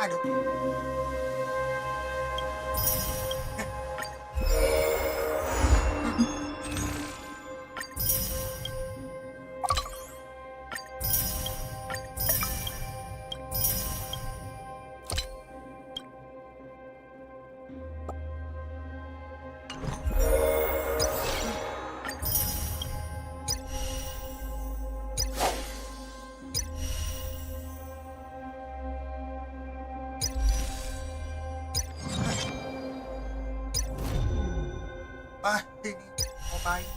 Aduh. Wah, ini mau main.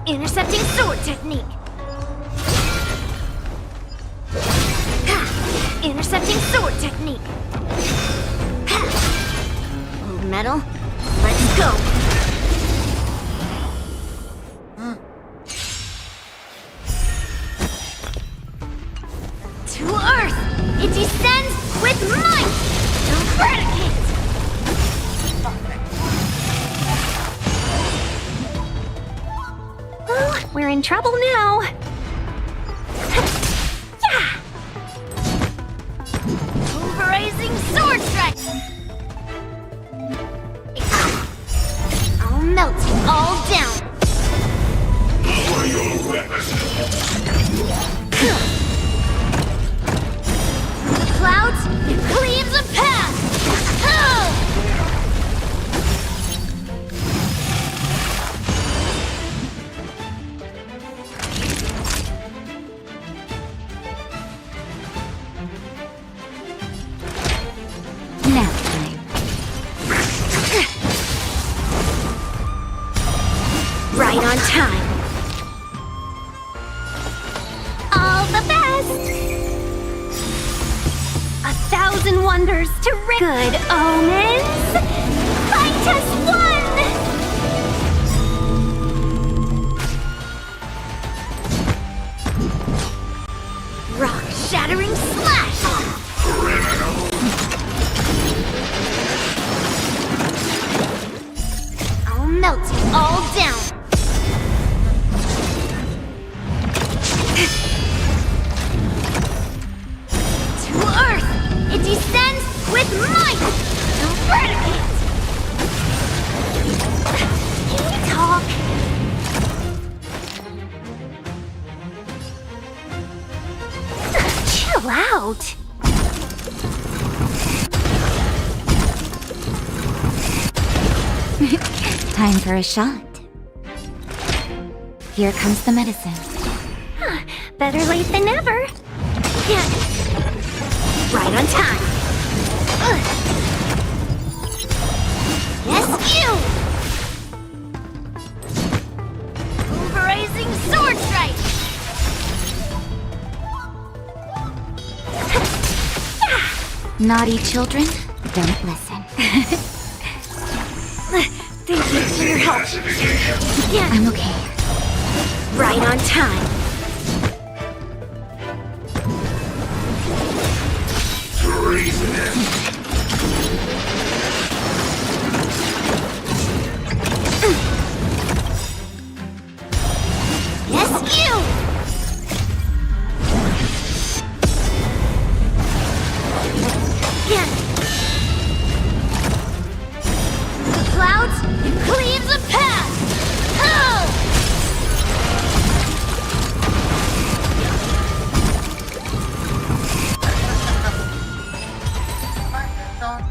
Intercepting sword technique. Intercepting sword technique. Old metal, let's go. To Earth, it descends with might. Eradicate. We're in trouble now. Yeah. Pulverizing sword strike. I'll melt it all down. Lower your weapon. Clouds, it cleaves a path. Nap time. Right on time. All the best. 1,000 wonders to good omens. Fight us one. Rock shattering slash. Criminal. I'll melt it all down. To Earth, it descends with might. Eradicate. Can we talk? Chill out. Time for a shot. Here comes the medicine. Huh, better late than never. Yeah. Right on time. Yes, you! Pulverizing sword strike! Naughty children, don't listen. Thank you for your help. Classification. Yeah, I'm okay. right on time. Treasonous. Yes, you! Yeah. The cloud out and cleave the path! Oh! My hands on.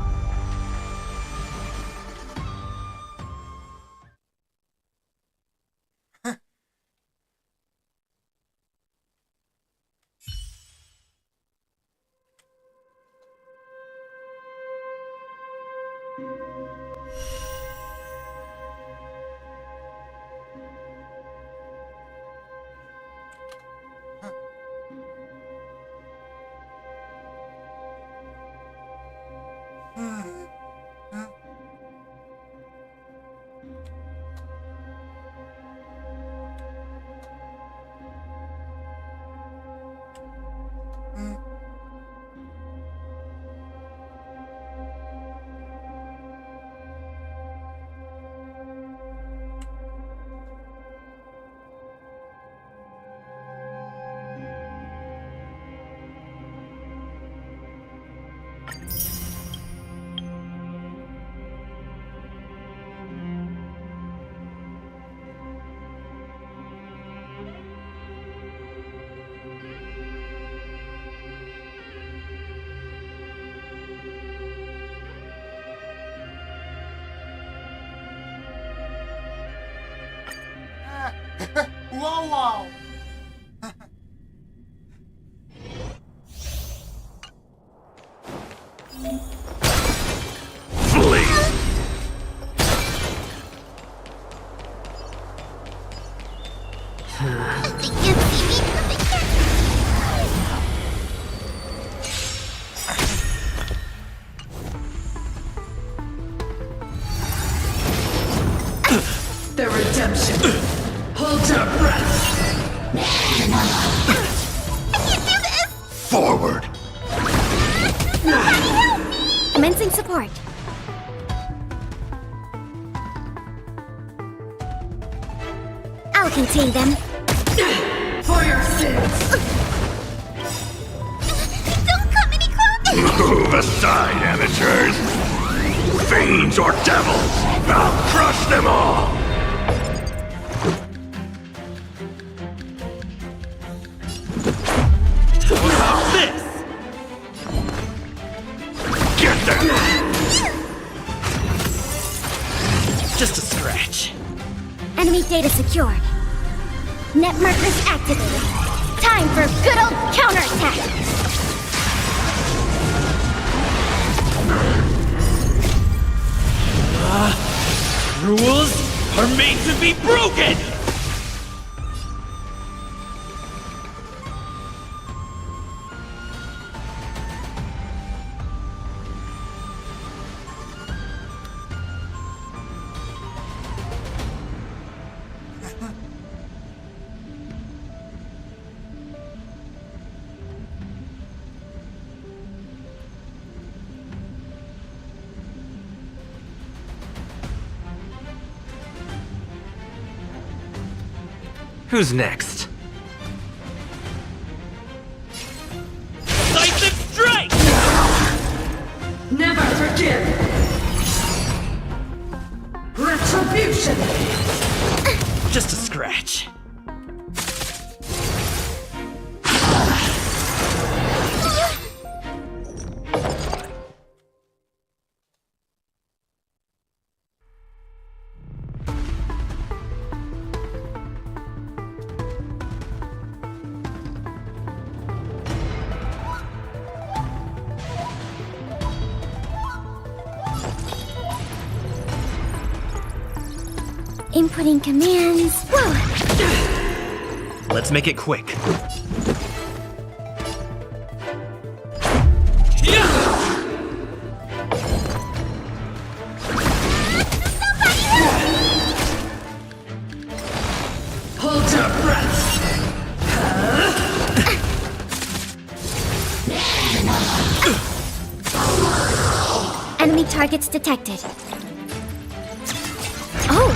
Wow, wow. Flee! They can't see me, but they can't. The redemption. Hold your breath. Forward! Commencing support. I'll contain them. For your sins. Don't come any closer! Move aside, amateurs! Fiends or devils! I'll crush them all! What about this? Get them! Just a scratch. Enemy data secured. Net markers activated. Time for a good old counterattack! Rules are made to be broken! Who's next? Decisive strike! Never forgive. Retribution. Just a scratch. Inputting commands. Whoa! Let's make it quick. Hold your breath. Enemy targets detected. Oh!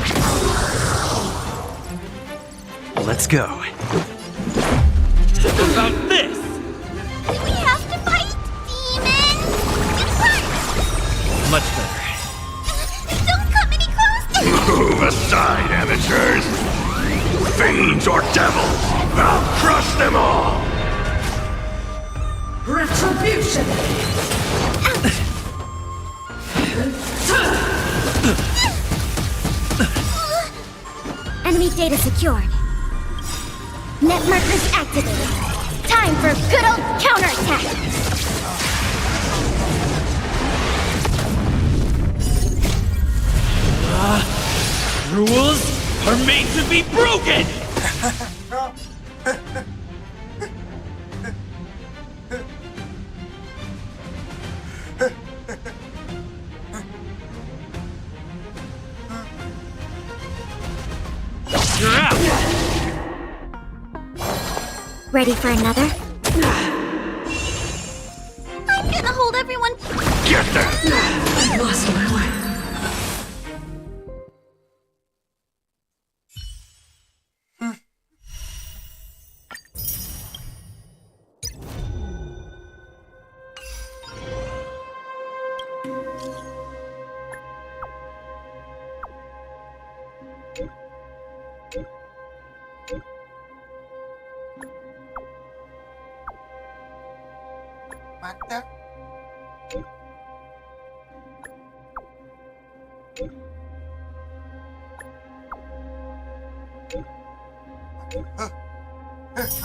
Let's go. What about this? Do we have to fight? Demons! Depart! Much better. Don't come any closer! aside, amateurs! Fiends or devils! I'll crush them all! Retribution! Enemy data secured. Net markers activated. Time for good old counterattack! Rules are made to be broken! You're out! Ready for another? I'm gonna hold everyone. Get them! I lost my way. Mantap.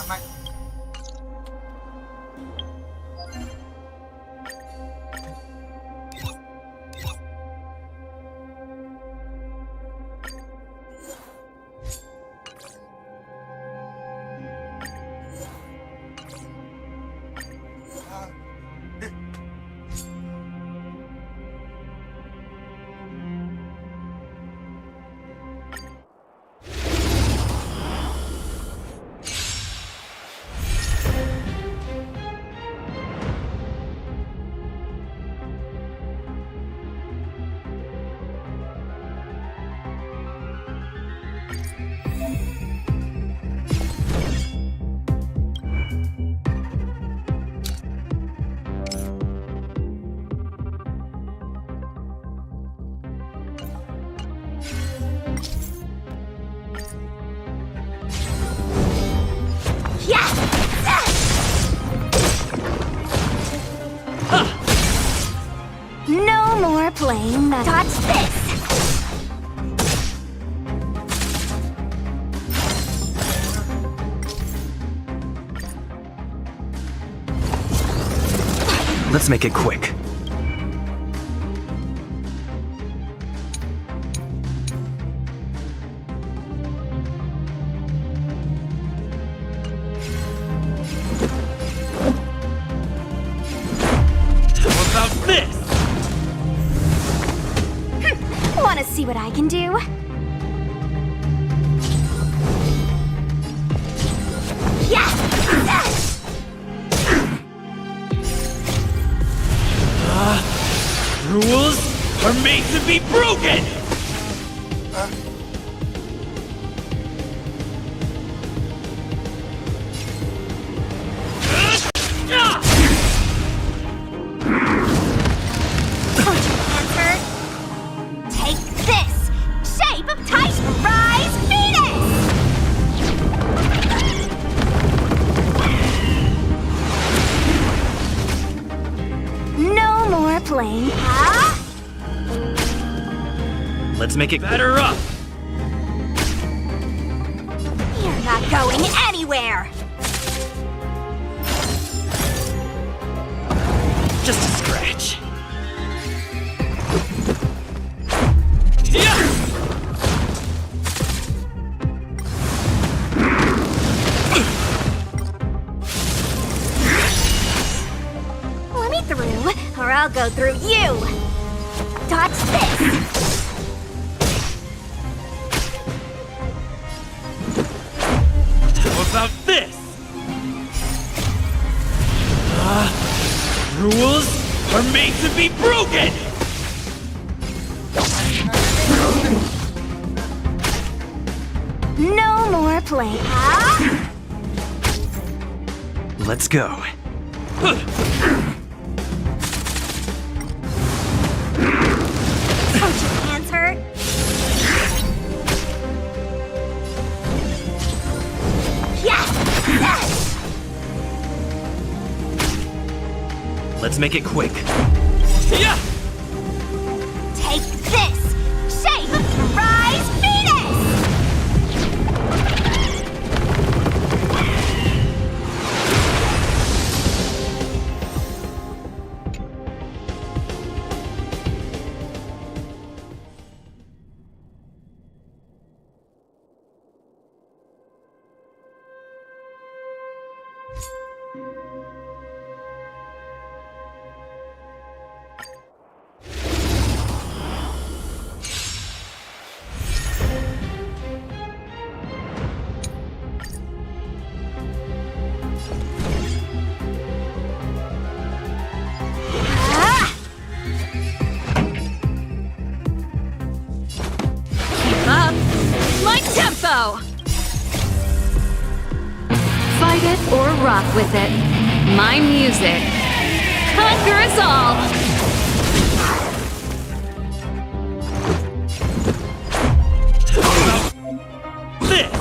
Aman. No more playing that. Touch this! Let's make it quick. How about this? Wanna see what I can do? Rules are made to be broken! Take this! Shape of Titan Rise Venus! No more playing, huh? Let's make it Batter up! You're not going anywhere! just a scratch. Yeah! Let me through, or I'll go through you! Dodge this! How about this? Rules are made to be broken! No more play, huh? Let's go. Don't your hands hurt? make it quick. Yeah! Take this! Shape of Rise Venus! Up! My tempo! Fight it or rock with it. My music. Conquer us all! This!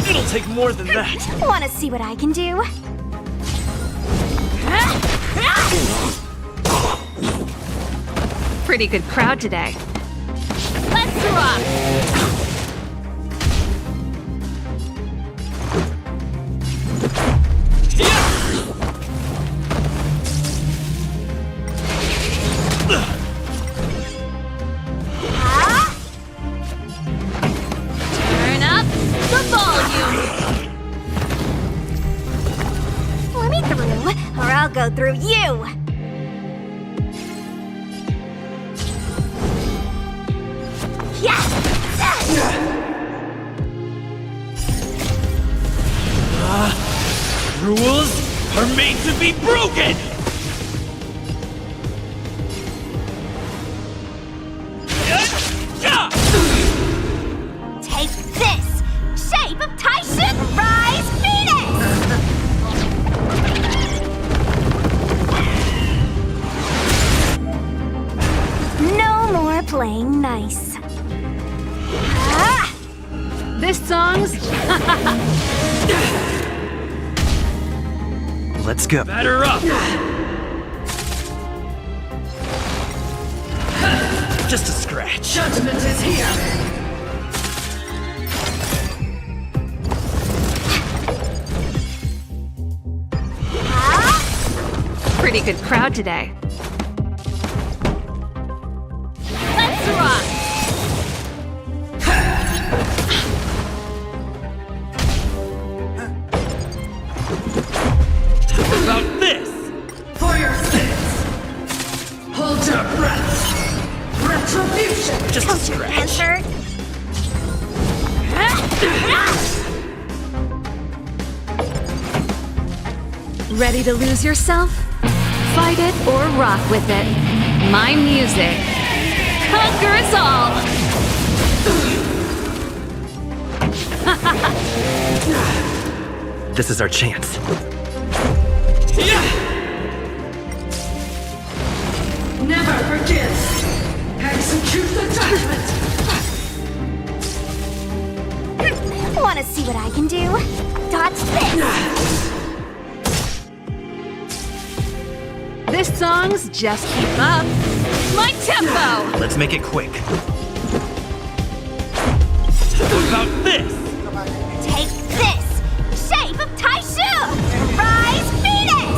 It'll take more than that. Wanna see what I can do? Pretty good crowd today. Let's rock! Turn up the volume! Let me through, or I'll go through you! Yeah! Rules are made to be broken! Take this! Shape of Taishin Rise Venus! No more playing nice. Ah! This song's Let's go. Batter up! Just a scratch. Judgment is here. pretty good crowd today. Let's rock! How about this? For your sins. Hold your breath. Retribution. Just a scratch. Answer. Ready to lose yourself? Fight it or rock with it. My music. Conquer us all! This is our chance. Never forgive. Execute the judgment. Wanna see what I can do? Dodge this! This song's just keep up. My tempo! Let's make it quick. How about this? Take this! Shape of Taishu! Rise Venus!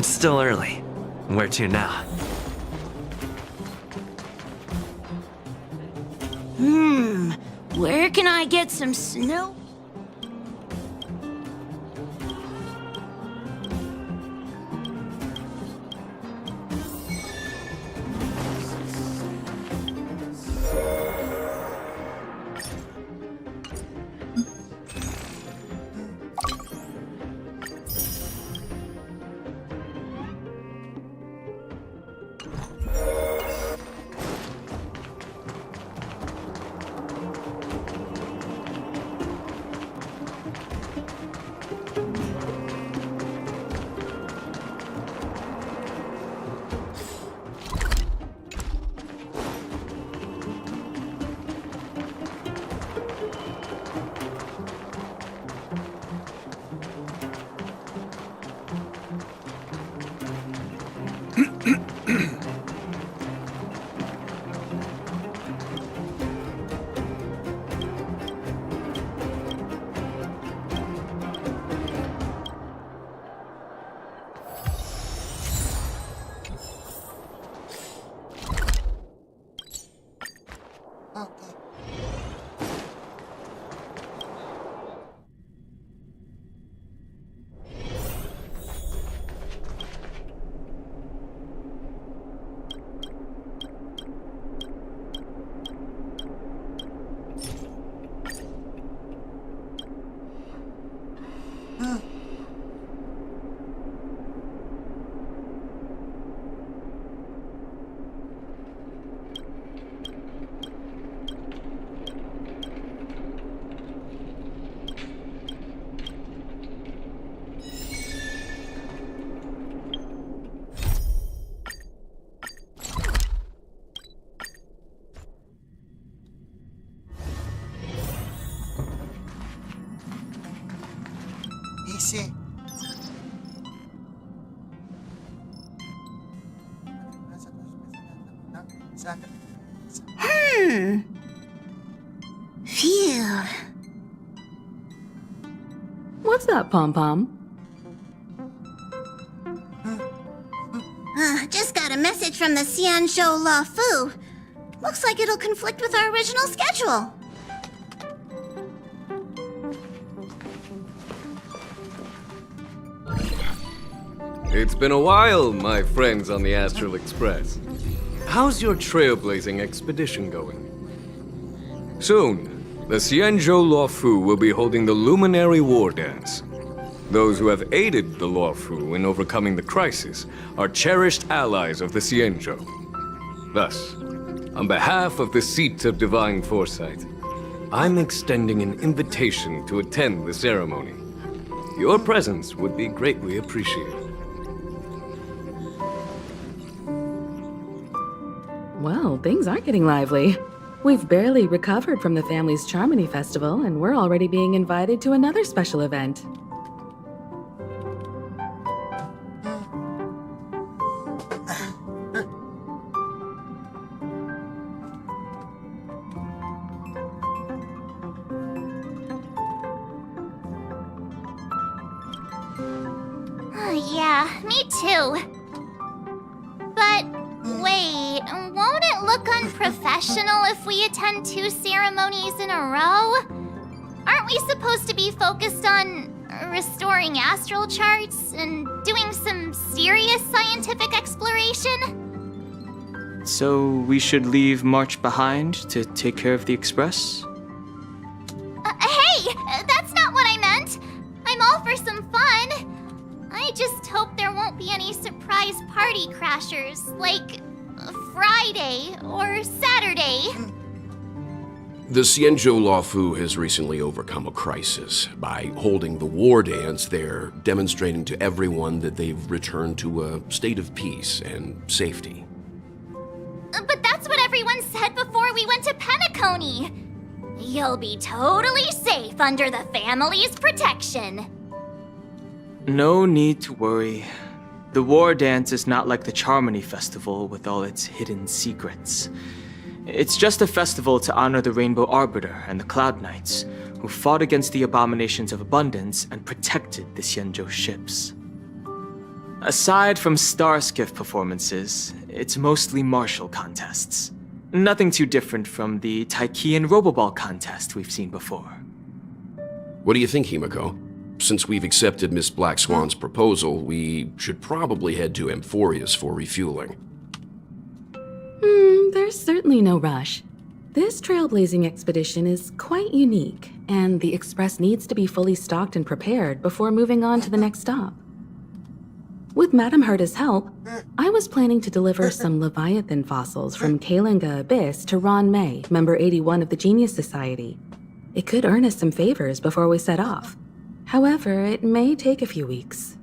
It's still early. Where to now? Where can I get some snow? Okay. Easy. Phew. What's that, Pom Pom? Just got a message from the Xianzhou La Fu. Looks like it'll conflict with our original schedule. It's been a while, my friends on the Astral Express. How's your trailblazing expedition going? Soon, the Xianzhou Luofu will be holding the Luminary War Dance. Those who have aided the Luofu in overcoming the crisis are cherished allies of the Xianzhou. Thus, on behalf of the Seat of Divine Foresight, I'm extending an invitation to attend the ceremony. Your presence would be greatly appreciated. Well, things are getting lively. We've barely recovered from the family's Charmony Festival, and we're already being invited to another special event. Yeah, me too. But wait, won't it look unprofessional if we attend 2 ceremonies in a row? Aren't we supposed to be focused on restoring astral charts and doing some serious scientific exploration? So we should leave March behind to take care of the Express? Hey, that's not what I meant. I'm all for some fun. I just hope there won't be any surprise party crashers, like Friday or Saturday. The Xianzhou Luofu has recently overcome a crisis. By holding the war dance, they're demonstrating to everyone that they've returned to a state of peace and safety. But that's what everyone said before we went to Penacony. You'll be totally safe under the family's protection. No need to worry. The war dance is not like the Charmony Festival with all its hidden secrets. It's just a festival to honor the Rainbow Arbiter and the Cloud Knights, who fought against the abominations of abundance and protected the Xianzhou ships. Aside from star skiff performances, it's mostly martial contests. Nothing too different from the Taiki and Roboball contest we've seen before. What do you think, Himiko? Since we've accepted Miss Black Swan's proposal, we should probably head to Amphorius for refueling. There's certainly no rush. This trailblazing expedition is quite unique, and the Express needs to be fully stocked and prepared before moving on to the next stop. With Madame Herta's help, I was planning to deliver some Leviathan fossils from Kalinga Abyss to Ron May, member 81 of the Genius Society. It could earn us some favors before we set off. However, it may take a few weeks.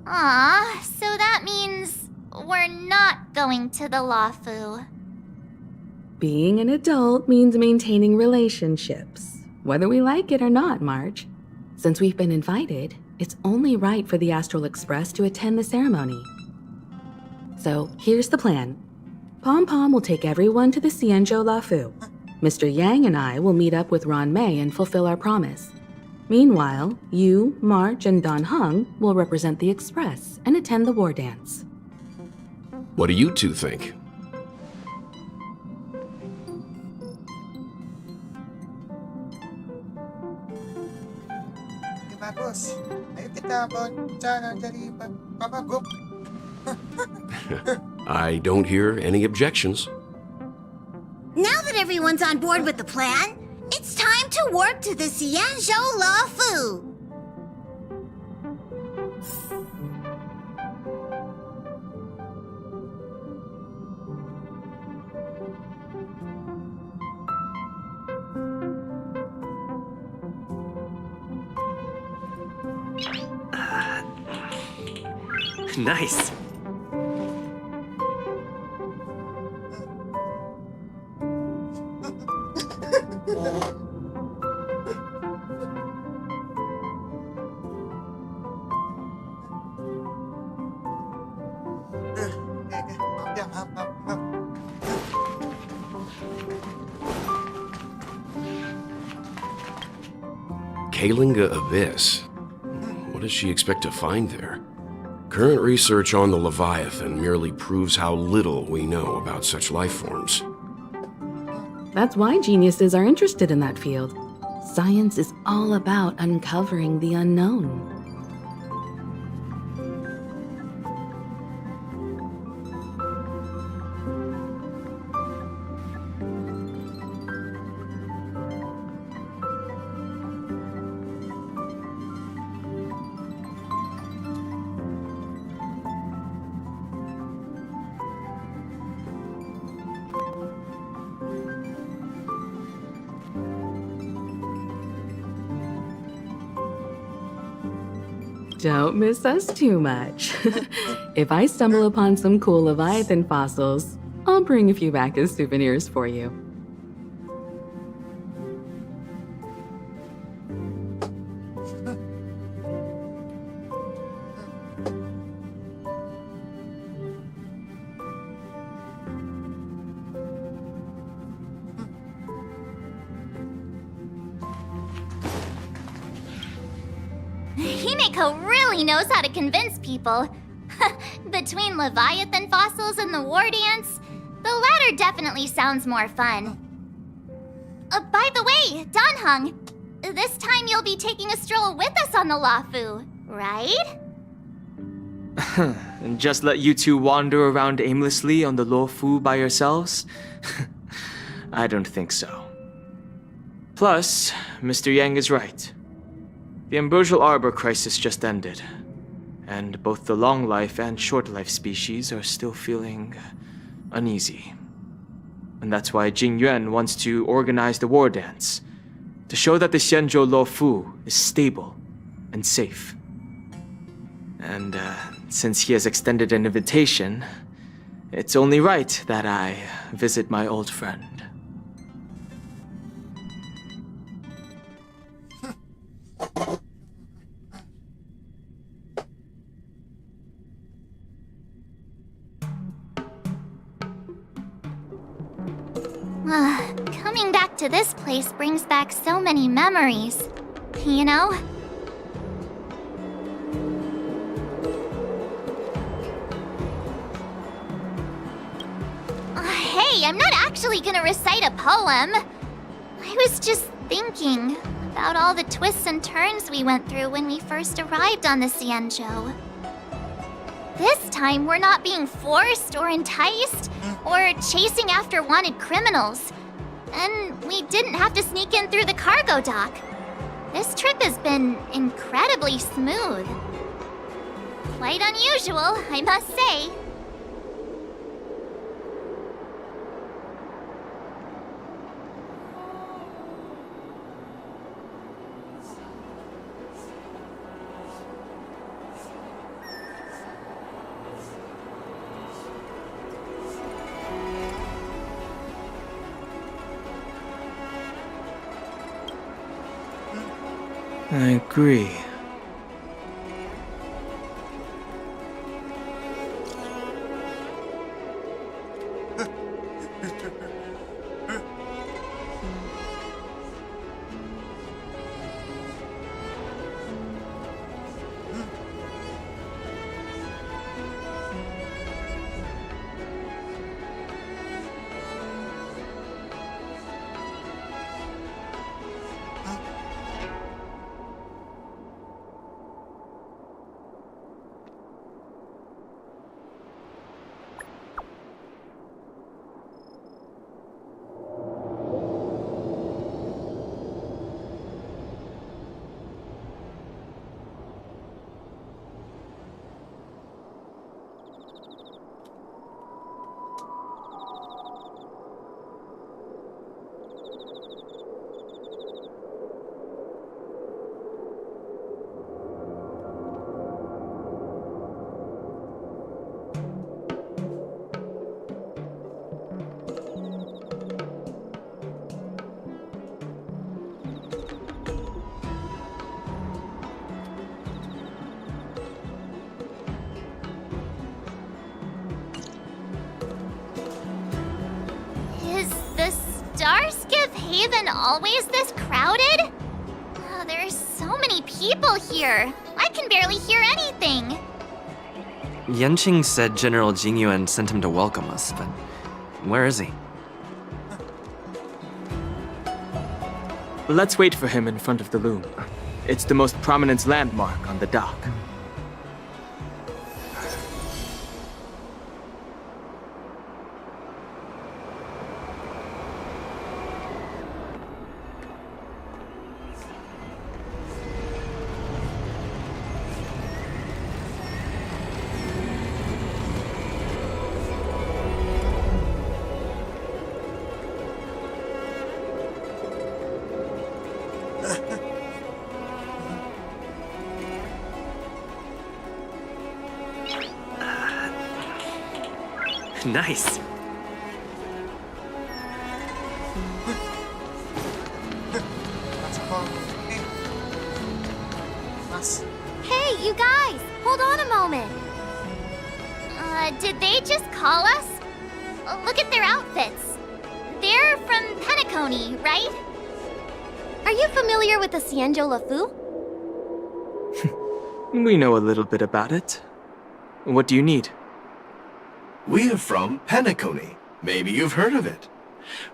Aw, so that means we're not going to the Lawfu. Being an adult means maintaining relationships, whether we like it or not, Marge. Since we've been invited, it's only right for the Astral Express to attend the ceremony. So, here's the plan. Pom Pom will take everyone to the Xianzhou Lawfu. Mr. Yang and I will meet up with Ron May and fulfill our promise. Meanwhile, you, March, and Don Hung will represent the Express and attend the war dance. What do you two think? Bagus. Ayo kita berencana jadi pemabuk. I don't hear any objections. Now that everyone's on board with the plan, it's time to warp to the Xianzhou Lawfu. Nice. Kalinga Abyss. What does she expect to find there? Current research on the Leviathan merely proves how little we know about such life forms. That's why geniuses are interested in that field. Science is all about uncovering the unknown. Don't miss us too much. If I stumble upon some cool Leviathan fossils, I'll bring a few back as souvenirs for you. Himiko really knows how to convince people. Between Leviathan fossils and the war dance, the latter definitely sounds more fun. By the way, Don Hung, this time you'll be taking a stroll with us on the Lawfu, right? And just let you two wander around aimlessly on the Lawfu by yourselves? I don't think so. Plus, Mr. Yang is right. The Ambrosial Arbor crisis just ended, and both the long life and short life species are still feeling uneasy. And that's why Jing Yuan wants to organize the war dance, to show that the Xianzhou Lawfu is stable and safe. And since he has extended an invitation, it's only right that I visit my old friend. Coming back to this place brings back so many memories, you know? Hey, I'm not actually gonna recite a poem. I was just thinking about all the twists and turns we went through when we first arrived on the Xianzhou. This time, we're not being forced or enticed or chasing after wanted criminals. And we didn't have to sneak in through the cargo dock. This trip has been incredibly smooth. Quite unusual, I must say. I agree. Starskiff Haven always this crowded? Oh, there's so many people here. I can barely hear anything. Yanqing said General Jingyuan sent him to welcome us, but where is he? Let's wait for him in front of the loom. It's the most prominent landmark on the dock. Nice. Hey, you guys! Hold on a moment. Did they just call us? Look at their outfits. They're from Penacony, right? Are you familiar with the Xianzhou Lafu? We know a little bit about it. What do you need? We're from Penacony. Maybe you've heard of it.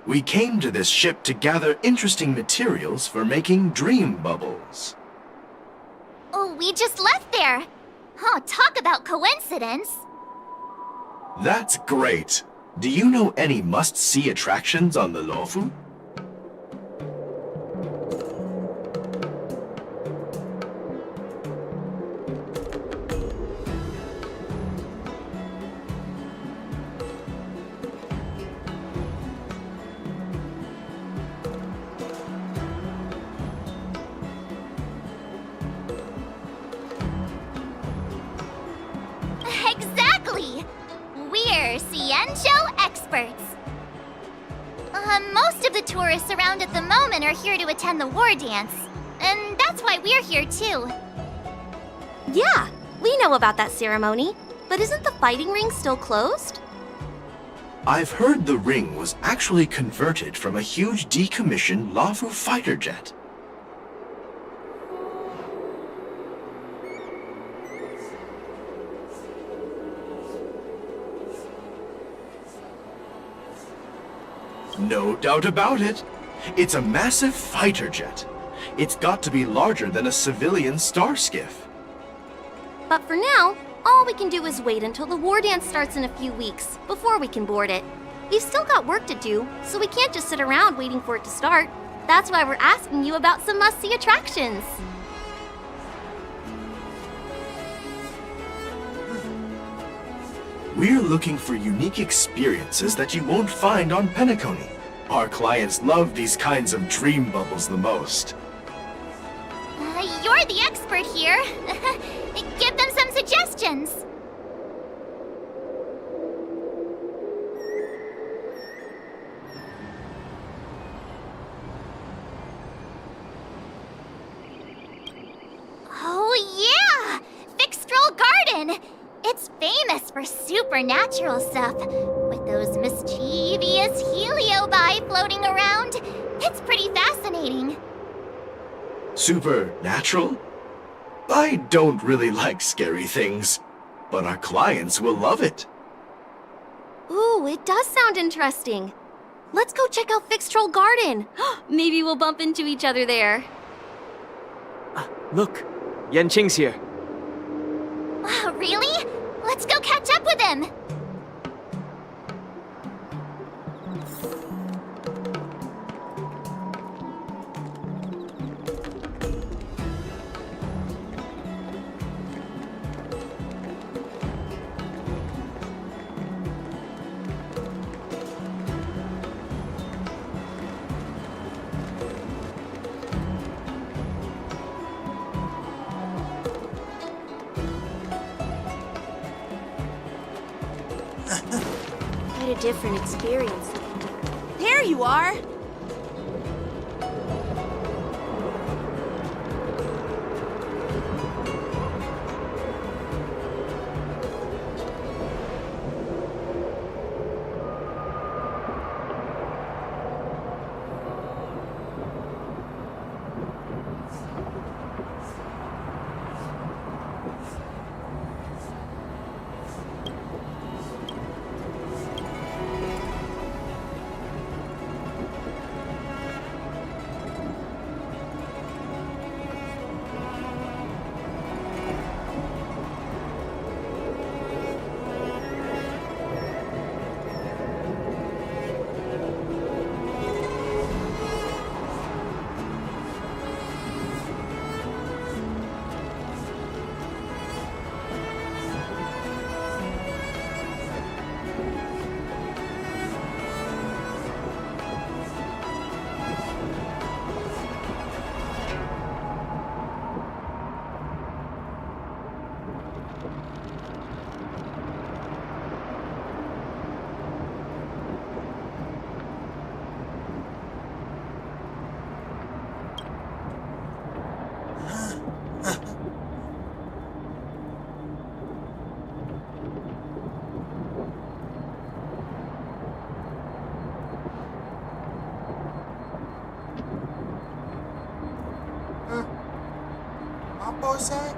We came to this ship to gather interesting materials for making dream bubbles. Oh, we just left there. Oh, talk about coincidence. That's great. Do you know any must-see attractions on the Luofu? Exactly! We're Xianzhou experts. Most of the tourists around at the moment are here to attend the war dance. And that's why we're here too. Yeah, we know about that ceremony. But isn't the fighting ring still closed? I've heard the ring was actually converted from a huge decommissioned Luofu fighter jet. No doubt about it. It's a massive fighter jet. It's got to be larger than a civilian star skiff. But for now, all we can do is wait until the war dance starts in a few weeks before we can board it. We've still got work to do, so we can't just sit around waiting for it to start. That's why we're asking you about some must-see attractions. We're looking for unique experiences that you won't find on Penacony. Our clients love these kinds of dream bubbles the most. You're the expert here. Give them some suggestions. Oh yeah! Fixtral Garden! It's famous for supernatural stuff, with those mischievous heliobi floating around. It's pretty fascinating. Supernatural? I don't really like scary things, but our clients will love it. Ooh, it does sound interesting. Let's go check out Fixtral Garden. Maybe we'll bump into each other there. Look, Yanqing's here. Wow, really? Let's go catch up with him! Quite a different experience. There you are! Apa Ustaz?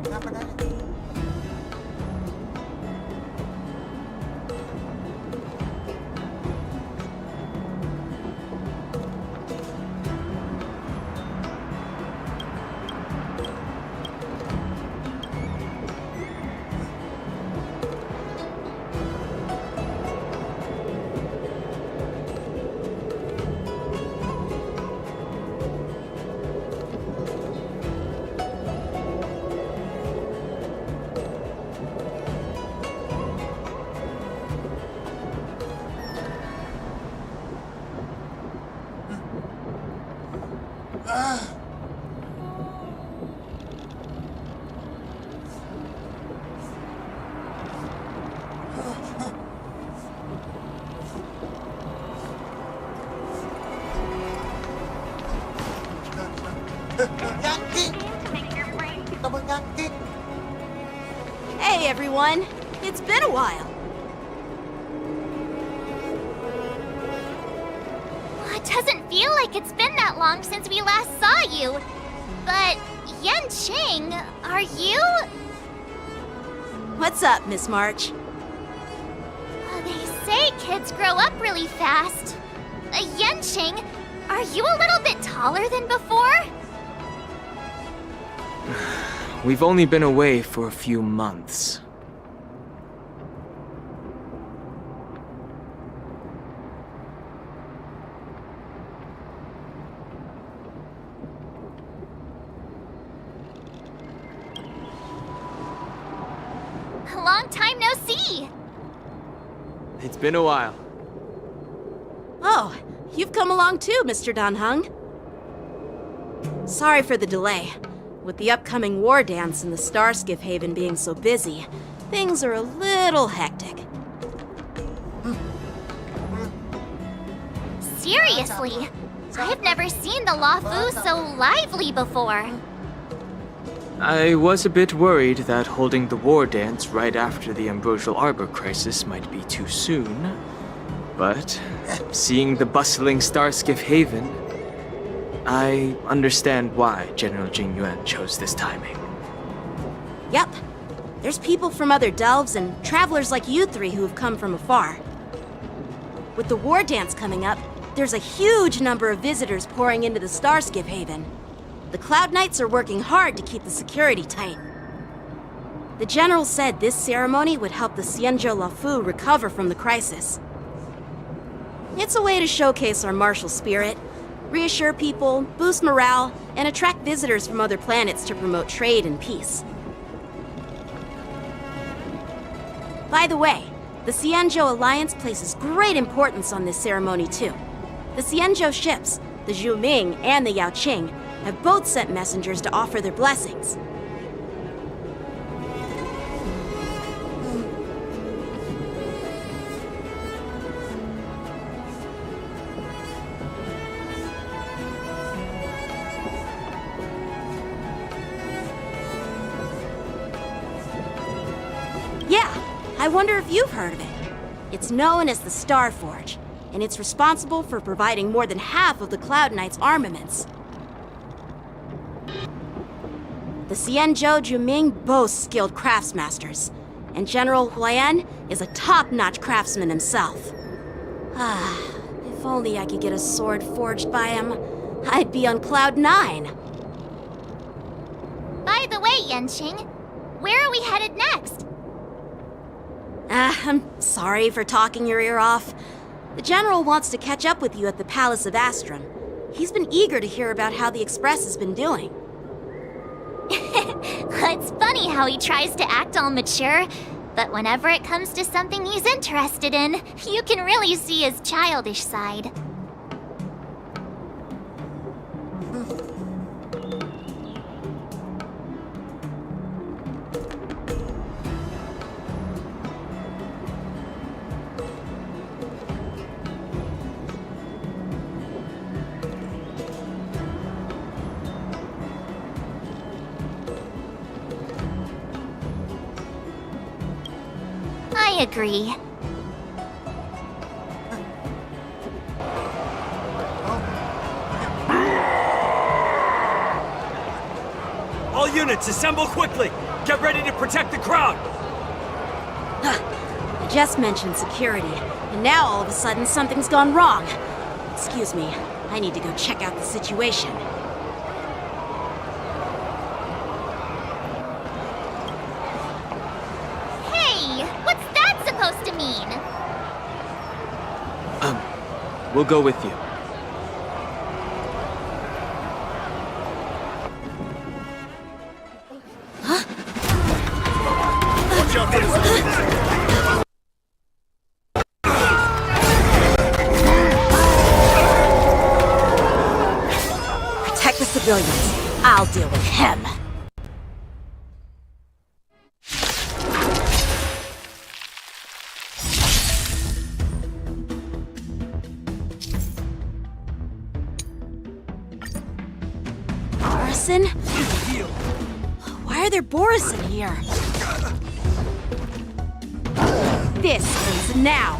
Kenapa tadi? Hey everyone, it's been a while. It doesn't feel like it's been that long since we last saw you. But Yanqing, are you? What's up, Miss March? They say kids grow up really fast. Yanqing, are you a little bit taller than before? We've only been away for a few months. Long time no see. It's been a while. Oh, you've come along too, Mr. Danheng. Sorry for the delay. With the upcoming war dance and the Starskiff Haven being so busy, things are a little hectic. Seriously, I've never seen the Luofu so lively before. I was a bit worried that holding the war dance right after the Ambrosial Arbor crisis might be too soon. But seeing the bustling Starskiff Haven, I understand why General Jingyuan chose this timing. Yep. There's people from other delves and travelers like you three who have come from afar. With the war dance coming up, there's a huge number of visitors pouring into the Starskiff Haven. The Cloud Knights are working hard to keep the security tight. The General said this ceremony would help the Xianzhou Luofu recover from the crisis. It's a way to showcase our martial spirit, reassure people, boost morale, and attract visitors from other planets to promote trade and peace. By the way, the Xianzhou Alliance places great importance on this ceremony too. The Xianzhou ships, the Zhuming and the Yaoqing, have both sent messengers to offer their blessings. Yeah, I wonder if you've heard of it. It's known as the Star Forge, and it's responsible for providing more than half of the Cloud Knights' armaments. The Xianzhou Juming boasts skilled craftsmasters, and General Huayan is a top-notch craftsman himself. If only I could get a sword forged by him, I'd be on Cloud 9. By the way, Yanqing, where are we headed next? I'm sorry for talking your ear off. The General wants to catch up with you at the Palace of Astrum. He's been eager to hear about how the Express has been doing. It's funny how he tries to act all mature, but whenever it comes to something he's interested in, you can really see his childish side. I agree. All units, assemble quickly! Get ready to protect the crowd! I just mentioned security, and now all of a sudden something's gone wrong. Excuse me, I need to go check out the situation. Hey, what's that supposed to mean? We'll go with you. Protect the civilians. I'll deal with him. Borison? Why are there Borison here? This is now.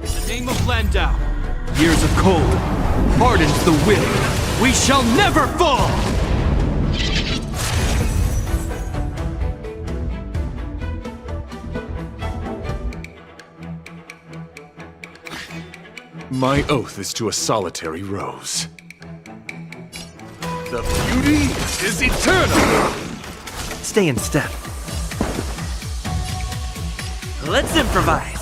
In the name of Landau, years of cold hardens the will. We shall never fall! My oath is to a solitary rose. The beauty is eternal! Stay in step. Let's improvise.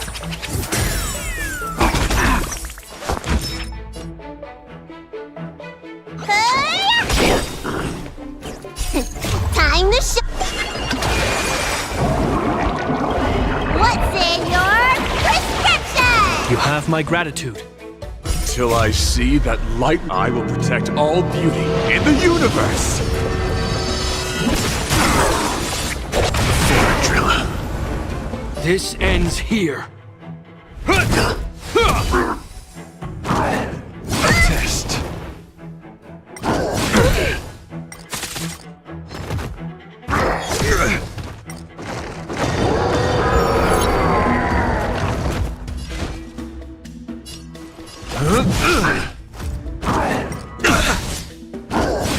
Time to show. What's in your prescription? You have my gratitude. Till I see that light, I will protect all beauty in the universe! This ends here. A test.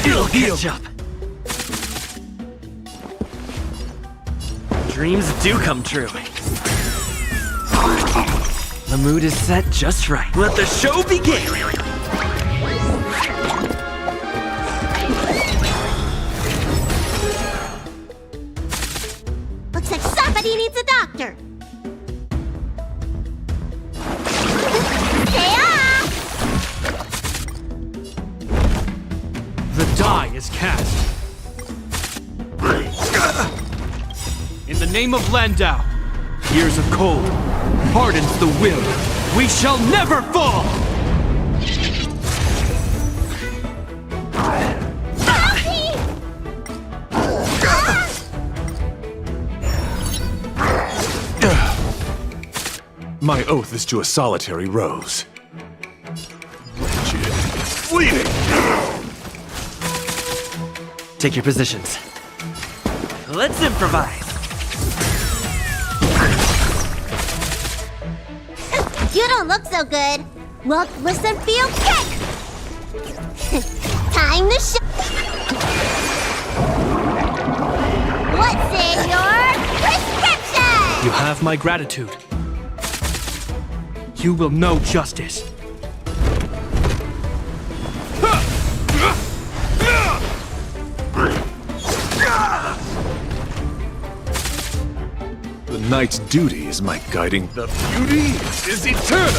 It'll catch up. Dreams do come true. The mood is set just right. Let the show begin! Looks like somebody needs a doctor. Stay off! The die is cast. In the name of Landau, years of cold hardens the will. We shall never fall! My oath is to a solitary rose. Wretched. Fleeting! Take your positions. Let's improvise. You don't look so good. Look, listen, feel, kick! Time to show. What's in your prescription? You have my gratitude. You will know justice. The knight's duty is my guiding. The beauty is eternal!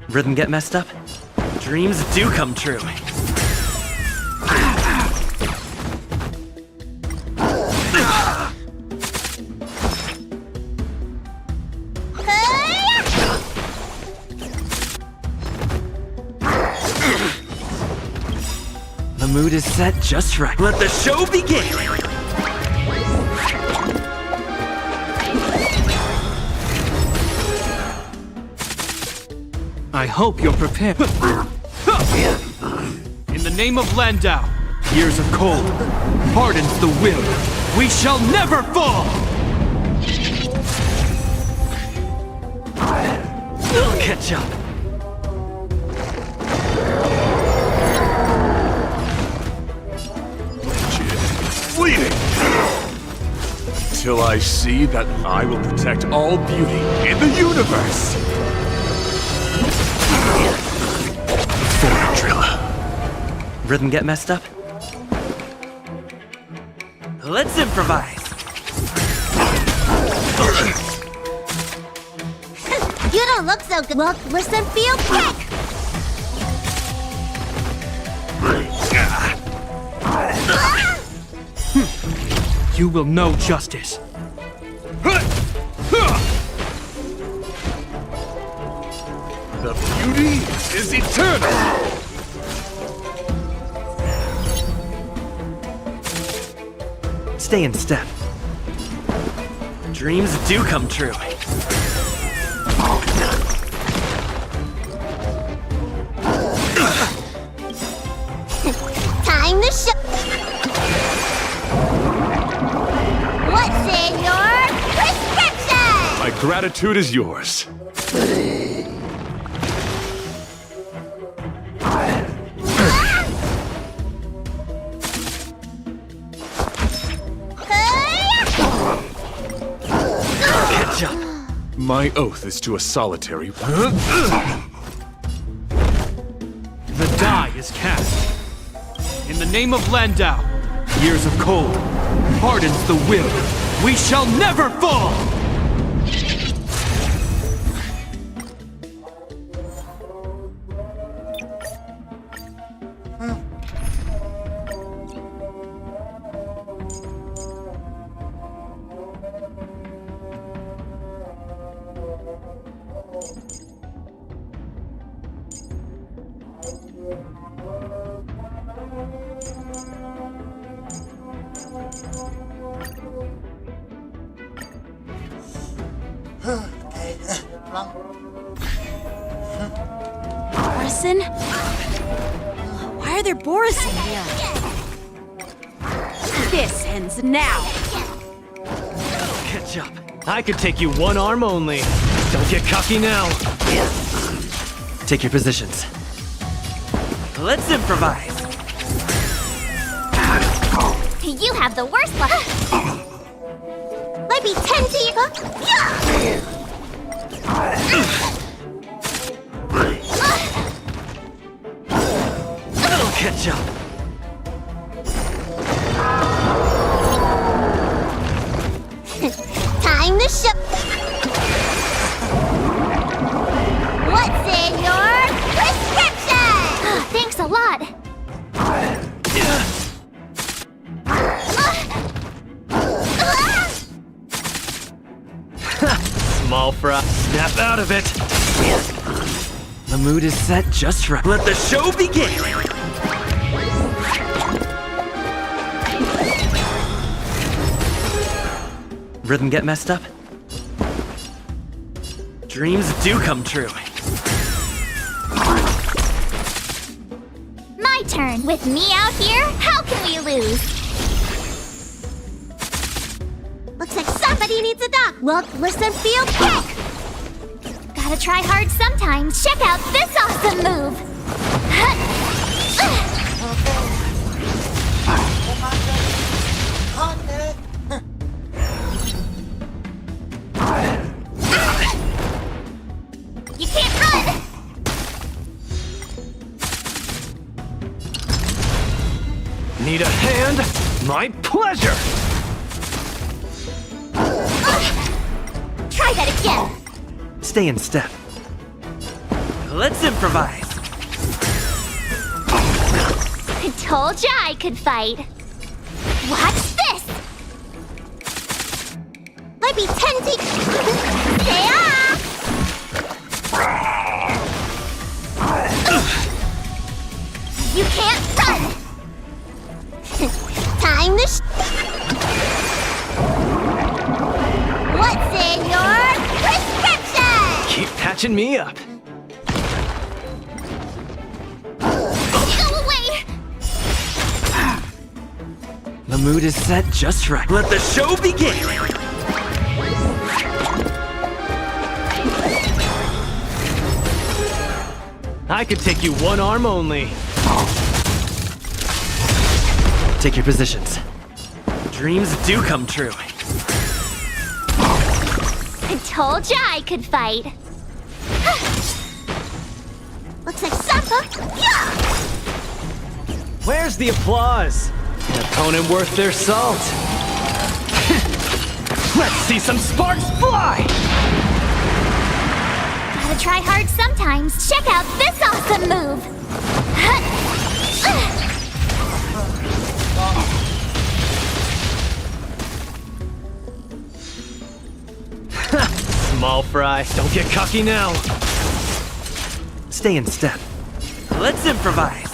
Rhythm get messed up? Dreams do come true. The mood is set just right. Let the show begin! I hope you're prepared. In the name of Landau, years of cold hardens the will. We shall never fall! It'll catch up. Fleeting! Till I see that I will protect all beauty in the universe! Rhythm get messed up? Let's improvise. You don't look so good. Look, listen, feel, kick! You will know justice. The beauty is eternal! Stay in step. Dreams do come true. Time to show. What's in your Gratitude is yours. My oath is to a solitary. The die is cast. In the name of Landau, years of cold hardens the will. We shall never fall! Borisin? Why are there Borisin here? This ends now. Catch up. I could take you one arm only. Don't get cocky now. Take your positions. Let's improvise. You have the worst luck. Let me tend to you. I'll catch up. Time to ship. What's in your prescription? Thanks a lot. Small fry. Snap out of it. The mood is set just right. Let the show begin! Rhythm get messed up? Dreams do come true. My turn. With me out here, how can we lose? Looks like somebody needs a doc. Look, listen, feel, kick! Gotta try hard sometimes. Check out this awesome move! You can't run! Need a hand? My pleasure! Try that again! Stay in step. Let's improvise. I told ya I could fight. Watch this! Let me tend to... Stay off! You can't run! Time to What's in your prescription? Keep patching me up. Go away! The mood is set just right. Let the show begin! I could take you one arm only. Take your positions. Dreams do come true. I told ya I could fight. Looks like something. Where's the applause? An opponent worth their salt. Let's see some sparks fly! Gotta try hard sometimes. Check out this awesome move. Small fry. Don't get cocky now. Stay in step. Let's improvise.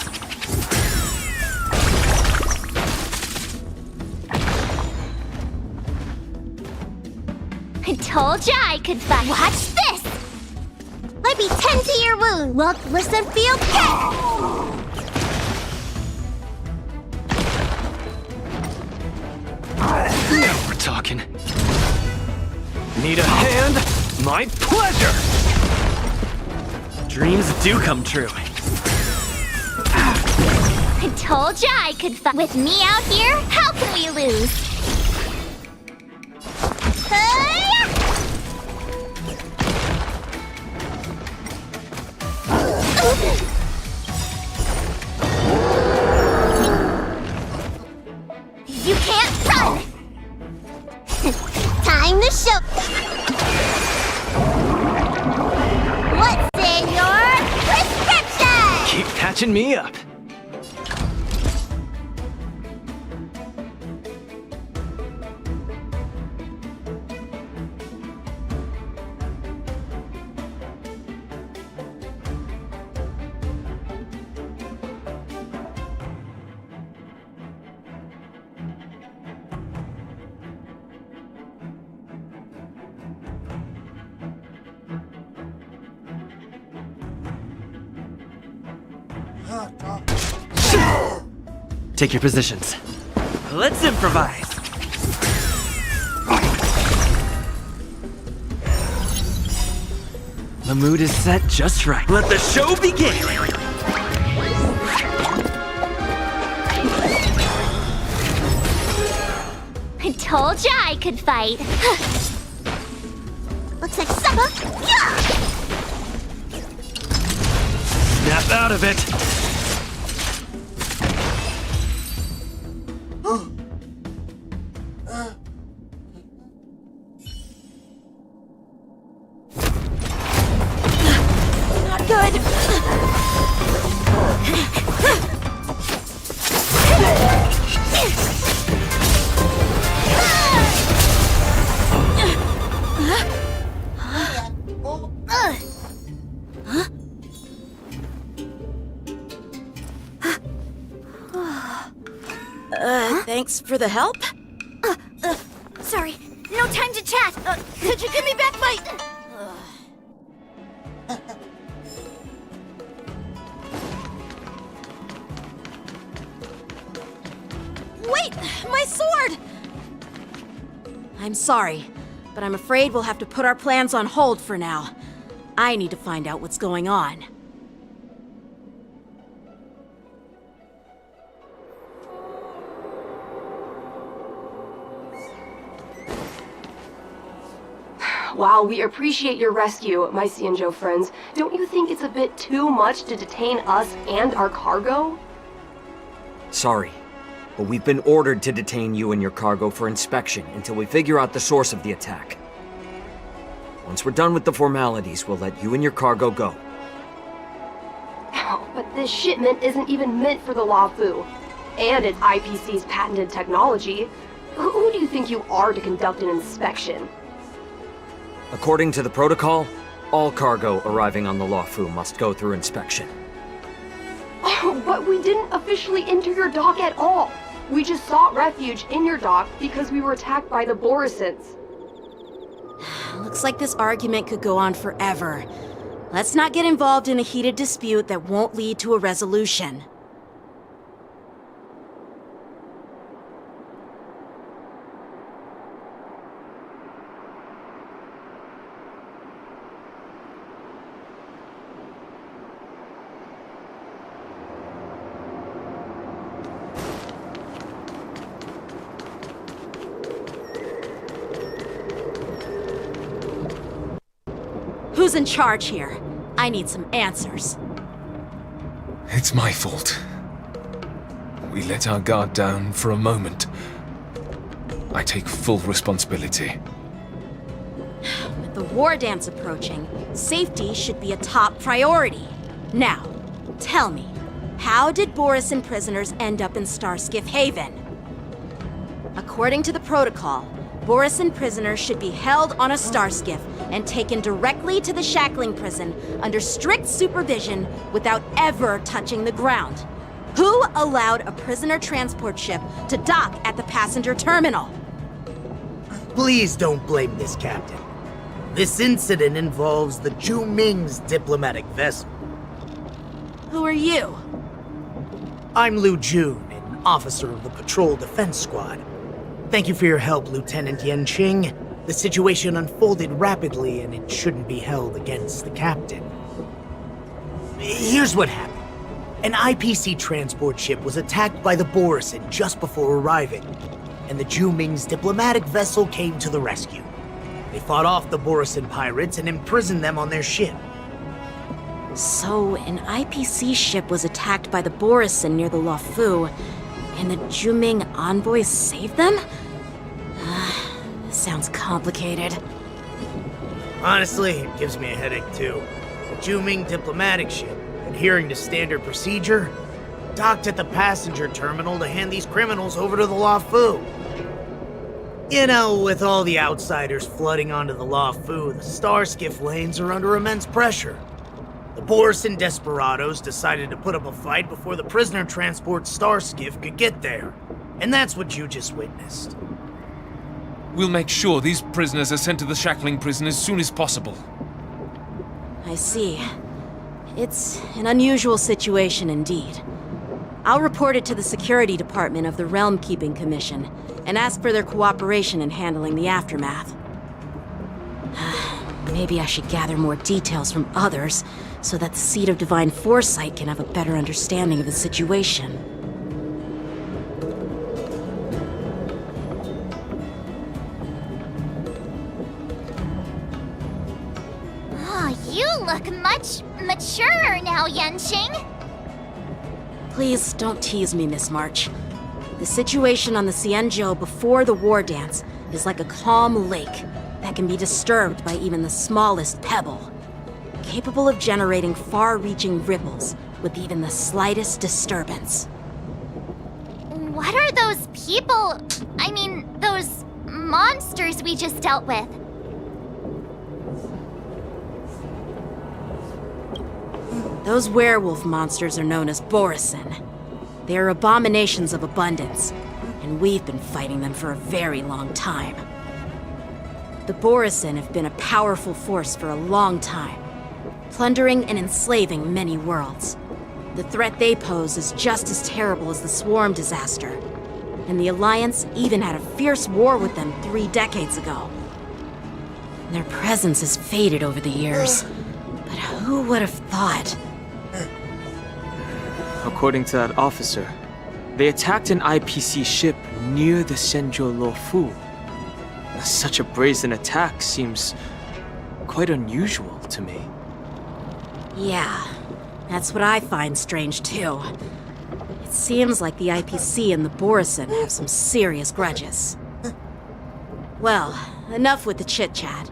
I told ya I could fight. Watch this! Let me tend to your wound. Look, listen, feel, kick! Now we're talking. Need a hand? My pleasure! Dreams do come true. I told ya I could fight. With me out here, how can we lose? You can't run! Time to show. What's in your prescription? Keep patching me up. Take your positions. Let's improvise. The mood is set just right. Let the show begin! I told ya I could fight. Looks like supper. Yeah! Snap out of it! Not good. Thanks for the help. Sorry, no time to chat. Could you give me back my... Wait! My sword! I'm sorry, but I'm afraid we'll have to put our plans on hold for now. I need to find out what's going on. While we appreciate your rescue, my Xianzhou friends, don't you think it's a bit too much to detain us and our cargo? Sorry, but we've been ordered to detain you and your cargo for inspection until we figure out the source of the attack. Once we're done with the formalities, we'll let you and your cargo go. Oh, but this shipment isn't even meant for the Luofu, and it's IPC's patented technology. Who do you think you are to conduct an inspection? According to the protocol, all cargo arriving on the Luofu must go through inspection. Oh, but we didn't officially enter your dock at all. We just sought refuge in your dock because we were attacked by the Borisons. Looks like this argument could go on forever. Let's not get involved in a heated dispute that won't lead to a resolution. Who's in charge here? I need some answers. It's my fault. We let our guard down for a moment. I take full responsibility. With the war dance approaching, safety should be a top priority. Now, tell me, how did Borisin prisoners end up in Starskiff Haven? According to the protocol, Borisin prisoners should be held on a starskiff and taken directly to the shackling prison under strict supervision without ever touching the ground. Who allowed a prisoner transport ship to dock at the passenger terminal? Please don't blame this captain. This incident involves the Zhu Ming's diplomatic vessel. Who are you? I'm Liu Jun, an officer of the Patrol Defense Squad. Thank you for your help, Lieutenant Yanqing. The situation unfolded rapidly, and it shouldn't be held against the captain. Here's what happened. An IPC transport ship was attacked by the Borisin just before arriving, and the Juming's diplomatic vessel came to the rescue. They fought off the Borisin pirates and imprisoned them on their ship. So, an IPC ship was attacked by the Borisin near the Luofu, and the Juming envoys saved them? Sounds complicated. Honestly, it gives me a headache too. The Juming diplomatic ship, adhering to standard procedure, docked at the passenger terminal to hand these criminals over to the Luofu. You know, with all the outsiders flooding onto the Luofu, the Starskiff lanes are under immense pressure. The Borisin desperados decided to put up a fight before the prisoner transport Starskiff could get there. And that's what you just witnessed. We'll make sure these prisoners are sent to the shackling prison as soon as possible. I see. It's an unusual situation indeed. I'll report it to the security department of the Realm Keeping Commission and ask for their cooperation in handling the aftermath. Maybe I should gather more details from others so that the Seed of Divine Foresight can have a better understanding of the situation. Oh, you look much maturer now, Yenshing. Please don't tease me, Miss March. The situation on the Xianzhou before the war dance is like a calm lake that can be disturbed by even the smallest pebble, capable of generating far-reaching ripples with even the slightest disturbance. What are those people? I mean, those monsters we just dealt with? Those werewolf monsters are known as Borisin. They are abominations of abundance, and we've been fighting them for a very long time. The Borisin have been a powerful force for a long time, plundering and enslaving many worlds. The threat they pose is just as terrible as the Swarm disaster, and the Alliance even had a fierce war with them 3 decades ago. Their presence has faded over the years, but who would have thought? According to that officer, they attacked an IPC ship near the Shenzhou Luofu. Such a brazen attack seems quite unusual to me. Yeah, that's what I find strange too. It seems like the IPC and the Borisin have some serious grudges. Well, enough with the chit-chat.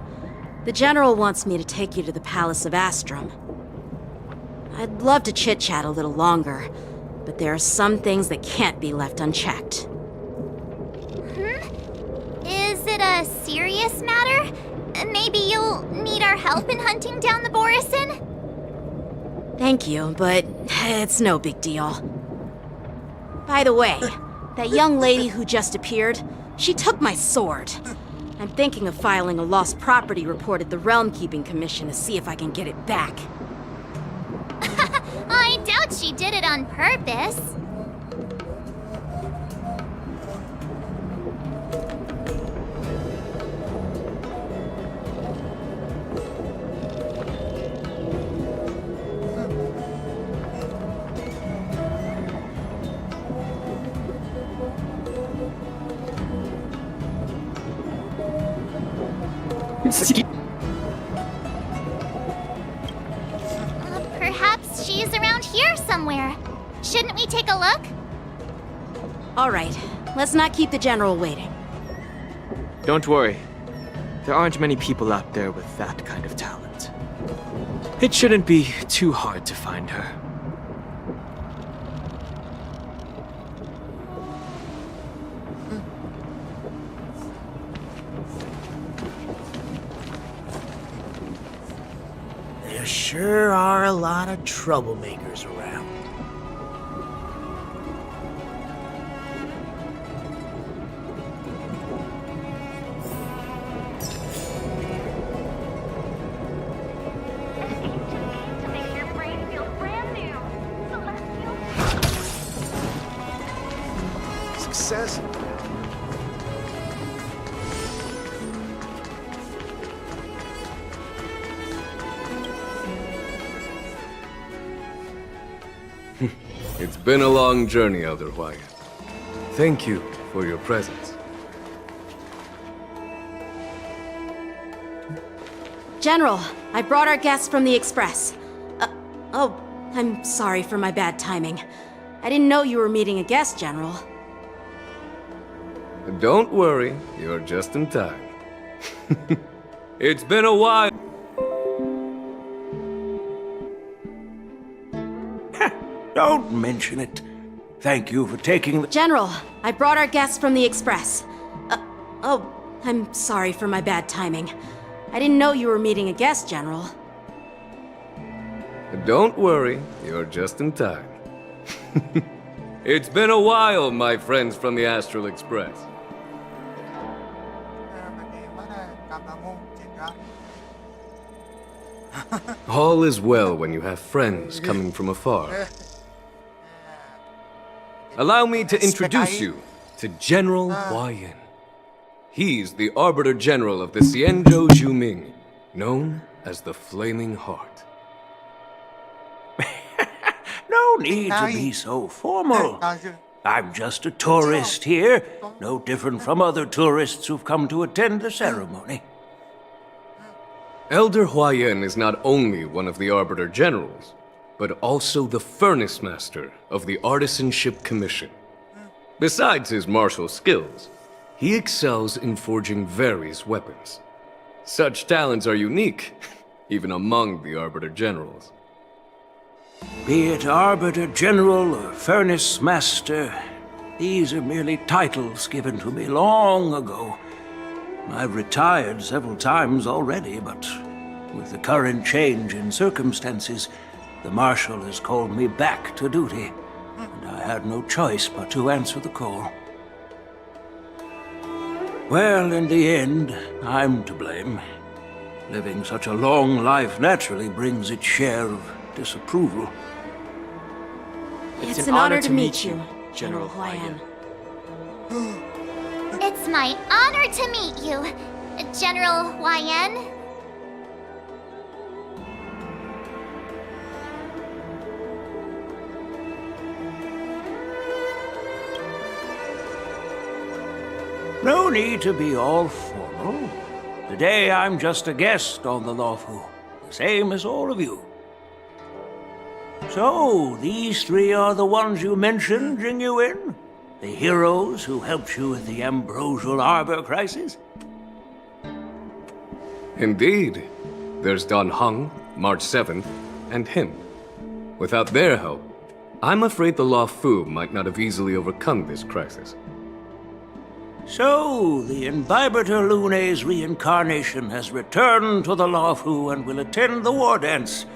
The General wants me to take you to the Palace of Astrum. I'd love to chit-chat a little longer, but there are some things that can't be left unchecked. Is it a serious matter? Maybe you'll need our help in hunting down the Borisin? Thank you, but it's no big deal. By the way, that young lady who just appeared, she took my sword. I'm thinking of filing a lost property report at the Realm Keeping Commission to see if I can get it back. I doubt she did it on purpose. Perhaps she's around here somewhere. Shouldn't we take a look? All right, let's not keep the General waiting. Don't worry. There aren't many people out there with that kind of talent. It shouldn't be too hard to find her. There sure are a lot of troublemakers around. Success. It's been a long journey, Elder Hwaiyan. Thank you for your presence. General, I brought our guests from the Express. Oh, I'm sorry for my bad timing. I didn't know you were meeting a guest, General. Don't worry, you're just in time. It's been a while. Don't mention it. Thank you for taking the... General, I brought our guests from the Express. Oh, I'm sorry for my bad timing. I didn't know you were meeting a guest, General. Don't worry, you're just in time. It's been a while, my friends from the Astral Express. All is well when you have friends coming from afar. Allow me to introduce you to General Hwaiyan. He's the Arbiter General of the Xianzhou Zhuming, known as the Flaming Heart. No need to be so formal. I'm just a tourist here, no different from other tourists who've come to attend the ceremony. Elder Hwaiyan is not only one of the Arbiter Generals, but also the Furnace Master of the Artisanship Commission. Besides his martial skills, he excels in forging various weapons. Such talents are unique, even among the Arbiter Generals. Be it Arbiter General or Furnace Master, these are merely titles given to me long ago. I've retired several times already, but with the current change in circumstances, the Marshal has called me back to duty, and I had no choice but to answer the call. Well, in the end, I'm to blame. Living such a long life naturally brings its share of disapproval. It's an honor to meet you, General Hwaiyan. It's my honor to meet you, General Hwaiyan. No need to be all formal. Today I'm just a guest on the Luofu, the same as all of you. So, these three are the ones you mentioned, Jingyuin? The heroes who helped you with the Ambrosial Arbor crisis? Indeed. There's Don Hung, March 7th, and him. Without their help, I'm afraid the Luofu might not have easily overcome this crisis. So, the Imbibiter Lune's reincarnation has returned to the Luofu and will attend the war dance.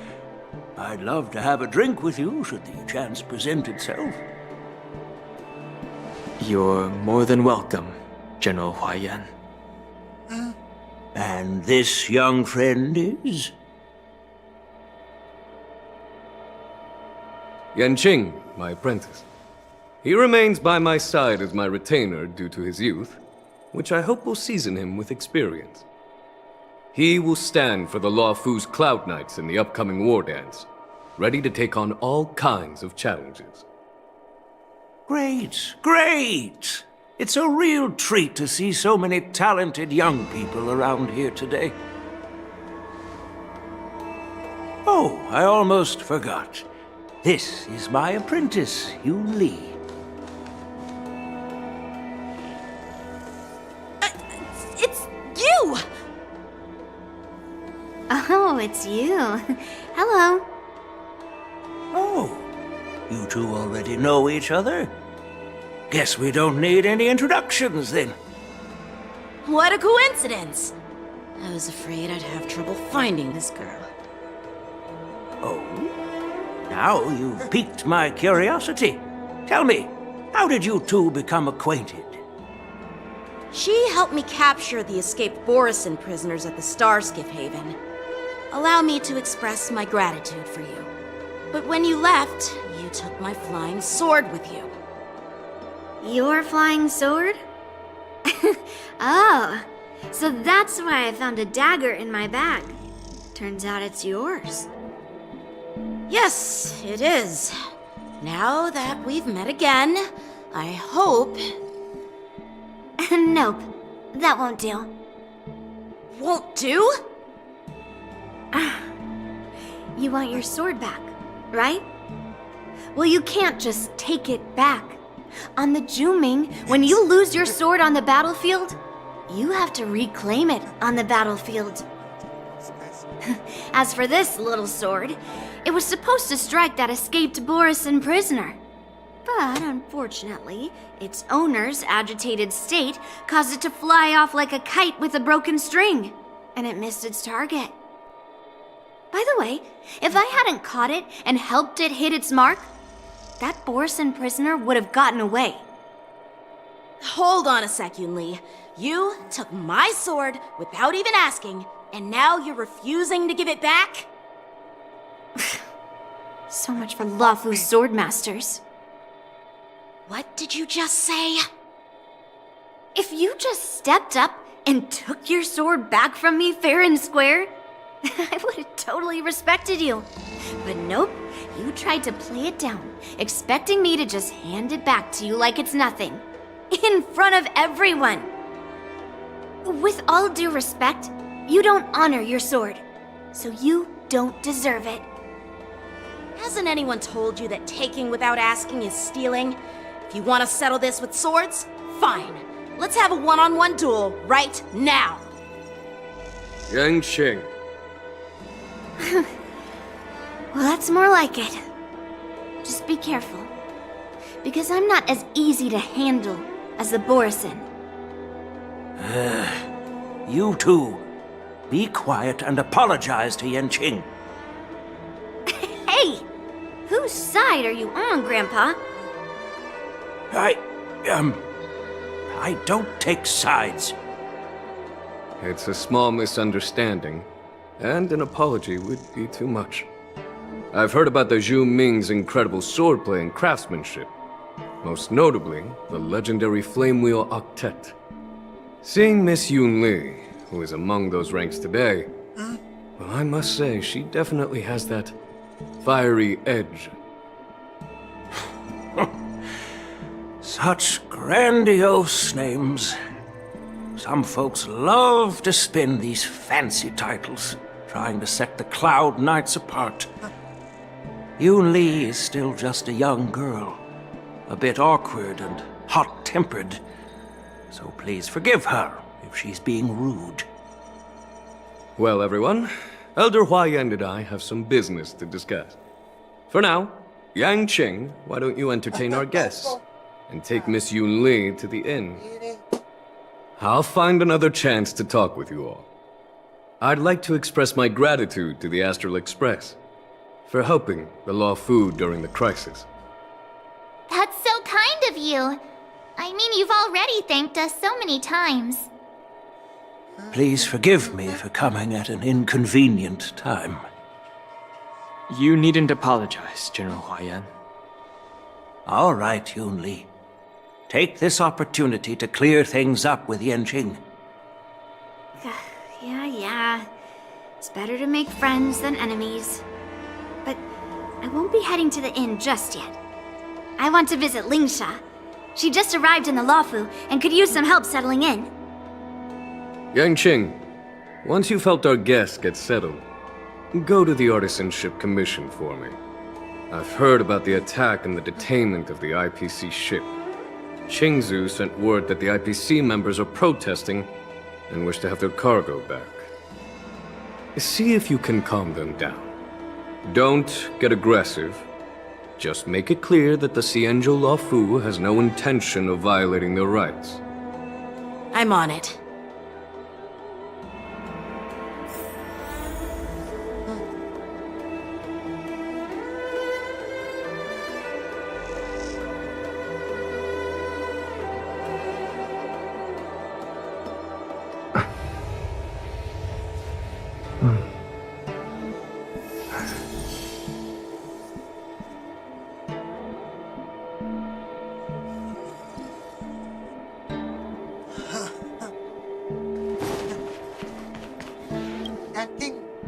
I'd love to have a drink with you, should the chance present itself. You're more than welcome, General Hwaiyan. And this young friend is? Yanqing, my apprentice. He remains by my side as my retainer due to his youth, which I hope will season him with experience. He will stand for the Luofu's Cloud Knights in the upcoming war dance, ready to take on all kinds of challenges. Great, great! It's a real treat to see so many talented young people around here today. Oh, I almost forgot. This is my apprentice, Yun Li. It's you! Oh, it's you. Hello. Oh, you two already know each other? Guess we don't need any introductions, then. What a coincidence! I was afraid I'd have trouble finding this girl. Oh? Now you've piqued my curiosity. Tell me, how did you two become acquainted? She helped me capture the escaped Borisin prisoners at the Starskiff Haven. Allow me to express my gratitude for you. But when you left, you took my flying sword with you. Your flying sword? Oh, so that's why I found a dagger in my bag. Turns out it's yours. Yes, it is. Now that we've met again, I hope... Nope, that won't do. Won't do? You want your sword back, right? Well, you can't just take it back. On the Juming, when you lose your sword on the battlefield, you have to reclaim it on the battlefield. As for this little sword, it was supposed to strike that escaped Borisin prisoner. But unfortunately, its owner's agitated state caused it to fly off like a kite with a broken string, and it missed its target. By the way, if I hadn't caught it and helped it hit its mark, that Borisin prisoner would have gotten away. Hold on a sec, Yunli. You took my sword without even asking, and now you're refusing to give it back? So much for Luofu's swordmasters. What did you just say? If you just stepped up and took your sword back from me fair and square, I would have totally respected you. But nope, you tried to play it down, expecting me to just hand it back to you like it's nothing. In front of everyone. With all due respect, you don't honor your sword, so you don't deserve it. Hasn't anyone told you that taking without asking is stealing? If you want to settle this with swords, fine. Let's have a one-on-one duel right now. Yang Qing. Well, that's more like it. Just be careful, because I'm not as easy to handle as the Borisin. You two, be quiet and apologize to Yanqing. Hey! Whose side are you on, Grandpa? I don't take sides. It's a small misunderstanding, and an apology would be too much. I've heard about the Zhu Ming's incredible swordplay and craftsmanship, most notably the legendary Flame Wheel Octet. Seeing Miss Yunli, who is among those ranks today, well, I must say she definitely has that fiery edge. Such grandiose names. Some folks love to spin these fancy titles, trying to set the Cloud Knights apart. Yunli is still just a young girl, a bit awkward and hot-tempered, so please forgive her if she's being rude. Well, everyone, Elder Huayan and I have some business to discuss. For now, Yang Qing, why don't you entertain our guests and take Miss Yunli to the inn? I'll find another chance to talk with you all. I'd like to express my gratitude to the Astral Express for helping the Luofu during the crisis. That's so kind of you. I mean, you've already thanked us so many times. Please forgive me for coming at an inconvenient time. You needn't apologize, General Huayan. All right, Yunli. Take this opportunity to clear things up with Yanqing. Yeah. It's better to make friends than enemies. But I won't be heading to the inn just yet. I want to visit Lingsha. She just arrived in the Luofu and could use some help settling in. Yang Qing, once you've helped our guests get settled, go to the Artisanship Commission for me. I've heard about the attack and the detainment of the IPC ship. Qingzu sent word that the IPC members are protesting and wish to have their cargo back. See if you can calm them down. Don't get aggressive. Just make it clear that the Xianzhou Luofu has no intention of violating their rights. I'm on it.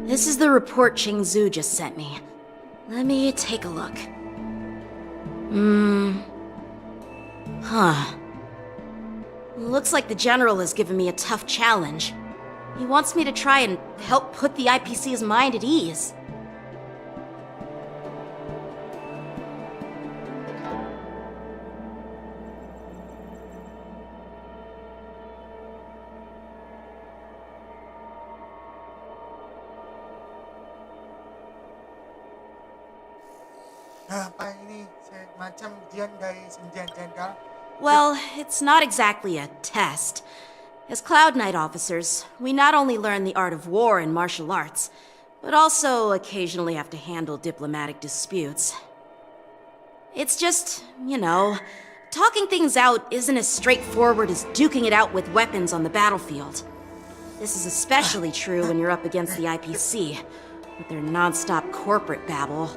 This is the report Qingzu just sent me. Let me take a look. Huh. Looks like the General has given me a tough challenge. He wants me to try and help put the IPC's mind at ease. Apa ini macam ujian dari Senjata Jenderal? Well, it's not exactly a test. As Cloud Knight officers, we not only learn the art of war and martial arts, but also occasionally have to handle diplomatic disputes. It's just, talking things out isn't as straightforward as duking it out with weapons on the battlefield. This is especially true when you're up against the IPC, with their non-stop corporate babble.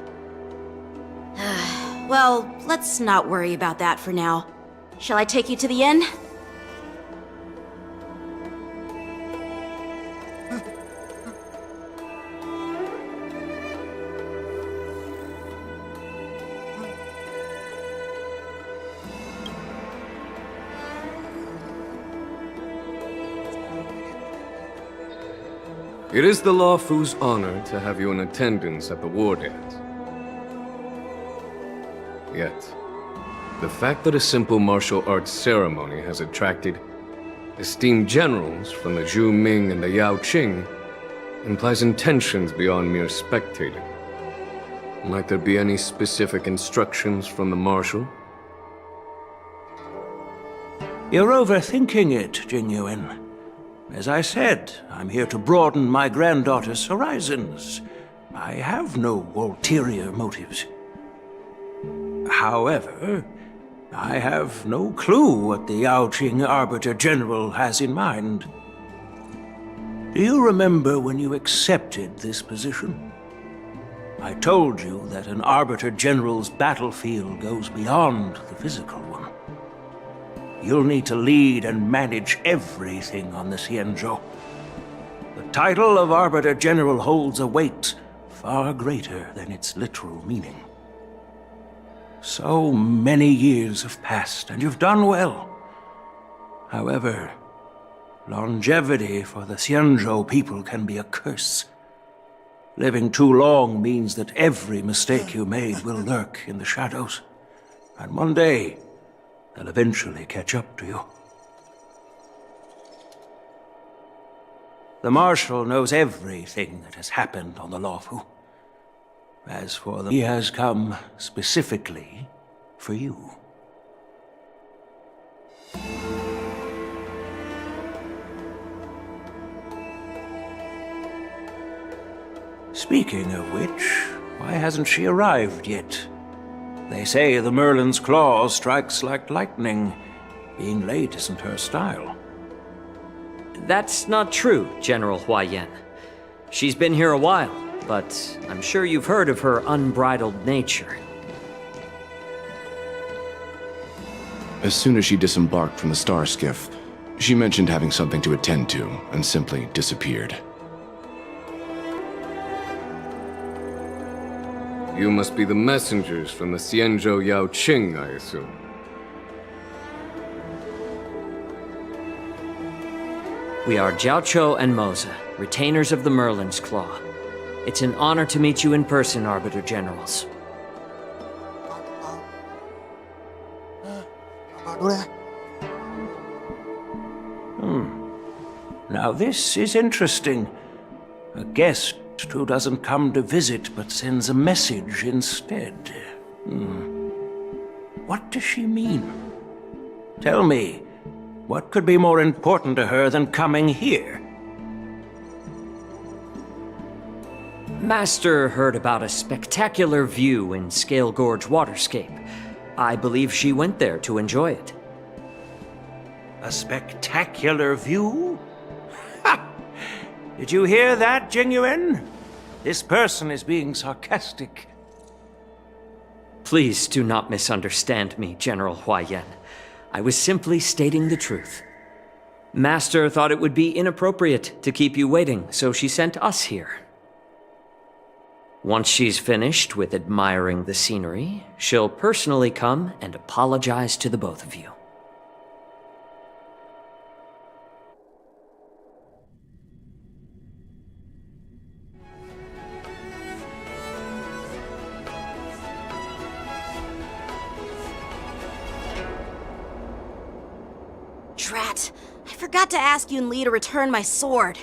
Well, let's not worry about that for now. Shall I take you to the inn? It is the Lawfu's honor to have you in attendance at the war dance. Yet, the fact that a simple martial arts ceremony has attracted esteemed generals from the Zhu Ming and the Yao Qing implies intentions beyond mere spectating. Might there be any specific instructions from the marshal? You're overthinking it, Jingyuan. As I said, I'm here to broaden my granddaughter's horizons. I have no ulterior motives. However, I have no clue what the Yaoqing Arbiter General has in mind. Do you remember when you accepted this position? I told you that an Arbiter General's battlefield goes beyond the physical one. You'll need to lead and manage everything on the Xianzhou. The title of Arbiter General holds a weight far greater than its literal meaning. So many years have passed, and you've done well. However, longevity for the Xianzhou people can be a curse. Living too long means that every mistake you made will lurk in the shadows. And one day, they'll eventually catch up to you. The Marshal knows everything that has happened on the Lawfu. As for he has come specifically for you. Speaking of which, why hasn't she arrived yet? They say the Merlin's claw strikes like lightning. Being late isn't her style. That's not true, General Huaiyan. She's been here a while, but I'm sure you've heard of her unbridled nature. As soon as she disembarked from the star skiff, she mentioned having something to attend to and simply disappeared. You must be the messengers from the Xianzhou Yao Qing, I assume. We are Jiaoqiu and Moza, retainers of the Merlin's Claw. It's an honor to meet you in person, Arbiter Generals. Now this is interesting. A guest who doesn't come to visit but sends a message instead. What does she mean? Tell me, what could be more important to her than coming here? Master heard about a spectacular view in Scale Gorge Waterscape. I believe she went there to enjoy it. A spectacular view? Ha! Did you hear that, Jingyuan? This person is being sarcastic. Please do not misunderstand me, General Huaiyan. I was simply stating the truth. Master thought it would be inappropriate to keep you waiting, so she sent us here. Once she's finished with admiring the scenery, she'll personally come and apologize to the both of you. Drat, I forgot to ask Yun Li to return my sword.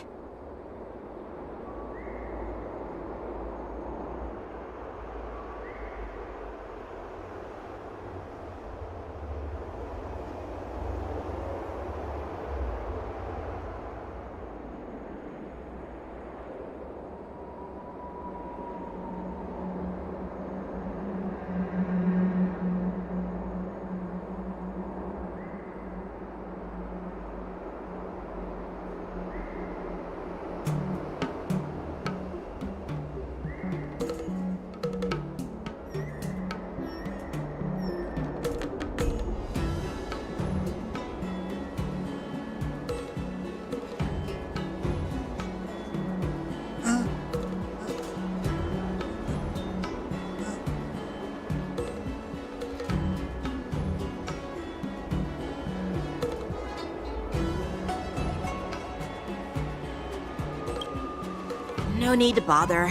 No need to bother.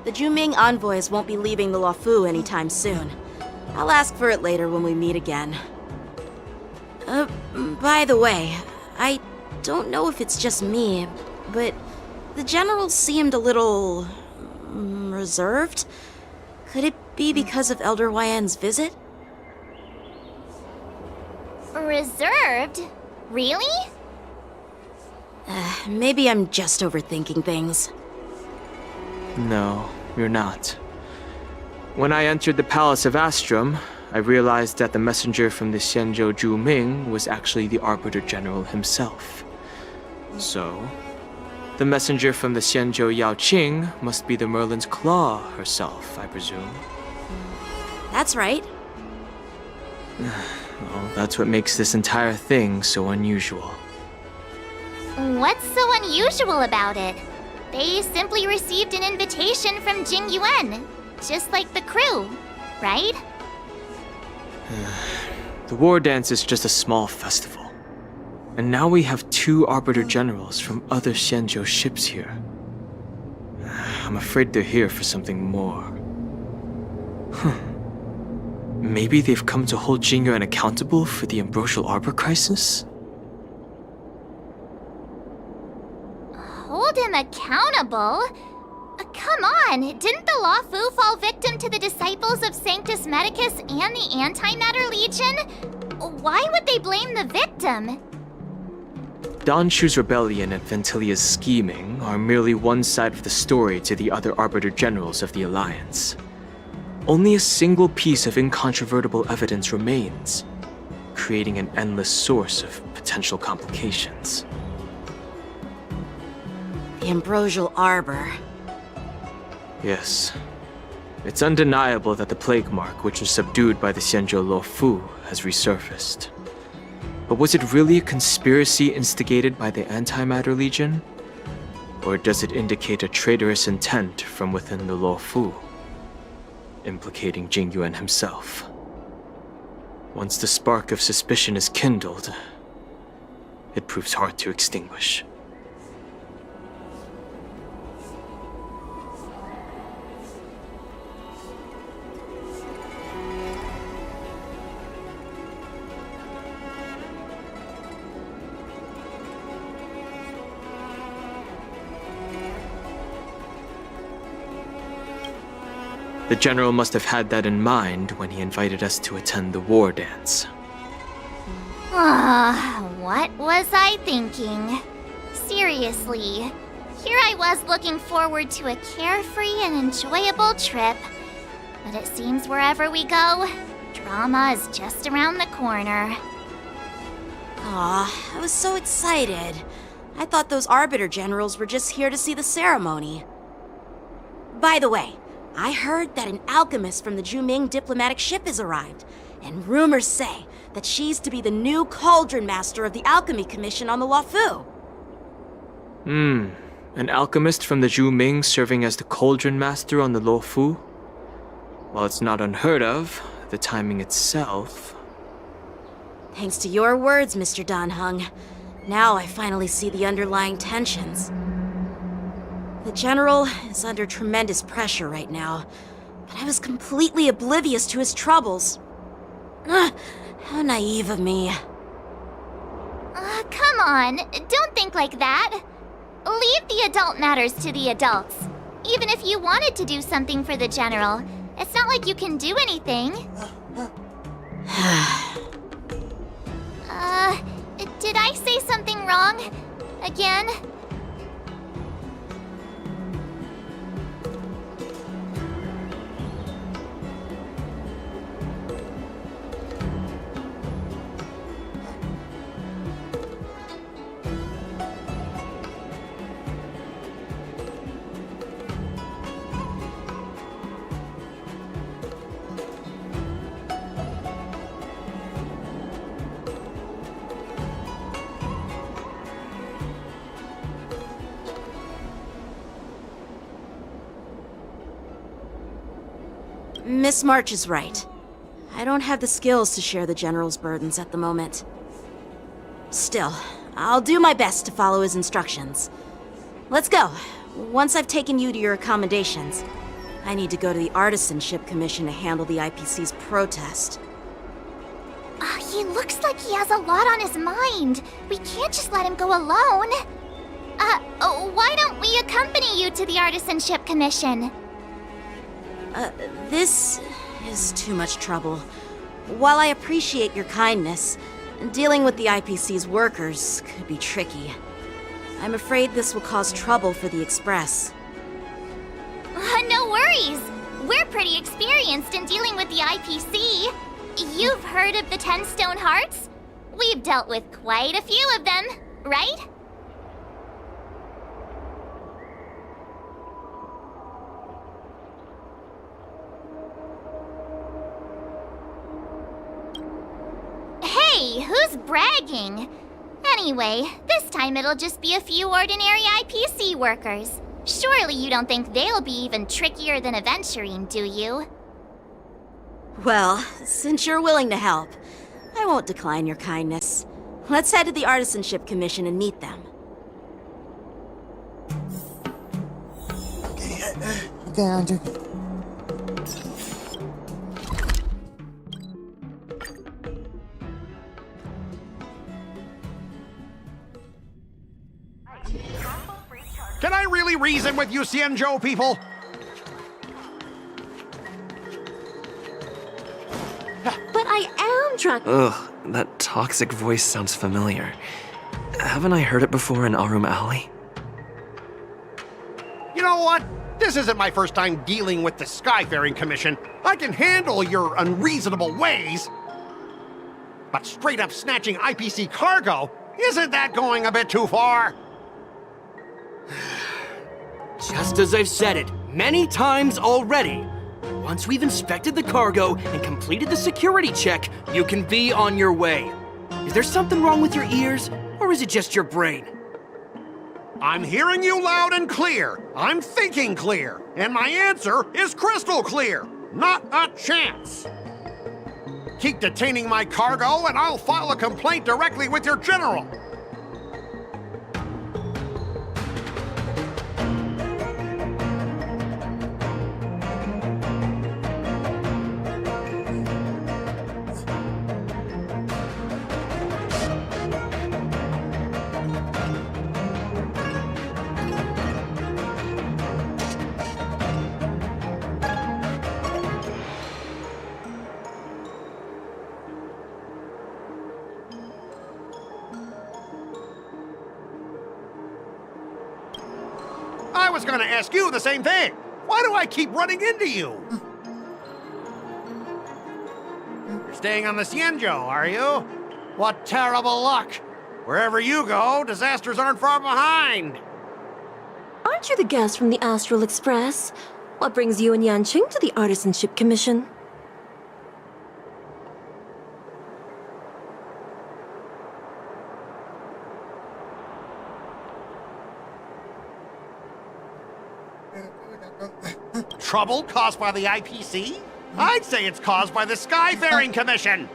The Juming envoys won't be leaving the Luofu anytime soon. I'll ask for it later when we meet again. By the way, I don't know if it's just me, but the general seemed a little reserved. Could it be because of Elder Yan's visit? Reserved? Really? Maybe I'm just overthinking things. No, you're not. When I entered the Palace of Astrum, I realized that the messenger from the Xianzhou Zhu Ming was actually the Arbiter General himself. So, the messenger from the Xianzhou Yao Qing must be the Merlin's Claw herself, I presume. That's right. Well, that's what makes this entire thing so unusual. What's so unusual about it? They simply received an invitation from Jing Yuan, just like the crew, right? The war dance is just a small festival. And now we have 2 Arbiter Generals from other Xianzhou ships here. I'm afraid they're here for something more. Maybe they've come to hold Jing Yuan accountable for the Ambrosial Arbor crisis? Hold him accountable? Come on, didn't the Luofu fall victim to the disciples of Sanctus Medicus and the Antimatter Legion? Why would they blame the victim? Don Shu's rebellion and Ventilia's scheming are merely one side of the story to the other Arbiter Generals of the Alliance. Only a single piece of incontrovertible evidence remains, creating an endless source of potential complications. The Ambrosial Arbor. Yes. It's undeniable that the plague mark, which was subdued by the Xianzhou Luofu, has resurfaced. But was it really a conspiracy instigated by the Antimatter Legion? Or does it indicate a traitorous intent from within the Luofu, implicating Jing Yuan himself? Once the spark of suspicion is kindled, it proves hard to extinguish. The General must have had that in mind when he invited us to attend the war dance. What was I thinking? Seriously, here I was looking forward to a carefree and enjoyable trip. But it seems wherever we go, drama is just around the corner. Aw, I was so excited. I thought those Arbiter Generals were just here to see the ceremony. By the way, I heard that an alchemist from the Juming diplomatic ship has arrived, and rumors say that she's to be the new Cauldron Master of the Alchemy Commission on the Luofu. An alchemist from the Zhu Ming serving as the cauldron master on the Luo Fu? While it's not unheard of, the timing itself... Thanks to your words, Mr. Dan Heng. Now I finally see the underlying tensions. The General is under tremendous pressure right now, but I was completely oblivious to his troubles. How naive of me. Come on, don't think like that. Leave the adult matters to the adults. Even if you wanted to do something for the General, it's not like you can do anything. Did I say something wrong? Again? Miss March is right. I don't have the skills to share the General's burdens at the moment. Still, I'll do my best to follow his instructions. Let's go. Once I've taken you to your accommodations, I need to go to the Artisanship Commission to handle the IPC's protest. He looks like he has a lot on his mind. We can't just let him go alone. Why don't we accompany you to the Artisanship Commission? This is too much trouble. While I appreciate your kindness, dealing with the IPC's workers could be tricky. I'm afraid this will cause trouble for the Express. No worries. We're pretty experienced in dealing with the IPC. You've heard of the 10 Stone Hearts? We've dealt with quite a few of them, right? Hey, who's bragging? Anyway, this time it'll just be a few ordinary IPC workers. Surely you don't think they'll be even trickier than Aventurine, do you? Well, since you're willing to help, I won't decline your kindness. Let's head to the Artisanship Commission and meet them. Okay, Andrew. Can I really reason with you, Xianzhou people? But I am trying. Ugh, that toxic voice sounds familiar. Haven't I heard it before in Arum Alley? You know what? This isn't my first time dealing with the Skyfaring Commission. I can handle your unreasonable ways. But straight up snatching IPC cargo, isn't that going a bit too far? Just as I've said it many times already, once we've inspected the cargo and completed the security check, you can be on your way. Is there something wrong with your ears, or is it just your brain? I'm hearing you loud and clear. I'm thinking clear. And my answer is crystal clear. Not a chance. Keep detaining my cargo and I'll file a complaint directly with your general. I was gonna ask you the same thing. Why do I keep running into you? You're staying on the Xianzhou, are you? What terrible luck. Wherever you go, disasters aren't far behind. Aren't you the guest from the Astral Express? What brings you and Yanqing to the Artisanship Commission? Trouble caused by the IPC? I'd say it's caused by the Skyfaring Commission.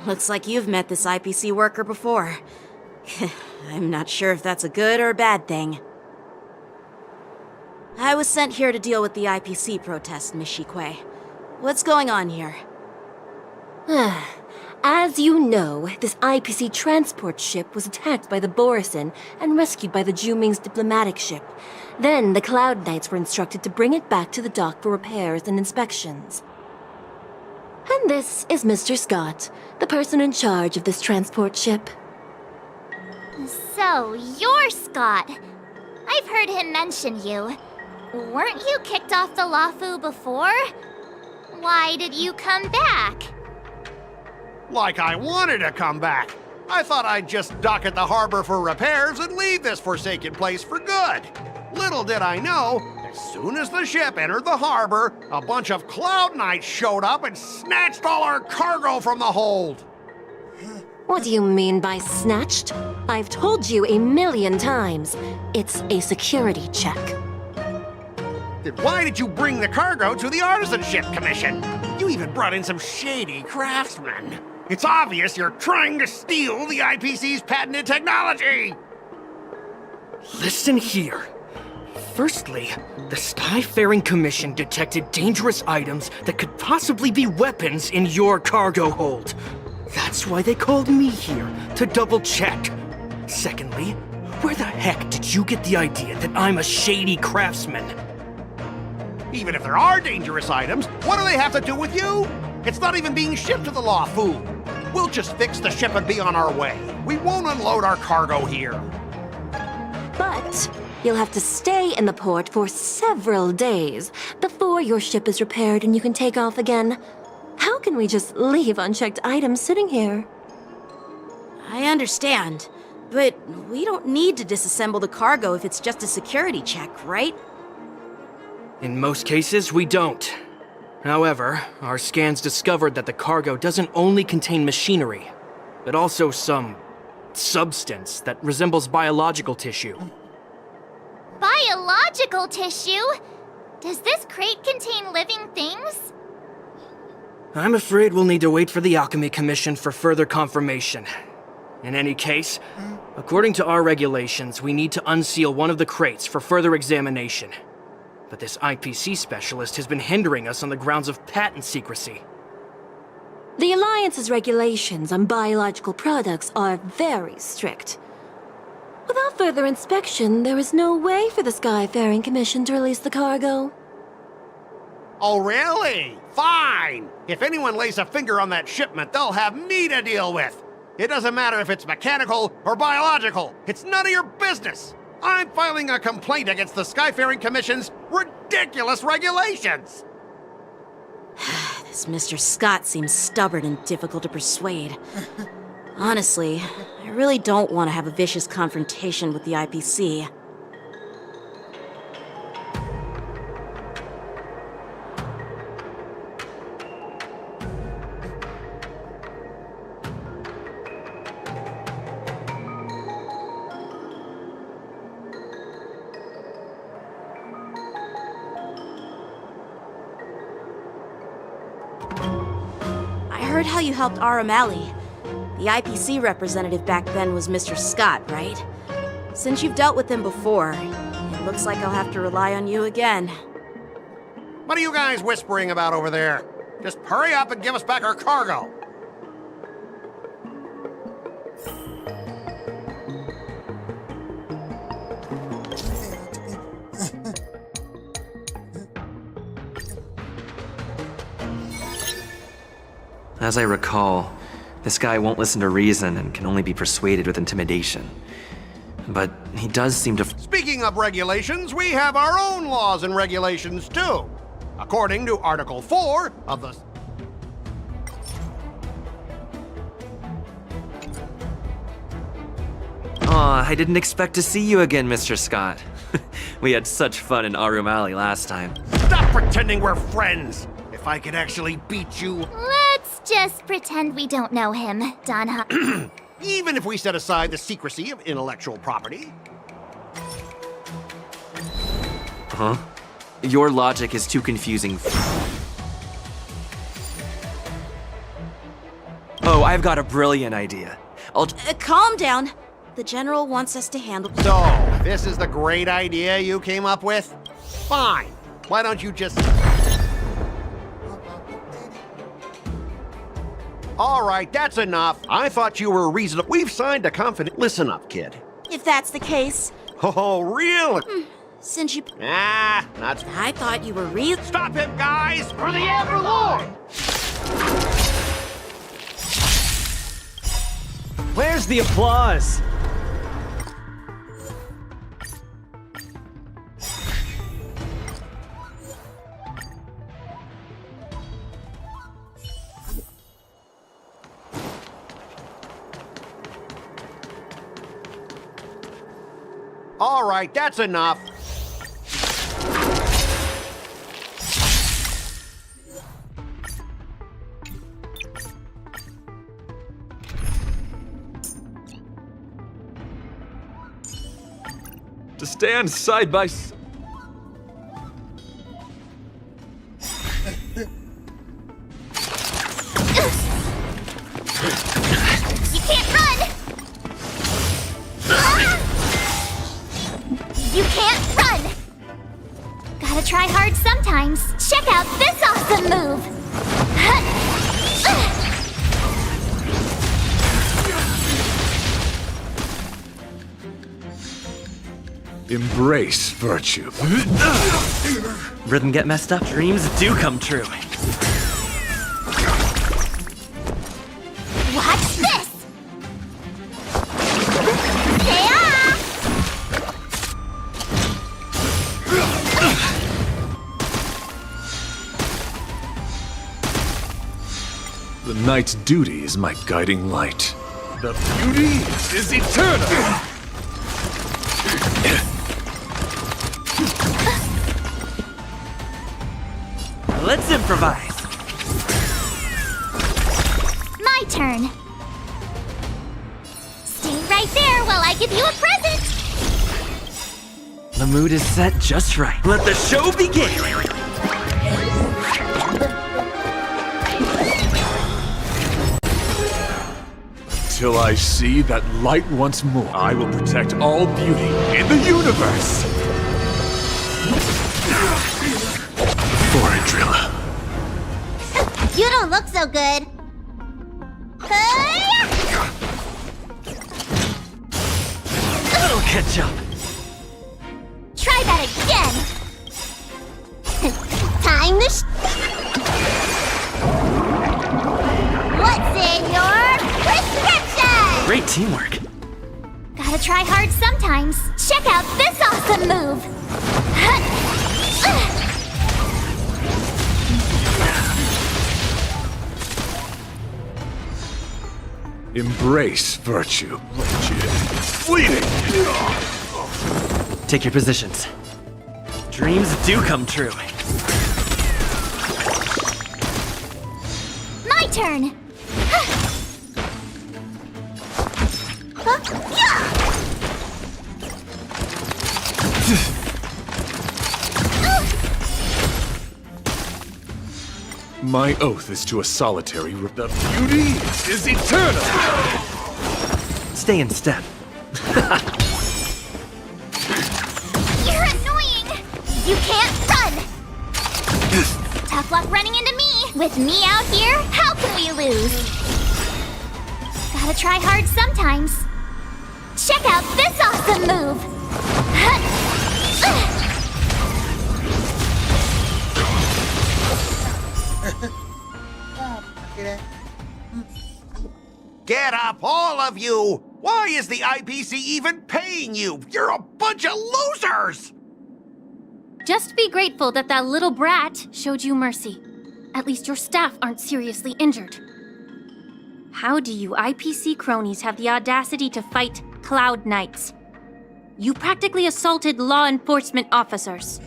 Looks like you've met this IPC worker before. I'm not sure if that's a good or a bad thing. I was sent here to deal with the IPC protest, Miss Shikwe. What's going on here? As you know, this IPC transport ship was attacked by the Borisin and rescued by the Juming's diplomatic ship. Then the Cloud Knights were instructed to bring it back to the dock for repairs and inspections. And this is Mr. Scott, the person in charge of this transport ship. So, you're Scott. I've heard him mention you. Weren't you kicked off the Lafu before? Why did you come back? Like I wanted to come back. I thought I'd just dock at the harbor for repairs and leave this forsaken place for good. Little did I know, as soon as the ship entered the harbor, a bunch of Cloud Knights showed up and snatched all our cargo from the hold. What do you mean by snatched? I've told you 1,000,000 times. It's a security check. Then why did you bring the cargo to the Artisanship Commission? You even brought in some shady craftsmen. It's obvious you're trying to steal the IPC's patented technology! Listen here. Firstly, the Skyfaring Commission detected dangerous items that could possibly be weapons in your cargo hold. That's why they called me here, to double-check. Secondly, where the heck did you get the idea that I'm a shady craftsman? Even if there are dangerous items, what do they have to do with you? It's not even being shipped to the Lafu. We'll just fix the ship and be on our way. We won't unload our cargo here. But you'll have to stay in the port for several days before your ship is repaired and you can take off again. How can we just leave unchecked items sitting here? I understand, but we don't need to disassemble the cargo if it's just a security check, right? In most cases, we don't. However, our scans discovered that the cargo doesn't only contain machinery, but also some substance that resembles biological tissue. Biological tissue? Does this crate contain living things? I'm afraid we'll need to wait for the Alchemy Commission for further confirmation. In any case, according to our regulations, we need to unseal one of the crates for further examination. But this IPC specialist has been hindering us on the grounds of patent secrecy. The Alliance's regulations on biological products are very strict. Without further inspection, there is no way for the Skyfaring Commission to release the cargo. Oh, really? Fine! If anyone lays a finger on that shipment, they'll have me to deal with. It doesn't matter if it's mechanical or biological. It's none of your business. I'm filing a complaint against the Skyfaring Commission's ridiculous regulations. This Mr. Scott seems stubborn and difficult to persuade. Honestly, I really don't want to have a vicious confrontation with the IPC. I heard how you helped Aramali. The IPC representative back then was Mr. Scott, right? Since you've dealt with him before, it looks like I'll have to rely on you again. What are you guys whispering about over there? Just hurry up and give us back our cargo. As I recall, this guy won't listen to reason and can only be persuaded with intimidation. But he does seem to... Speaking of regulations, we have our own laws and regulations too. According to Article 4 of the... Aw, I didn't expect to see you again, Mr. Scott. We had such fun in Arum Alley last time. Stop pretending we're friends! If I could actually beat you... Let's just pretend we don't know him, Donha. Even if we set aside the secrecy of intellectual property. Uh-huh. Your logic is too confusing. Oh, I've got a brilliant idea. Calm down. The General wants us to handle... So, this is the great idea you came up with? Fine. Why don't you just... All right, that's enough. I thought you were reasonable. We've signed a confident... Listen up, kid. If that's the case... Oh, really? Since you... Not... I thought you were real... Stop him, guys! For the Everlord! Where's the applause? All right, that's enough. To stand side by side. You can't run! You can't run! Gotta try hard sometimes. Check out this awesome move! Embrace virtue. Rhythm get messed up, dreams do come true. Watch this! The knight's duty is my guiding light. The beauty is eternal! Let's improvise. My turn. Stay right there while I give you a present. The mood is set just right. Let the show begin. Till I see that light once more, I will protect all beauty in the universe! For it, Drilla. You don't look so good. That'll catch up. Try that again. Time to What's in your prescription? Great teamwork. Gotta try hard sometimes. Check out this awesome move. Embrace virtue. Fleeting! Take your positions. Dreams do come true. My turn. My oath is to a solitary The beauty is eternal! Stay in step. You're annoying! You can't run! Tough luck running into me! With me out here, how can we lose? Gotta try hard sometimes. Check out this awesome move! Get up, all of you! Why is the IPC even paying you? You're a bunch of losers! Just be grateful that that little brat showed you mercy. At least your staff aren't seriously injured. How do you IPC cronies have the audacity to fight Cloud Knights? You practically assaulted law enforcement officers.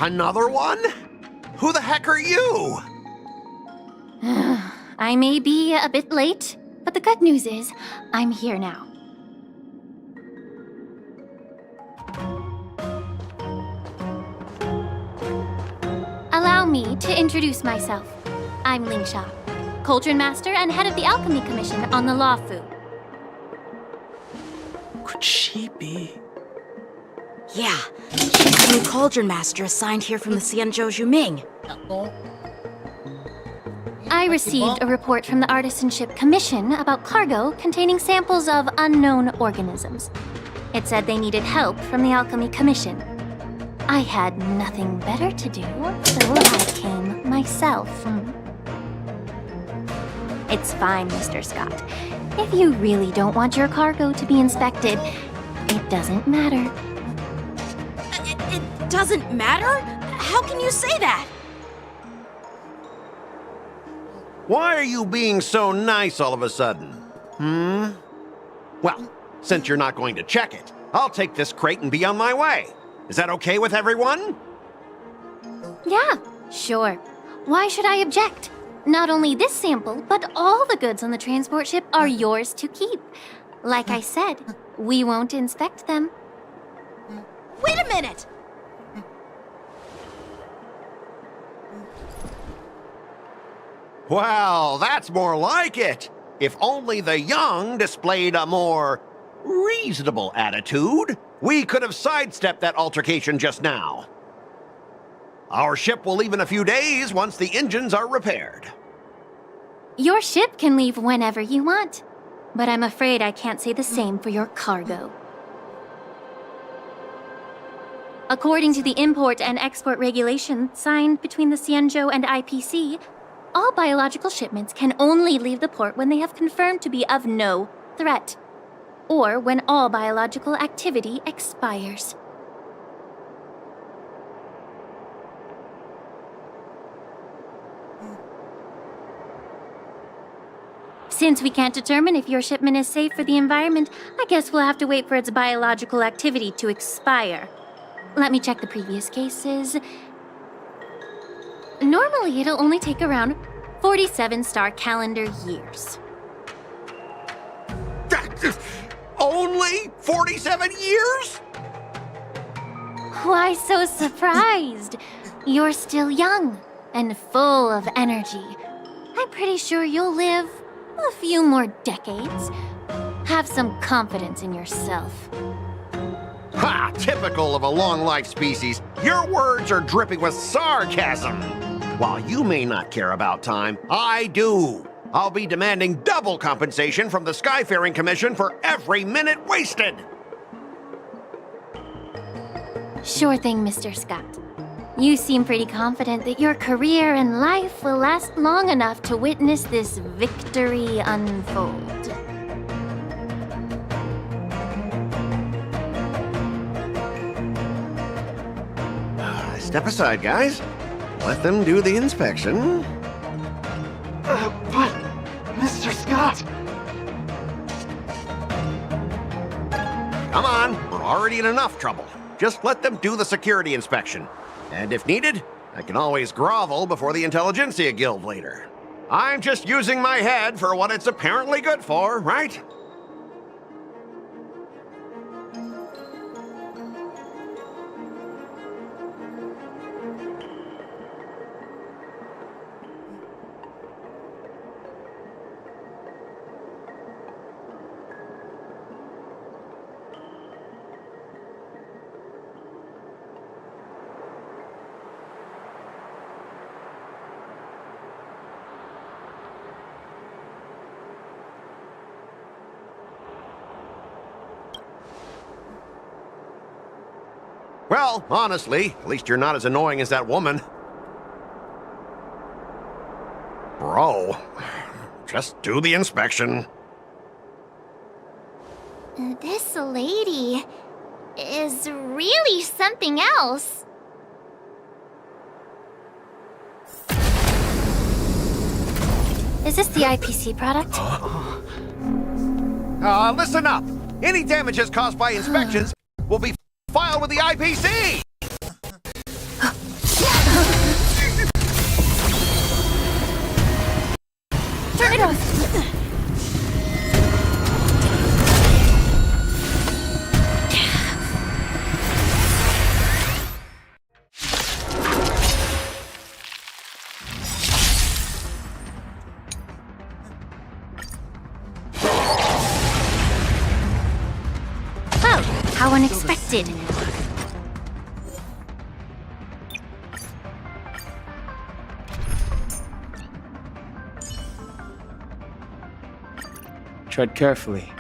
Another one? Who the heck are you? I may be a bit late, but the good news is I'm here now. me to introduce myself. I'm Lingsha, Cauldron Master and head of the Alchemy Commission on the Lawfu. Could she be? Yeah, she's the new Cauldron Master assigned here from the Xianzhou Zhuming. I received a report from the Artisanship Commission about cargo containing samples of unknown organisms. It said they needed help from the Alchemy Commission. I had nothing better to do, so I came myself. It's fine, Mr. Scott. If you really don't want your cargo to be inspected, it doesn't matter. It doesn't matter? How can you say that? Why are you being so nice all of a sudden? Well, since you're not going to check it, I'll take this crate and be on my way. Is that okay with everyone? Yeah, sure. Why should I object? Not only this sample, but all the goods on the transport ship are yours to keep. Like I said, we won't inspect them. Wait a minute! Well, that's more like it. If only the young displayed a more reasonable attitude, we could have sidestepped that altercation just now. Our ship will leave in a few days once the engines are repaired. Your ship can leave whenever you want, but I'm afraid I can't say the same for your cargo. According to the import and export regulation signed between the Xianzhou and IPC, all biological shipments can only leave the port when they have confirmed to be of no threat, or when all biological activity expires. Since we can't determine if your shipment is safe for the environment, I guess we'll have to wait for its biological activity to expire. Let me check the previous cases. Normally, it'll only take around 47 star calendar years. Only 47 years? Why so surprised? You're still young and full of energy. I'm pretty sure you'll live a few more decades. Have some confidence in yourself. Ha! Typical of a long-life species. Your words are dripping with sarcasm. While you may not care about time, I do. I'll be demanding double compensation from the Skyfaring Commission for every minute wasted. Sure thing, Mr. Scott. You seem pretty confident that your career and life will last long enough to witness this victory unfold. Step aside, guys. Let them do the inspection. But, Mr. Scott! Come on, we're already in enough trouble. Just let them do the security inspection. And if needed, I can always grovel before the Intelligentsia Guild later. I'm just using my head for what it's apparently good for, right? Well, honestly, at least you're not as annoying as that woman. Bro, just do the inspection. This lady is really something else. Is this the IPC product? Listen up. Any damages caused by inspections will be filed with the IPC! Turn it off! unexpected. Tread carefully.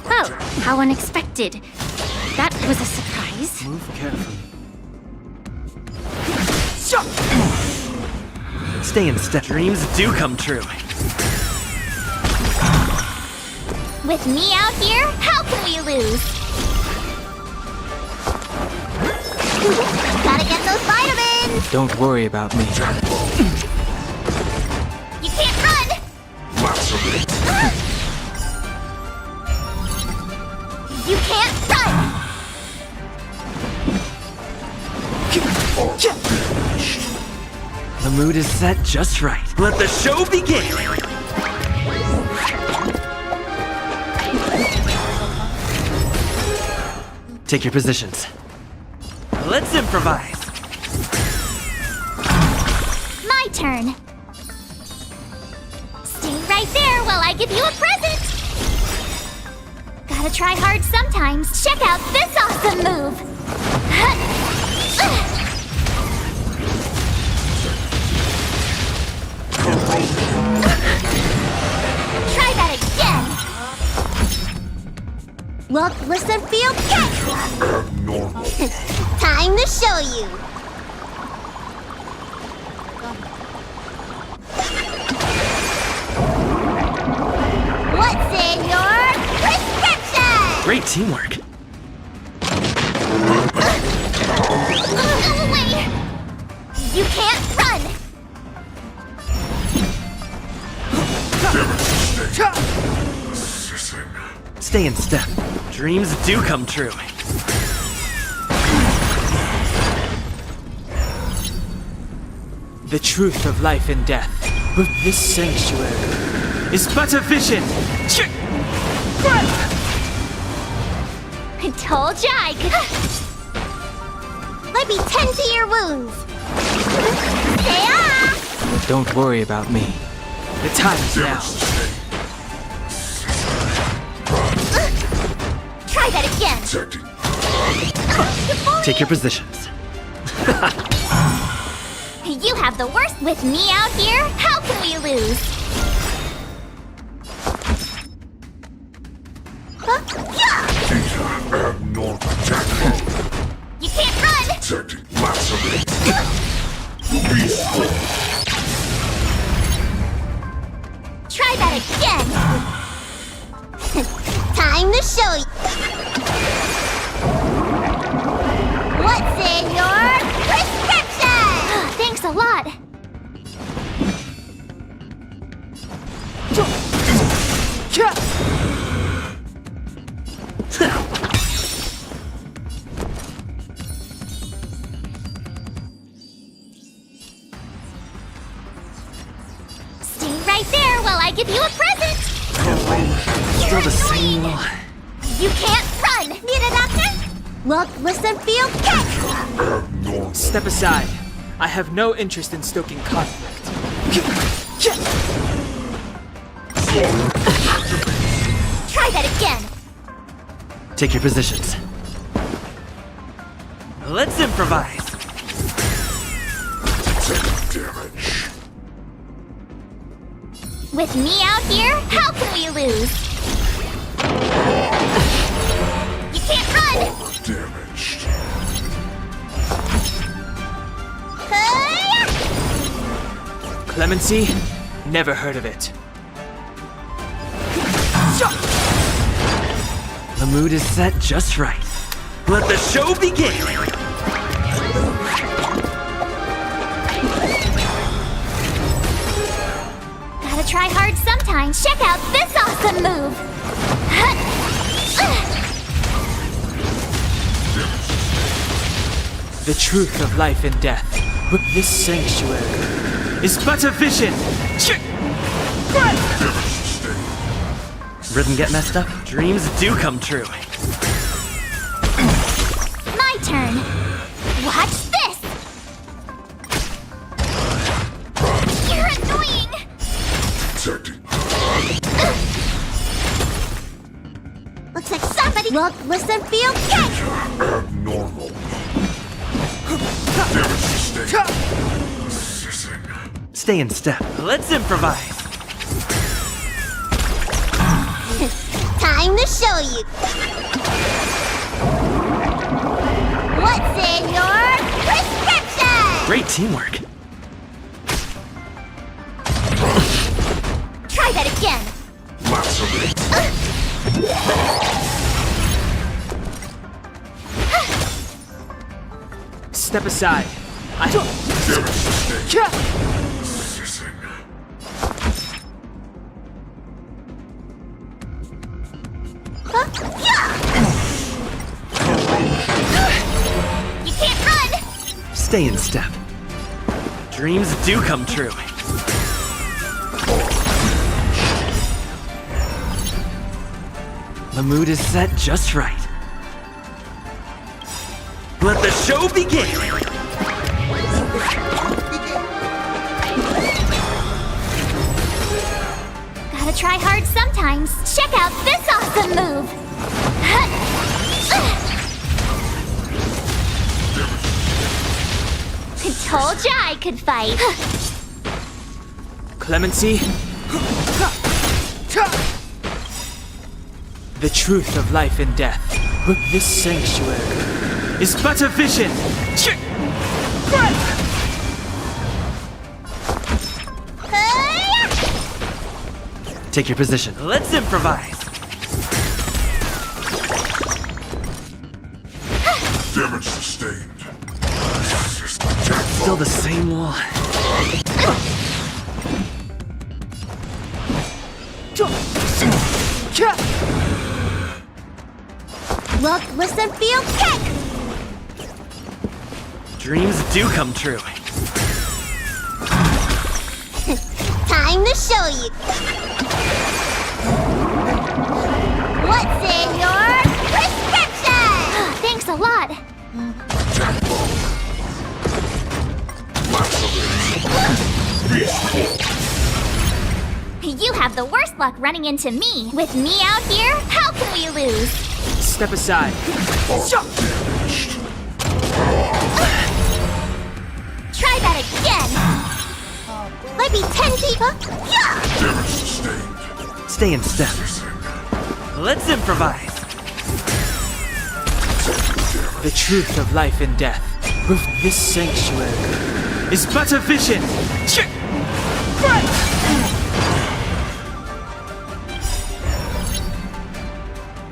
Oh, how unexpected. That was a surprise. Move carefully. Stay in step. Dreams do come true. With me out here, how can we lose? Gotta get those vitamins! Don't worry about me. You can't run! You can't run! The mood is set just right. Let the show begin! Take your positions. Let's improvise. My turn. Stay right there while I give you a present. Gotta try hard sometimes. Check out this awesome move. Try that again. Look, listen, feel, catch! Time to show you. What's in your prescription? Great teamwork. Wait! You can't run! Stay in step. Dreams do come true. The truth of life and death with this sanctuary is but a vision. I told ya I could. Let me tend to your wounds. Yeah. Don't worry about me. The time is now. Try that again. Take your positions. You have the worst. With me out here, how can we lose? You can't run! Try that again! Time to show you. What's in your prescription? Thanks a lot. Stay right there while I give you a present. Still the same. You can't run. Need a doctor? Look, listen, feel, catch! Step aside. I have no interest in stoking conflict. Try that again. Take your positions. Let's improvise. With me out here, how can we lose? You can't run! Clemency? Never heard of it. The mood is set just right. Let the show begin! Gotta try hard sometimes. Check out this awesome move! The truth of life and death with this sanctuary is but a vision. Rhythm get messed up? Dreams do come true. My turn. Watch this! You're annoying! ready? Look, listen, feel, kick! Abnormal. Damage sustained. Stay in step. Let's improvise. Time to show you. What's in your prescription? Great teamwork. Try that again. Step aside. You can't run. Stay in step. Dreams do come true. The mood is set just right. Let the show begin! Gotta try hard sometimes. Check out this awesome move. Told ya I could fight. Clemency. The truth of life and death. With this sanctuary is but a vision. Take your position. Let's improvise. Damage sustained. Still the same wall. Look, listen, feel, kick! Dreams do come true. Time to show you. What's in your prescription? Thanks a lot. You have the worst luck running into me. With me out here, how can we lose? Step aside. Try that again. Let me tend to Damage sustained. Stay in step. Let's improvise. The truth of life and death. With this sanctuary is but a vision.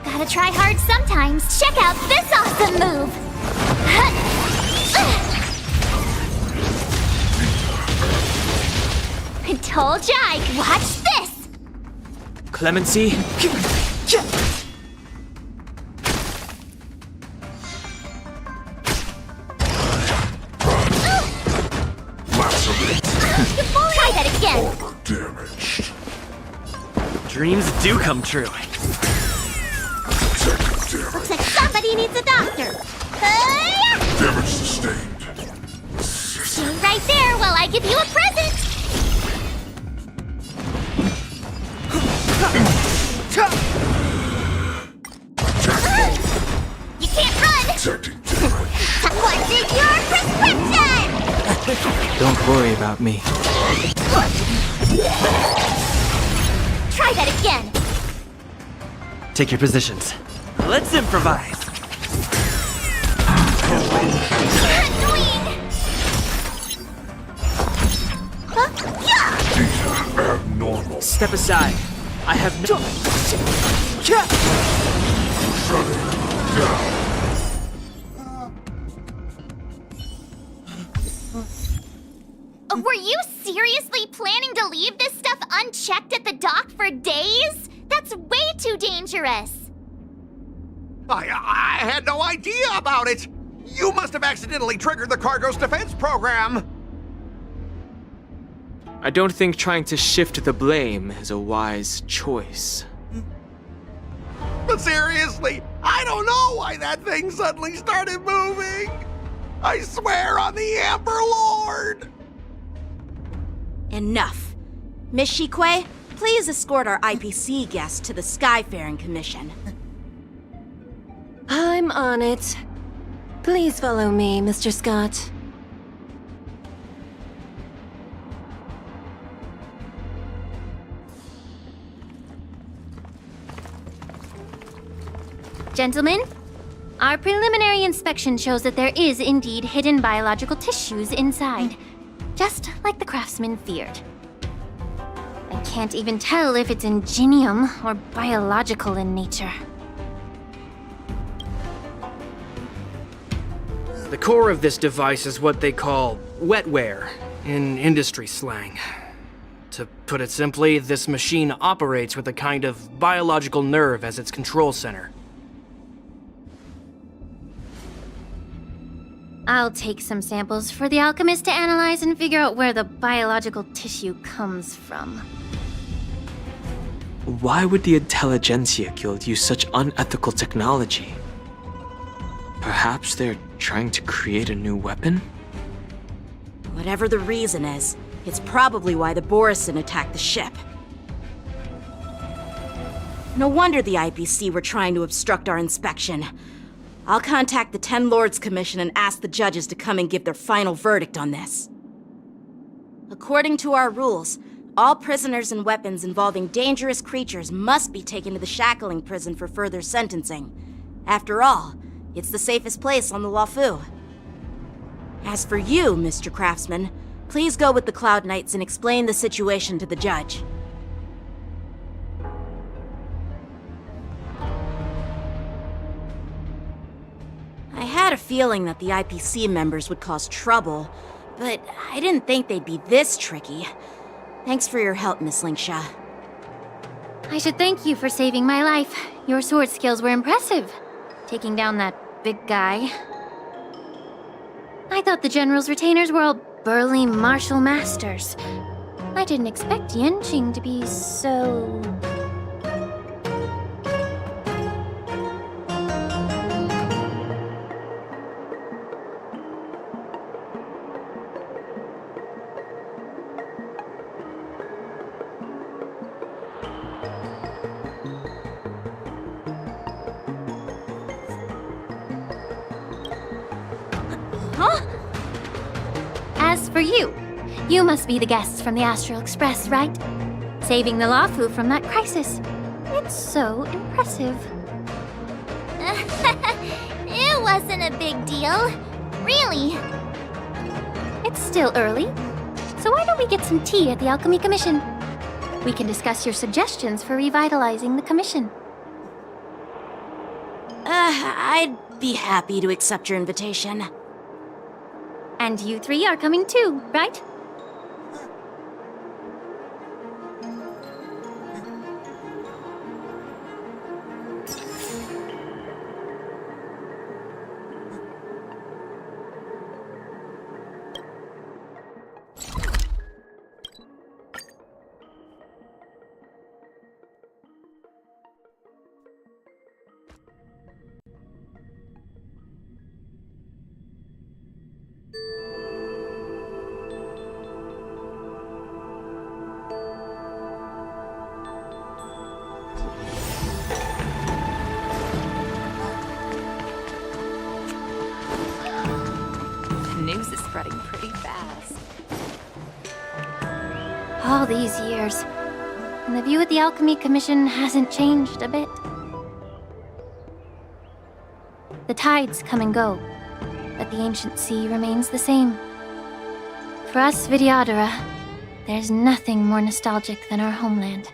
Gotta try hard sometimes. Check out this awesome move. I told ya I could watch this. Clemency. Try that again. Damaged. Dreams do come true. Looks like somebody needs a doctor. Damage sustained. Stay right there while I give you a present. You can't run. What's in your prescription? Don't worry about me. Try that again. Take your positions. Let's improvise. Abnormal. Step aside. I have no. Were you seriously planning to leave this stuff unchecked at the dock for days? That's way too dangerous. I had no idea about it. You must have accidentally triggered the cargo's defense program. I don't think trying to shift the blame is a wise choice. But seriously, I don't know why that thing suddenly started moving. I swear on the Amber Lord. Enough. Miss Shikwe, please escort our IPC guest to the Skyfaring Commission. I'm on it. Please follow me, Mr. Scott. Gentlemen, our preliminary inspection shows that there is indeed hidden biological tissues inside, just like the craftsman feared. I can't even tell if it's ingenium or biological in nature. The core of this device is what they call wetware in industry slang. To put it simply, this machine operates with a kind of biological nerve as its control center. I'll take some samples for the alchemist to analyze and figure out where the biological tissue comes from. Why would the Intelligentsia Guild use such unethical technology? Perhaps they're trying to create a new weapon? Whatever the reason is, it's probably why the Borison attacked the ship. No wonder the IPC were trying to obstruct our inspection. I'll contact the Ten Lords Commission and ask the judges to come and give their final verdict on this. According to our rules, all prisoners and weapons involving dangerous creatures must be taken to the shackling prison for further sentencing. After all, it's the safest place on the Luofu. As for you, Mr. Craftsman, please go with the Cloud Knights and explain the situation to the judge. I had a feeling that the IPC members would cause trouble, but I didn't think they'd be this tricky. Thanks for your help, Miss Lingsha. I should thank you for saving my life. Your sword skills were impressive, taking down that big guy. I thought the General's retainers were all burly martial masters. I didn't expect Yenqing to be so... As for you, you must be the guests from the Astral Express, right? Saving the Luofu from that crisis. It's so impressive. It wasn't a big deal. Really. It's still early, so why don't we get some tea at the Alchemy Commission? We can discuss your suggestions for revitalizing the commission. I'd be happy to accept your invitation. And you three are coming too, right? News is spreading pretty fast. All these years, and the view at the Alchemy Commission hasn't changed a bit. The tides come and go, but the ancient sea remains the same. For us Vidyadhara, there's nothing more nostalgic than our homeland.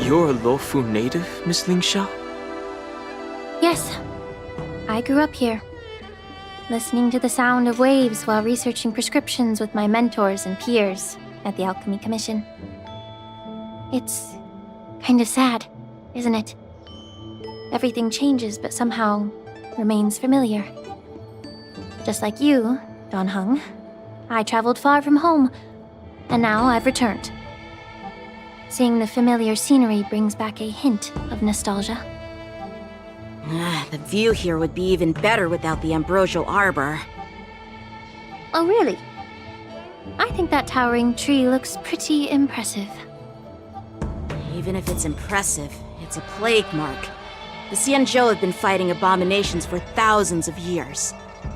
You're a Luofu native, Miss Lingsha? Yes, I grew up here, listening to the sound of waves while researching prescriptions with my mentors and peers at the Alchemy Commission. It's kind of sad, isn't it? Everything changes but somehow remains familiar. Just like you, Don Hung, I traveled far from home, and now I've returned. Seeing the familiar scenery brings back a hint of nostalgia. The view here would be even better without the Ambrosial Arbor. Oh, really? I think that towering tree looks pretty impressive. Even if it's impressive, it's a plague mark. The Xianzhou have been fighting abominations for thousands of years.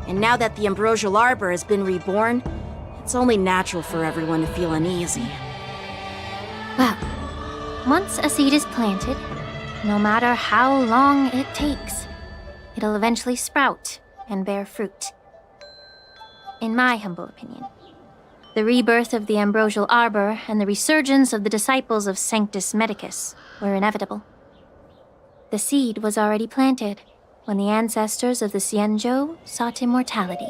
And now that the Ambrosial Arbor has been reborn, it's only natural for everyone to feel uneasy. Well, once a seed is planted, no matter how long it takes, it'll eventually sprout and bear fruit. In my humble opinion, the rebirth of the Ambrosial Arbor and the resurgence of the disciples of Sanctus Medicus were inevitable. The seed was already planted when the ancestors of the Xianzhou sought immortality.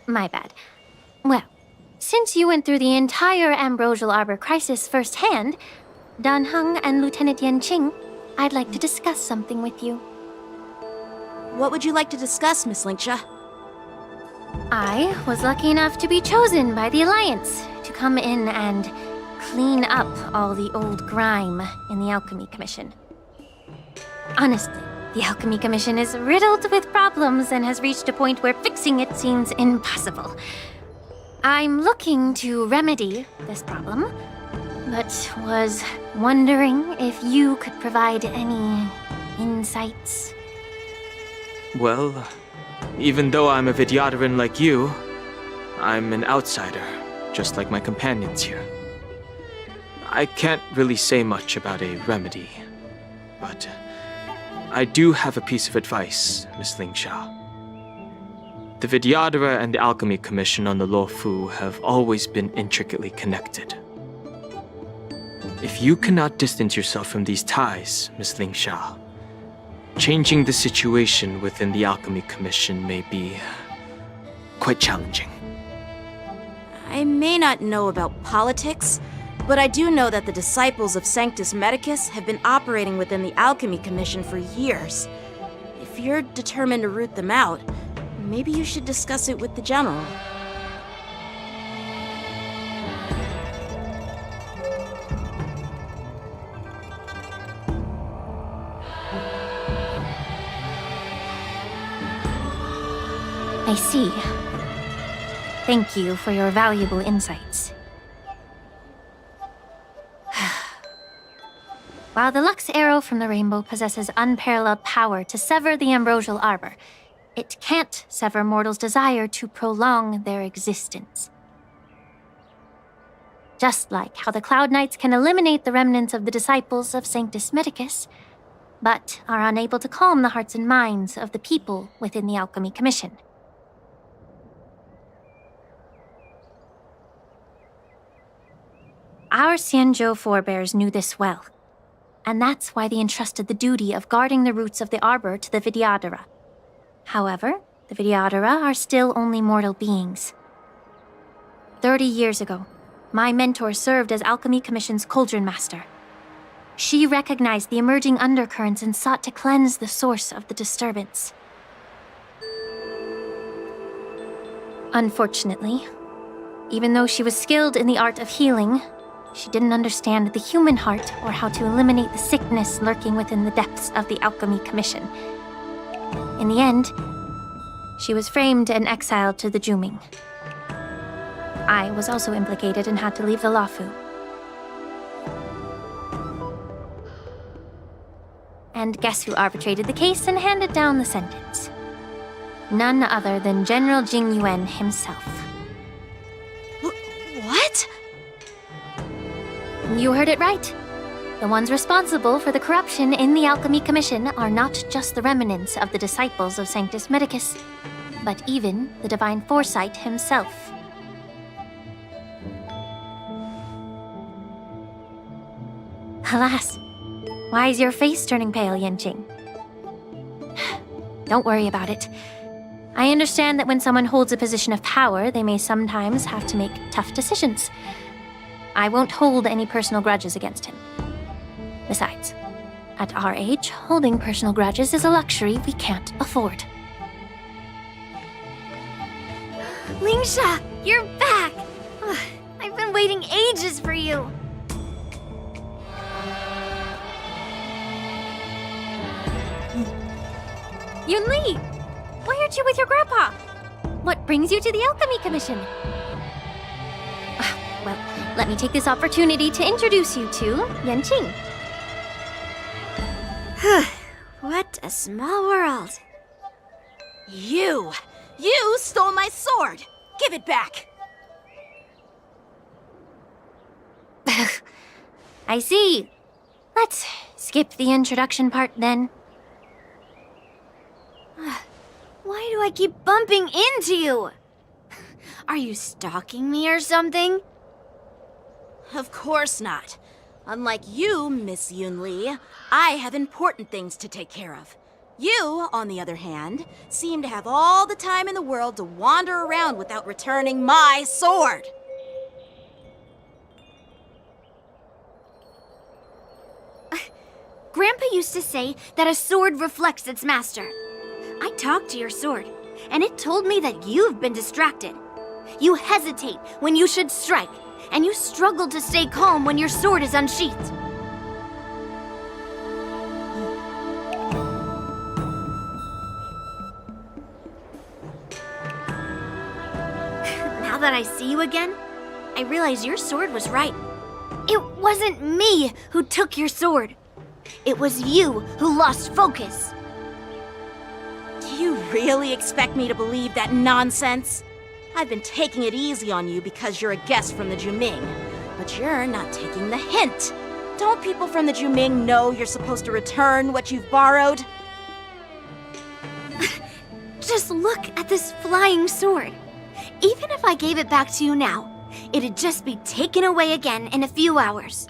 My bad. Well, since you went through the entire Ambrosial Arbor crisis firsthand, Dan Heng and Lieutenant Yanqing, I'd like to discuss something with you. What would you like to discuss, Miss Linksha? I was lucky enough to be chosen by the Alliance to come in and clean up all the old grime in the Alchemy Commission. Honestly, the Alchemy Commission is riddled with problems and has reached a point where fixing it seems impossible. I'm looking to remedy this problem, but was wondering if you could provide any insights. Well, even though I'm a Vidyadharan like you, I'm an outsider, just like my companions here. I can't really say much about a remedy, but I do have a piece of advice, Miss Lingsha. The Vidyadhara and the Alchemy Commission on the Luofu have always been intricately connected. If you cannot distance yourself from these ties, Miss Lingsha, changing the situation within the Alchemy Commission may be quite challenging. I may not know about politics, but I do know that the disciples of Sanctus Medicus have been operating within the Alchemy Commission for years. If you're determined to root them out, maybe you should discuss it with the General. I see. Thank you for your valuable insights. While the Lux Arrow from the Rainbow possesses unparalleled power to sever the Ambrosial Arbor, it can't sever mortals' desire to prolong their existence. Just like how the Cloud Knights can eliminate the remnants of the disciples of Sanctus Medicus, but are unable to calm the hearts and minds of the people within the Alchemy Commission. Our Xianzhou forebears knew this well, and that's why they entrusted the duty of guarding the roots of the Arbor to the Vidyadhara. However, the Vidyadhara are still only mortal beings. 30 years ago, my mentor served as Alchemy Commission's Cauldron Master. She recognized the emerging undercurrents and sought to cleanse the source of the disturbance. Unfortunately, even though she was skilled in the art of healing, she didn't understand the human heart or how to eliminate the sickness lurking within the depths of the Alchemy Commission. In the end, she was framed and exiled to the Juming. I was also implicated and had to leave the Luofu. And guess who arbitrated the case and handed down the sentence? None other than General Jing Yuan himself. What? You heard it right. The ones responsible for the corruption in the Alchemy Commission are not just the remnants of the disciples of Sanctus Medicus, but even the Divine Foresight himself. Alas, why is your face turning pale, Yanqing? Don't worry about it. I understand that when someone holds a position of power, they may sometimes have to make tough decisions. I won't hold any personal grudges against him. Besides, at our age, holding personal grudges is a luxury we can't afford. Lingsha, you're back! Ugh, I've been waiting ages for you! Yunli! Why aren't you with your grandpa? what brings you to the Alchemy Commission? Well, let me take this opportunity to introduce you to Yanqing. What a small world. You stole my sword! Give it back! I see. Let's skip the introduction part then. Why do I keep bumping into you? Are you stalking me or something? Of course not. Unlike you, Miss Yunli, I have important things to take care of. You, on the other hand, seem to have all the time in the world to wander around without returning my sword. Grandpa used to say that a sword reflects its master. I talked to your sword, and it told me that you've been distracted. You hesitate when you should strike, and you struggle to stay calm when your sword is unsheathed. Now that I see you again, I realize your sword was right. It wasn't me who took your sword. It was you who lost focus. Do you really expect me to believe that nonsense? I've been taking it easy on you because you're a guest from the Juming, but you're not taking the hint. Don't people from the Juming know you're supposed to return what you've borrowed? Just look at this flying sword. Even if I gave it back to you now, it'd just be taken away again in a few hours.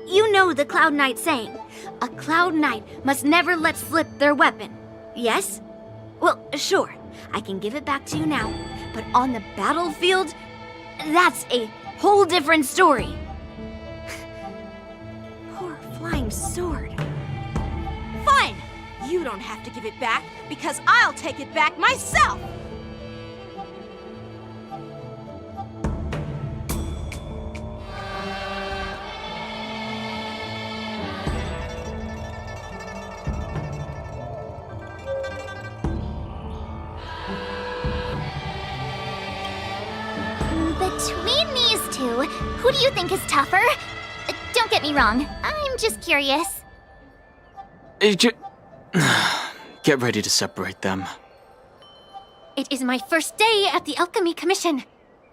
You know the Cloud Knight saying, a Cloud Knight must never let slip their weapon. Yes? Well, sure, I can give it back to you now, but on the battlefield, that's a whole different story. Poor flying sword. Fine! You don't have to give it back, because I'll take it back myself! Between these two, who do you think is tougher? Don't get me wrong, I'm just curious. Get ready to separate them. It is my first day at the Alchemy Commission.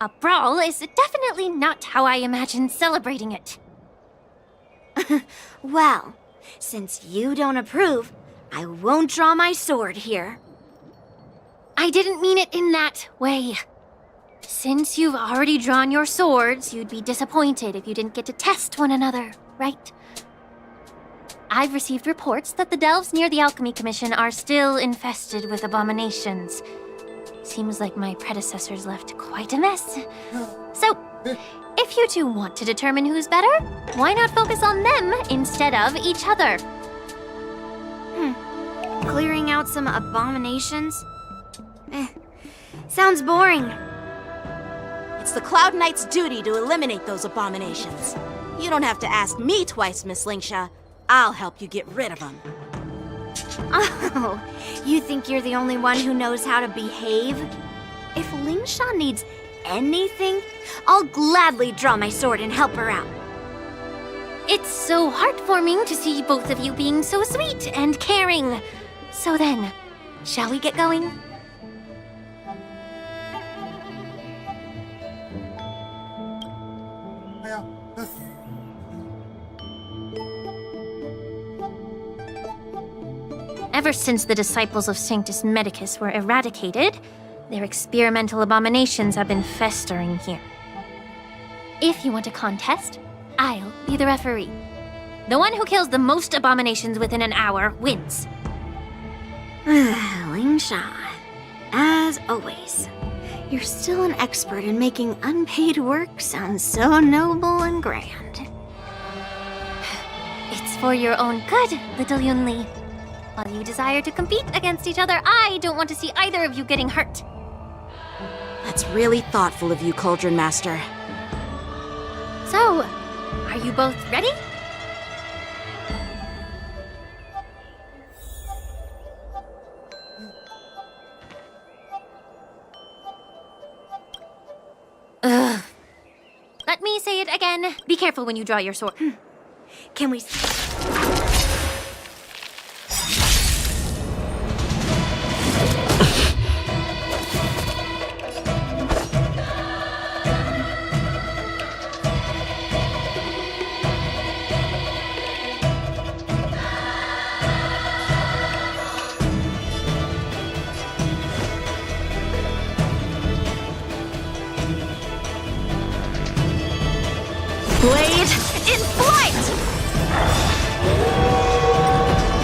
A brawl is definitely not how I imagined celebrating it. Well, since you don't approve, I won't draw my sword here. I didn't mean it in that way. Since you've already drawn your swords, you'd be disappointed if you didn't get to test one another, right? I've received reports that the delves near the Alchemy Commission are still infested with abominations. Seems like my predecessors left quite a mess. So, if you two want to determine who's better, why not focus on them instead of each other? Clearing out some abominations? Sounds boring. It's the Cloud Knight's duty to eliminate those abominations. You don't have to ask me twice, Miss Lingsha. I'll help you get rid of them. Oh, you think you're the only one who knows how to behave? If Lingsha needs anything, I'll gladly draw my sword and help her out. It's so heartwarming to see both of you being so sweet and caring. So then, shall we get going? Ever since the disciples of Sanctus Medicus were eradicated, their experimental abominations have been festering here. If you want a contest, I'll be the referee. The one who kills the most abominations within an hour wins. Lingsha, as always, you're still an expert in making unpaid work sound so noble and grand. It's for your own good, little Yunli. While you desire to compete against each other, I don't want to see either of you getting hurt. That's really thoughtful of you, Cauldron Master. So, are you both ready? Ugh. Let me say it again. Be careful when you draw your sword. Can we... Blade in flight!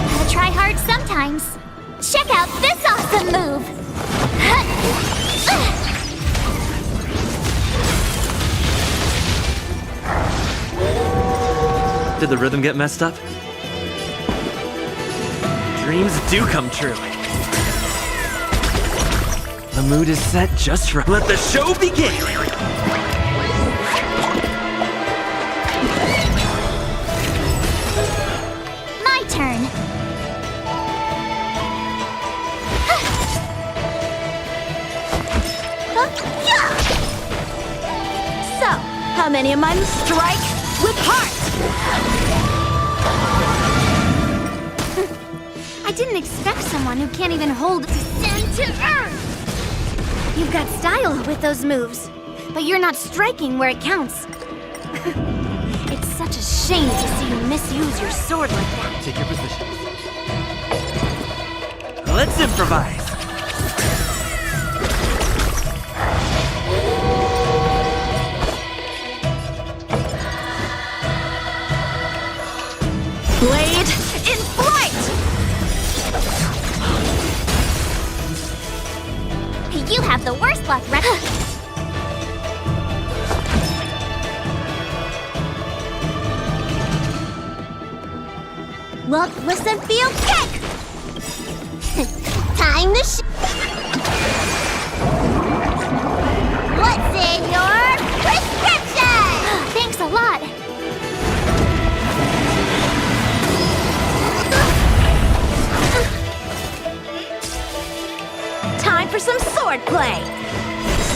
Gotta try hard sometimes. Check out this awesome move! Did the rhythm get messed up? Dreams do come true. The mood is set just right. Let the show begin! My turn. So, how many of mine strike with heart? I didn't expect someone who can't even hold to send to earth. You've got style with those moves, but you're not striking where it counts. It's such a shame to see you misuse your sword like that. Take your position. Let's improvise. Blade in flight! You have the worst luck, Rex. Look, listen, feel, kick! Time to What's in your prescription? Thanks a lot. Time for some sword play.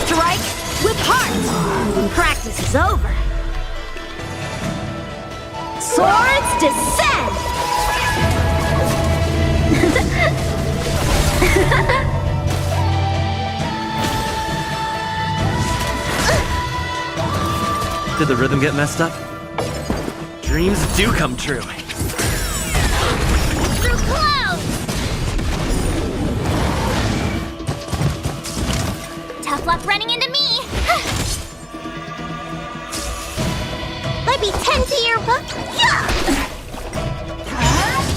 Strike with heart. Practice is over. Swords descend! Did the rhythm get messed up? Dreams do come true. Through clouds! Tough luck running into me. Let me tend to your book.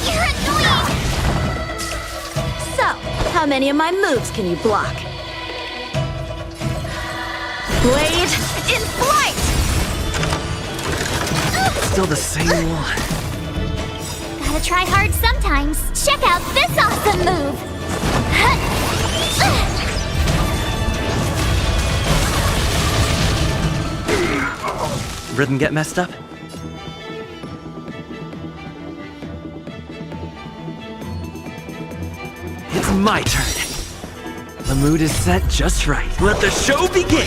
You're annoying. So, how many of my moves can you block? Blade in flight! Still the same one. Gotta try hard sometimes. Check out this awesome move! Rhythm get messed up? It's my turn. The mood is set just right. Let the show begin!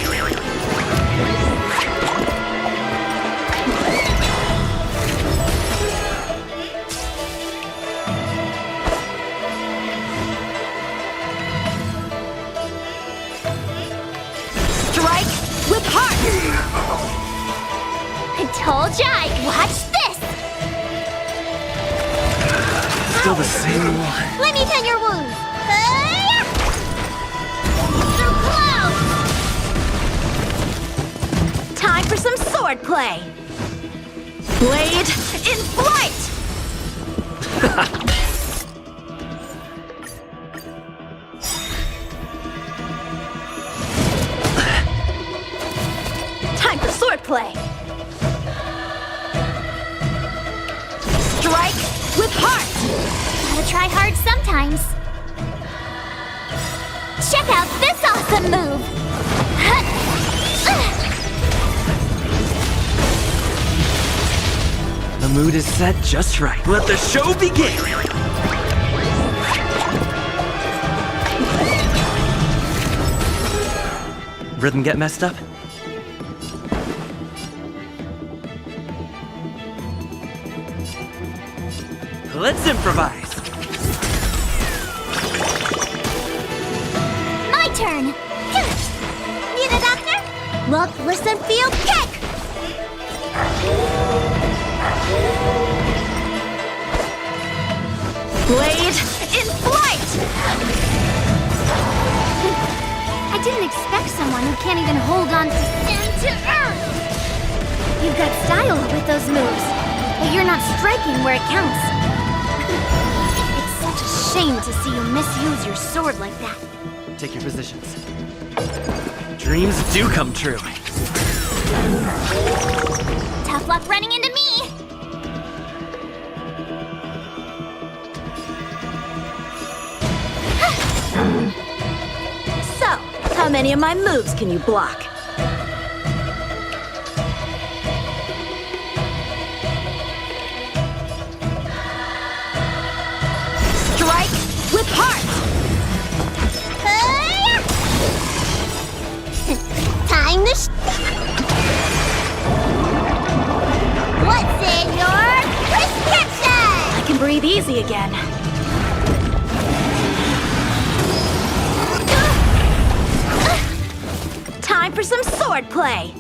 Strike with heart! I told ya I'd watch this! Still the same one. Let me tend your wounds! Through clouds! Time for some sword play. Blade in flight! Time for sword play. Strike with heart. Gotta try hard sometimes. Check out this awesome move! The mood is set just right. Let the show begin! Rhythm get messed up? Let's improvise. My turn. Need a doctor? Look, listen, feel, kick! Blade in flight! I didn't expect someone who can't even hold on to stand to earth! You've got style with those moves, but you're not striking where it counts. It's such a shame to see you misuse your sword like that. Take your positions. Dreams do come true. Tough luck running into me! So, how many of my moves can you block? Strike with heart! Time to What's in your prescription? I can breathe easy again. Time for some sword play.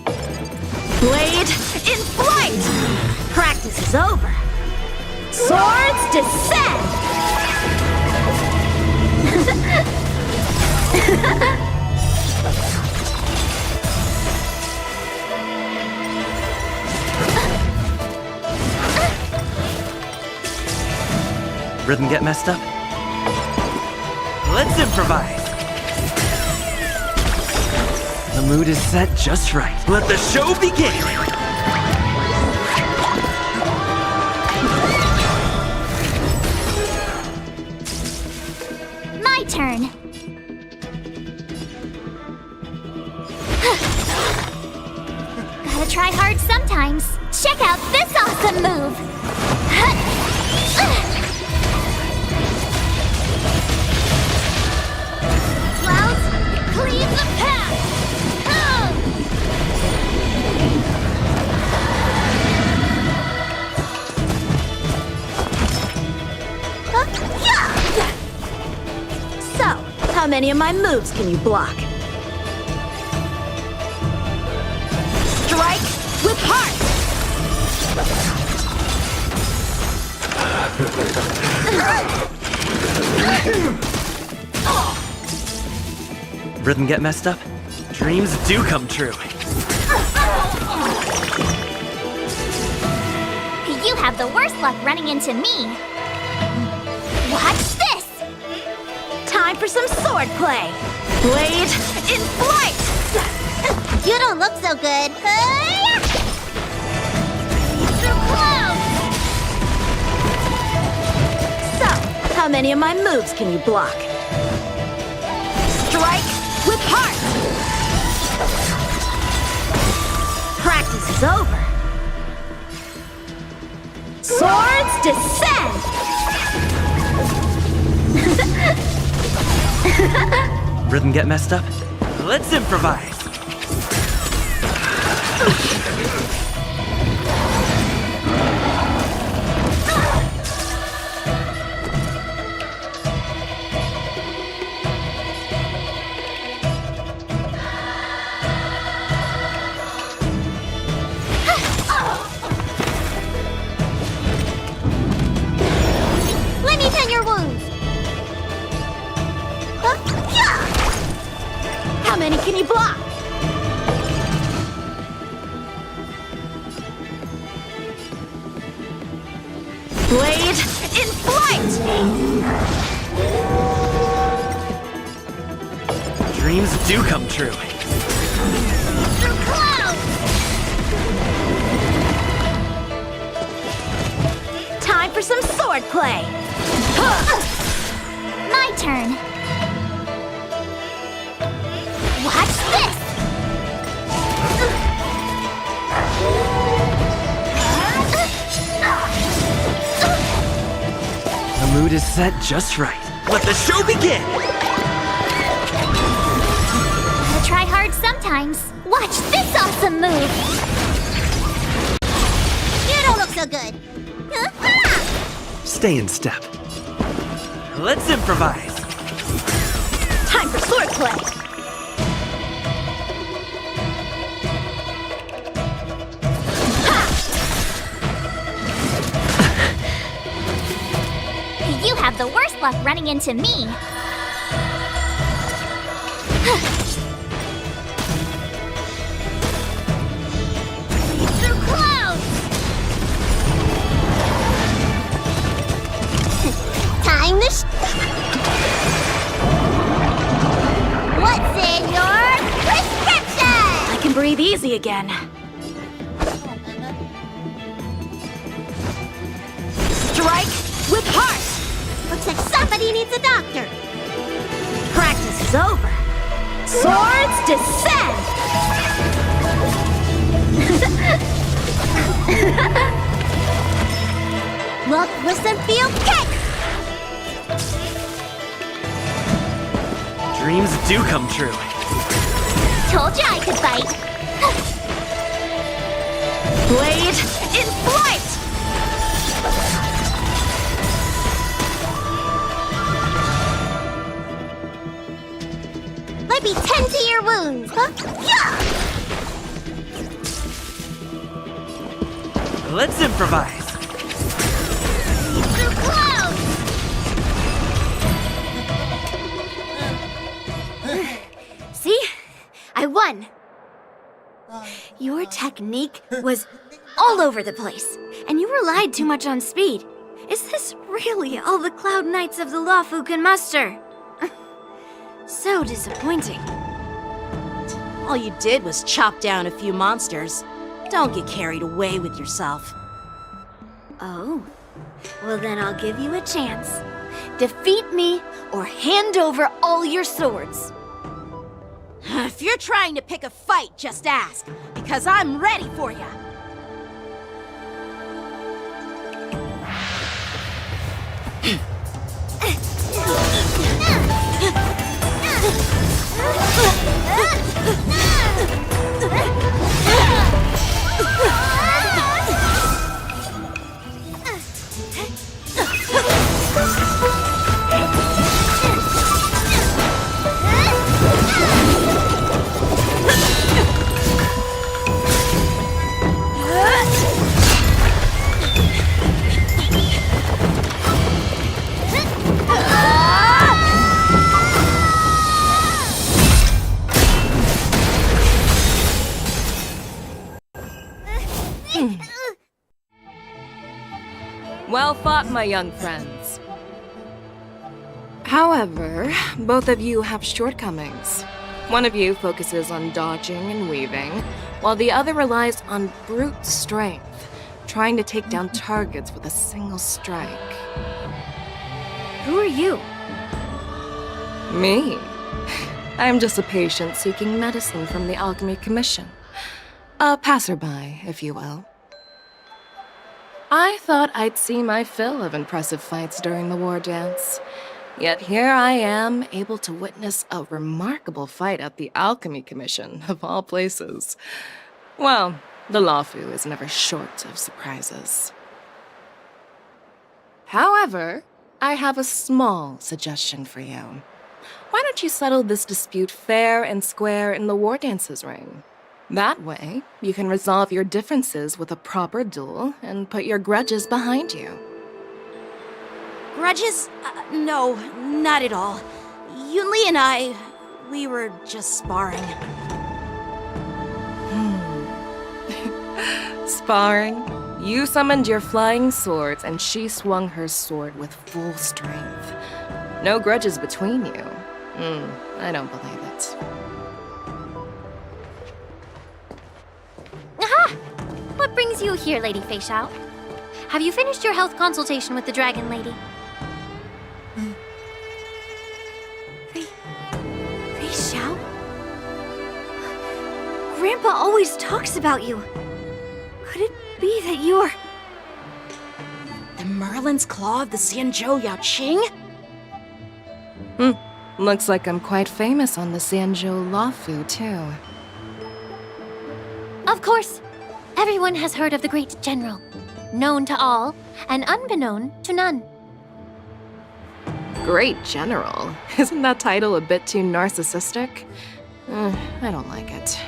Blade in flight. Practice is over. Swords descend. Rhythm get messed up? Let's improvise. The mood is set just right. Let the show begin! My turn. Gotta try hard sometimes. Check out this awesome move! Clouds, cleave the path! So, how many of my moves can you block? Strike with heart! Rhythm get messed up? Dreams do come true. You have the worst luck running into me. Watch this! Time for some sword play. Blade in flight! You don't look so good. Through clouds! So, how many of my moves can you block? Strike with heart! Practice is over. Swords descend! Rhythm get messed up? Let's improvise. Let me tend your wounds. How many can you block? Blade in flight! Dreams do come true. Through clouds! Time for some sword play. My turn. Watch this! The mood is set just right. Let the show begin! Gotta try hard sometimes. Watch this awesome move! You don't look so good. Stay in step. Let's improvise. Time for swordplay! You have the worst luck running into me. Through clouds! Time to What's in your prescription? I can breathe easy again. Strike with heart! Looks like somebody needs a doctor. Practice is over. Swords descend! Look, listen, feel, kick! Dreams do come true. Told you I could fight. Blade in flight! Let me tend to your wounds. Huh? Let's improvise. Through clouds! See? I won. Your technique was all over the place, and you relied too much on speed. Is this really all the Cloud Knights of the Lawfu can muster? So disappointing. All you did was chop down a few monsters. Don't get carried away with yourself. Oh, well then I'll give you a chance. Defeat me or hand over all your swords. If you're trying to pick a fight, just ask, because I'm ready for you. Well fought, my young friends. However, both of you have shortcomings. One of you focuses on dodging and weaving, while the other relies on brute strength, trying to take down targets with a single strike. Who are you? Me? I'm just a patient seeking medicine from the Alchemy Commission. A passerby, if you will. I thought I'd see my fill of impressive fights during the war dance. Yet here I am, able to witness a remarkable fight at the Alchemy Commission, of all places. Well, the Lawfu is never short of surprises. However, I have a small suggestion for you. Why don't you settle this dispute fair and square in the war dance's ring? That way, you can resolve your differences with a proper duel and put your grudges behind you. Grudges? No, not at all. Yunli and I, we were just sparring. Sparring? You summoned your flying swords and she swung her sword with full strength. No grudges between you. I don't believe it. Aha! What brings you here, Lady Fei Xiao? Have you finished your health consultation with the Dragon Lady? Fei Xiao? Grandpa always talks about you. Could it be that you're... The Merlin's Claw of the Xianzhou Yaoqing? Looks like I'm quite famous on the Xianzhou Lawfu, too. Of course. Everyone has heard of the great general. known to all, and unbeknown to none. Great General. Isn't that title a bit too narcissistic? I don't like it.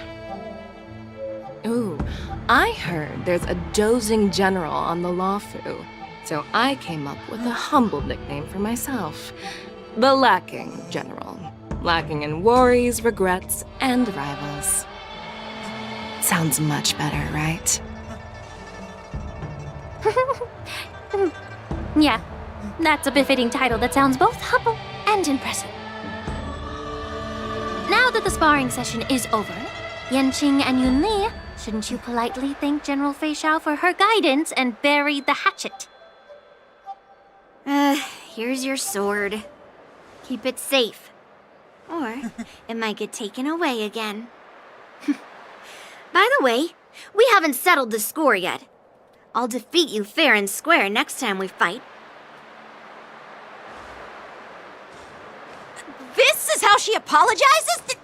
Ooh, I heard there's a dozing general on the Lawfu, so I came up with a humble nickname for myself. The Lacking General. Lacking in worries, regrets, and rivals. Sounds much better, right? Yeah, that's a befitting title that sounds both humble and impressive. Now that the sparring session is over, Yanqing and Yunli, shouldn't you politely thank General Fei Xiao for her guidance and bury the hatchet? Here's your sword. Keep it safe. Or it might get taken away again. By the way, we haven't settled the score yet. I'll defeat you fair and square next time we fight. This is how she apologizes?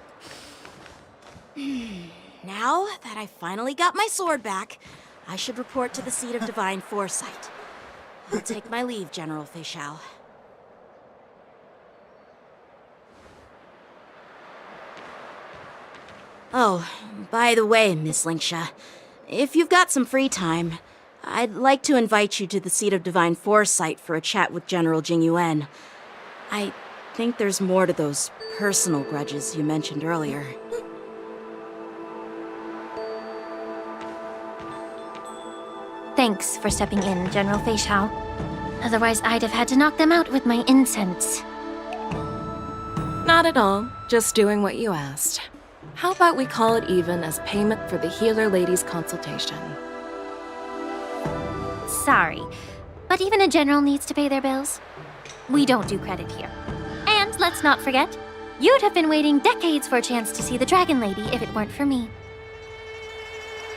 Now that I finally got my sword back, I should report to the seat of divine foresight. I'll take my leave, General Fei Xiao. Oh, by the way, Miss Linksha, if you've got some free time, I'd like to invite you to the seat of divine foresight for a chat with General Jingyuan. I think there's more to those personal grudges you mentioned earlier. Thanks for stepping in, General Fei Xiao. Otherwise, I'd have had to knock them out with my incense. Not at all. Just doing what you asked. How about we call it even as payment for the healer lady's consultation? Sorry, but even a general needs to pay their bills. We don't do credit here. And let's not forget, you'd have been waiting decades for a chance to see the Dragon Lady if it weren't for me.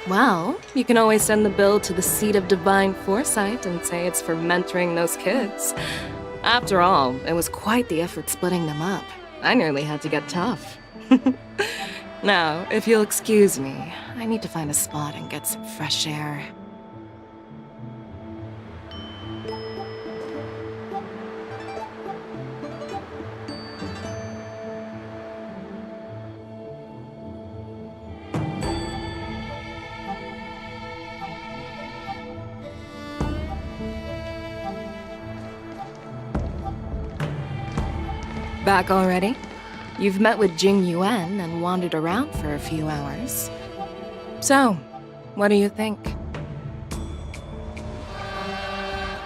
Well, you can always send the bill to the seat of divine foresight and say it's for mentoring those kids. After all, it was quite the effort splitting them up. I nearly had to get tough. Now, if you'll excuse me, I need to find a spot and get some fresh air. Back already? You've met with Jing Yuan and wandered around for a few hours. So, what do you think?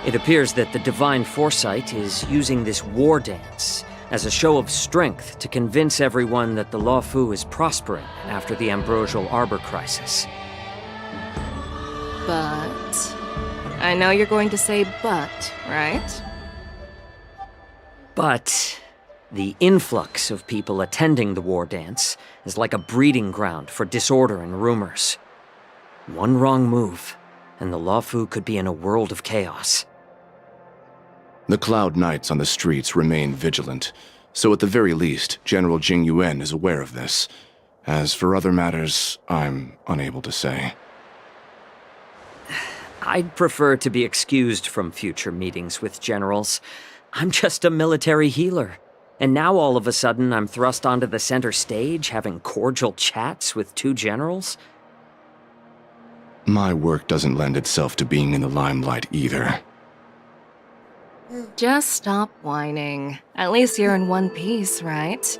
It appears that the Divine Foresight is using this war dance as a show of strength to convince everyone that the Lawfu is prospering after the Ambrosial Arbor crisis. But... I know you're going to say but, right? But... the influx of people attending the war dance is like a breeding ground for disorder and rumors. One wrong move, and the Lawfu could be in a world of chaos. The Cloud Knights on the streets remain vigilant, so at the very least, General Jingyuan is aware of this. As for other matters, I'm unable to say. I'd prefer to be excused from future meetings with generals. I'm just a military healer. And now all of a sudden I'm thrust onto the center stage having cordial chats with two generals? My work doesn't lend itself to being in the limelight either. Just stop whining. At least you're in one piece, right?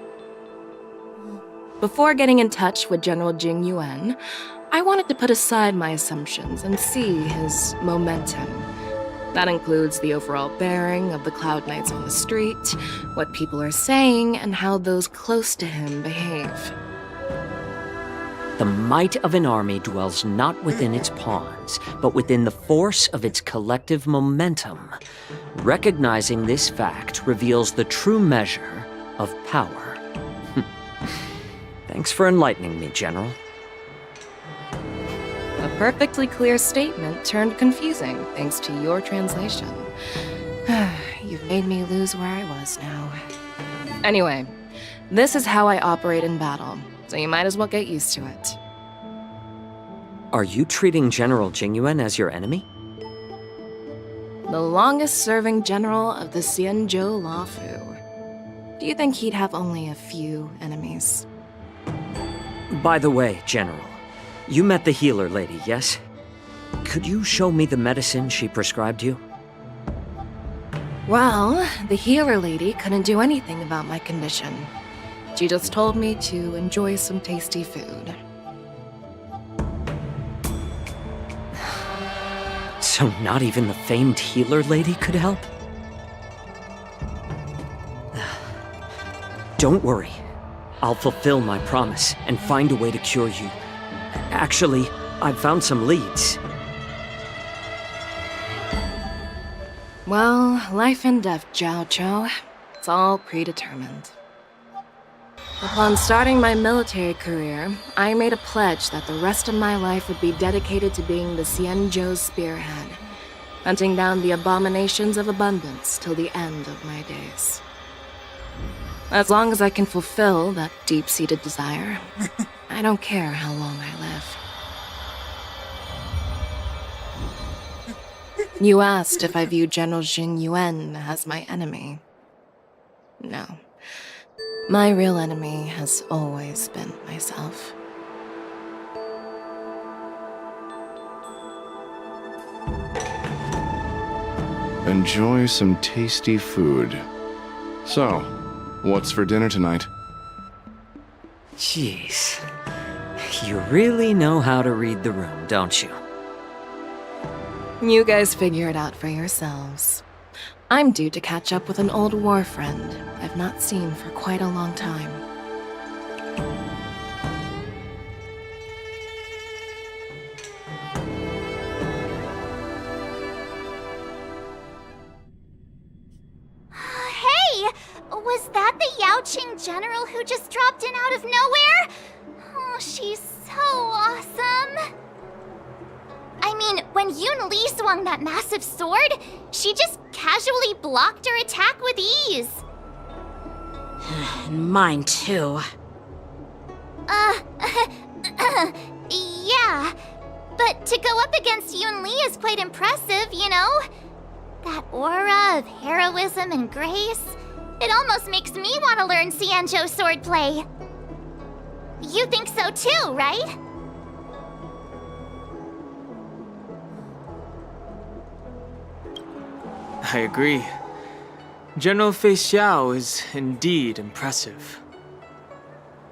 Before getting in touch with General Jing Yuan, I wanted to put aside my assumptions and see his momentum. That includes the overall bearing of the Cloud Knights on the street, what people are saying, and how those close to him behave. The might of an army dwells not within its pawns, but within the force of its collective momentum. Recognizing this fact reveals the true measure of power. Thanks for enlightening me, General. A perfectly clear statement turned confusing thanks to your translation. You've made me lose where I was now. Anyway, this is how I operate in battle, so you might as well get used to it. Are you treating General Jingyuan as your enemy? the longest-serving general of the Xianzhou Luofu. Do you think he'd have only a few enemies? By the way, General, you met the healer lady, yes? Could you show me the medicine she prescribed you? Well, the healer lady couldn't do anything about my condition. She just told me to enjoy some tasty food. So not even the famed healer lady could help? Don't worry. I'll fulfill my promise and find a way to cure you. Actually, I've found some leads. Well, life and death, Jiao Chou. It's all predetermined. Upon starting my military career, I made a pledge that the rest of my life would be dedicated to being the Xianzhou spearhead, hunting down the abominations of abundance till the end of my days. As long as I can fulfill that deep-seated desire, I don't care how long I live. You asked if I view General Jing Yuan as my enemy. No. My real enemy has always been myself. Enjoy some tasty food. So, what's for dinner tonight? Jeez. You really know how to read the room, don't you? You guys figure it out for yourselves. I'm due to catch up with an old war friend I've not seen for quite a long time. Hey! Was that the Yaoqing general who just dropped in out of nowhere? Oh, she's so awesome! I mean, when Yun Li swung that massive sword, she just casually blocked her attack with ease. Mine too. Yeah. But to go up against Yun Li is quite impressive, you know? That aura of heroism and grace, it almost makes me want to learn Xianzhou swordplay. You think so too, right? I agree. General Fei Xiao is indeed impressive.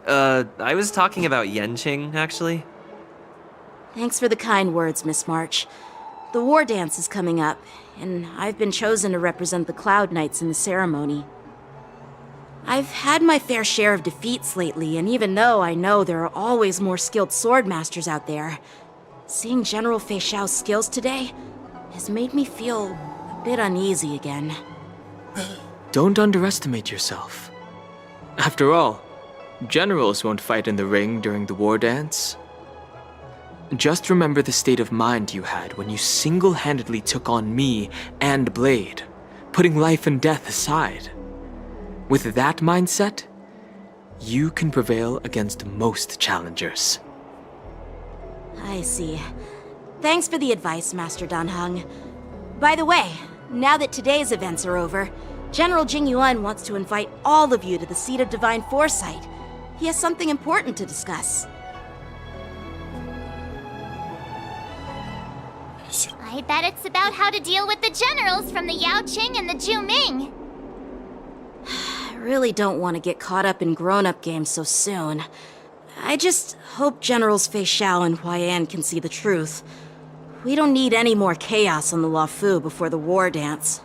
I was talking about Yenqing, actually. Thanks for the kind words, Miss March. The war dance is coming up, and I've been chosen to represent the Cloud Knights in the ceremony. I've had my fair share of defeats lately, and even though I know there are always more skilled swordmasters out there, seeing General Fei Xiao's skills today has made me feel a bit uneasy again. Don't underestimate yourself. After all, generals won't fight in the ring during the war dance. Just remember the state of mind you had when you single-handedly took on me and Blade, putting life and death aside. With that mindset, you can prevail against most challengers. I see. Thanks for the advice, Master Dan Heng. By the way, now that today's events are over, General Jing Yuan wants to invite all of you to the Seat of Divine Foresight. He has something important to discuss. I bet it's about how to deal with the generals from the Yaoqing and the Juming. I really don't want to get caught up in grown-up games so soon. I just hope Generals Fei Xiao and Huaiyan can see the truth. We don't need any more chaos on the Luofu before the war dance.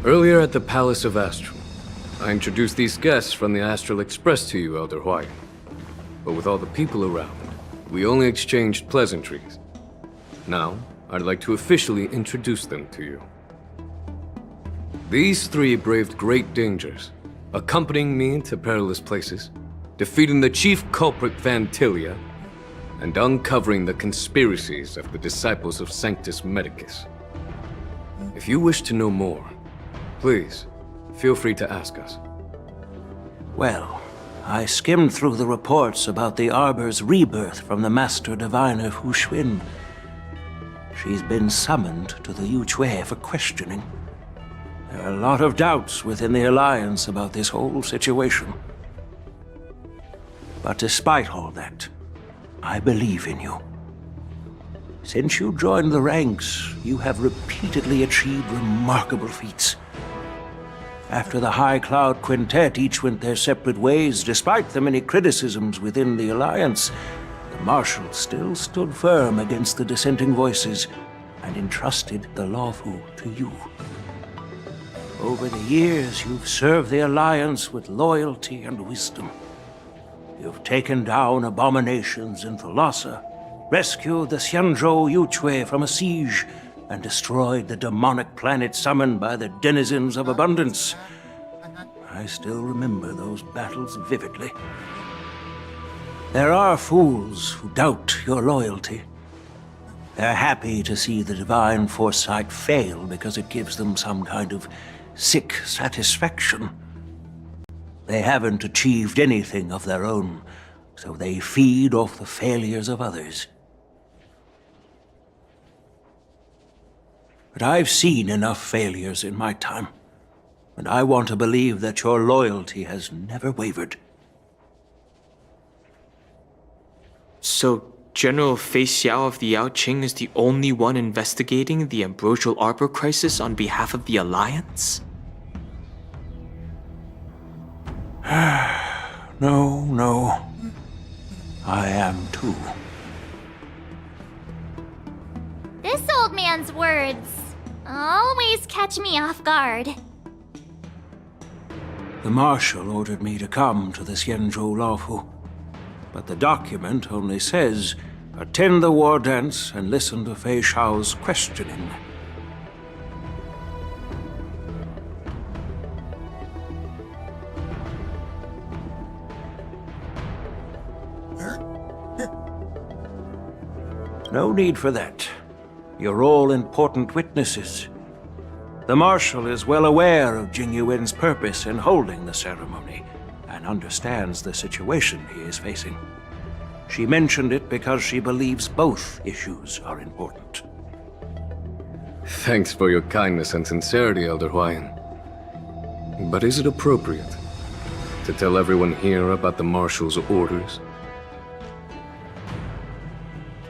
Earlier at the Palace of Astral, I introduced these guests from the Astral Express to you, Elder Hwai. But with all the people around, we only exchanged pleasantries. Now, I'd like to officially introduce them to you. These three braved great dangers, accompanying me into perilous places, defeating the chief culprit Vantilia, and uncovering the conspiracies of the disciples of Sanctus Medicus. If you wish to know more, please, feel free to ask us. Well, I skimmed through the reports about the Arbor's rebirth from the Master Diviner Hu Xuan. She's been summoned to the Yuchue for questioning. There are a lot of doubts within the Alliance about this whole situation. But despite all that, I believe in you. Since you joined the ranks, you have repeatedly achieved remarkable feats. After the High Cloud Quintet each went their separate ways, despite the many criticisms within the Alliance, the Marshal still stood firm against the dissenting voices and entrusted the Lawfu to you. Over the years, you've served the Alliance with loyalty and wisdom. You've taken down abominations in Thalassa, rescued the Xianzhou Yuchue from a siege, and destroyed the demonic planet summoned by the denizens of abundance. I still remember those battles vividly. There are fools who doubt your loyalty. They're happy to see the divine foresight fail because it gives them some kind of sick satisfaction. They haven't achieved anything of their own, so they feed off the failures of others. But I've seen enough failures in my time, and I want to believe that your loyalty has never wavered. So, General Fei Xiao of the Yaoqing is the only one investigating the Ambrosial Arbor crisis on behalf of the Alliance? No. I am too. This old man's words always catch me off guard. The Marshal ordered me to come to the Xianzhou Lawfu, but the document only says, attend the war dance and listen to Fei Xiao's questioning. No need for that. You're all important witnesses. The Marshal is well aware of Jing Yuan's purpose in holding the ceremony, and understands the situation he is facing. She mentioned it because she believes both issues are important. Thanks for your kindness and sincerity, Elder Hwai. But is it appropriate to tell everyone here about the Marshal's orders?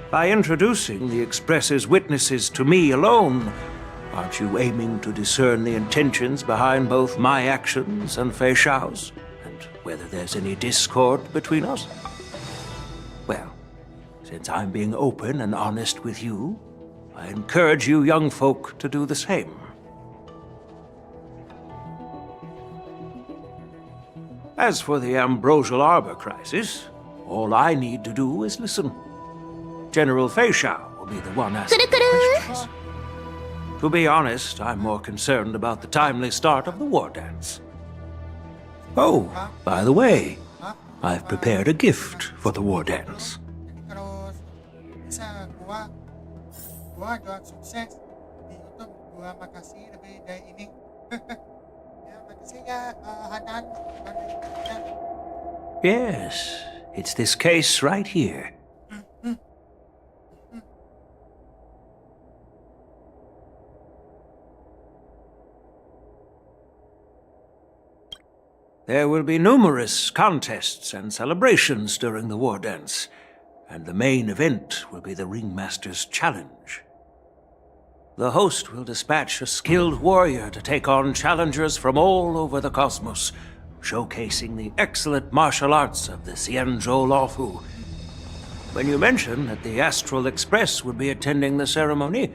By introducing the Express's witnesses to me alone, aren't you aiming to discern the intentions behind both my actions and Fei Xiao's, and whether there's any discord between us? Well, since I'm being open and honest with you, I encourage you young folk to do the same. As for the Ambrosial Arbor crisis, all I need to do is listen. General Fei Xiao will be the one asking questions. To be honest, I'm more concerned about the timely start of the war dance. Oh, by the way, I've prepared a gift for the war dance. Terus bisa gua doa sukses di YouTube. Gua makasih lebih dari ini. Ya, makasih ya Hanan. Yes, it's this case right here. There will be numerous contests and celebrations during the war dance, and the main event will be the Ringmaster's Challenge. The host will dispatch a skilled warrior to take on challengers from all over the cosmos, showcasing the excellent martial arts of the Xianzhou Lawfu. When you mentioned that the Astral Express would be attending the ceremony,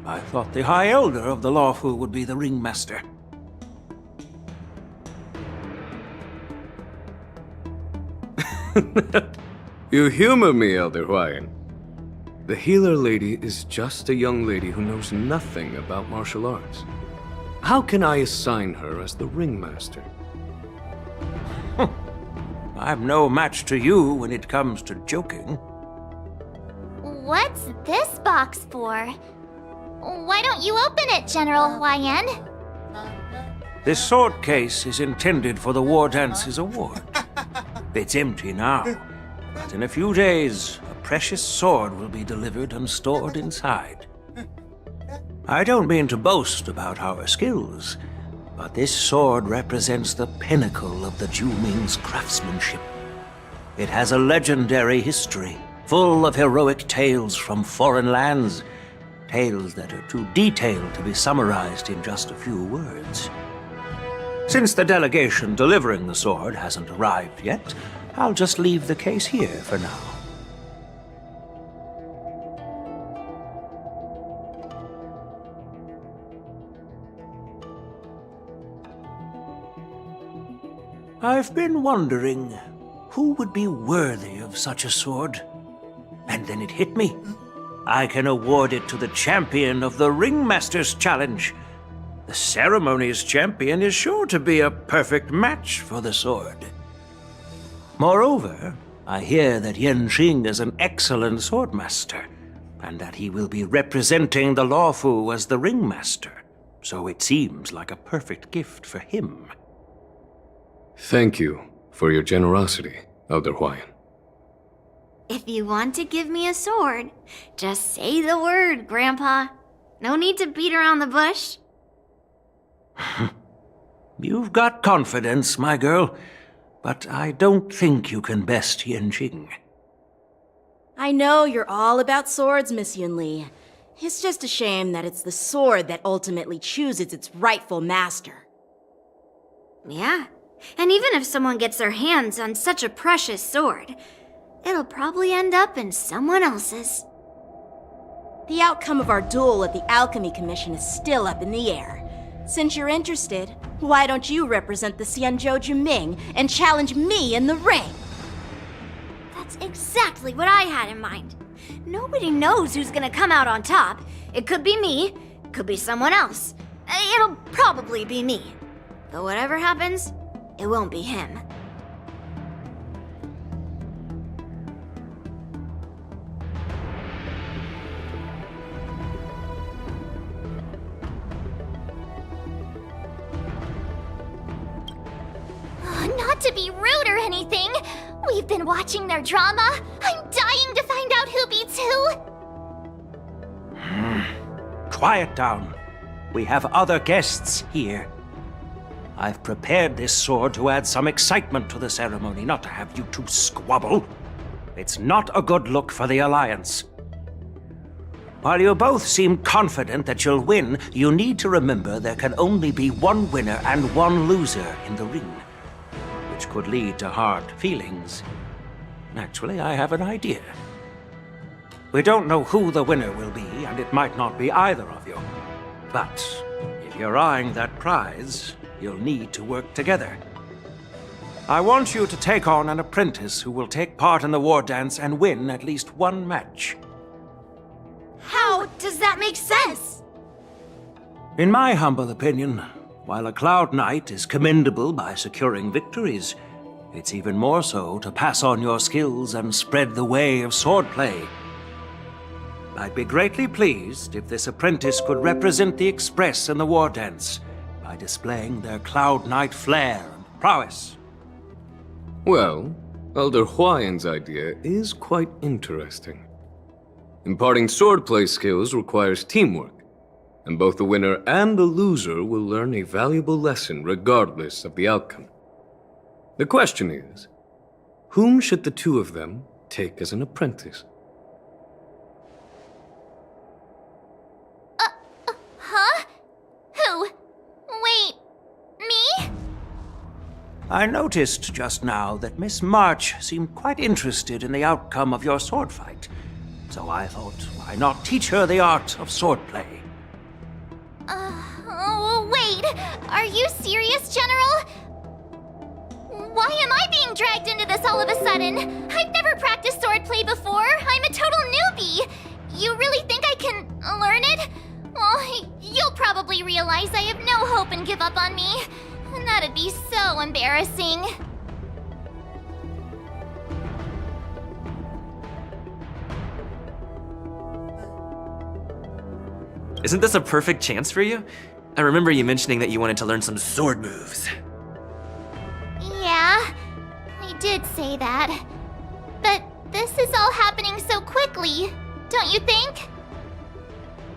I thought the High Elder of the Lawfu would be the Ringmaster. You humor me, Elder Huayan. The healer lady is just a young lady who knows nothing about martial arts. How can I assign her as the ringmaster? I'm no match to you when it comes to joking. What's this box for? Why don't you open it, General Huayan? This sword case is intended for the War Dance's award. It's empty now, but in a few days, a precious sword will be delivered and stored inside. I don't mean to boast about our skills, but this sword represents the pinnacle of the Zhuming's craftsmanship. It has a legendary history, full of heroic tales from foreign lands, tales that are too detailed to be summarized in just a few words. Since the delegation delivering the sword hasn't arrived yet, I'll just leave the case here for now. I've been wondering who would be worthy of such a sword. And then it hit me. I can award it to the champion of the Ringmaster's Challenge. The ceremony's champion is sure to be a perfect match for the sword. Moreover, I hear that Yenqing is an excellent swordmaster, and that he will be representing the Lawfu as the Ringmaster, so it seems like a perfect gift for him. Thank you for your generosity, Elder Huayan. If you want to give me a sword, just say the word, Grandpa. No need to beat around the bush. You've got confidence, my girl, but I don't think you can best Yenqing. I know you're all about swords, Miss Yunli. It's just a shame that it's the sword that ultimately chooses its rightful master. Yeah, and even if someone gets their hands on such a precious sword, it'll probably end up in someone else's. The outcome of our duel at the Alchemy Commission is still up in the air. Since you're interested, why don't you represent the Xianzhou Juming and challenge me in the ring? That's exactly what I had in mind. Nobody knows who's gonna come out on top. It could be me, could be someone else. It'll probably be me. But whatever happens, it won't be him. Not to be rude or anything, we've been watching their drama. I'm dying to find out who beats who. Quiet down. We have other guests here. I've prepared this sword to add some excitement to the ceremony, not to have you two squabble. It's not a good look for the Alliance. While you both seem confident that you'll win, you need to remember there can only be one winner and one loser in the ring, which could lead to hard feelings. Actually, I have an idea. We don't know who the winner will be, and it might not be either of you. But if you're eyeing that prize, you'll need to work together. I want you to take on an apprentice who will take part in the war dance and win at least one match. How does that make sense? In my humble opinion, while a Cloud Knight is commendable by securing victories, it's even more so to pass on your skills and spread the way of swordplay. I'd be greatly pleased if this apprentice could represent the Express in the war dance by displaying their Cloud Knight flair and prowess. Well, Elder Huayan's idea is quite interesting. Imparting swordplay skills requires teamwork, and both the winner and the loser will learn a valuable lesson regardless of the outcome. The question is, whom should the two of them take as an apprentice? Huh? Who? Wait, me? I noticed just now that Miss March seemed quite interested in the outcome of your sword fight. So I thought, why not teach her the art of swordplay? Wait, are you serious, General? Why am I being dragged into this all of a sudden? I've never practiced swordplay before. I'm a total newbie. You really think I can learn it? Well, you'll probably realize I have no hope and give up on me. And that'd be so embarrassing. Isn't this a perfect chance for you? I remember you mentioning that you wanted to learn some sword moves. Yeah, I did say that. But this is all happening so quickly, don't you think?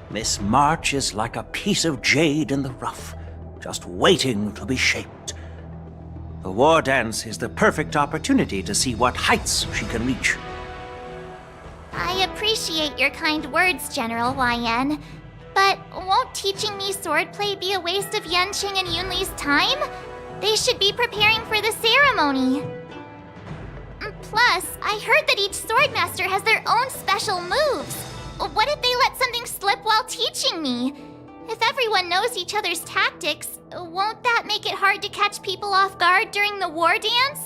Miss March is like a piece of jade in the rough, just waiting to be shaped. The war dance is the perfect opportunity to see what heights she can reach. I appreciate your kind words, General YN. But won't teaching me swordplay be a waste of Yanqing and Yunli's time? They should be preparing for the ceremony. Plus, I heard that each swordmaster has their own special moves. What if they let something slip while teaching me? If everyone knows each other's tactics, won't that make it hard to catch people off guard during the war dance?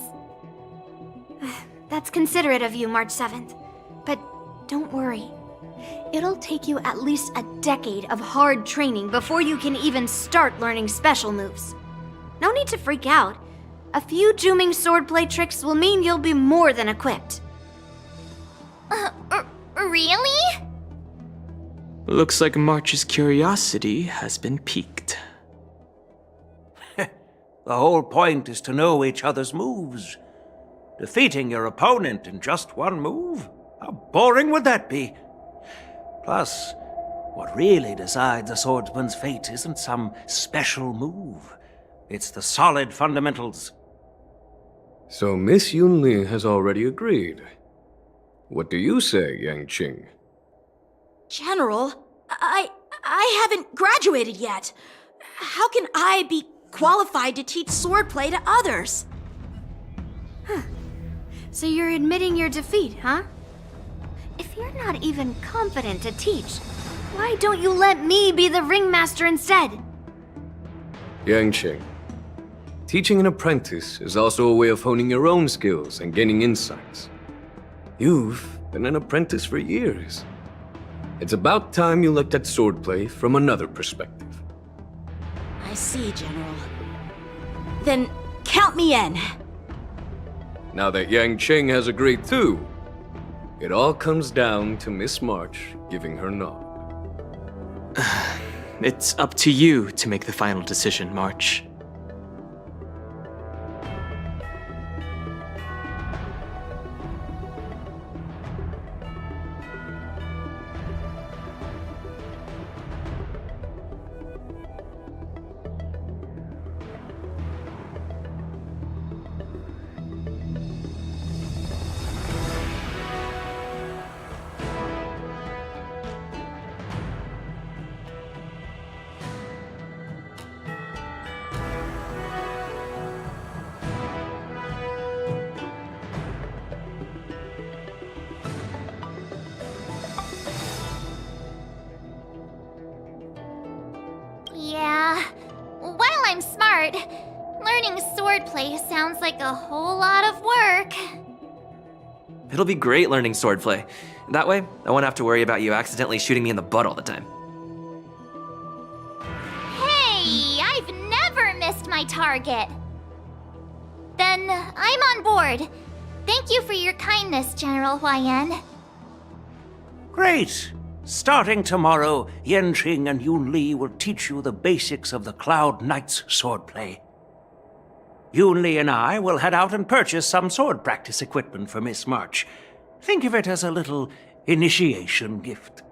That's considerate of you, March 7th. But don't worry. It'll take you at least a decade of hard training before you can even start learning special moves. No need to freak out. A few Juming swordplay tricks will mean you'll be more than equipped. Really? Looks like March's curiosity has been piqued. The whole point is to know each other's moves. Defeating your opponent in just one move? How boring would that be? Plus, what really decides a swordsman's fate isn't some special move. It's the solid fundamentals. So Miss Yunli has already agreed. What do you say, Yanqing? General, I haven't graduated yet. How can I be qualified to teach swordplay to others? So you're admitting your defeat, huh? If you're not even confident to teach, why don't you let me be the ringmaster instead? Yanqing, teaching an apprentice is also a way of honing your own skills and gaining insights. You've been an apprentice for years. It's about time you looked at swordplay from another perspective. I see, General. Then count me in. Now that Yanqing has agreed too, it all comes down to Miss March giving her nod. It's up to you to make the final decision, March. Yeah. While I'm smart, learning swordplay sounds like a whole lot of work. It'll be great learning swordplay. That way, I won't have to worry about you accidentally shooting me in the butt all the time. Hey, I've never missed my target. Then I'm on board. Thank you for your kindness, General YN. Great! Starting tomorrow, Yanqing and Yunli will teach you the basics of the Cloud Knight's swordplay. Yunli and I will head out and purchase some sword practice equipment for Miss March. Think of it as a little initiation gift.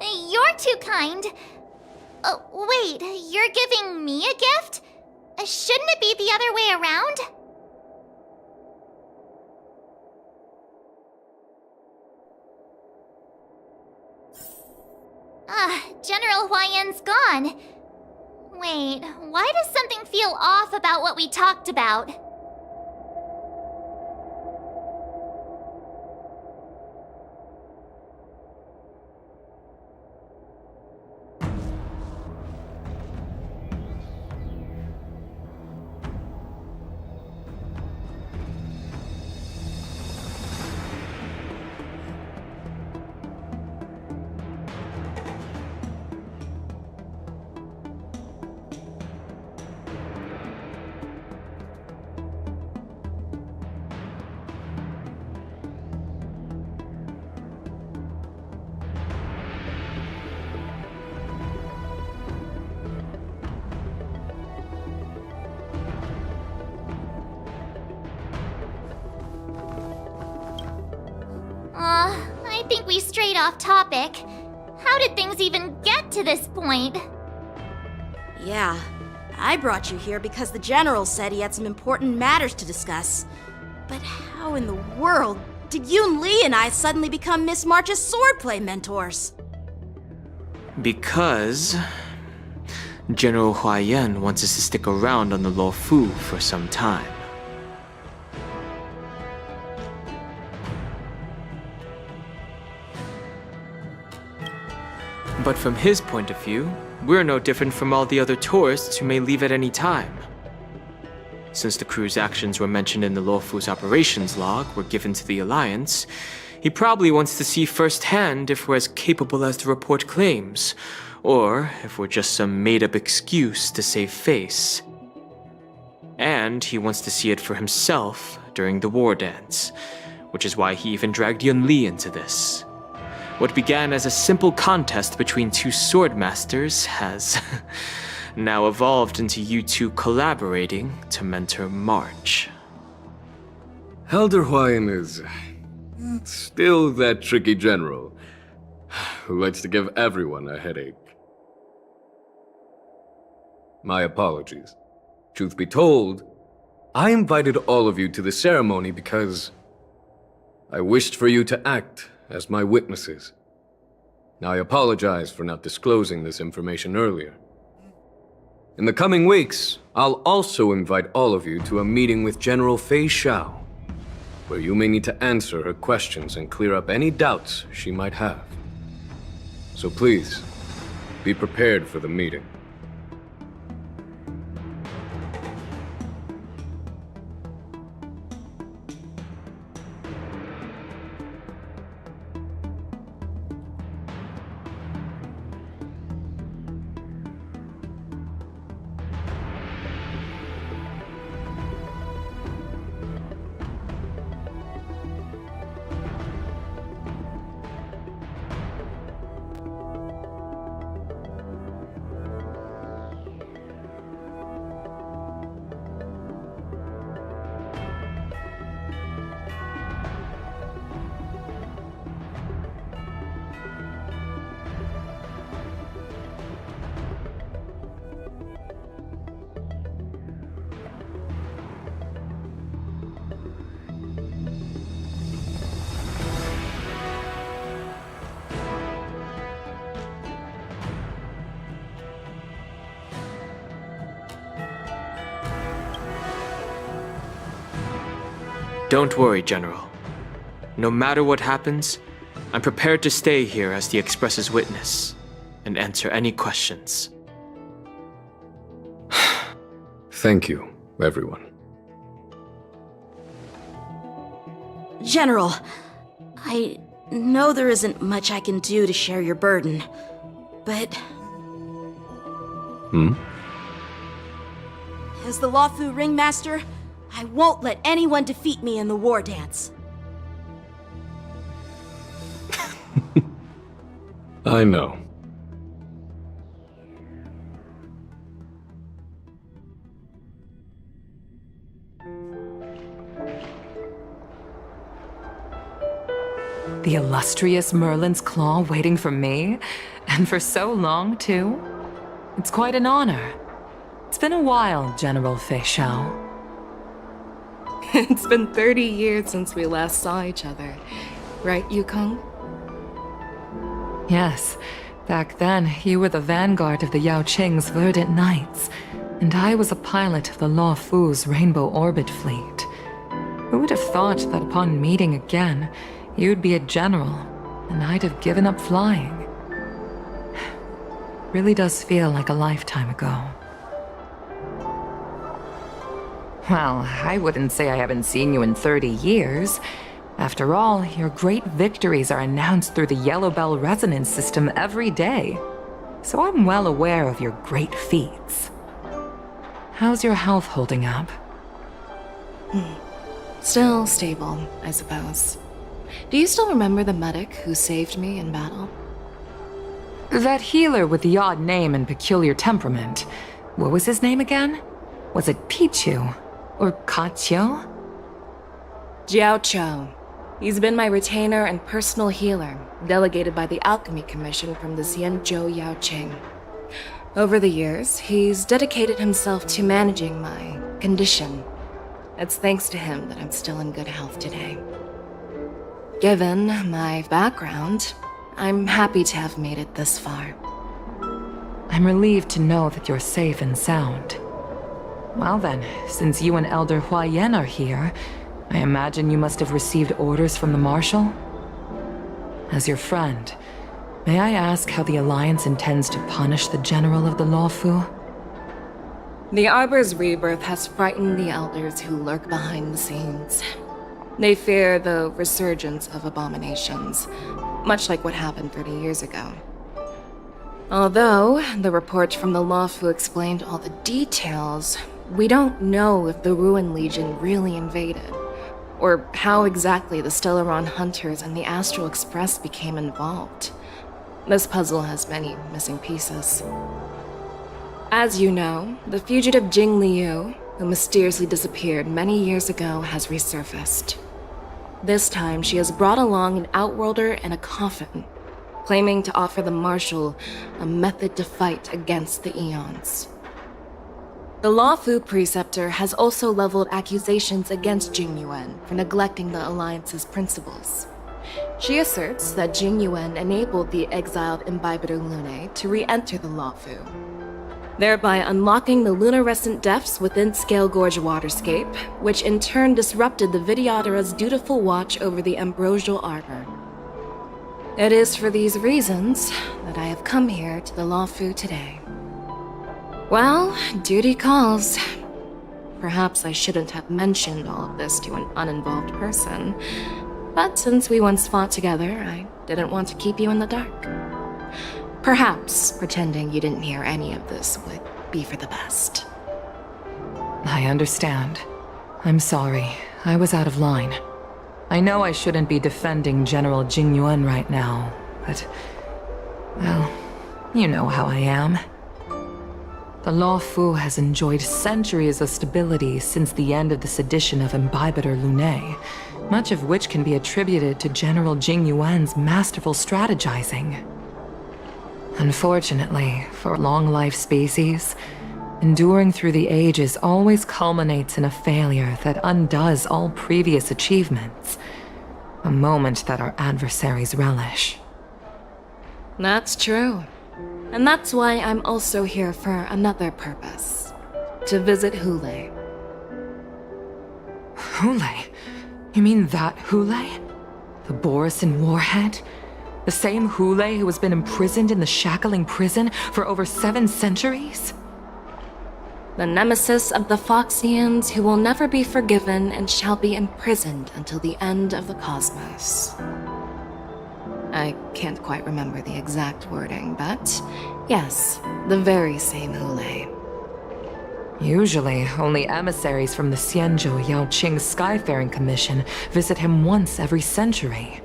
You're too kind. Wait, you're giving me a gift? Shouldn't it be the other way around? General Huayan's gone. Wait, why does something feel off about what we talked about? I think we strayed off topic. How did things even get to this point? Yeah, I brought you here because the General said he had some important matters to discuss. But how in the world did Yoon Lee and I suddenly become Miss March's swordplay mentors? Because General Huayan wants us to stick around on the Lo Fu for some time. But from his point of view, we're no different from all the other tourists who may leave at any time. Since the crew's actions were mentioned in the Lo Fu's operations log were given to the Alliance, he probably wants to see firsthand if we're as capable as the report claims, or if we're just some made-up excuse to save face. And he wants to see it for himself during the war dance, which is why he even dragged Yun Li into this. What began as a simple contest between two swordmasters has now evolved into you two collaborating to mentor March. Elder Huayan is still that tricky general who likes to give everyone a headache. My apologies. Truth be told, I invited all of you to the ceremony because I wished for you to act as my witnesses. Now, I apologize for not disclosing this information earlier. In the coming weeks, I'll also invite all of you to a meeting with General Fei Xiao, where you may need to answer her questions and clear up any doubts she might have. So please, be prepared for the meeting. Don't worry, General. No matter what happens, I'm prepared to stay here as the Express's witness and answer any questions. Thank you, everyone. General, I know there isn't much I can do to share your burden, but... As the Lo Fu Ringmaster, I won't let anyone defeat me in the war dance. I know. The illustrious Merlin's Claw waiting for me? And for so long, too? It's quite an honor. It's been a while, General Fei Xiao. It's been 30 years since we last saw each other. Right, Yukong? Yes. Back then, you were the vanguard of the Yao Qing's Verdant Knights, and I was a pilot of the Law Fu's Rainbow Orbit fleet. Who would have thought that upon meeting again, you'd be a general, and I'd have given up flying? Really does feel like a lifetime ago. Well, I wouldn't say I haven't seen you in 30 years. After all, your great victories are announced through the Yellow Bell resonance system every day. So I'm well aware of your great feats. How's your health holding up? Still stable, I suppose. Do you still remember the medic who saved me in battle? That healer with the odd name and peculiar temperament. What was his name again? Was it Pichu? Or Kecil? Jiao Chou. He's been my retainer and personal healer, delegated by the Alchemy Commission from the Xianzhou Yao Qing. Over the years, he's dedicated himself to managing my condition. It's thanks to him that I'm still in good health today. Given my background, I'm happy to have made it this far. I'm relieved to know that you're safe and sound. Well then, since you and Elder Huayan are here, I imagine you must have received orders from the Marshal? As your friend, may I ask how the Alliance intends to punish the General of the Law Fu? The Arbor's rebirth has frightened the elders who lurk behind the scenes. They fear the resurgence of abominations, much like what happened 30 years ago. Although the report from the Law Fu explained all the details, we don't know if the Ruin Legion really invaded, or how exactly the Stellaron Hunters and the Astral Express became involved. This puzzle has many missing pieces. As you know, the fugitive Jing Liu, who mysteriously disappeared many years ago, has resurfaced. This time, she has brought along an outworlder and a coffin, claiming to offer the Marshal a method to fight against the Eons. The Law Fu Preceptor has also leveled accusations against Jing Yuan for neglecting the Alliance's principles. She asserts that Jing Yuan enabled the exiled Imbibitor Lunae to re-enter the Law Fu, thereby unlocking the lunarescent depths within Scale Gorge Waterscape, which in turn disrupted the Vidyadhara's dutiful watch over the Ambrosial Arbor. It is for these reasons that I have come here to the Law Fu today. Well, duty calls. Perhaps I shouldn't have mentioned all of this to an uninvolved person, but since we once fought together, I didn't want to keep you in the dark. Perhaps pretending you didn't hear any of this would be for the best. I understand. I'm sorry. I was out of line. I know I shouldn't be defending General Jing Yuan right now, but... well, you know how I am. The Law Fu has enjoyed centuries of stability since the end of the sedition of Imbibitor Lunae, much of which can be attributed to General Jing Yuan's masterful strategizing. Unfortunately, for a long-life species, enduring through the ages always culminates in a failure that undoes all previous achievements, a moment that our adversaries relish. That's true. And that's why I'm also here for another purpose. To visit Hule. Hule? You mean that Hule? The Borisin warhead? The same Hule who has been imprisoned in the Shackling prison for over 7 centuries? The nemesis of the Foxians who will never be forgiven and shall be imprisoned until the end of the cosmos. I can't quite remember the exact wording, but yes, the very same Hule. Usually, only emissaries from the Xianzhou Yao Qing Skyfaring Commission visit him once every century.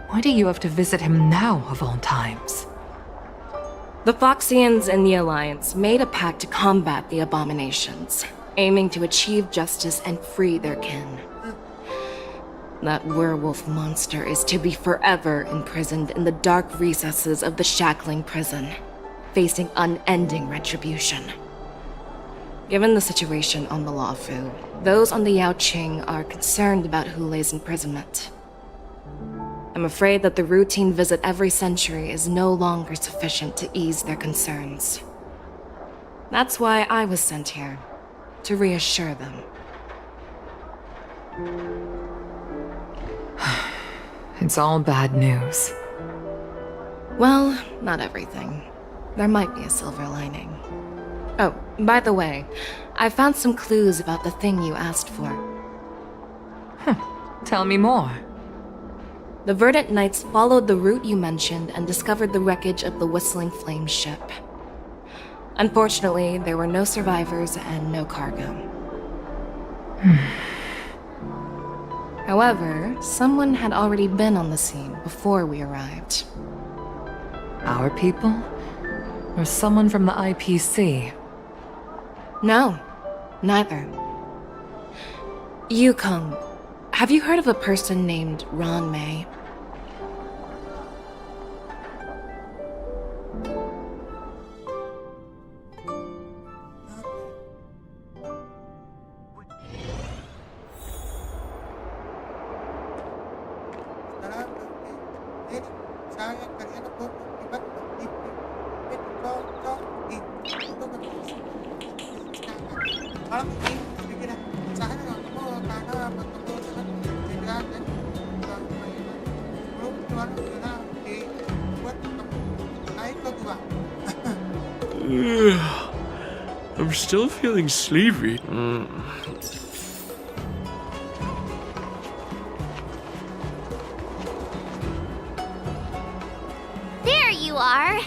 Why do you have to visit him now, of all times? The Foxians and the Alliance made a pact to combat the abominations, aiming to achieve justice and free their kin. That werewolf monster is to be forever imprisoned in the dark recesses of the Shackling prison, facing unending retribution. Given the situation on the Luofu, those on the Yaoqing are concerned about Hulei's imprisonment. I'm afraid that the routine visit every century is no longer sufficient to ease their concerns. That's why I was sent here, to reassure them. It's all bad news. Well, not everything. There might be a silver lining. Oh, by the way, I found some clues about the thing you asked for. Tell me more. The Verdant Knights followed the route you mentioned and discovered the wreckage of the Whistling Flame ship. Unfortunately, there were no survivors and no cargo. However, someone had already been on the scene before we arrived. Our people? Or someone from the IPC? No, neither. Yukong, have you heard of a person named Ron May? I'm still feeling sleepy. There you are.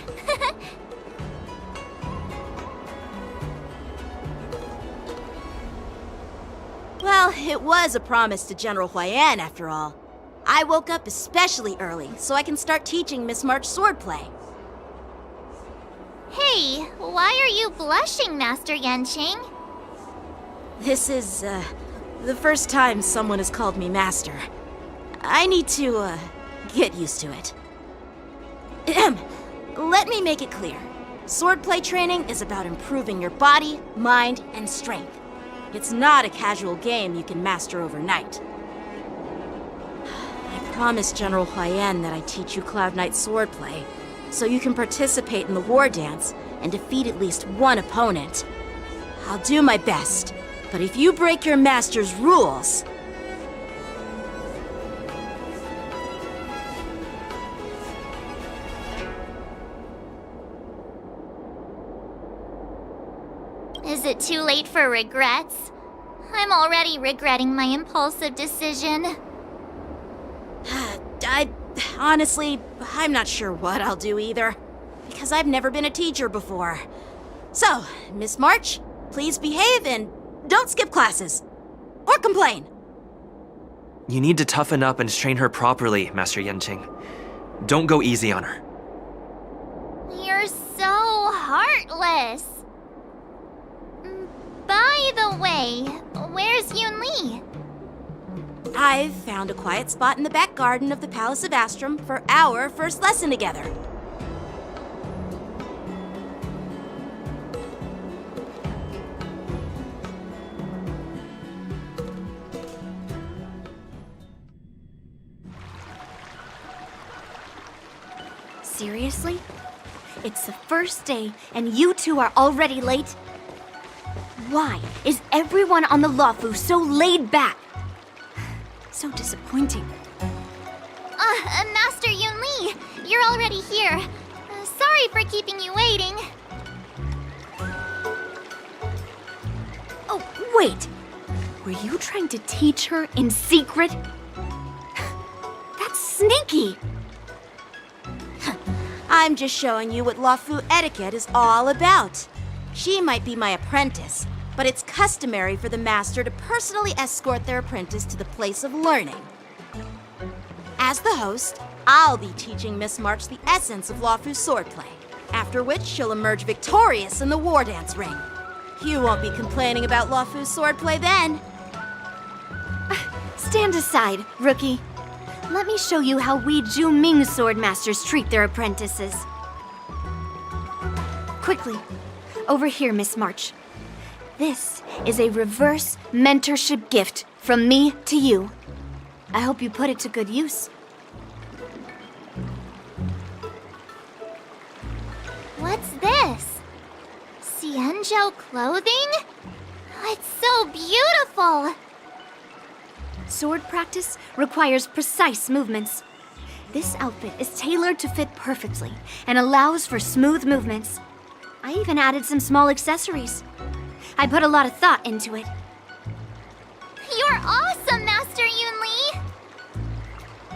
Well, it was a promise to General Huayan, after all. I woke up especially early so I can start teaching Miss March swordplay. Hey, why are you blushing, Master Yenqing? This is, the first time someone has called me Master. I need to, get used to it. Let me make it clear. Swordplay training is about improving your body, mind, and strength. It's not a casual game you can master overnight. I promised General Huayan that I'd teach you Cloud Knight swordplay, so you can participate in the war dance and defeat at least one opponent. I'll do my best, but if you break your master's rules... Is it too late for regrets? I'm already regretting my impulsive decision. Honestly, I'm not sure what I'll do either, because I've never been a teacher before. So, Miss March, please behave and don't skip classes. Or complain. You need to toughen up and train her properly, Master Yenqing. Don't go easy on her. You're so heartless. By the way, where's Yunli? I've found a quiet spot in the back garden of the Palace of Astrum for our first lesson together. Seriously? It's the first day and you two are already late? Why is everyone on the Luofu so laid back? So disappointing. Master Yunli, you're already here. Sorry for keeping you waiting. Oh, wait. Were you trying to teach her in secret? That's sneaky. I'm just showing you what Luofu etiquette is all about. She might be my apprentice, but it's customary for the master to personally escort their apprentice to the place of learning. As the host, I'll be teaching Miss March the essence of Luofu swordplay, after which she'll emerge victorious in the war dance ring. You won't be complaining about Luofu swordplay then. Stand aside, rookie. Let me show you how we Zhuming swordmasters treat their apprentices. Quickly, over here, Miss March. This is a reverse mentorship gift from me to you. I hope you put it to good use. What's this? Xianzhou clothing? It's so beautiful! Sword practice requires precise movements. This outfit is tailored to fit perfectly and allows for smooth movements. I even added some small accessories. I put a lot of thought into it. You're awesome, Master Yunli!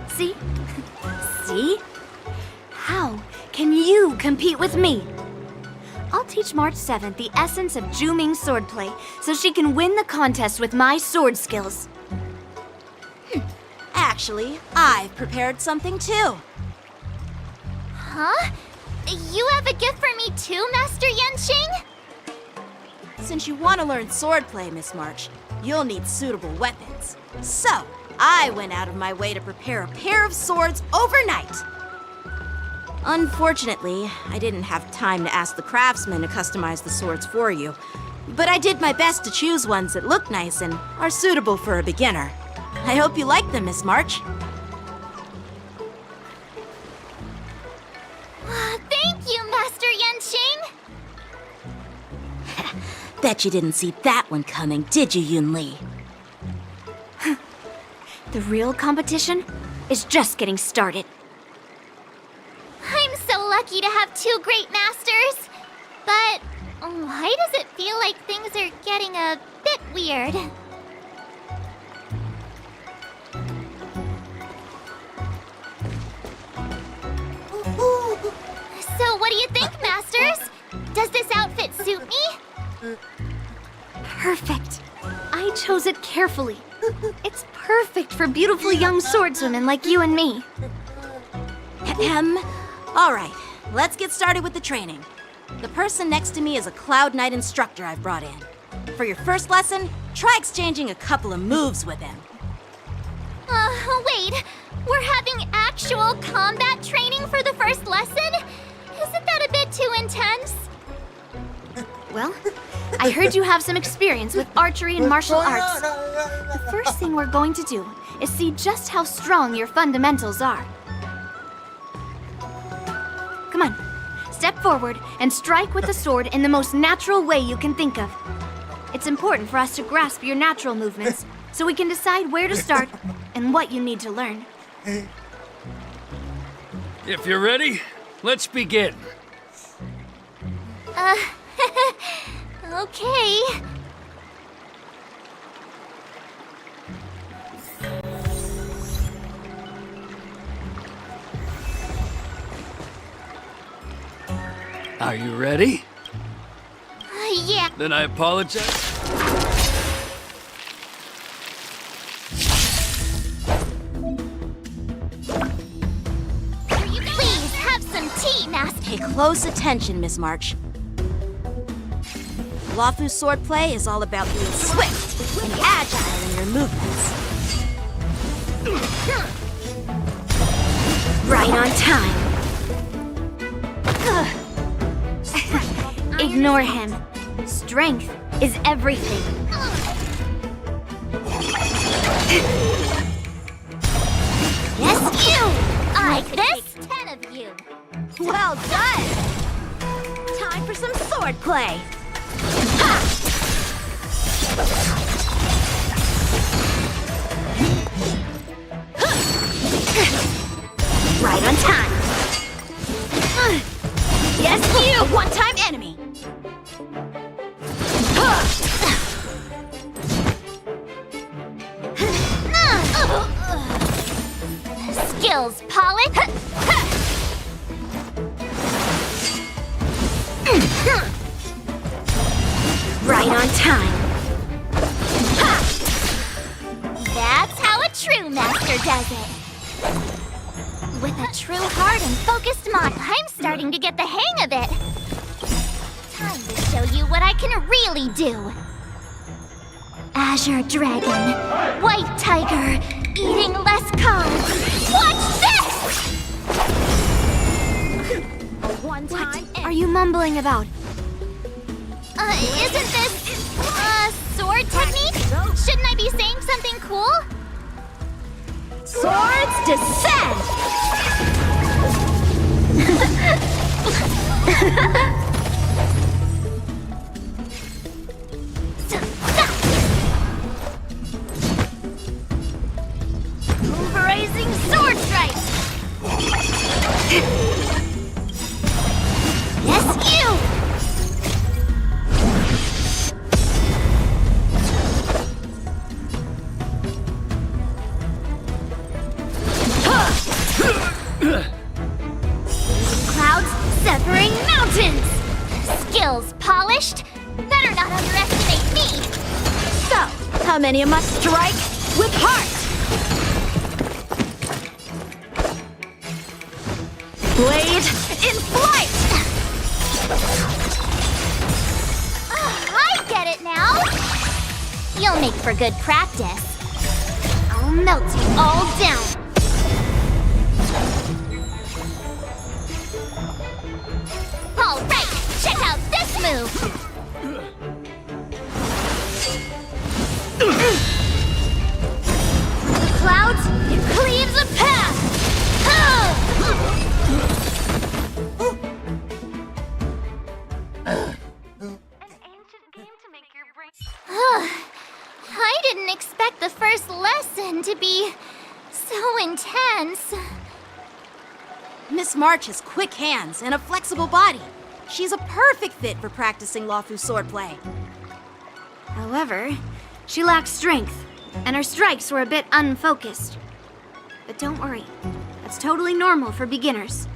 See? See? How can you compete with me? I'll teach March 7th the essence of Zhuming's swordplay so she can win the contest with my sword skills. Actually, I've prepared something too. Huh? You have a gift for me too, Master Yanqing? Since you want to learn swordplay, Miss March, you'll need suitable weapons. So, I went out of my way to prepare a pair of swords overnight. Unfortunately, I didn't have time to ask the craftsman to customize the swords for you. But I did my best to choose ones that look nice and are suitable for a beginner. I hope you like them, Miss March. Thank you, Master Yanqing! Bet you didn't see that one coming, did you, Yunli? The real competition is just getting started. I'm so lucky to have two great masters! But why does it feel like things are getting a bit weird? So what do you think, Masters? Does this outfit suit me? Perfect. I chose it carefully. It's perfect for beautiful young swordswomen like you and me. All right, let's get started with the training. The person next to me is a Cloud Knight instructor I've brought in. For your first lesson, try exchanging a couple of moves with him. Wait. We're having actual combat training for the first lesson? Isn't that a bit too intense? Well, I heard you have some experience with archery and martial arts. The first thing we're going to do is see just how strong your fundamentals are. Come on, step forward and strike with the sword in the most natural way you can think of. It's important for us to grasp your natural movements so we can decide where to start and what you need to learn. If you're ready, let's begin. Okay. Are you ready? Yeah. Then I apologize. Please have some tea, Master. Pay close attention, Miss March. Laofu swordplay is all about being swift and agile in your movements. Right on time. Ignore him. Strength is everything. Yes, you! Like this? 10 of you. Well done! Time for some swordplay. Right on time. Yes, you! A one-time enemy. Skills, Pollock. Right on time. That's how a true master does it. With a true heart and focused mind, I'm starting to get the hang of it. Time to show you what I can really do. Azure Dragon, White Tiger, eating less carbs. Watch this! What are you mumbling about? Isn't this Swords descend! Pulverizing sword strike! Yes, you! Clouds severing mountains! Skills polished? Better not underestimate me! So, how many must strike with heart? Blade in flight! I get it now! You'll make for good practice. I'll melt you all down. All right, check out this move. The clouds, it cleaves a path. I didn't expect the first lesson to be so intense. Miss March has quick hands and a flexible body. She's a perfect fit for practicing Lawfu swordplay. However, she lacks strength, and her strikes were a bit unfocused. But don't worry, that's totally normal for beginners.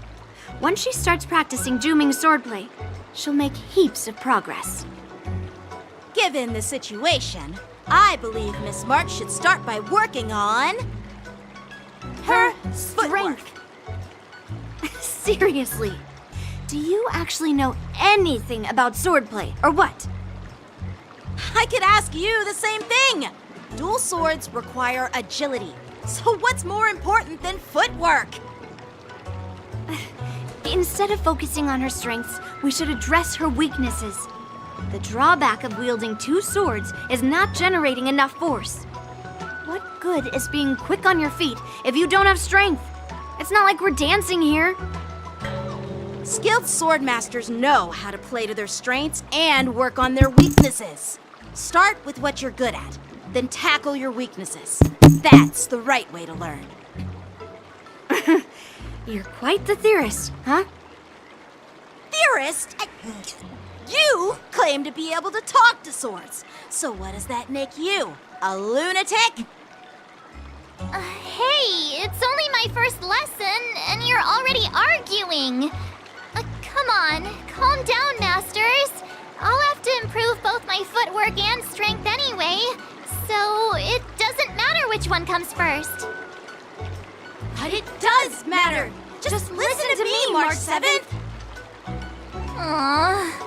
Once she starts practicing Juming swordplay, she'll make heaps of progress. Given the situation, I believe Miss March should start by working on her strength. Seriously, do you actually know anything about swordplay, or what? I could ask you the same thing. Dual swords require agility. So what's more important than footwork? Instead of focusing on her strengths, we should address her weaknesses. The drawback of wielding two swords is not generating enough force. What good is being quick on your feet if you don't have strength? It's not like we're dancing here. Skilled sword masters know how to play to their strengths and work on their weaknesses. Start with what you're good at, then tackle your weaknesses. That's the right way to learn. You're quite the theorist, huh? Theorist? You claim to be able to talk to swords. So what does that make you? A lunatic? Hey, it's only my first lesson, and you're already arguing. Come on, calm down, masters. I'll have to improve both my footwork and strength anyway, so it doesn't matter which one comes first. But it does matter. Just listen to me, March 7th. Aww.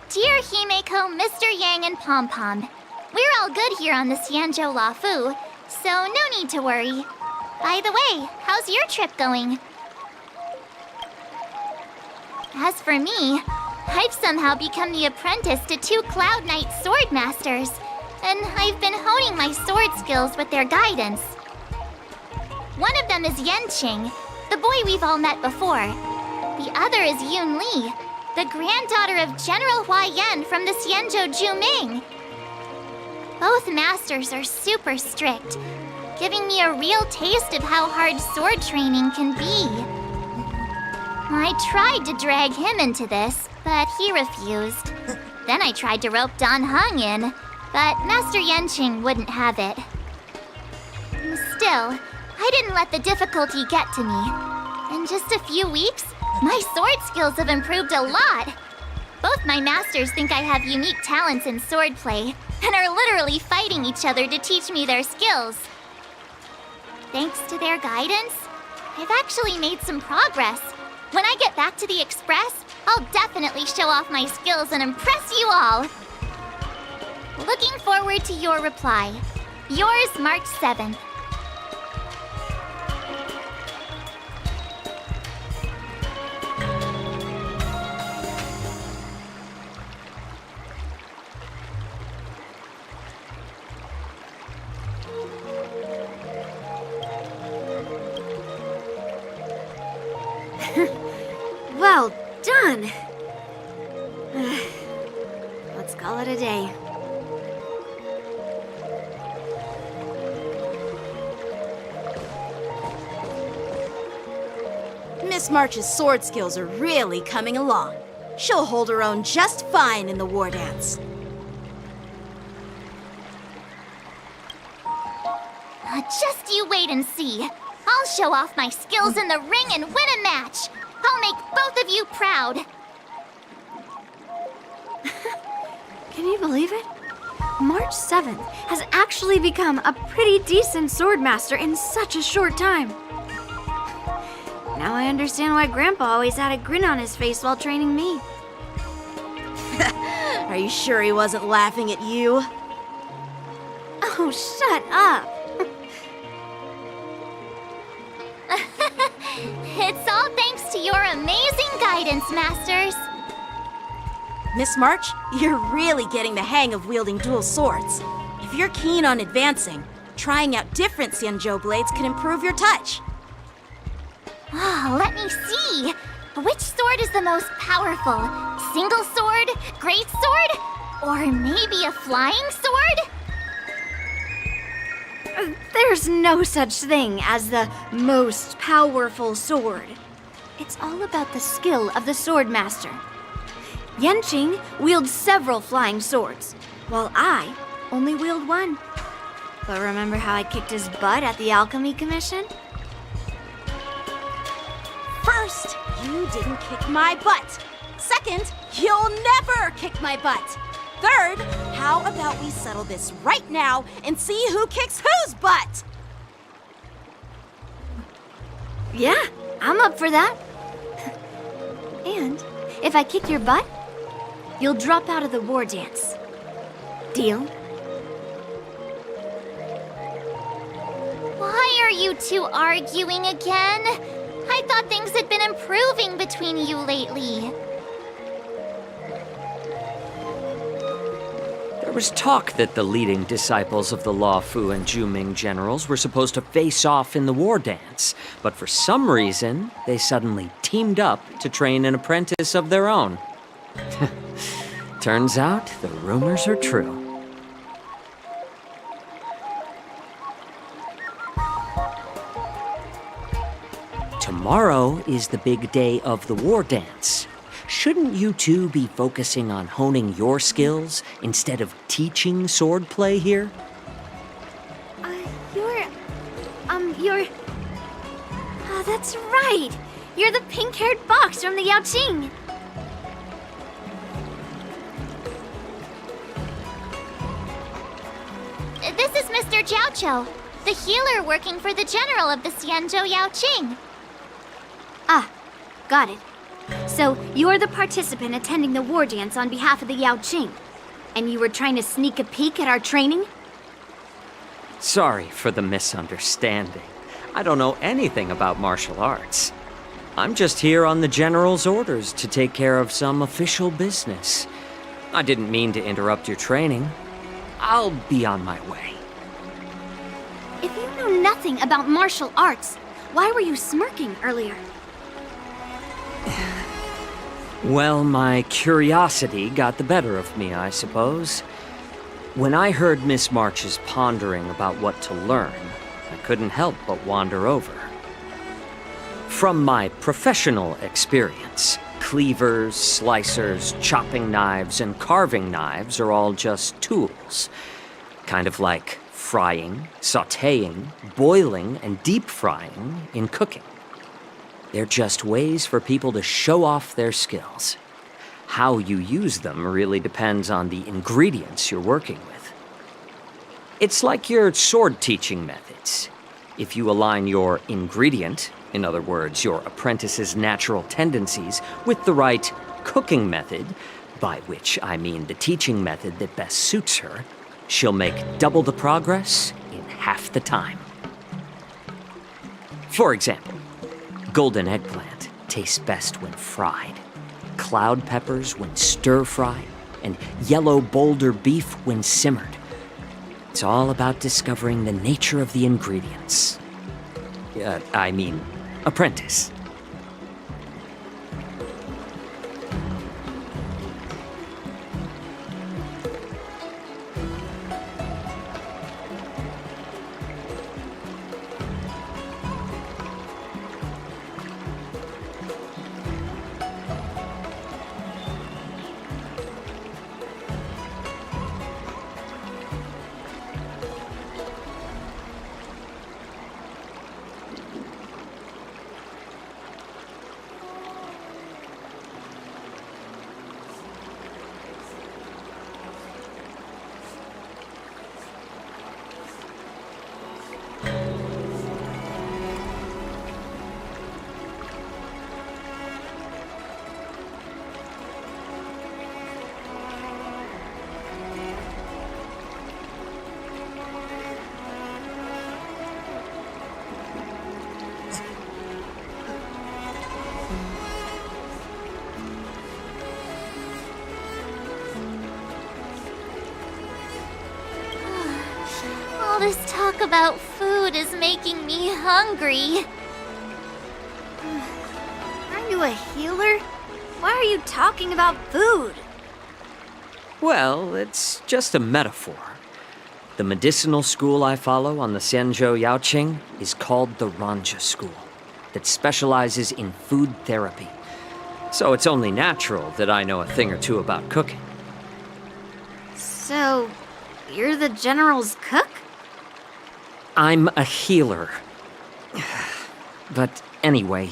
Dear Himeko, Mr. Yang, and Pom Pom, we're all good here on the Xianzhou Lawfu, so no need to worry. By the way, how's your trip going? As for me, I've somehow become the apprentice to 2 Cloud Knight sword masters, and I've been honing my sword skills with their guidance. One of them is Yenqing, the boy we've all met before. The other is Yun Li, the granddaughter of General Hua Yan from the Xianzhou Juming. Both masters are super strict, giving me a real taste of how hard sword training can be. I tried to drag him into this, but he refused. Then I tried to rope Dan Heng in, but Master Yanqing wouldn't have it. Still, I didn't let the difficulty get to me. In just a few weeks, my sword skills have improved a lot. Both my masters think I have unique talents in swordplay, and are literally fighting each other to teach me their skills. Thanks to their guidance, I've actually made some progress. When I get back to the Express, I'll definitely show off my skills and impress you all. Looking forward to your reply. Yours, March 7th. Well done! Let's call it a day. Miss March's sword skills are really coming along. She'll hold her own just fine in the war dance. Just you wait and see. I'll show off my skills in the ring and win a match. I'll make both of you proud. Can you believe it? March 7th has actually become a pretty decent swordmaster in such a short time. Now I understand why Grandpa always had a grin on his face while training me. Are you sure he wasn't laughing at you? Oh, shut up! It's all thanks to your amazing guidance, Masters. Miss March, you're really getting the hang of wielding dual swords. If you're keen on advancing, trying out different Xianzhou blades can improve your touch. Oh, let me see. Which sword is the most powerful? Single sword? Great sword? Or maybe a flying sword? There's no such thing as the most powerful sword. It's all about the skill of the swordmaster. Yanqing wields several flying swords, while I only wield one. But remember how I kicked his butt at the Alchemy Commission? First, you didn't kick my butt. Second, you'll never kick my butt. Third, how about we settle this right now and see who kicks whose butt? Yeah, I'm up for that. And if I kick your butt, you'll drop out of the war dance. Deal? Why are you two arguing again? I thought things had been improving between you lately. There was talk that the leading disciples of the Luofu and Juming generals were supposed to face off in the war dance, but for some reason, they suddenly teamed up to train an apprentice of their own. Turns out, the rumors are true. Tomorrow is the big day of the war dance. Shouldn't you two be focusing on honing your skills instead of teaching swordplay here? You're... Oh, that's right! You're the pink-haired box from the Yaoqing! This is Mr. Jiaoqiu, the healer working for the general of the Xianzhou Yaoqing. Ah, got it. So, you're the participant attending the war dance on behalf of the Yaoqing. And you were trying to sneak a peek at our training? Sorry for the misunderstanding. I don't know anything about martial arts. I'm just here on the general's orders to take care of some official business. I didn't mean to interrupt your training. I'll be on my way. If you know nothing about martial arts, why were you smirking earlier? Well, my curiosity got the better of me, I suppose. When I heard Miss March's pondering about what to learn, I couldn't help but wander over. From my professional experience, cleavers, slicers, chopping knives, and carving knives are all just tools. Kind of like frying, sautéing, boiling, and deep frying in cooking. They're just ways for people to show off their skills. How you use them really depends on the ingredients you're working with. It's like your sword teaching methods. If you align your ingredient, in other words, your apprentice's natural tendencies, with the right cooking method, by which I mean the teaching method that best suits her, she'll make double the progress in half the time. For example, golden eggplant tastes best when fried, cloud peppers when stir-fried, and yellow boulder beef when simmered. It's all about discovering the nature of the ingredients. Apprentice. All this talk about food is making me hungry. Aren't you a healer? Why are you talking about food? Well, it's just a metaphor. The medicinal school I follow on the Senjo Yaoqing is called the Ranja School, that specializes in food therapy. So it's only natural that I know a thing or two about cooking. So, you're the General's cook? I'm a healer. But anyway,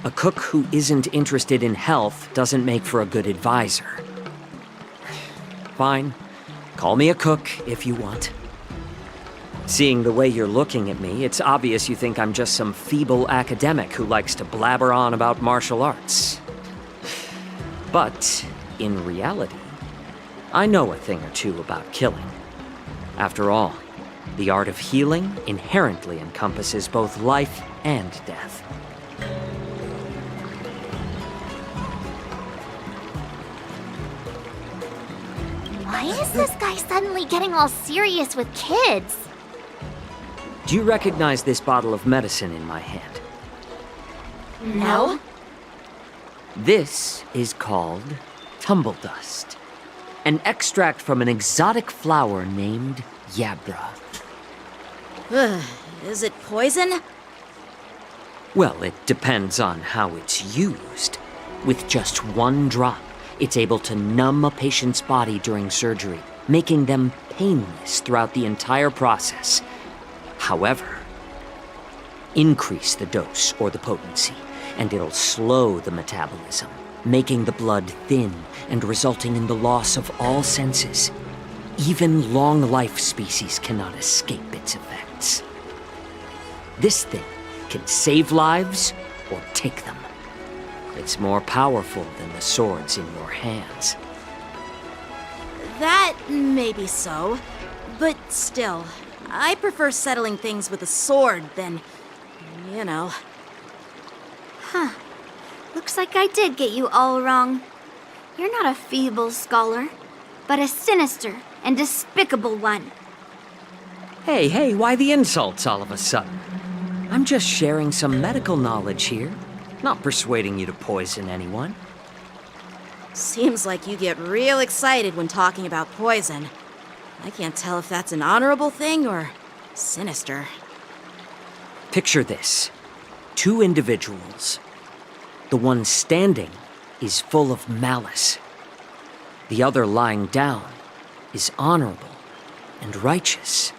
a cook who isn't interested in health doesn't make for a good advisor. Fine. Call me a cook if you want. Seeing the way you're looking at me, it's obvious you think I'm just some feeble academic who likes to blabber on about martial arts. But, in reality, I know a thing or two about killing. After all, the art of healing inherently encompasses both life and death. Why is this guy suddenly getting all serious with kids? Do you recognize this bottle of medicine in my hand? No. This is called tumble dust, an extract from an exotic flower named Yabra. Is it poison? Well, it depends on how it's used. With just one drop, it's able to numb a patient's body during surgery, making them painless throughout the entire process. However, increase the dose or the potency, and it'll slow the metabolism, making the blood thin and resulting in the loss of all senses. Even long-life species cannot escape its effects. This thing can save lives or take them. It's more powerful than the swords in your hands. That may be so, but still, I prefer settling things with a sword than, you know. Huh. Looks like I did get you all wrong. You're not a feeble scholar, but a sinister and despicable one. Hey, why the insults all of a sudden? I'm just sharing some medical knowledge here, not persuading you to poison anyone. Seems like you get real excited when talking about poison. I can't tell if that's an honorable thing or sinister. Picture this. 2 individuals. The one standing is full of malice. The other lying down is honorable and righteous.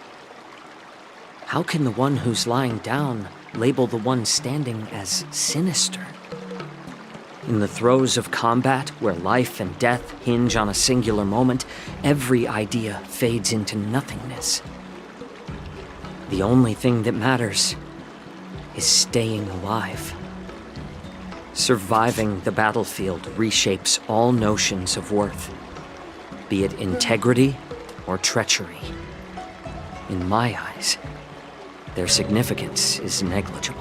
How can the one who's lying down label the one standing as sinister? In the throes of combat, where life and death hinge on a singular moment, every idea fades into nothingness. The only thing that matters is staying alive. Surviving the battlefield reshapes all notions of worth, be it integrity or treachery. In my eyes, their significance is negligible.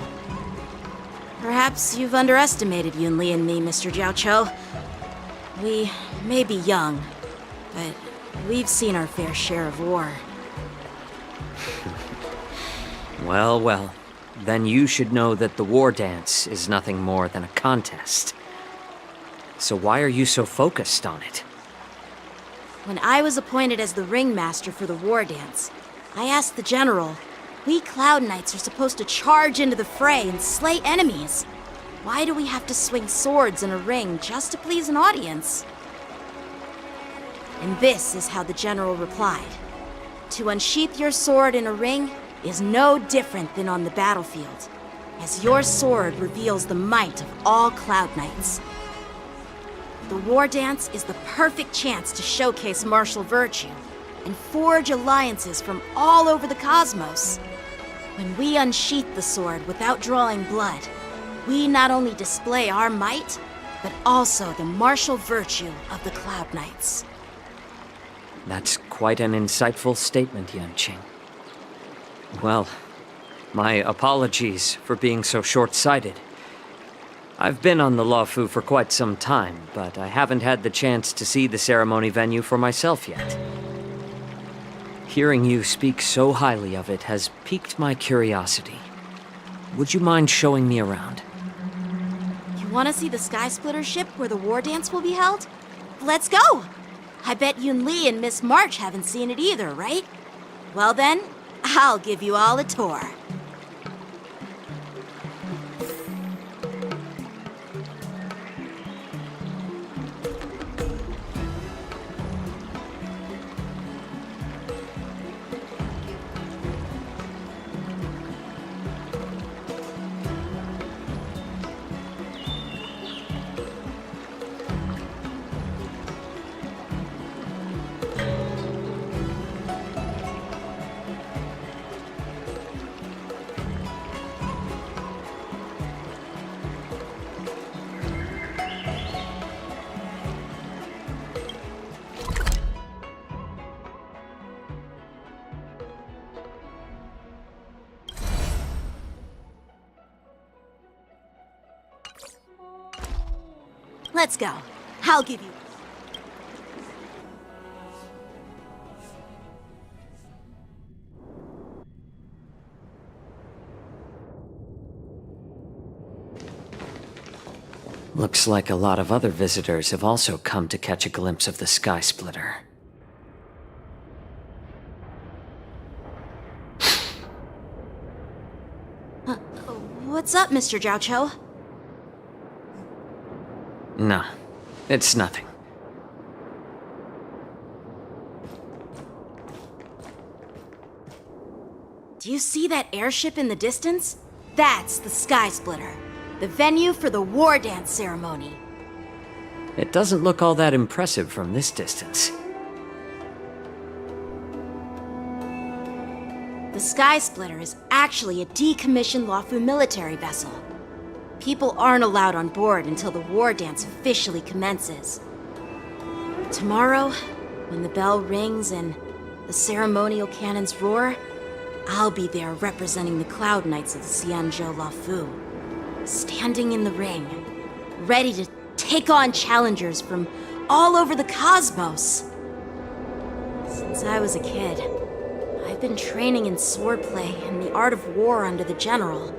Perhaps you've underestimated Yunli and me, Mr. Jiaoqiu. We may be young, but we've seen our fair share of war. Well, well. Then you should know that the war dance is nothing more than a contest. So why are you so focused on it? When I was appointed as the ringmaster for the war dance, I asked the general, we Cloud Knights are supposed to charge into the fray and slay enemies. Why do we have to swing swords in a ring just to please an audience? And this is how the general replied. To unsheath your sword in a ring is no different than on the battlefield, as your sword reveals the might of all Cloud Knights. The war dance is the perfect chance to showcase martial virtue and forge alliances from all over the cosmos. When we unsheath the sword without drawing blood, we not only display our might, but also the martial virtue of the Cloud Knights. That's quite an insightful statement, Yanqing. Well, my apologies for being so short-sighted. I've been on the Luofu for quite some time, but I haven't had the chance to see the ceremony venue for myself yet. Hearing you speak so highly of it has piqued my curiosity. Would you mind showing me around? You want to see the Sky Splitter ship where the war dance will be held? Let's go! I bet Yunli and Miss March haven't seen it either, right? Well then, I'll give you all a tour. Let's go. I'll give you... Looks like a lot of other visitors have also come to catch a glimpse of the Sky Splitter. What's up, Mr. Jiaoqiu? No, it's nothing. Do you see that airship in the distance? That's the Sky Splitter, the venue for the war dance ceremony. It doesn't look all that impressive from this distance. The Sky Splitter is actually a decommissioned Luofu military vessel. People aren't allowed on board until the war dance officially commences. Tomorrow, when the bell rings and the ceremonial cannons roar, I'll be there representing the Cloud Knights of the Xianzhou Luofu, standing in the ring, ready to take on challengers from all over the cosmos. Since I was a kid, I've been training in swordplay and the art of war under the general.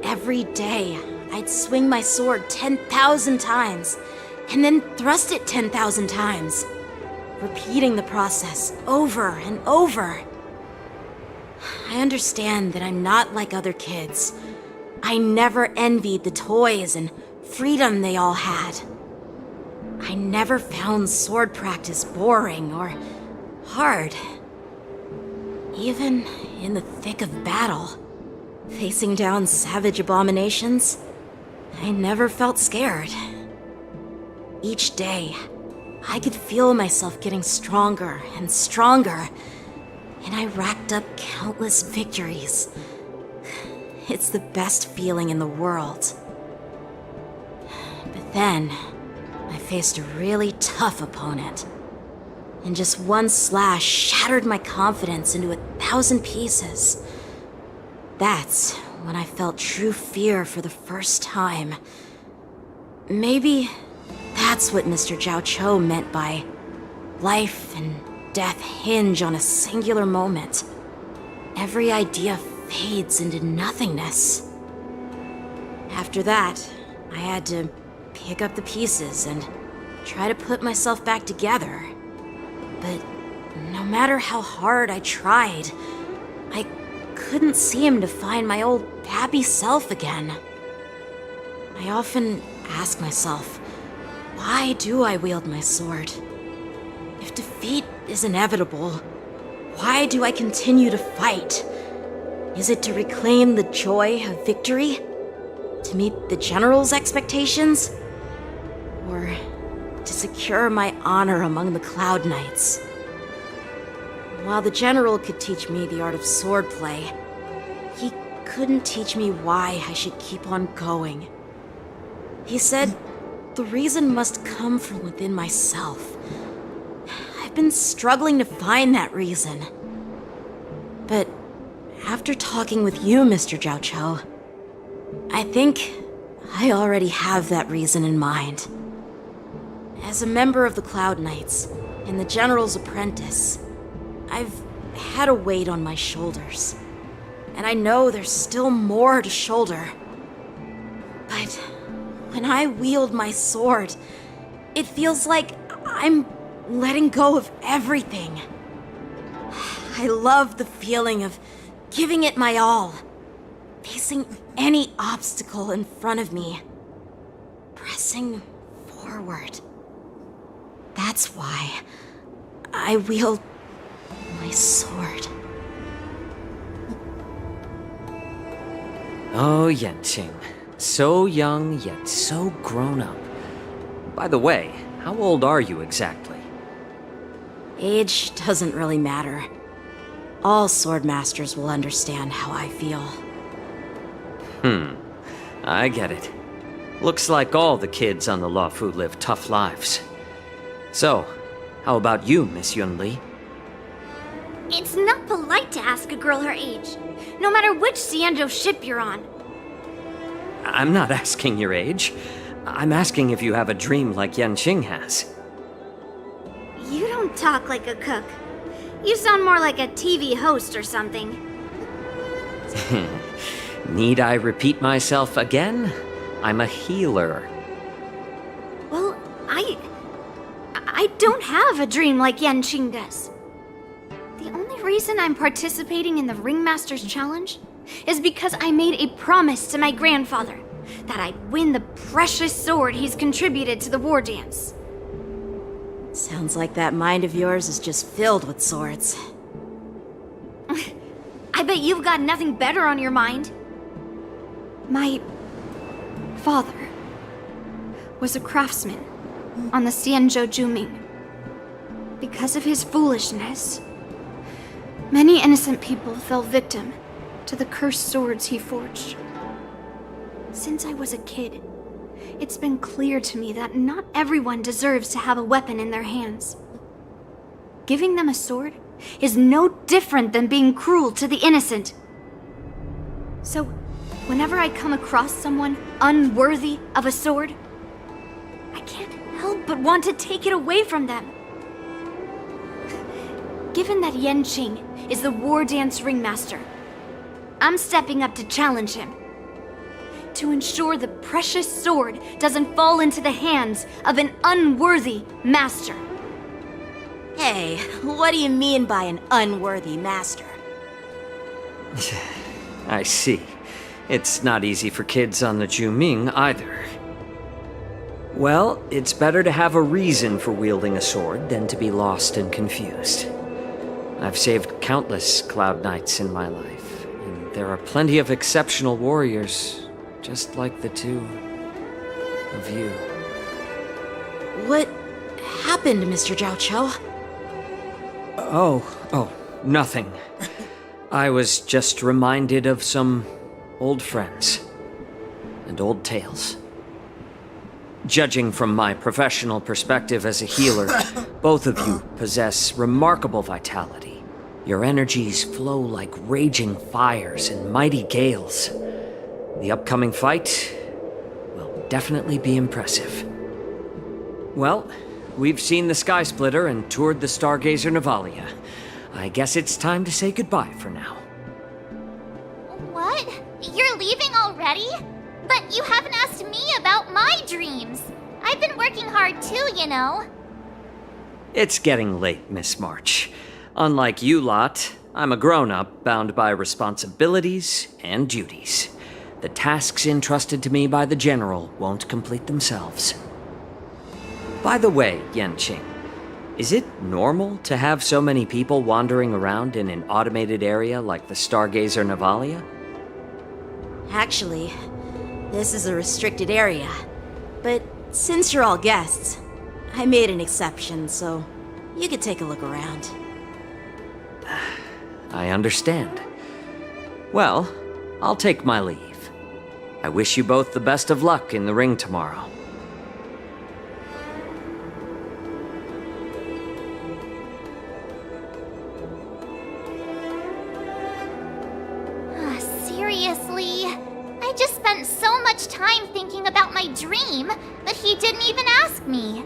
Every day, I'd swing my sword 10,000 times, and then thrust it 10,000 times, repeating the process over and over. I understand that I'm not like other kids. I never envied the toys and freedom they all had. I never found sword practice boring or hard. Even in the thick of battle, facing down savage abominations, I never felt scared. Each day, I could feel myself getting stronger and stronger, and I racked up countless victories. It's the best feeling in the world. But then, I faced a really tough opponent, and just one slash shattered my confidence into 1,000 pieces. That's when I felt true fear for the first time. Maybe that's what Mr. Zhao Cho meant by life and death hinge on a singular moment. Every idea fades into nothingness. After that, I had to pick up the pieces and try to put myself back together. But no matter how hard I tried, I couldn't seem to find my old happy self again. I often ask myself, why do I wield my sword? If defeat is inevitable, why do I continue to fight? Is it to reclaim the joy of victory? To meet the general's expectations? Or to secure my honor among the Cloud Knights? While the general could teach me the art of swordplay, he couldn't teach me why I should keep on going. He said the reason must come from within myself. I've been struggling to find that reason. But after talking with you, Mr. Zhao Cho, I think I already have that reason in mind. As a member of the Cloud Knights and the General's apprentice, I've had a weight on my shoulders. And I know there's still more to shoulder. But when I wield my sword, it feels like I'm letting go of everything. I love the feeling of giving it my all, facing any obstacle in front of me, pressing forward. That's why I wield my sword. Oh, Yenqing. So young, yet so grown up. By the way, how old are you exactly? Age doesn't really matter. All sword masters will understand how I feel. I get it. Looks like all the kids on the Luofu live tough lives. So, how about you, Miss Yunli? It's not polite to ask a girl her age, no matter which Xianzhou ship you're on. I'm not asking your age. I'm asking if you have a dream like Yenqing has. You don't talk like a cook. You sound more like a TV host or something. Need I repeat myself again? I'm a healer. Well, I don't have a dream like Yenqing does. The only reason I'm participating in the Ringmaster's Challenge is because I made a promise to my grandfather that I'd win the precious sword he's contributed to the war dance. Sounds like that mind of yours is just filled with swords. I bet you've got nothing better on your mind. My father was a craftsman on the Xianzhou Juming. Because of his foolishness, many innocent people fell victim to the cursed swords he forged. Since I was a kid, it's been clear to me that not everyone deserves to have a weapon in their hands. Giving them a sword is no different than being cruel to the innocent. So, whenever I come across someone unworthy of a sword, I can't help but want to take it away from them. Given that Yenqing is the war dance ringmaster, I'm stepping up to challenge him. to ensure the precious sword doesn't fall into the hands of an unworthy master. Hey, what do you mean by an unworthy master? I see. It's not easy for kids on the Juming either. Well, it's better to have a reason for wielding a sword than to be lost and confused. I've saved countless Cloud Knights in my life, and there are plenty of exceptional warriors, just like the two of you. What happened, Mr. Zhao Cho? Oh, nothing. I was just reminded of some old friends and old tales. Judging from my professional perspective as a healer, both of you possess remarkable vitality. Your energies flow like raging fires and mighty gales. The upcoming fight will definitely be impressive. Well, we've seen the Sky Splitter and toured the Stargazer Navalia. I guess it's time to say goodbye for now. What? You're leaving already? But you haven't asked me about my dreams. I've been working hard too, you know. It's getting late, Miss March. Unlike you lot, I'm a grown-up bound by responsibilities and duties. The tasks entrusted to me by the General won't complete themselves. By the way, Yanqing, is it normal to have so many people wandering around in an automated area like the Stargazer Navalia? Actually, this is a restricted area. But since you're all guests, I made an exception, so you could take a look around. I understand. Well, I'll take my leave. I wish you both the best of luck in the ring tomorrow. Seriously? I just spent so much time thinking about my dream, but he didn't even ask me.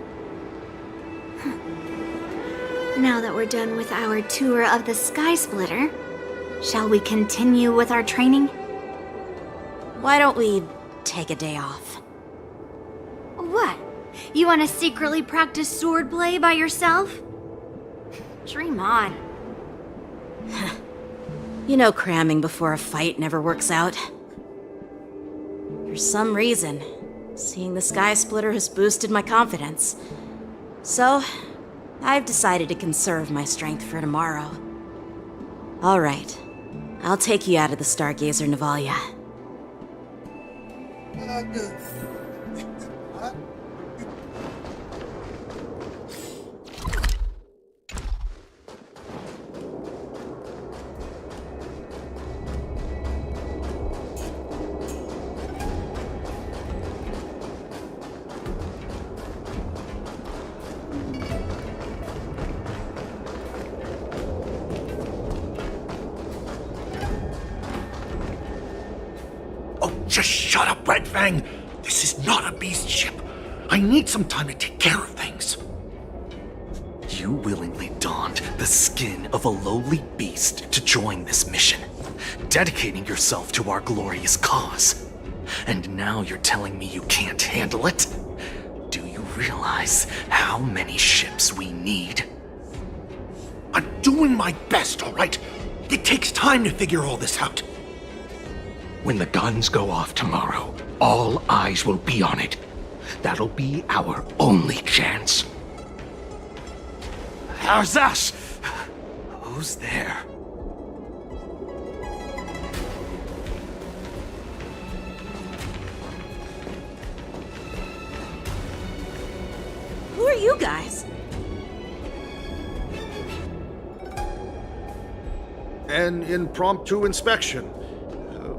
Now that we're done with our tour of the Sky Splitter, shall we continue with our training? Why don't we take a day off? What? You want to secretly practice swordplay by yourself? Dream on. You know cramming before a fight never works out. For some reason, seeing the Sky Splitter has boosted my confidence. So, I've decided to conserve my strength for tomorrow. Alright, I'll take you out of the Stargazer Navalia. Just shut up, Red Fang! This is not a beast ship. I need some time to take care of things. You willingly donned the skin of a lowly beast to join this mission, dedicating yourself to our glorious cause. And now you're telling me you can't handle it? Do you realize how many ships we need? I'm doing my best, all right? It takes time to figure all this out. When the guns go off tomorrow, all eyes will be on it. That'll be our only chance. How's that? Who's there? Who are you guys? An impromptu inspection.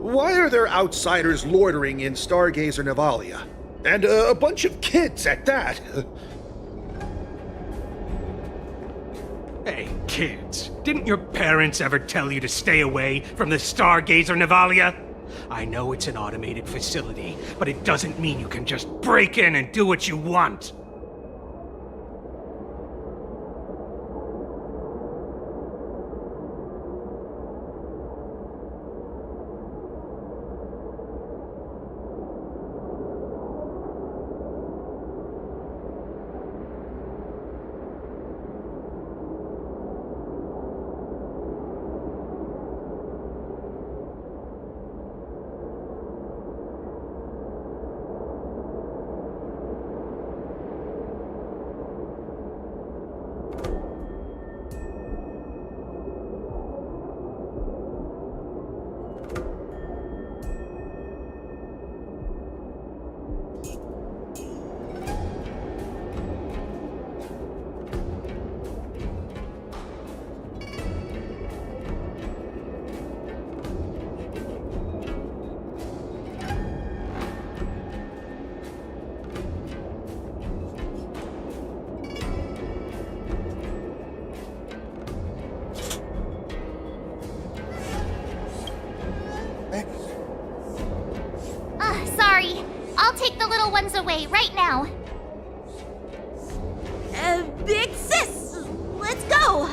Why are there outsiders loitering in Stargazer Navalia? And a bunch of kids at that. Hey, kids, didn't your parents ever tell you to stay away from the Stargazer Navalia? I know it's an automated facility, but it doesn't mean you can just break in and do what you want. little ones away right now. Big sis, let's go.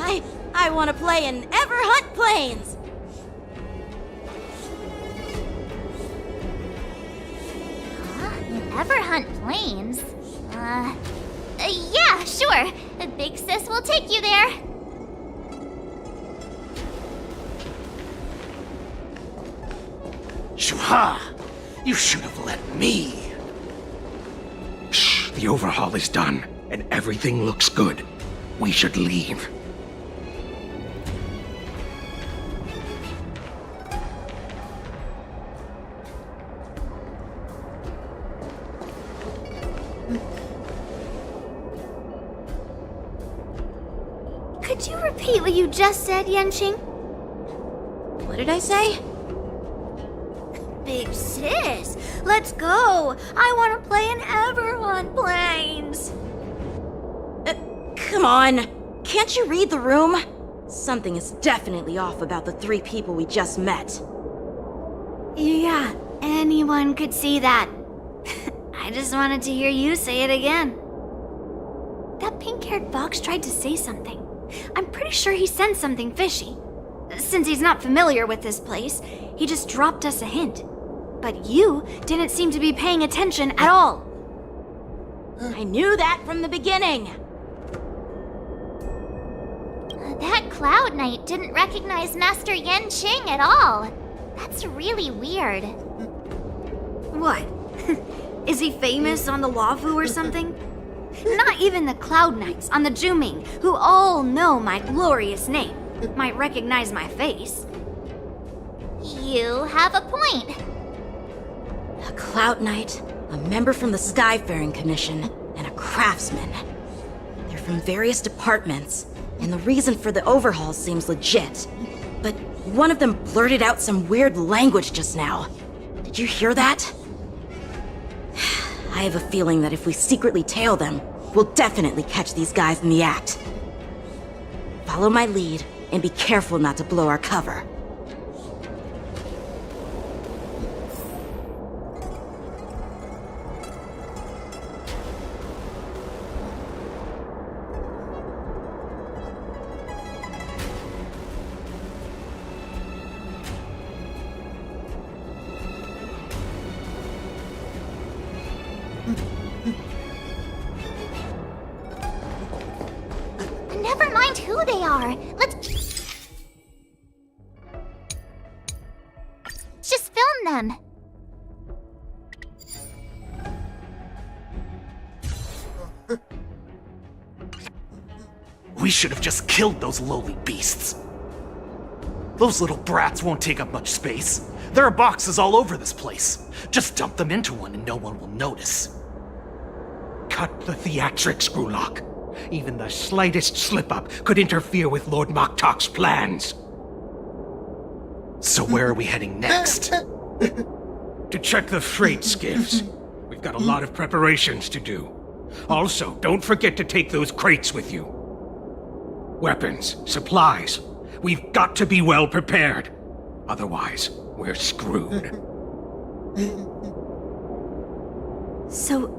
I want to play in Everhunt Plains. Everhunt Plains? Yeah, sure. Big Sis will take you there. Shuha! You should have let me. Shh, the overhaul is done, and everything looks good. We should leave. Could you repeat what you just said, Yenching? What did I say? Big sis, let's go. I want to play in Everhunt Plains. Come on. Can't you read the room? Something is definitely off about the 3 people we just met. Yeah, anyone could see that. I just wanted to hear you say it again. That pink-haired fox tried to say something. I'm pretty sure he sensed something fishy. Since he's not familiar with this place, he just dropped us a hint. But you didn't seem to be paying attention at all. I knew that from the beginning. That Cloud Knight didn't recognize Master Yenching at all. That's really weird. What? Is he famous on the Lavu or something? Not even the Cloud Knights on the Juming, who all know my glorious name, might recognize my face. You have a point. A Cloud Knight, a member from the Skyfaring Commission, and a craftsman. They're from various departments, and the reason for the overhaul seems legit. But one of them blurted out some weird language just now. Did you hear that? I have a feeling that if we secretly tail them, we'll definitely catch these guys in the act. Follow my lead, and be careful not to blow our cover. Never mind who they are. Let's just film them. We should have just killed those lowly beasts. Those little brats won't take up much space. There are boxes all over this place. Just dump them into one and no one will notice. Cut the theatrics, Grulok. Even the slightest slip-up could interfere with Lord Moktok's plans. So where are we heading next? To check the freight skiffs. We've got a lot of preparations to do. Also, don't forget to take those crates with you. Weapons, supplies. We've got to be well prepared. Otherwise, we're screwed. So,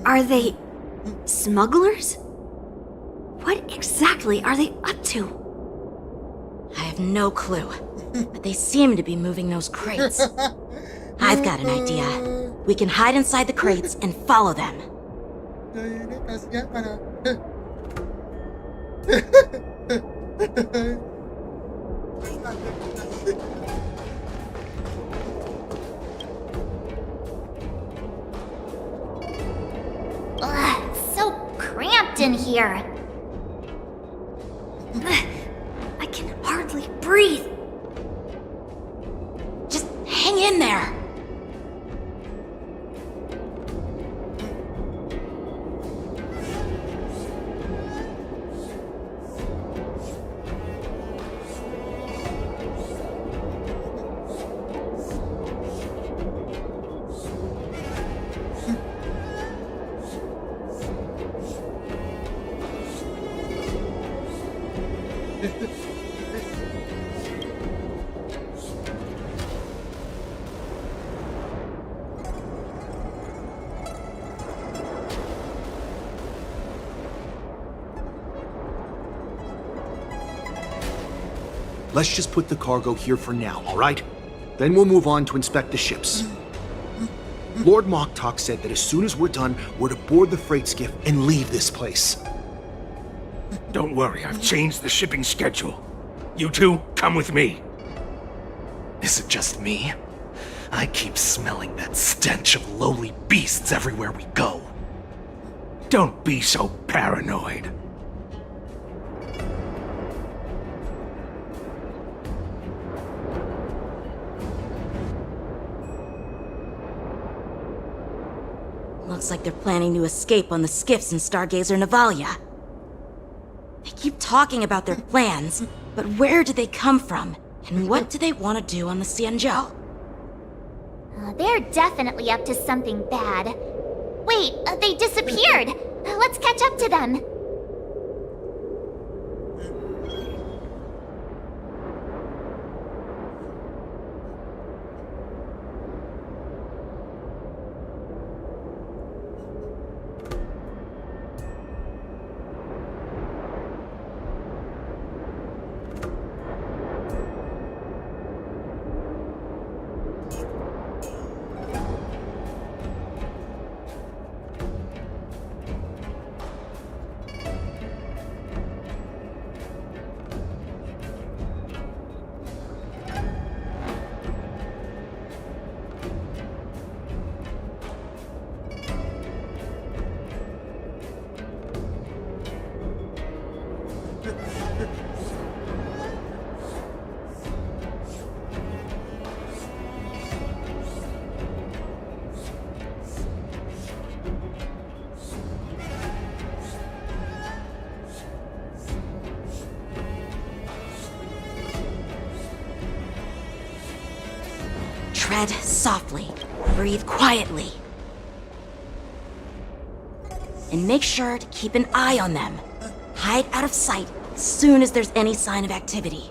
are they smugglers? What exactly are they up to? I have no clue, but they seem to be moving those crates. I've got an idea. We can hide inside the crates and follow them. Ugh, it's so cramped in here. I can hardly breathe. Just hang in there. let's just put the cargo here for now, all right? Then we'll move on to inspect the ships. Lord Moktok said that as soon as we're done, we're to board the freight skiff and leave this place. Don't worry, I've changed the shipping schedule. You two, come with me. Is it just me? I keep smelling that stench of lowly beasts everywhere we go. Don't be so paranoid. Looks like they're planning to escape on the skiffs in Stargazer Navalia. They keep talking about their plans, but where do they come from? And what do they want to do on the Xianzhou? They're definitely up to something bad. Wait, they disappeared! Let's catch up to them! Tread softly, breathe quietly. And make sure to keep an eye on them. Hide out of sight as soon as there's any sign of activity.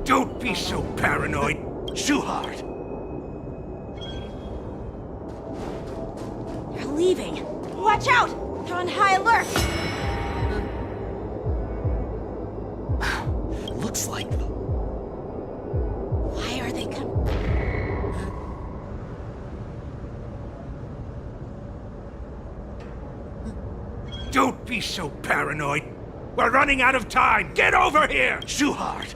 Don't be so paranoid, Shuhard. They're leaving. Watch out! They're on high alert! Looks like... Why are they Don't be so paranoid. We're running out of time. Get over here, Shuhard.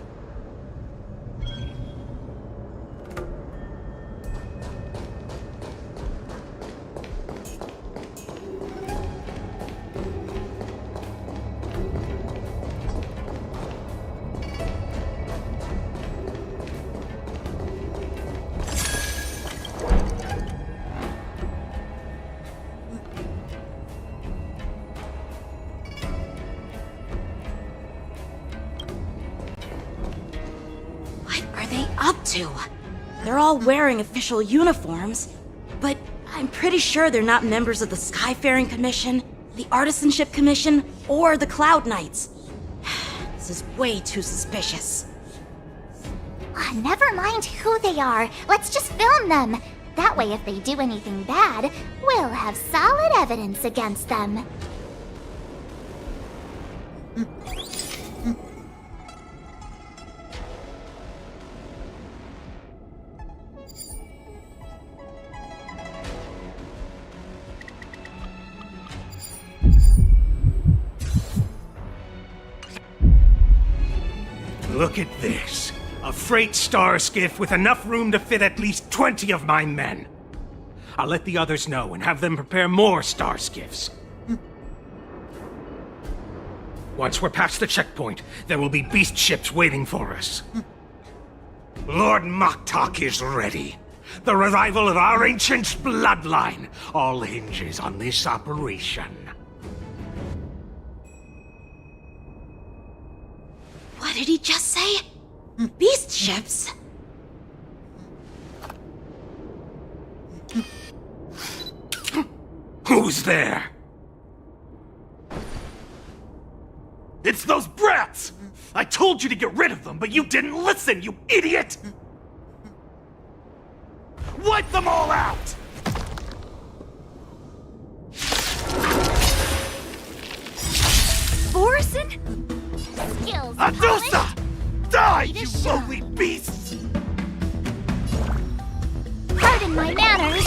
They're all wearing official uniforms, but I'm pretty sure they're not members of the Skyfaring Commission, the Artisanship Commission, or the Cloud Knights. This is way too suspicious. Never mind who they are. Let's just film them. That way, if they do anything bad, we'll have solid evidence against them. Look at this. A freight star skiff with enough room to fit at least 20 of my men. I'll let the others know and have them prepare more star skiffs. Once we're past the checkpoint, there will be beast ships waiting for us. Lord Moktok is ready. The revival of our ancient's bloodline all hinges on this operation. did he just say? Beast ships? Who's there? It's those brats! I told you to get rid of them, but you didn't listen, you idiot! Wipe them all out! Borison? Skills. Adusa! Die, you lowly beasts! Pardon my manners.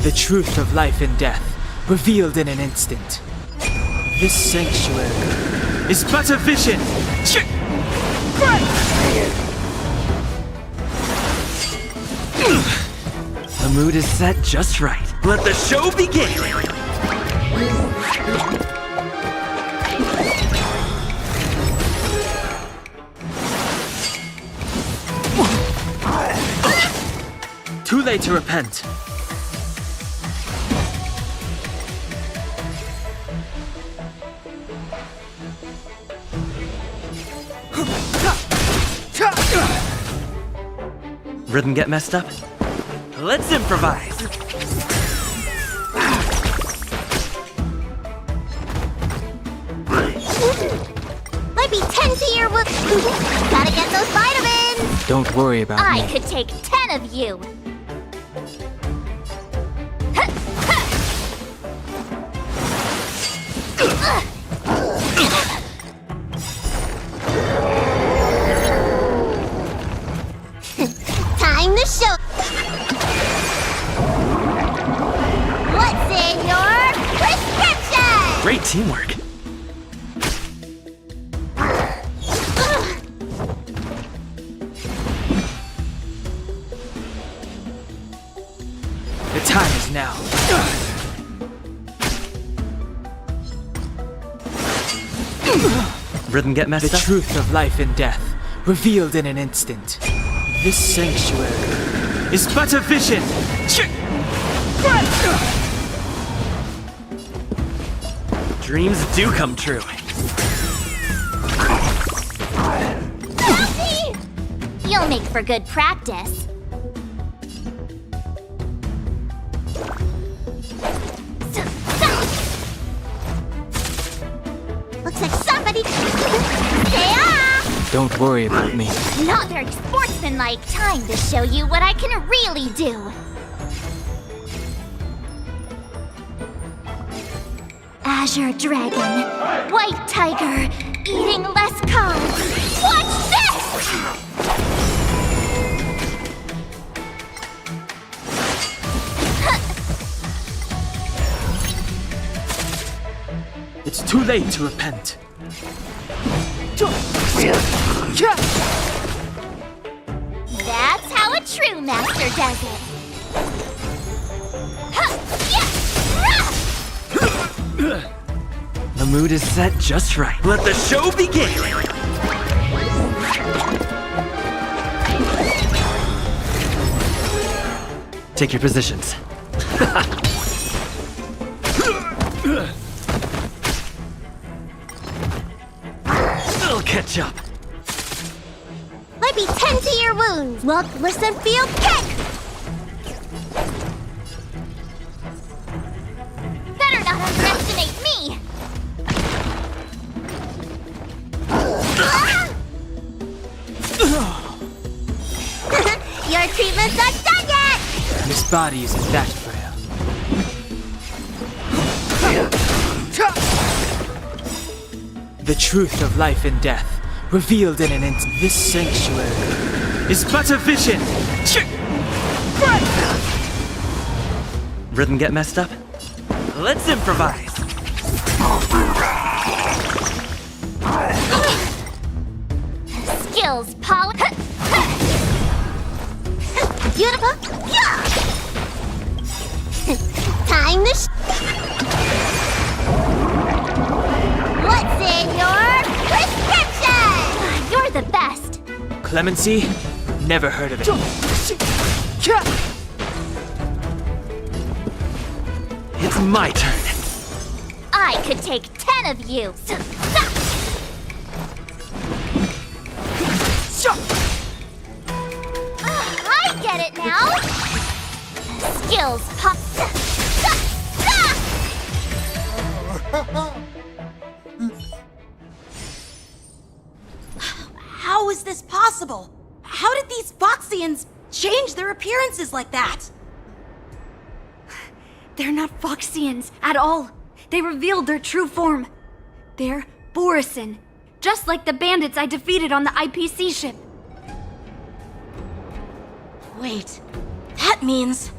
The truth of life and death, revealed in an instant. This sanctuary is but a vision! The mood is set just right. Let the show begin! Too late to repent. Rhythm get messed up? Let's improvise! Might be 10 to your Gotta get those vitamins! Don't worry about I me. could take 10 of you. Time to show. What's in your prescription? Great teamwork. The time is now. Rhythm get messed The up? truth of life and death, revealed in an instant. This sanctuary is but a vision! Dreams do come true. You'll make for good practice. Looks like somebody. Yeah! Don't worry about me. Not very sportsmanlike. Time to show you what I can really do. Azure Dragon, White Tiger, eating less carbs. Watch this! It's too late to repent. That's how a true master does it. The mood is set just right. Let the show begin! Take your positions. I'll catch up. Might be 10 to your wounds. Well, listen, feel, kick! Better not underestimate me. Your treatment's not done yet! This body isn't that frail. The truth of life and death, revealed in an instant. This sanctuary is but a vision! Rhythm get messed up? Let's improvise! Skills, Paul. Beautiful. Yeah! Time to What's in your prescription? You're the best. Clemency? Never heard of it. It's my turn. I could take 10 of you. I get it now! Skills pop... How is this possible? How did these Foxians change their appearances like that? They're not Foxians at all. They revealed their true form. They're Borisin, just like the bandits I defeated on the IPC ship. Wait, that means...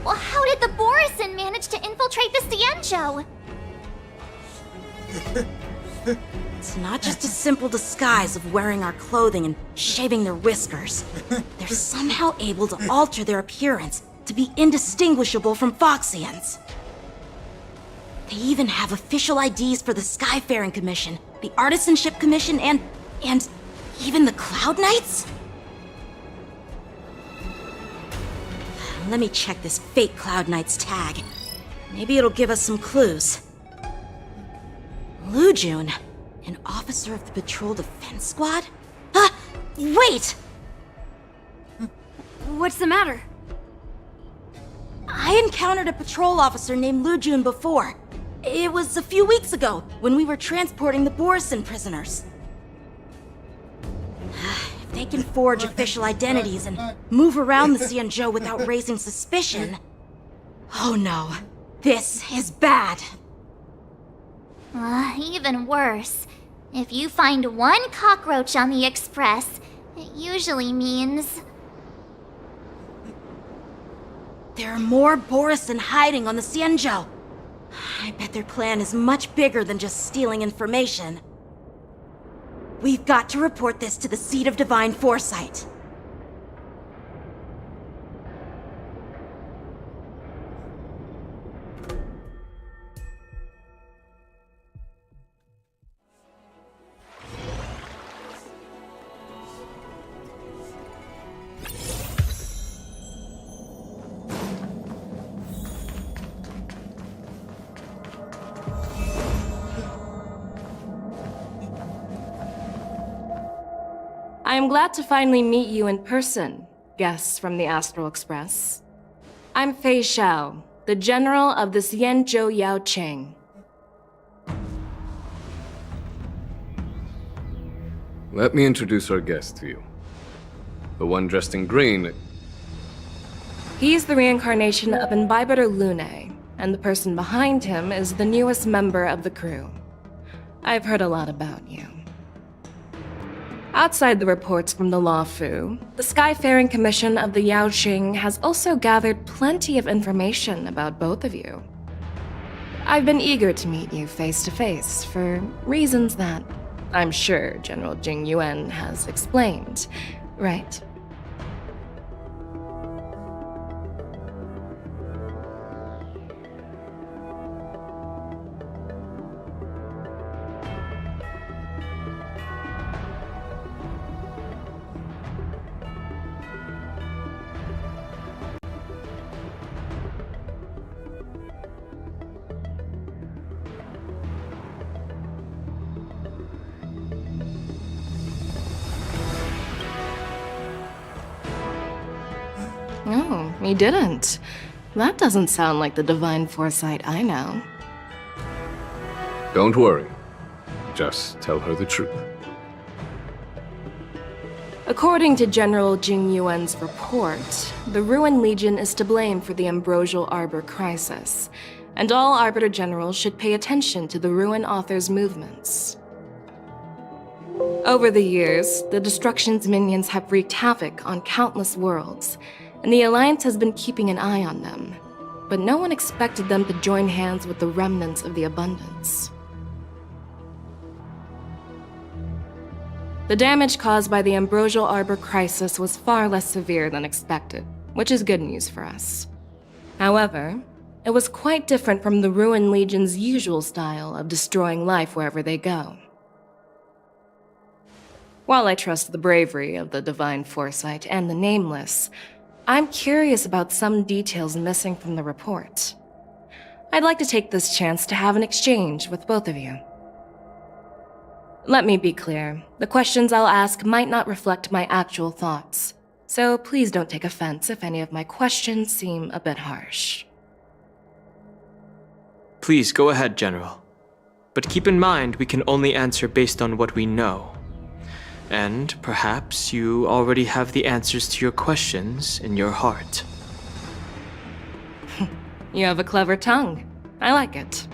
Well, how did the Borisin manage to infiltrate the Xianzhou? It's not just a simple disguise of wearing our clothing and shaving their whiskers. They're somehow able to alter their appearance to be indistinguishable from Foxians. They even have official IDs for the Skyfaring Commission, the Artisanship Commission, and even the Cloud Knights? Let me check this fake Cloud Knight's tag. Maybe it'll give us some clues. Lujun, an officer of the Patrol Defense Squad? Wait! What's the matter? I encountered a patrol officer named Lujun before. It was a few weeks ago, when we were transporting the Borisin prisoners. If they can forge official identities and move around the Xianzhou without raising suspicion... Oh no, this is bad. Even worse. If you find one cockroach on the Express, it usually means... There are more Borisin hiding on the Xianzhou. I bet their plan is much bigger than just stealing information. We've got to report this to the Seat of Divine Foresight. I am glad to finally meet you in person, guests from the Astral Express. I'm Fei Xiao, the General of the Xianzhou Yaocheng. Let me introduce our guest to you. The one dressed in green. He's the reincarnation of Imbibitor Lune, and the person behind him is the newest member of the crew. I've heard a lot about you. Outside the reports from the Law Fu, the Skyfaring Commission of the Yaoqing has also gathered plenty of information about both of you. I've been eager to meet you face to face for reasons that I'm sure General Jing Yuan has explained, right? No, he didn't. That doesn't sound like the divine foresight I know. Don't worry. Just tell her the truth. According to General Jing Yuan's report, the Ruin Legion is to blame for the Ambrosial Arbor crisis, and all Arbiter Generals should pay attention to the Ruin Author's movements. Over the years, the Destruction's minions have wreaked havoc on countless worlds, and the Alliance has been keeping an eye on them. But no one expected them to join hands with the remnants of the Abundance. The damage caused by the Ambrosial Arbor crisis was far less severe than expected, which is good news for us. However, it was quite different from the Ruin Legion's usual style of destroying life wherever they go. While I trust the bravery of the Divine Foresight and the Nameless, I'm curious about some details missing from the report. I'd like to take this chance to have an exchange with both of you. Let me be clear, the questions I'll ask might not reflect my actual thoughts, so please don't take offense if any of my questions seem a bit harsh. Please go ahead, General. But keep in mind we can only answer based on what we know. And perhaps you already have the answers to your questions in your heart. You have a clever tongue. I like it.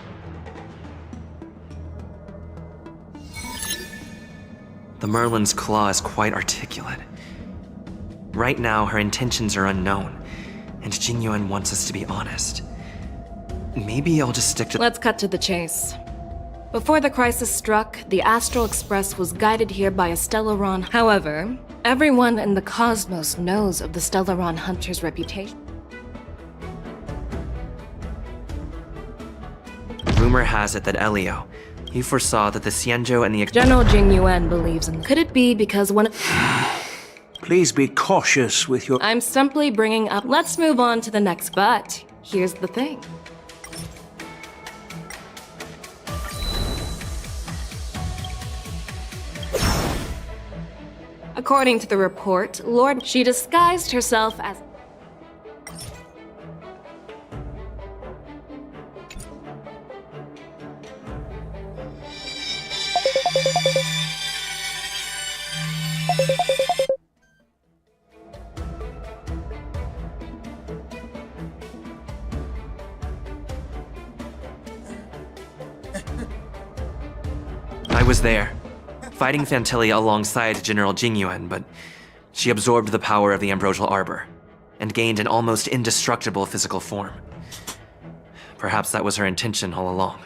The Merlin's claw is quite articulate. Right now, her intentions are unknown, and Jingyuan wants us to be honest. Maybe I'll just stick to— Let's cut to the chase. Before the crisis struck, the Astral Express was guided here by a Stellaron. However, everyone in the cosmos knows of the Stellaron Hunter's reputation. Rumor has it that Elio, he foresaw that the Xianzhou and the— General Jingyuan believes in— Could it be because one— Please be cautious with your— I'm simply bringing up— Let's move on to the next, but here's the thing. According to the report, she disguised herself as— I was there, fighting Phantilia alongside General Jingyuan, but she absorbed the power of the Ambrosial Arbor and gained an almost indestructible physical form. Perhaps that was her intention all along.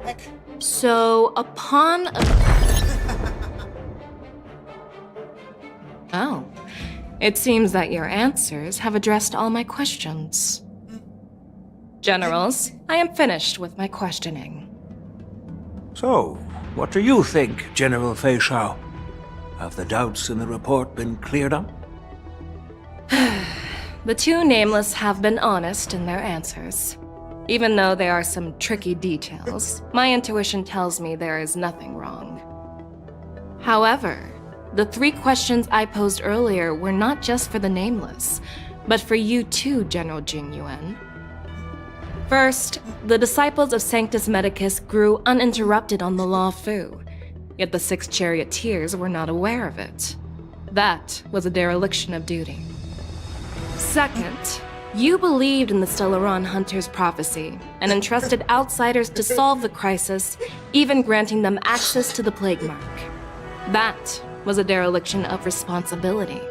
heck? So, upon Oh. It seems that your answers have addressed all my questions. Generals, I am finished with my questioning. So, what do you think, General Fei Shao? Have the doubts in the report been cleared up? The two nameless have been honest in their answers. Even though there are some tricky details, my intuition tells me there is nothing wrong. However, the 3 questions I posed earlier were not just for the nameless, but for you too, General Jing Yuan. First, the disciples of Sanctus Medicus grew uninterrupted on the Law Fu, yet the 6 charioteers were not aware of it. That was a dereliction of duty. Second, you believed in the Stellaron Hunter's prophecy and entrusted outsiders to solve the crisis, even granting them access to the Plague Mark. That was a dereliction of responsibility.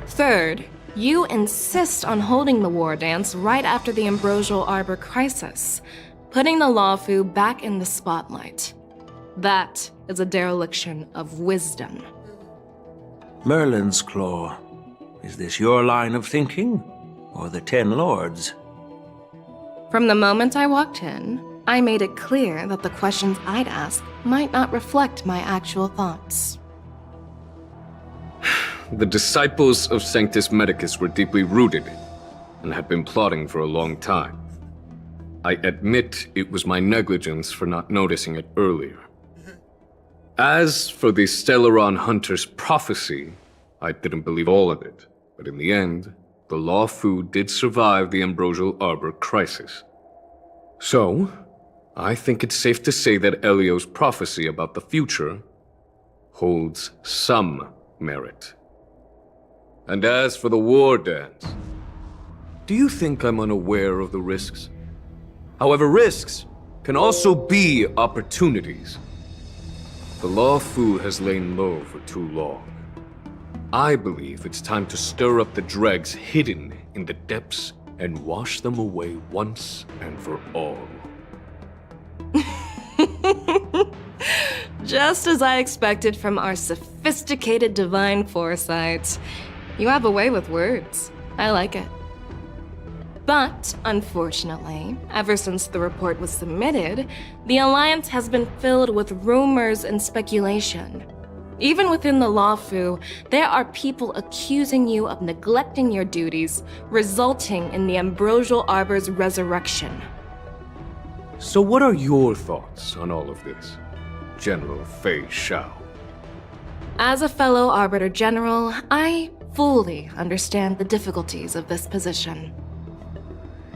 Third, you insist on holding the war dance right after the Ambrosial Arbor crisis, putting the Lawfu back in the spotlight. That is a dereliction of wisdom. Merlin's Claw. Is this your line of thinking, or the Ten Lords? From the moment I walked in, I made it clear that the questions I'd ask might not reflect my actual thoughts. The disciples of Sanctus Medicus were deeply rooted and had been plotting for a long time. I admit it was my negligence for not noticing it earlier. As for the Stellaron Hunter's prophecy, I didn't believe all of it, but in the end, the Law Fu did survive the Ambrosial Arbor crisis. So, I think it's safe to say that Elio's prophecy about the future holds some merit. And as for the war dance, do you think I'm unaware of the risks? However, risks can also be opportunities. The Law Fu has lain low for too long. I believe it's time to stir up the dregs hidden in the depths and wash them away once and for all. Just as I expected from our sophisticated divine foresight. You have a way with words. I like it. But, unfortunately, ever since the report was submitted, the Alliance has been filled with rumors and speculation. Even within the Law Fu, there are people accusing you of neglecting your duties, resulting in the Ambrosial Arbor's resurrection. So what are your thoughts on all of this, General Fei Shao? As a fellow Arbiter General, I fully understand the difficulties of this position.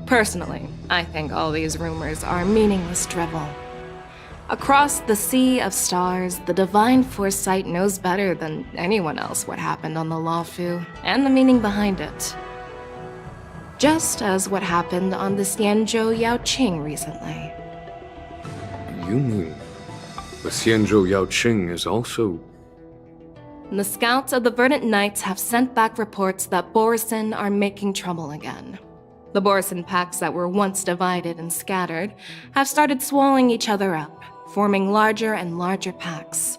Personally, I think all these rumors are meaningless drivel. Across the sea of stars, the divine foresight knows better than anyone else what happened on the Law Fu and the meaning behind it. Just as what happened on the Xianzhou Yaoqing recently. You mean the Xianzhou Yaoqing is also... The scouts of the Verdant Knights have sent back reports that Borisin are making trouble again. The Borisin packs that were once divided and scattered have started swallowing each other up, forming larger and larger packs.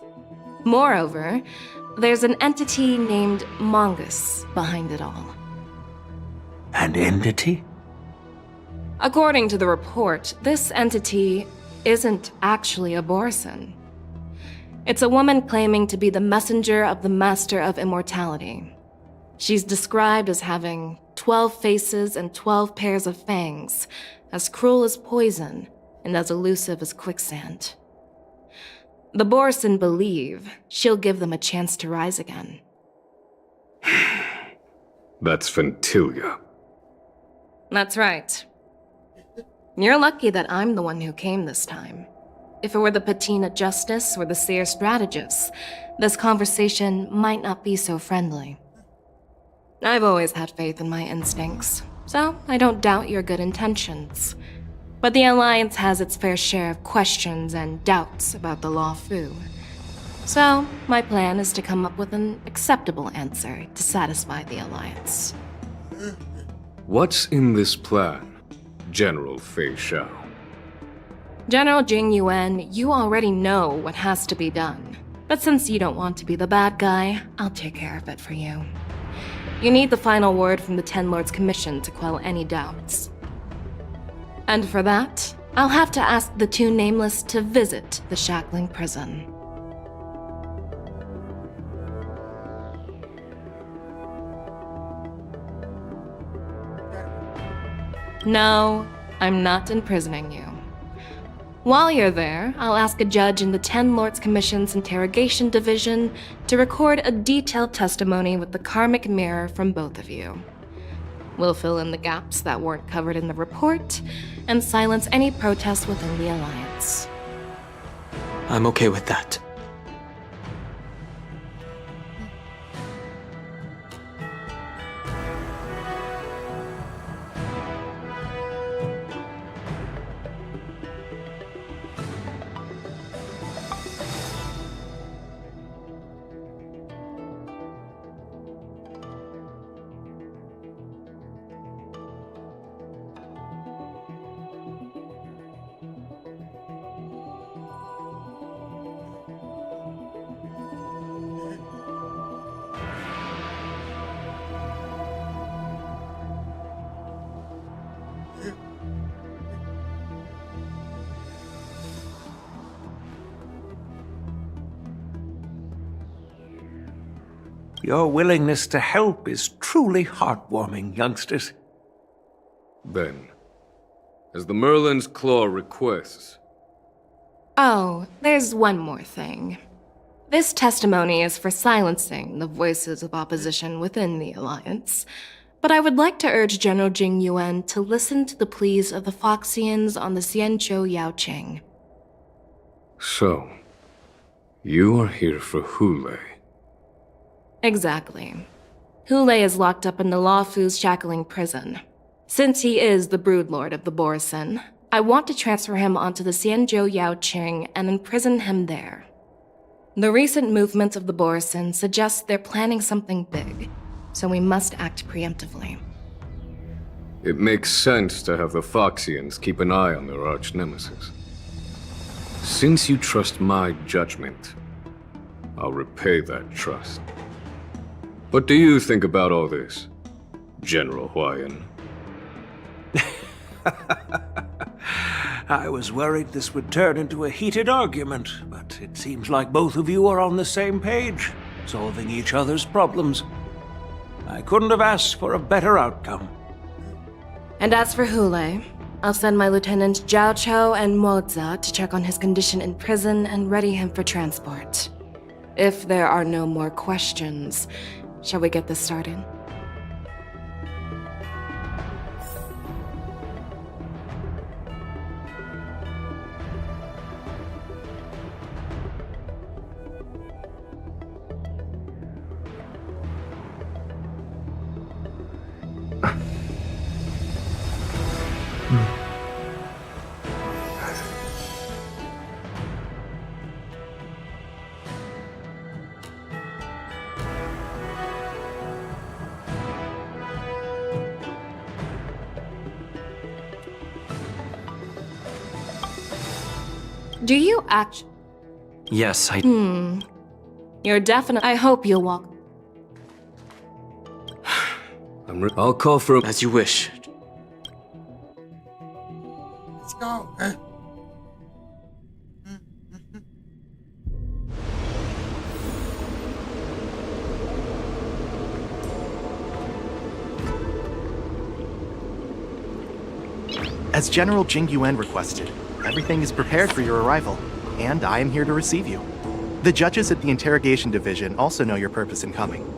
Moreover, there's an entity named Mongoose behind it all. An entity? According to the report, this entity isn't actually a Borisin. It's a woman claiming to be the messenger of the Master of Immortality. She's described as having 12 faces and 12 pairs of fangs, as cruel as poison and as elusive as quicksand. The Borisin believe she'll give them a chance to rise again. That's Ventilia. That's right. You're lucky that I'm the one who came this time. If it were the Patina Justice or the Seer Strategist, this conversation might not be so friendly. I've always had faith in my instincts, so I don't doubt your good intentions. But the Alliance has its fair share of questions and doubts about the Law Fu. So, my plan is to come up with an acceptable answer to satisfy the Alliance. What's in this plan, General Fei Shao? General Jing Yuan, you already know what has to be done. But since you don't want to be the bad guy, I'll take care of it for you. You need the final word from the Ten Lords Commission to quell any doubts. And for that, I'll have to ask the two Nameless to visit the Shackling prison. No, I'm not imprisoning you. While you're there, I'll ask a judge in the Ten Lords Commission's Interrogation Division to record a detailed testimony with the karmic mirror from both of you. We'll fill in the gaps that weren't covered in the report, and silence any protests within the Alliance. I'm okay with that. Your willingness to help is truly heartwarming, youngsters. Then, as the Merlin's Claw requests... Oh, there's one more thing. This testimony is for silencing the voices of opposition within the Alliance, but I would like to urge General Jing Yuan to listen to the pleas of the Foxians on the Xianzhou Yaoqing. So, you are here for Hule. Exactly. Hule is locked up in the Lawfu's Shackling prison. Since he is the broodlord of the Borisin, I want to transfer him onto the Xianzhou Yaoqing and imprison him there. The recent movements of the Borisin suggest they're planning something big, so we must act preemptively. It makes sense to have the Foxians keep an eye on their arch-nemesis. Since you trust my judgment, I'll repay that trust. What do you think about all this, General Huayan? I was worried this would turn into a heated argument, but it seems like both of you are on the same page, solving each other's problems. I couldn't have asked for a better outcome. And as for Hule, I'll send my lieutenants Zhao Chou and Moza to check on his condition in prison and ready him for transport. If there are no more questions, shall we get this started? Do you actually? Yes, I... You're definitely... I hope you'll walk... I'll call for... As you wish. Let's go. As General Jing Yuan requested, everything is prepared for your arrival, and I am here to receive you. The judges at the Interrogation Division also know your purpose in coming.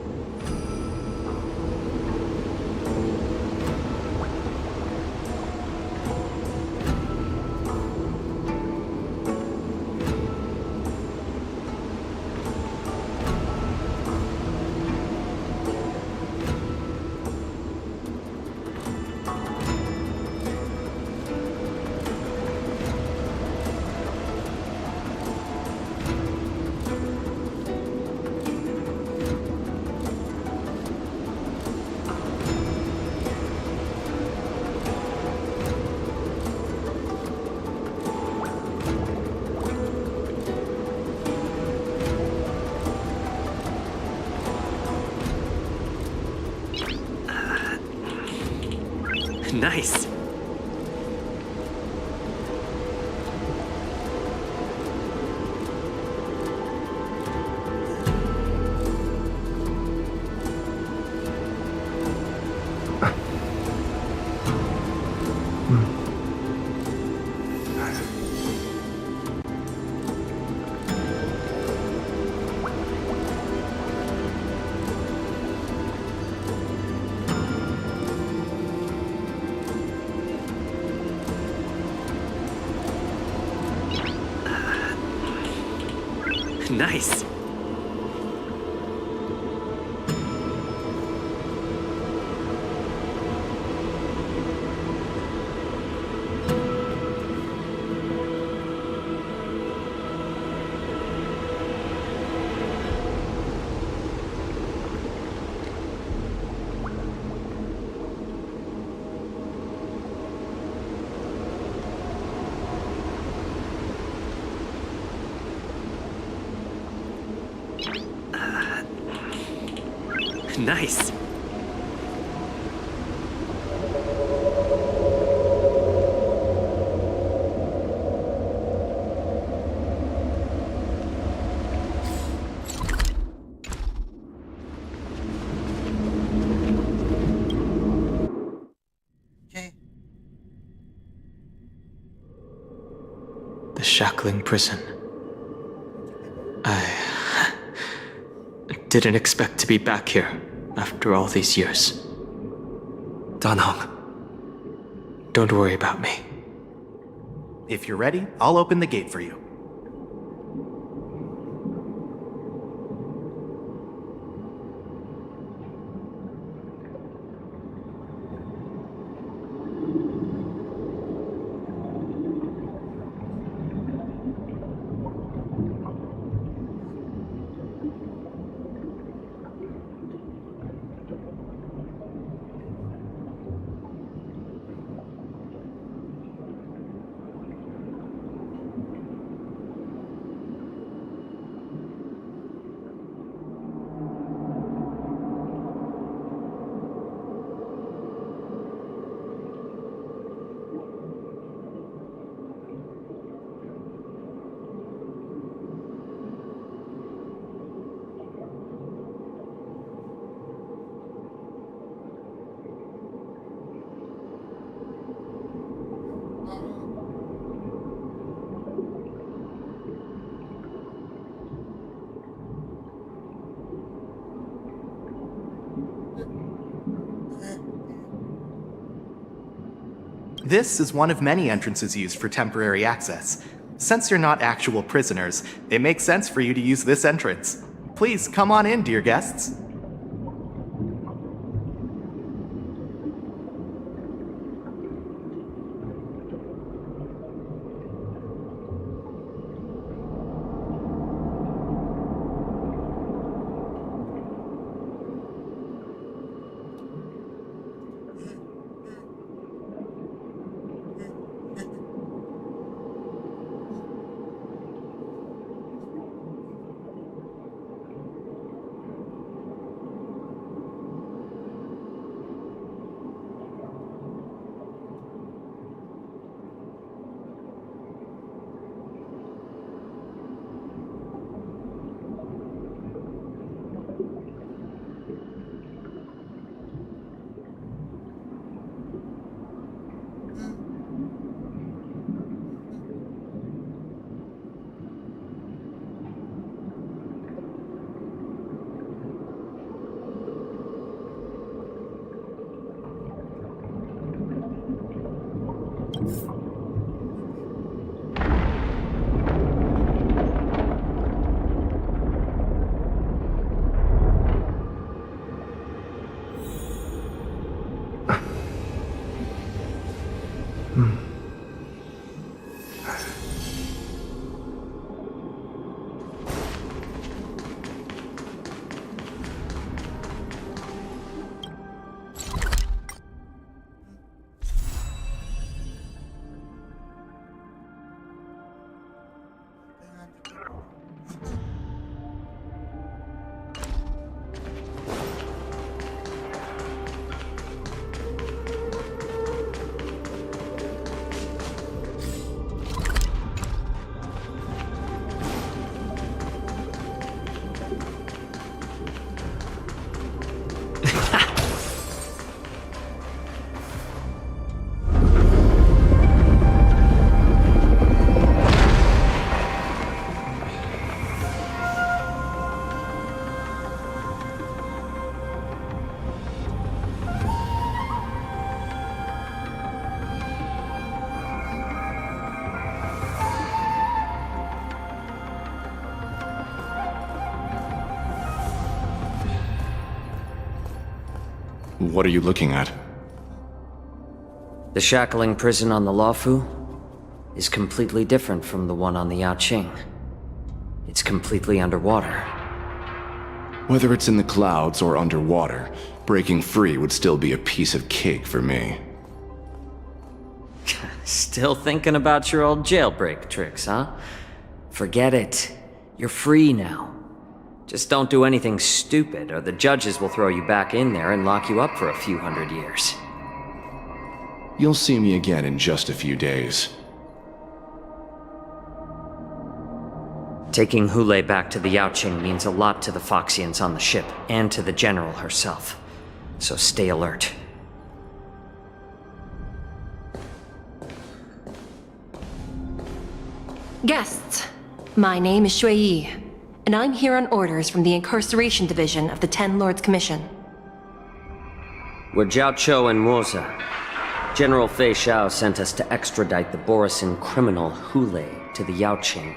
Nice. Nice. Nice. The shackling prison. I didn't expect to be back here after all these years. Danhong. Don't worry about me. If you're ready, I'll open the gate for you. This is one of many entrances used for temporary access. Since you're not actual prisoners, it makes sense for you to use this entrance. Please come on in, dear guests. What are you looking at? The shackling prison on the Luofu is completely different from the one on the Yaoqing. It's completely underwater. Whether it's in the clouds or underwater, breaking free would still be a piece of cake for me. Still thinking about your old jailbreak tricks, huh? Forget it. You're free now. Just don't do anything stupid, or the judges will throw you back in there and lock you up for a few hundred years. You'll see me again in just a few days. Taking Hule back to the Yaoqing means a lot to the Foxians on the ship, and to the General herself. So stay alert. Guests, my name is Shui Yi, and I'm here on orders from the Incarceration Division of the Ten Lords Commission. We're Jiao Cho and Moza. General Fei Xiao sent us to extradite the Borisin criminal Hule to the Yaoqing.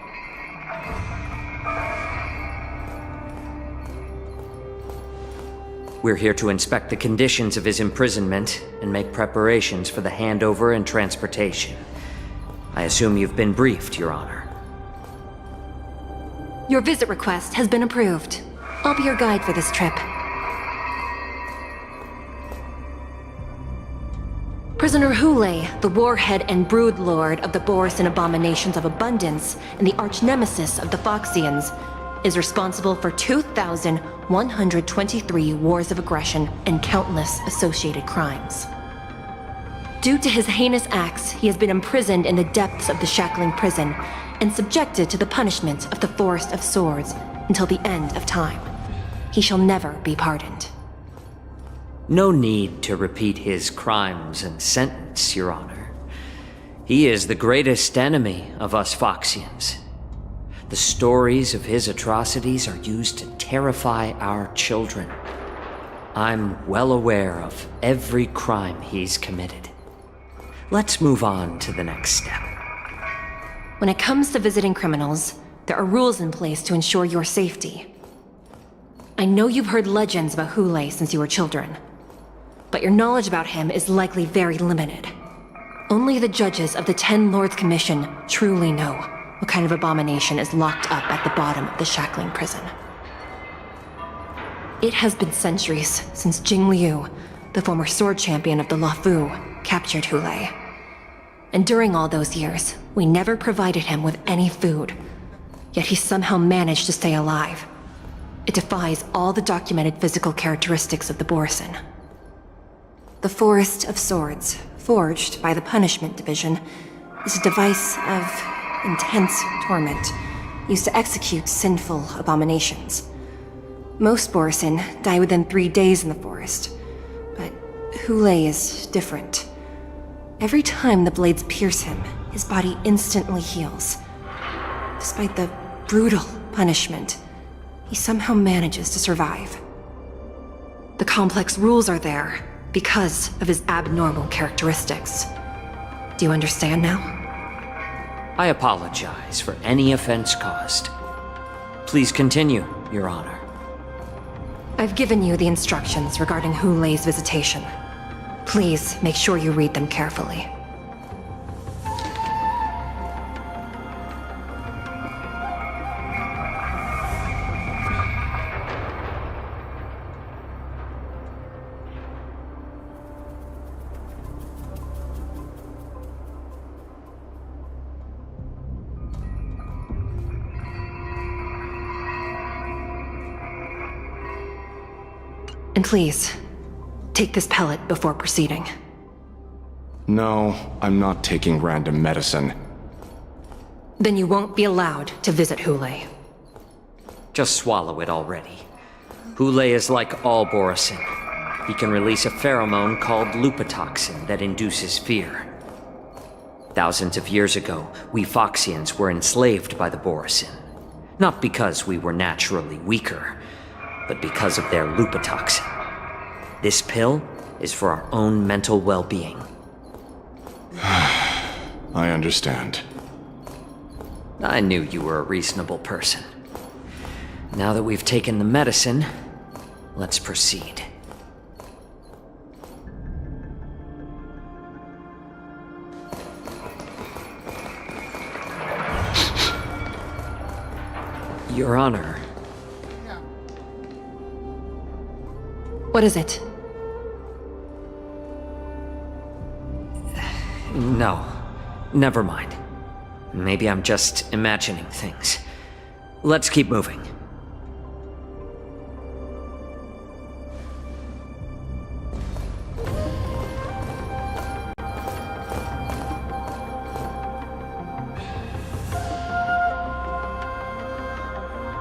We're here to inspect the conditions of his imprisonment and make preparations for the handover and transportation. I assume you've been briefed, Your Honor. Your visit request has been approved. I'll be your guide for this trip. Prisoner Hule, the warhead and brood lord of the Borisin abominations of abundance and the arch-nemesis of the Foxians, is responsible for 2,123 wars of aggression and countless associated crimes. Due to his heinous acts, he has been imprisoned in the depths of the shackling prison and subjected to the punishment of the Forest of Swords until the end of time. He shall never be pardoned. No need to repeat his crimes and sentence, Your Honor. He is the greatest enemy of us Foxians. The stories of his atrocities are used to terrify our children. I'm well aware of every crime he's committed. Let's move on to the next step. When it comes to visiting criminals, there are rules in place to ensure your safety. I know you've heard legends about Hule since you were children, but your knowledge about him is likely very limited. Only the judges of the Ten Lords Commission truly know what kind of abomination is locked up at the bottom of the shackling prison. It has been centuries since Jing Liu, the former sword champion of the Luofu, captured Hule. And during all those years, we never provided him with any food. Yet he somehow managed to stay alive. It defies all the documented physical characteristics of the Borisin. The Forest of Swords, forged by the Punishment Division, is a device of intense torment, used to execute sinful abominations. Most Borisin die within 3 days in the forest, but Hule is different. Every time the blades pierce him, his body instantly heals. Despite the brutal punishment, he somehow manages to survive. The complex rules are there because of his abnormal characteristics. Do you understand now? I apologize for any offense caused. Please continue, Your Honor. I've given you the instructions regarding Hule's visitation. Please make sure you read them carefully. And please, take this pellet before proceeding. No, I'm not taking random medicine. Then you won't be allowed to visit Hule. Just swallow it already. Hule is like all Borisin. He can release a pheromone called lupatoxin that induces fear. Thousands of years ago, we Foxians were enslaved by the Borisin. Not because we were naturally weaker, but because of their lupatoxin. This pill is for our own mental well-being. I understand. I knew you were a reasonable person. Now that we've taken the medicine, let's proceed. Your Honor. What is it? No. Never mind. Maybe I'm just imagining things. Let's keep moving.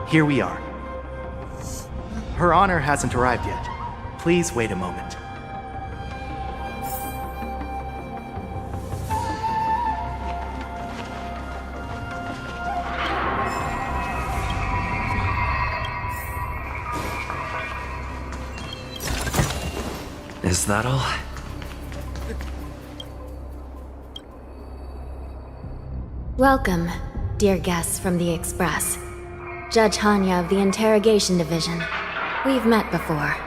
Here we are. Her Honor hasn't arrived yet. Please wait a moment. Is that all? Welcome, dear guests from the Express. Judge Hanya of the Interrogation Division. We've met before.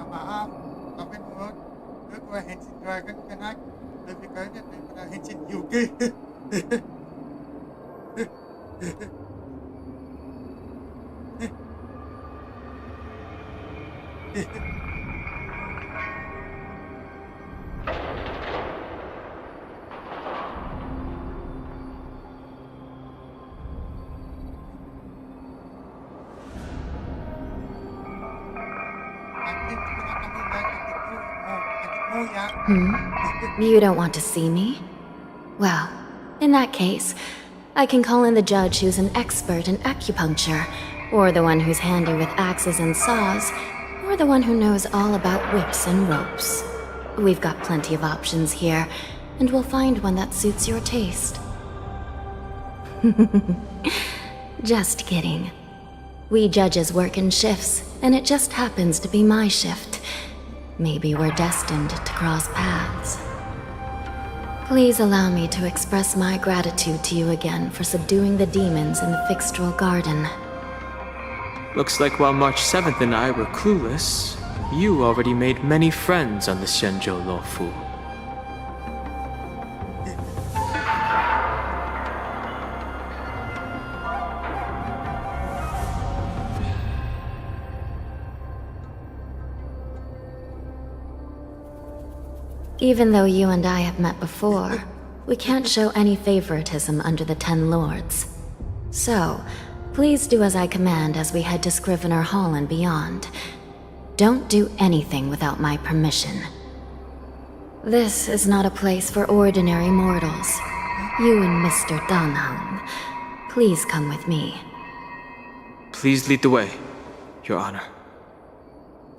Maaf, tapi menurut gue Henshin Dragon karena lebih kaya daripada Henshin Yugi. You don't want to see me? Well, in that case, I can call in the judge who's an expert in acupuncture, or the one who's handy with axes and saws, or the one who knows all about whips and ropes. We've got plenty of options here, and we'll find one that suits your taste. Just kidding. We judges work in shifts, and it just happens to be my shift. Maybe we're destined to cross paths. Please allow me to express my gratitude to you again for subduing the demons in the Fixtral Garden. Looks like while March 7th and I were clueless, you already made many friends on the Shenzhou Luofu. Even though you and I have met before, we can't show any favoritism under the Ten Lords. So, please do as I command as we head to Scrivener Hall and beyond. Don't do anything without my permission. This is not a place for ordinary mortals. You and Mr. Danheng, please come with me. Please lead the way, Your Honor.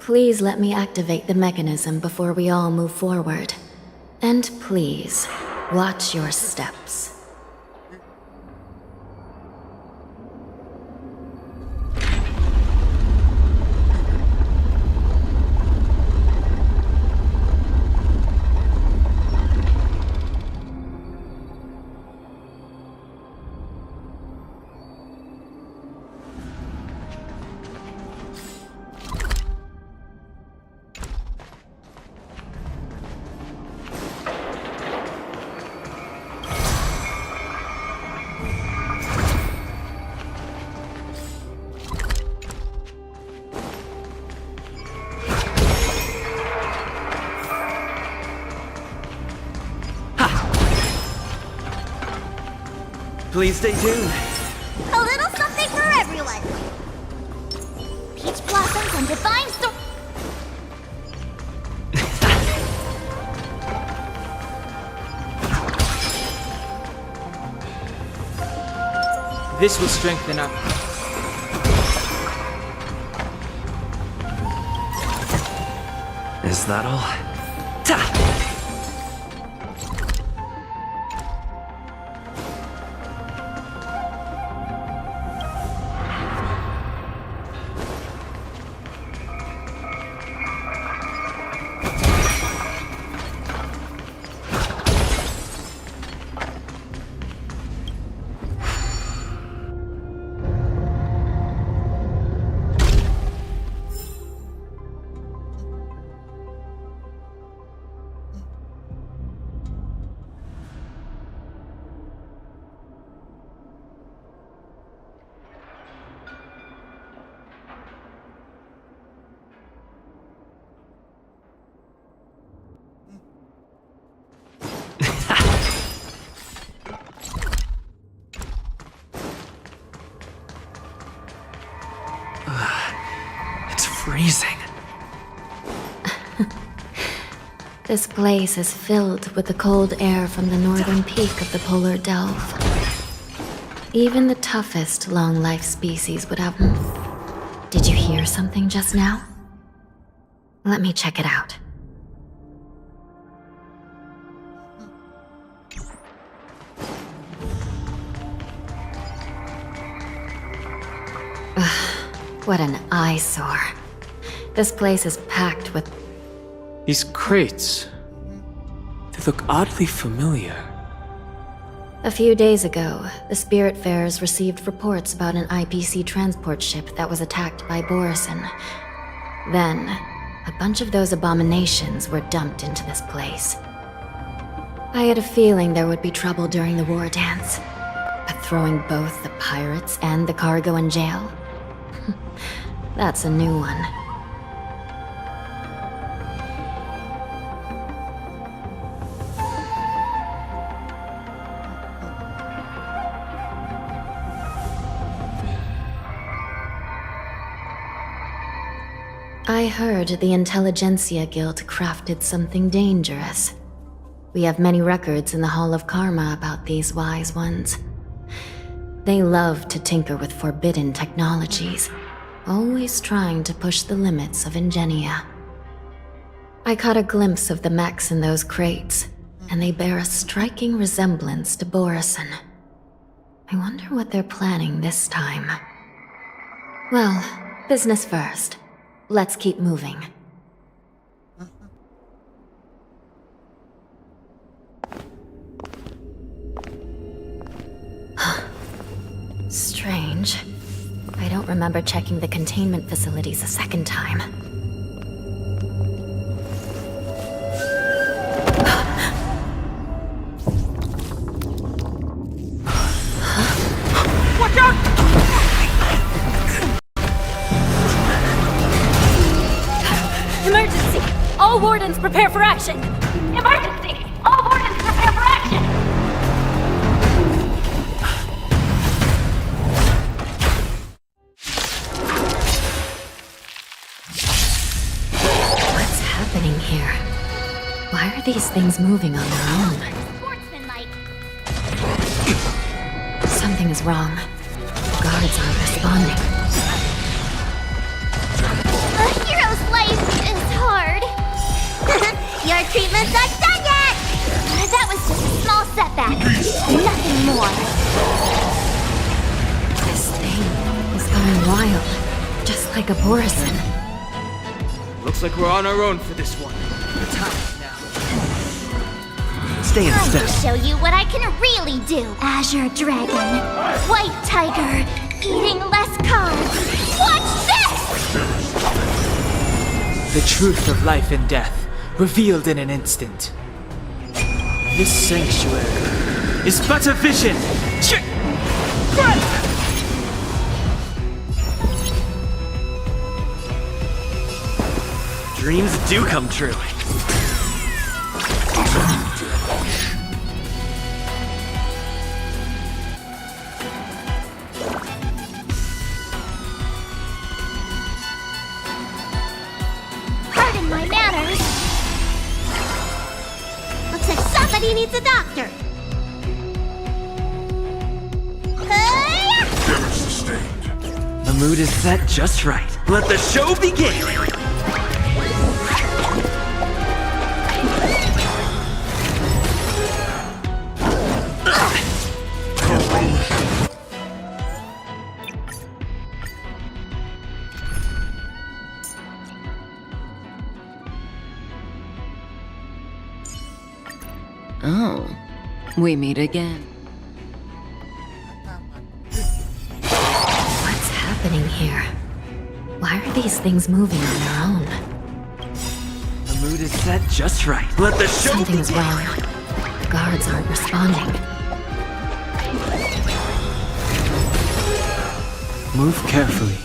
Please let me activate the mechanism before we all move forward. And please, watch your steps. Please stay tuned. A little something for everyone. Peach blossoms and divine sword. This will strengthen up. Is that all? This place is filled with the cold air from the northern peak of the polar delve. Even the toughest long-life species would have... Did you hear something just now? Let me check it out. What an eyesore. This place is packed with... These crates. They look oddly familiar. A few days ago, the Spiritfarers received reports about an IPC transport ship that was attacked by Borison. Then, a bunch of those abominations were dumped into this place. I had a feeling there would be trouble during the war dance, but throwing both the pirates and the cargo in jail? That's a new one. I heard the Intelligentsia Guild crafted something dangerous. We have many records in the Hall of Karma about these wise ones. They love to tinker with forbidden technologies, always trying to push the limits of ingenia. I caught a glimpse of the mechs in those crates, and they bear a striking resemblance to Borison. I wonder what they're planning this time. Well, business first. Let's keep moving. Strange. I don't remember checking the containment facilities a second time. Watch out! Emergency! All wardens prepare for action! Emergency! All wardens prepare for action! What's happening here? Why are these things moving on their own? Something is wrong. The guards aren't responding. A hero's life is hard. Your treatment's not done yet! That was just a small setback. Nothing more. This thing is going wild, just like a Borison. Looks like we're on our own for this one. The time is now. Stay in I step. will show you what I can really do. Azure Dragon, White Tiger, eating less carbs. Watch this! The truth of life and death, revealed in an instant. This sanctuary is but a vision. Dreams do come true. Pardon my manners. Looks like somebody needs a doctor. The mood is set just right. Let the show begin! Oh, we meet again. What's happening here? Why are these things moving on their own? The mood is set just right. Let the show Something is begin! wrong. The guards aren't responding. Move carefully.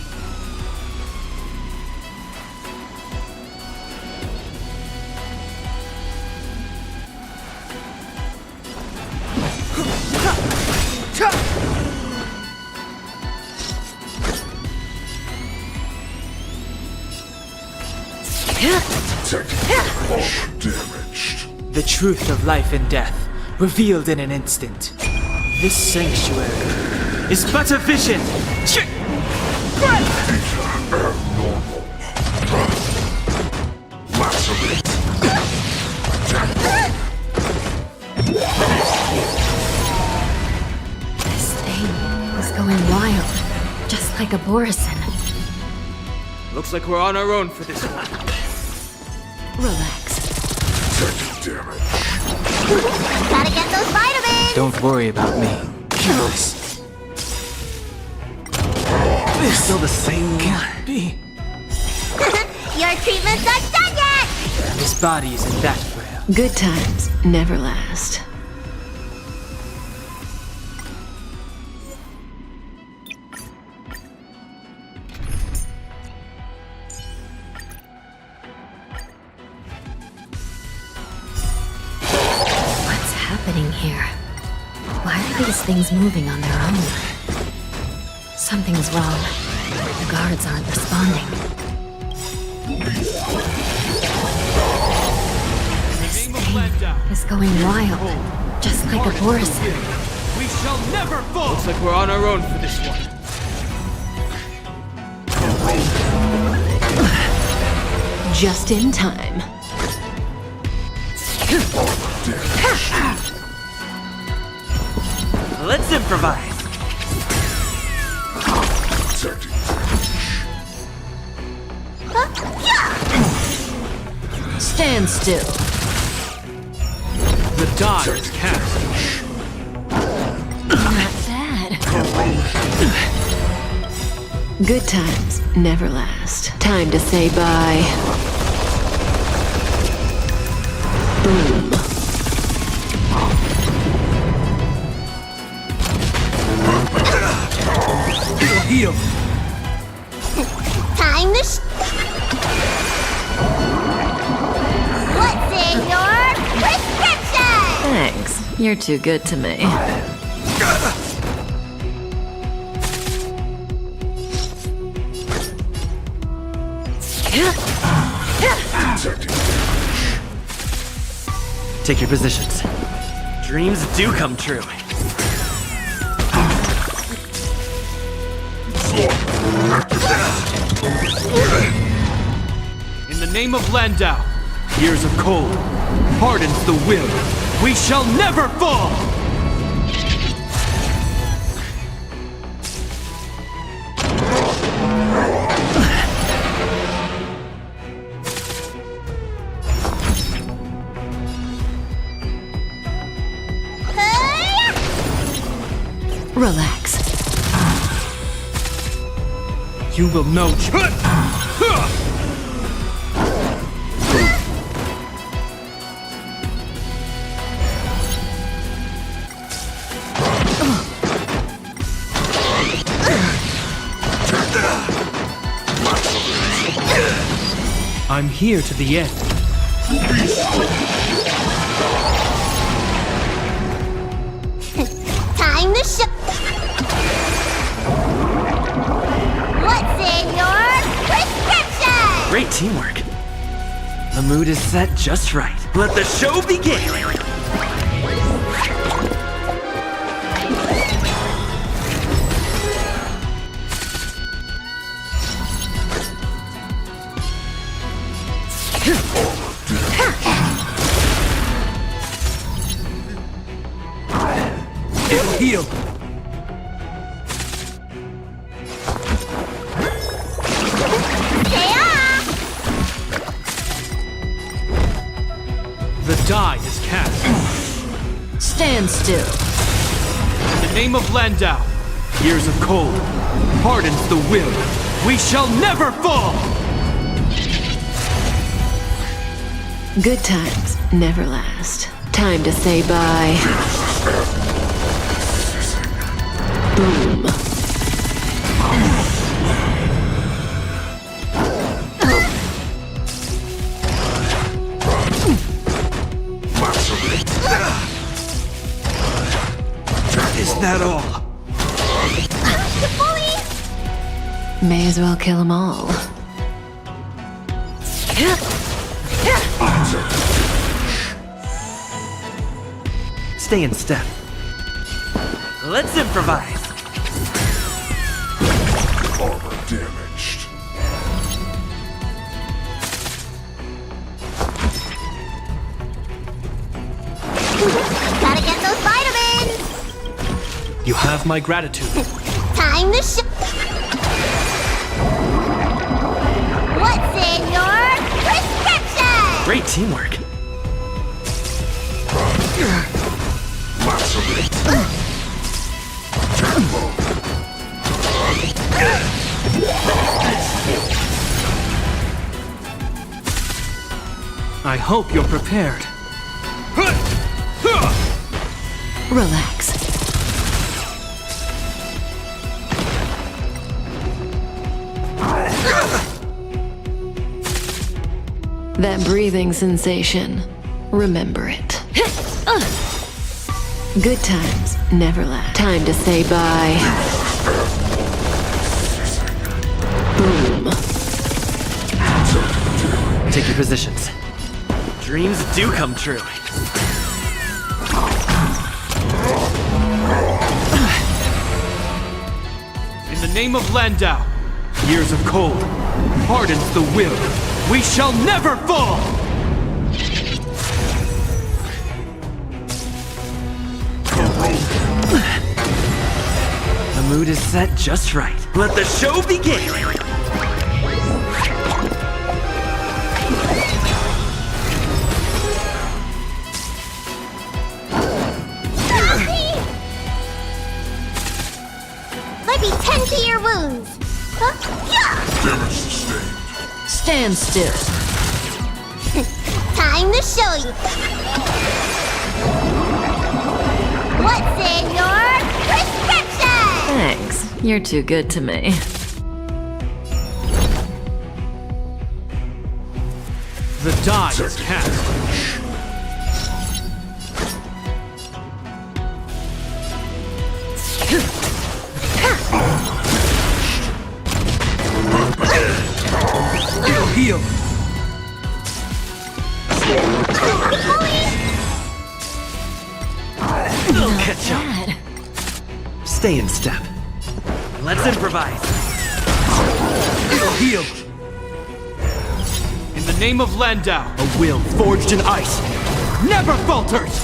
Detect harsh damage. The truth of life and death, revealed in an instant. This sanctuary is but a vision. This thing is going wild, just like a Borison. Looks like we're on our own for this one. Relax. Gotta get those vitamins! Don't worry about me. They're still the same. Can't be. Your treatment's not done yet! This body isn't that frail. Good times never last. What's happening here? Why are these things moving on their own? Something's wrong. The guards aren't responding. This thing is going wild, just like a Borison. We shall never fall! Looks like we're on our own for this one. Just in time. Let's improvise. Stand still. The die is cast. Not bad. Good times never last. Time to say bye. Boom. Heal. Time to What's in your prescription? Thanks. You're too good to me. Take your positions. Dreams do come true. In the name of Landau, years of cold hardens the will. We shall never fall! Relax. You will know. I'm here to the end. Time to show. What's in your prescription? Great teamwork. The mood is set just right. Let the show begin! It'll heal. The die is cast. Stand still. In the name of Landau, years of cold hardens the will. We shall never fall! Good times never last. Time to say bye. Boom. Is that all? May as well kill them all. Stay in step. Let's improvise. Armor damaged. Gotta get those vitamins! You have my gratitude. Time to show. What's in your prescription? Great teamwork. I hope you're prepared. Relax. That breathing sensation, remember it. Good times never last. Time to say bye. Boom. Take your positions. Dreams do come true. In the name of Landau, years of cold hardens the will. We shall never fall! The mood is set just right. Let the show begin! Let me tend to your wounds. Damage sustained. Stand still. Time to show you. What's in your prescription? Thanks. You're too good to me. The die is cast. Heal. They'll catch up. Stay in step. Let's improvise. Heal. In the name of Landau, a will forged in ice never falters.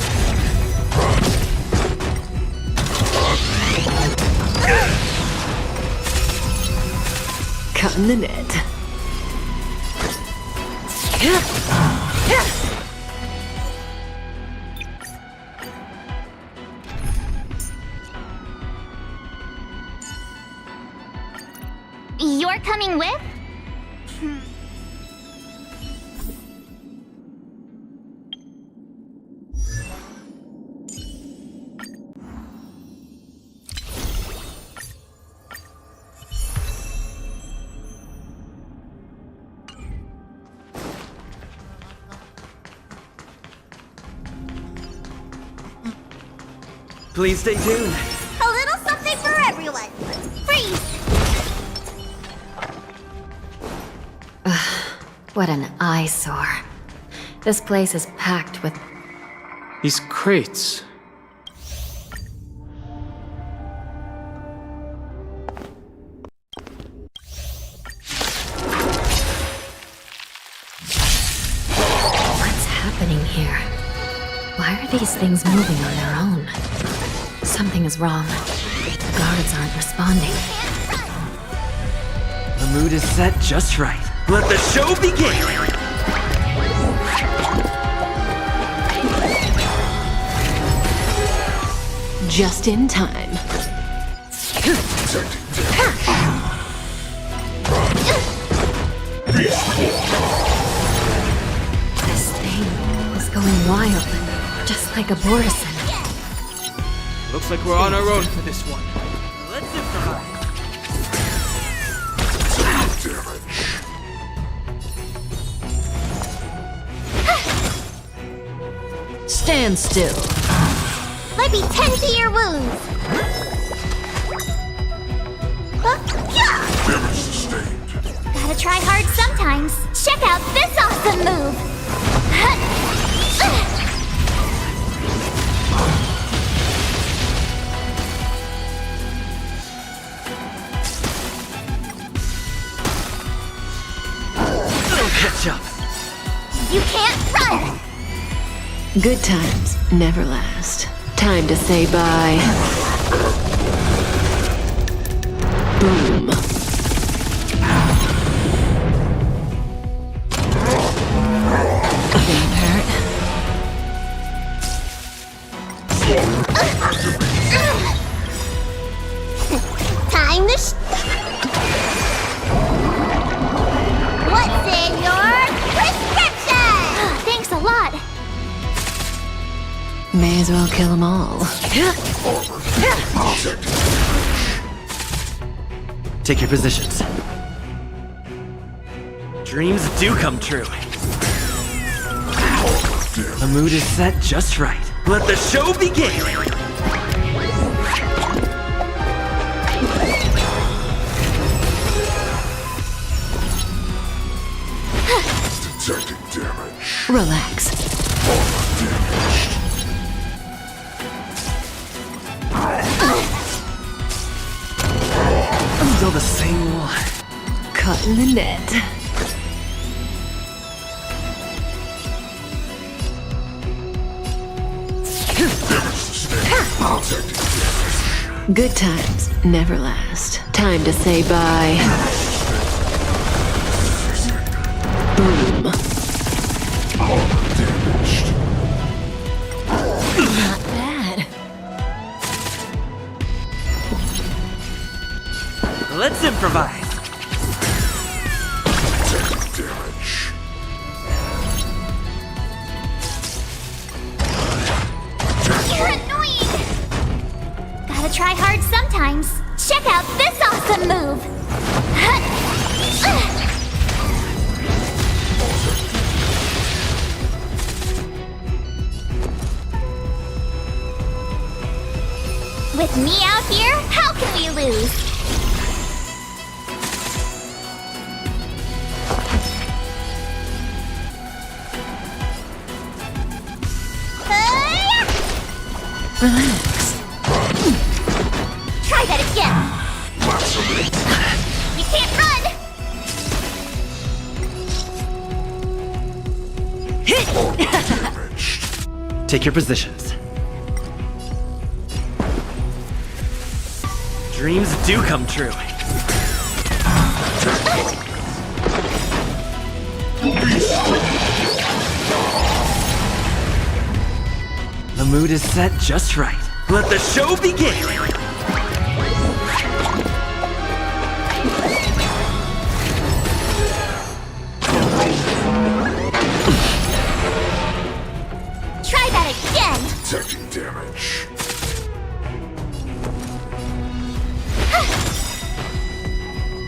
Cutting the net. You're coming with? Please stay tuned. A little something for everyone. Freeze! What an eyesore. This place is packed with... These crates. What's happening here? Why are these things moving on their own? Something is wrong. The guards aren't responding. The mood is set just right. Let the show begin! Just in time. This thing is going wild, just like a Borison. Looks like we're on our own for this one. Let's improvise. Stand still. Let me tend to your wounds. Damage sustained. Gotta try hard sometimes. Check out this awesome move! catch up. You can't run! Good times never last. Time to say bye. Boom. Didn't hurt. Time to What's in your prescription? Thanks a lot. May as well kill them all. Take your positions. Dreams do come true. The mood is set just right. Let the show begin! Detecting damage. Relax. Still the same one. Caught in the net. Good times never last. Time to say bye. Boom. Not bad. Let's improvise. Damage. You're annoying! Gotta try hard sometimes. Check out this awesome move! With me out here, how can we lose? Relax. Try that again. You can't run. Take your positions. Dreams do come true. The mood is set just right. Let the show begin! Try that again. Detecting damage.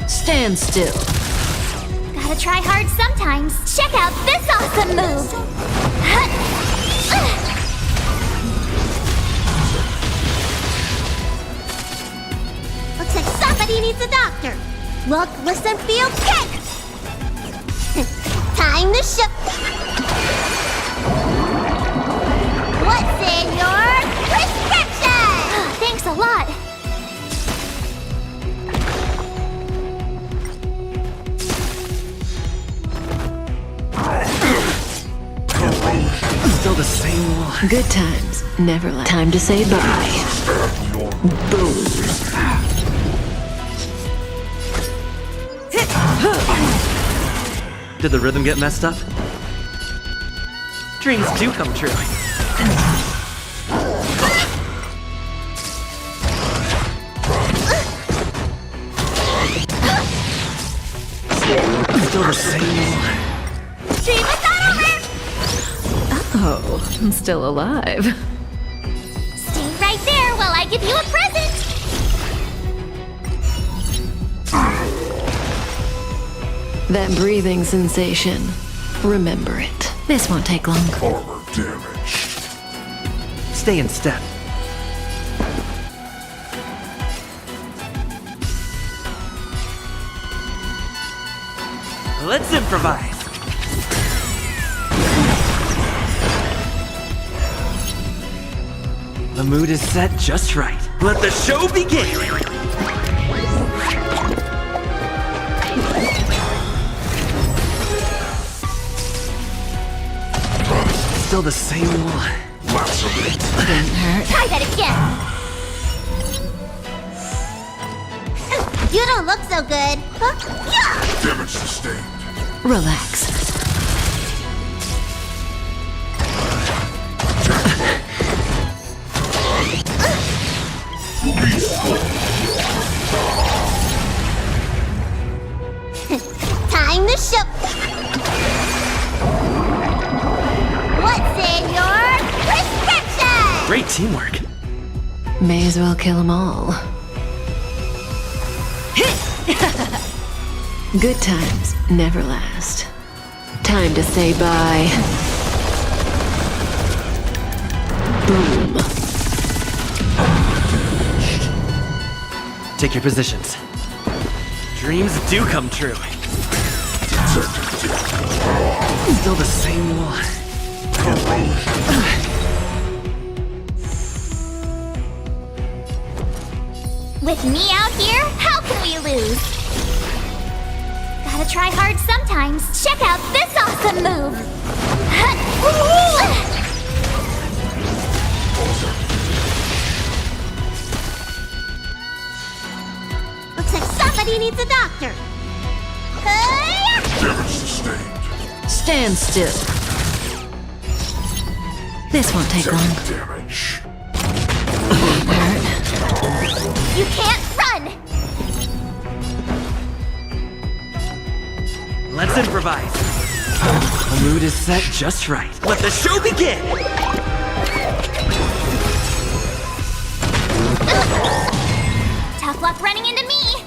Stand still. Gotta try hard sometimes. Check out this awesome move. Looks like somebody needs a doctor. Look, listen, feel, kick! Time to show. What's in your prescription? Thanks a lot. Still the same one. Good times never last. Time to say bye. Boom. Did the rhythm get messed up? Dreams do come true. Still the same one. Dream is not over! Oh, I'm still alive. Stay right there while I give you a present! That breathing sensation. Remember it. This won't take long. Armor damage. Stay in step. Let's improvise. The mood is set just right. Let the show begin! Still the same one. Didn't hurt. Try that again. You don't look so good. Damage sustained. Relax. Time to show. What's in your prescription? Great teamwork. May as well kill them all. Good times never last. Time to say bye. Boom. Take your positions. Dreams do come true. Still the same one. With me out here, how can we lose? Gotta try hard sometimes. Check out this awesome move. Looks like somebody needs a doctor. Damage sustained. Stand still. This won't take long. Damage. You can't run! Let's improvise. The mood is set just right. Let the show begin! Tough luck running into me.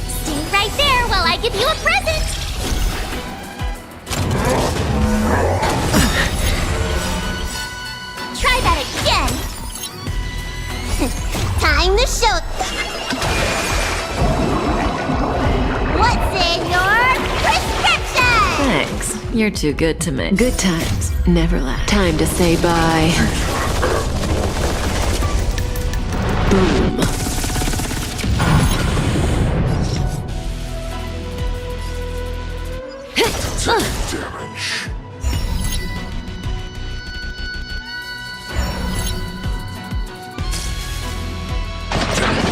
Stay right there while I give you a present. Try that again. Time to show. What's in your prescription? Thanks. You're too good to me. Good times never last. Time to say bye. Boom. Damage.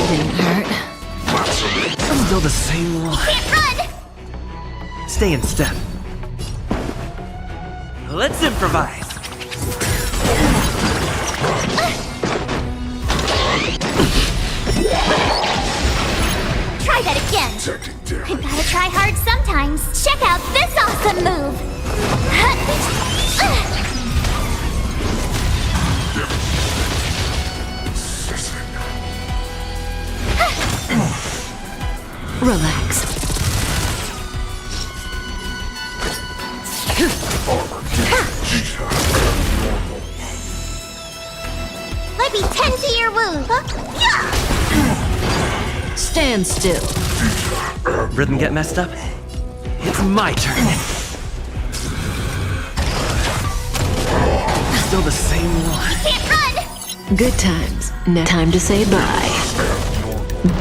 Didn't hurt. Still the same one. Can't run! Stay in step. Let's improvise. Try that again. I gotta try hard sometimes. Check out this awesome move. Relax. Let me tend to your wound. Stand still. Rhythm get messed up? It's my turn. Still the same one. Can't run! Good times. Now time to say bye.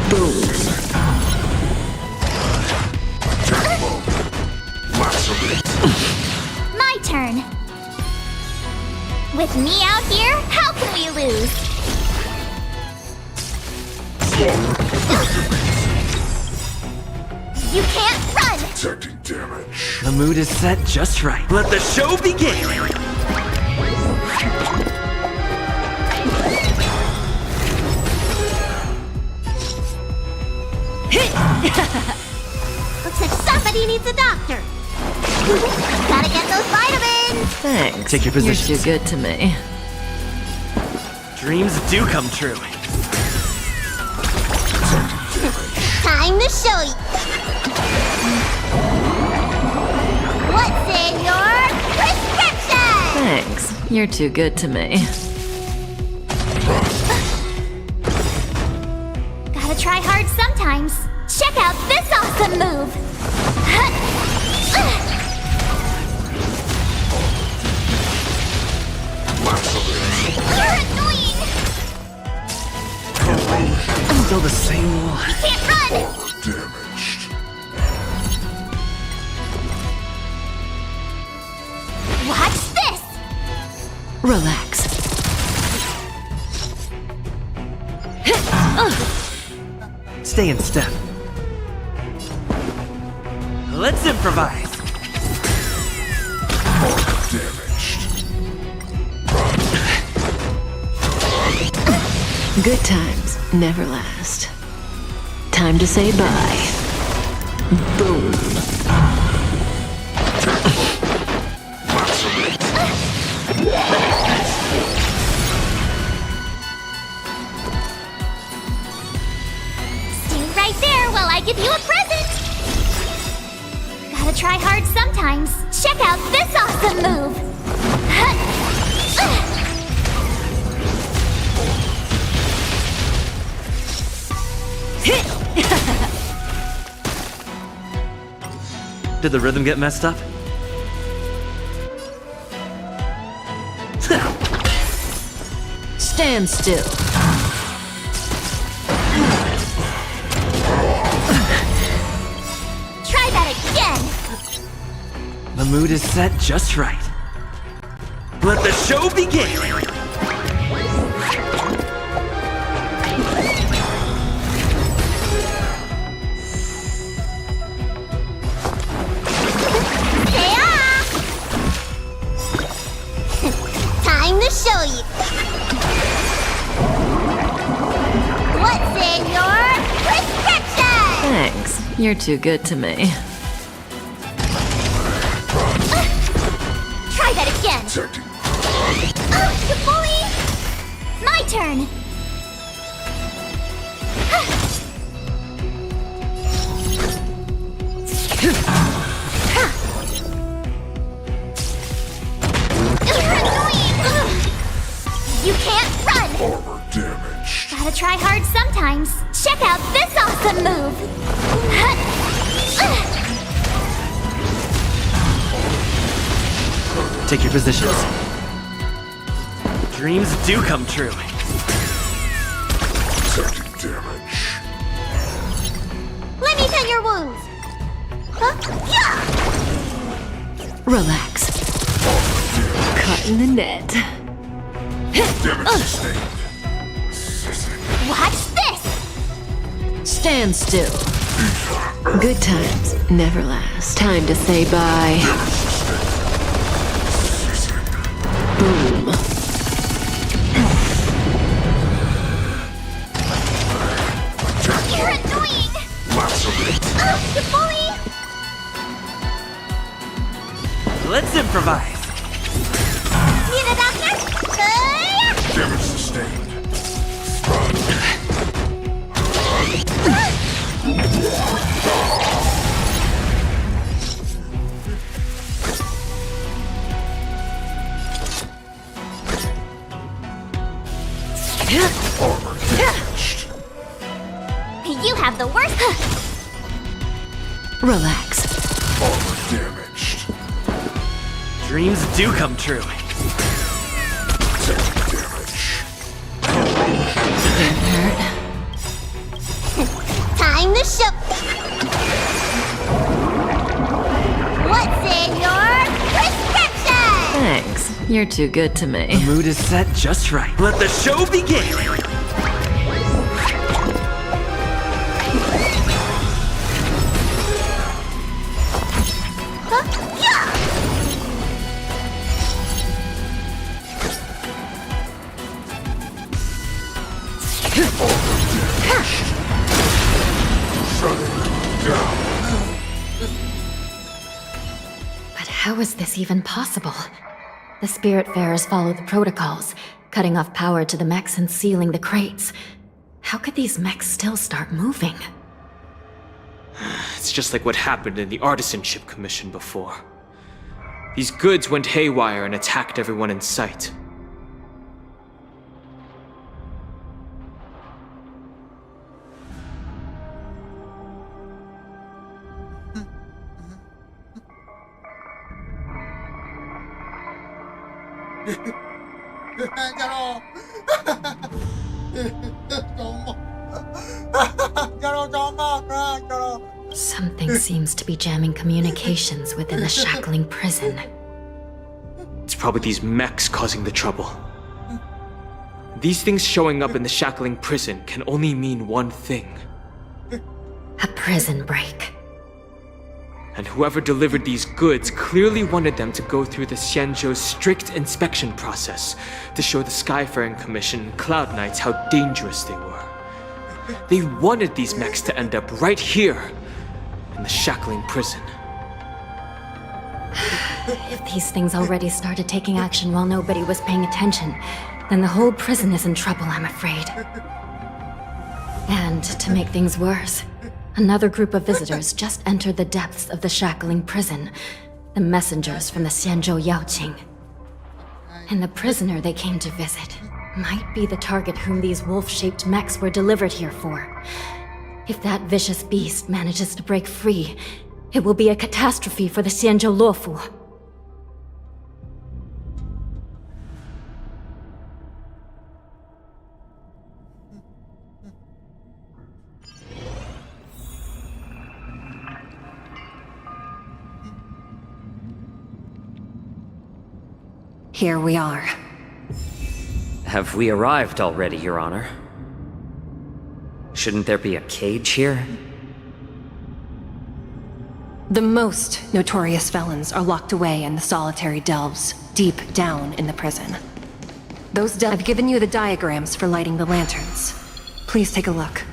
Boom. My turn. With me out here, how can we lose? You can't run! Detecting damage. The mood is set just right. Let the show begin! Looks like somebody needs a doctor. Gotta get those vitamins. Thanks. Take your positions. You're too good to me. Dreams do come true. Time to show you. What's in your prescription? Thanks. You're too good to me. Gotta try hard sometimes. Check out this awesome move. You're annoying! Still the same one. Can't run! Damaged. Watch this! Relax. Stay in step. Let's improvise. Damaged. Good times never last. Time to say bye. Boom. Stay right there while I give you a present! Gotta try hard sometimes. Check out this awesome move! Did the rhythm get messed up? Stand still. Try that again! The mood is set just right. Let the show begin! Time to show you! What's in your prescription? Thanks. You're too good to me. Try that again! You bully! My turn! You can't run! Armor damaged. Gotta try hard sometimes. Check out this awesome move! Take your positions. Dreams do come true. Taking damage. Let me tend your wounds! Yeah! Relax. Caught in the net. Damage sustained. Watch this! Stand still. Good times never last. Time to say bye. Boom. You're annoying! You bully! Let's improvise. Need a doctor? Damage sustained. Armor damaged. You have the worst. Relax. Armor damaged. Dreams do come true. Taking damage. Time to show. What's in your prescription? Thanks. You're too good to me. The mood is set just right. Let the show begin! But how is this even possible? The Spiritfarers follow the protocols, cutting off power to the mechs and sealing the crates. How could these mechs still start moving? It's just like what happened in the Artisanship Commission before. These goods went haywire and attacked everyone in sight. Something seems to be jamming communications within the shackling prison. It's probably these mechs causing the trouble. These things showing up in the shackling prison can only mean one thing. A prison break. And whoever delivered these goods clearly wanted them to go through the Xianzhou's strict inspection process to show the Skyfaring Commission and Cloud Knights how dangerous they were. They wanted these mechs to end up right here, in the shackling prison. If these things already started taking action while nobody was paying attention, then the whole prison is in trouble, I'm afraid. And to make things worse, another group of visitors just entered the depths of the shackling prison. The messengers from the Xianzhou Yaoqing. And the prisoner they came to visit might be the target whom these wolf-shaped mechs were delivered here for. If that vicious beast manages to break free, it will be a catastrophe for the Xianzhou Luofu. Here we are. Have we arrived already, Your Honor? Shouldn't there be a cage here? The most notorious felons are locked away in the solitary delves, deep down in the prison. I've given you the diagrams for lighting the lanterns. Please take a look.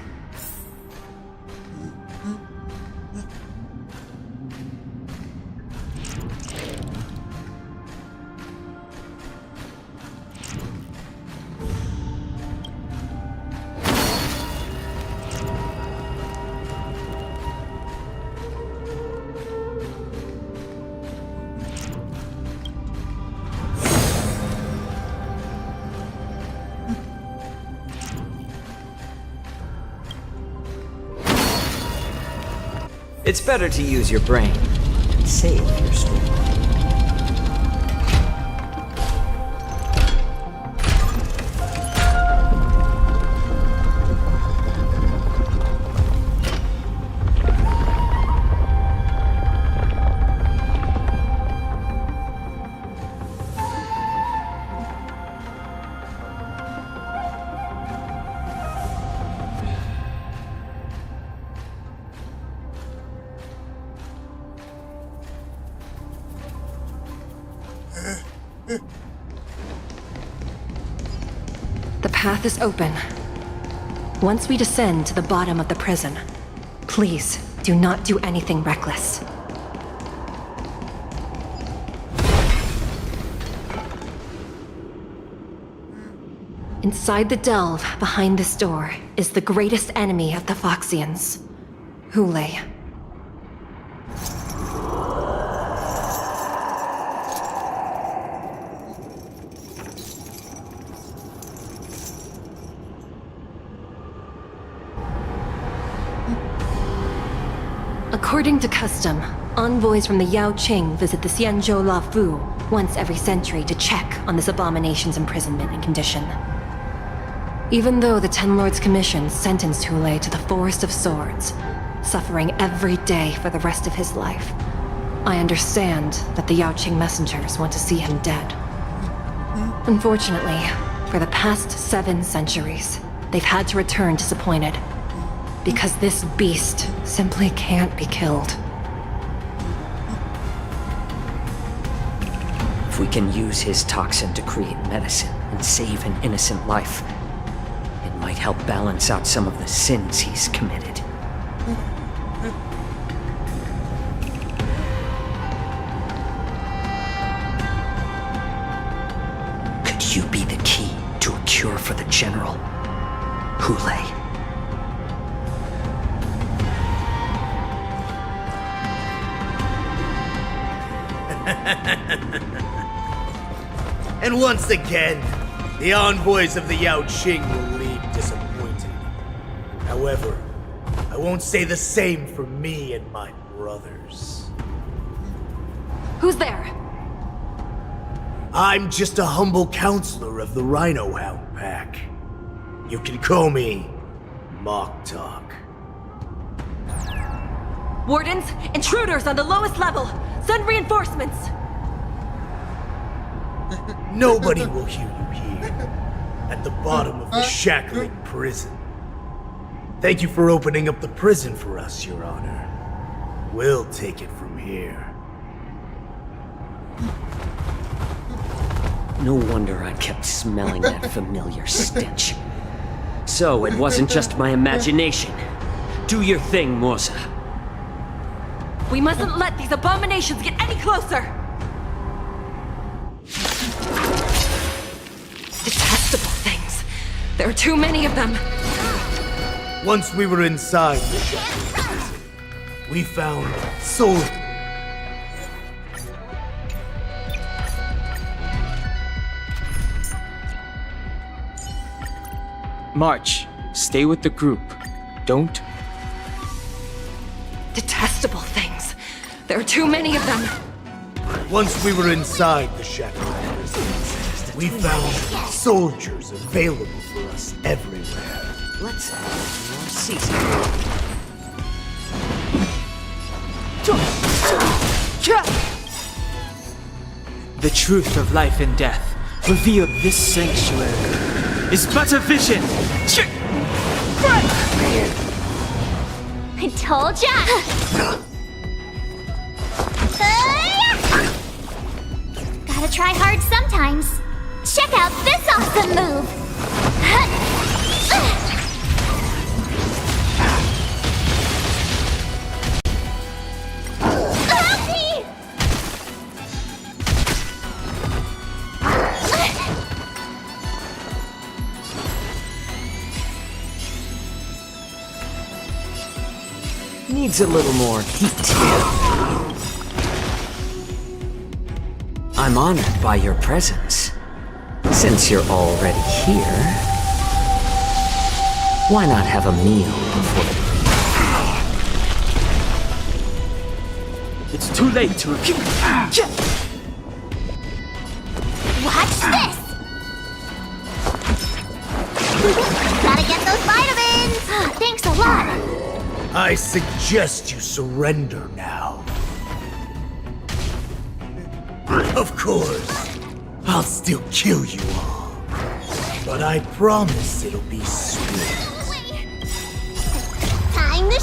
It's better to use your brain and save your story. The path is open. Once we descend to the bottom of the prison, please do not do anything reckless. Inside the delve, behind this door, is the greatest enemy of the Foxians, Hule. According to custom, envoys from the Yaoqing visit the Xianzhou Luofu once every century to check on this abomination's imprisonment and condition. Even though the Ten Lords Commission sentenced Hule to the Forest of Swords, suffering every day for the rest of his life, I understand that the Yaoqing messengers want to see him dead. Unfortunately, for the past 7 centuries, they've had to return disappointed, because this beast simply can't be killed. If we can use his toxin to create medicine and save an innocent life, it might help balance out some of the sins he's committed. Could you be the key to a cure for the General, Hule? And once again, the envoys of the Yaoqing will leave disappointed. However, I won't say the same for me and my brothers. Who's there? I'm just a humble counselor of the Rhino Hound Pack. You can call me Mock Talk. Wardens, intruders on the lowest level! Send reinforcements! Nobody will hear you here, at the bottom of the shackling prison. Thank you for opening up the prison for us, Your Honor. We'll take it from here. No wonder I kept smelling that familiar stench. So it wasn't just my imagination. Do your thing, Morza. We mustn't let these abominations get any closer! Detestable things. There are too many of them. Once we were inside the shackling prison, we found soul. March, stay with the group. Don't. Detestable things. There are too many of them. Once we were inside the shackling prison, we found soldiers available for us everywhere. Let's add more seasoning. The truth of life and death, revealed this sanctuary, is but a vision. I told ya! Gotta try hard sometimes. Check out this awesome move! Needs a little more heat. I'm honored by your presence. Since you're already here, why not have a meal before It's too late to repeat. Watch this! Gotta get those vitamins! Thanks a lot! I suggest you surrender now. Of course, I'll still kill you all. But I promise it'll be swift. Time to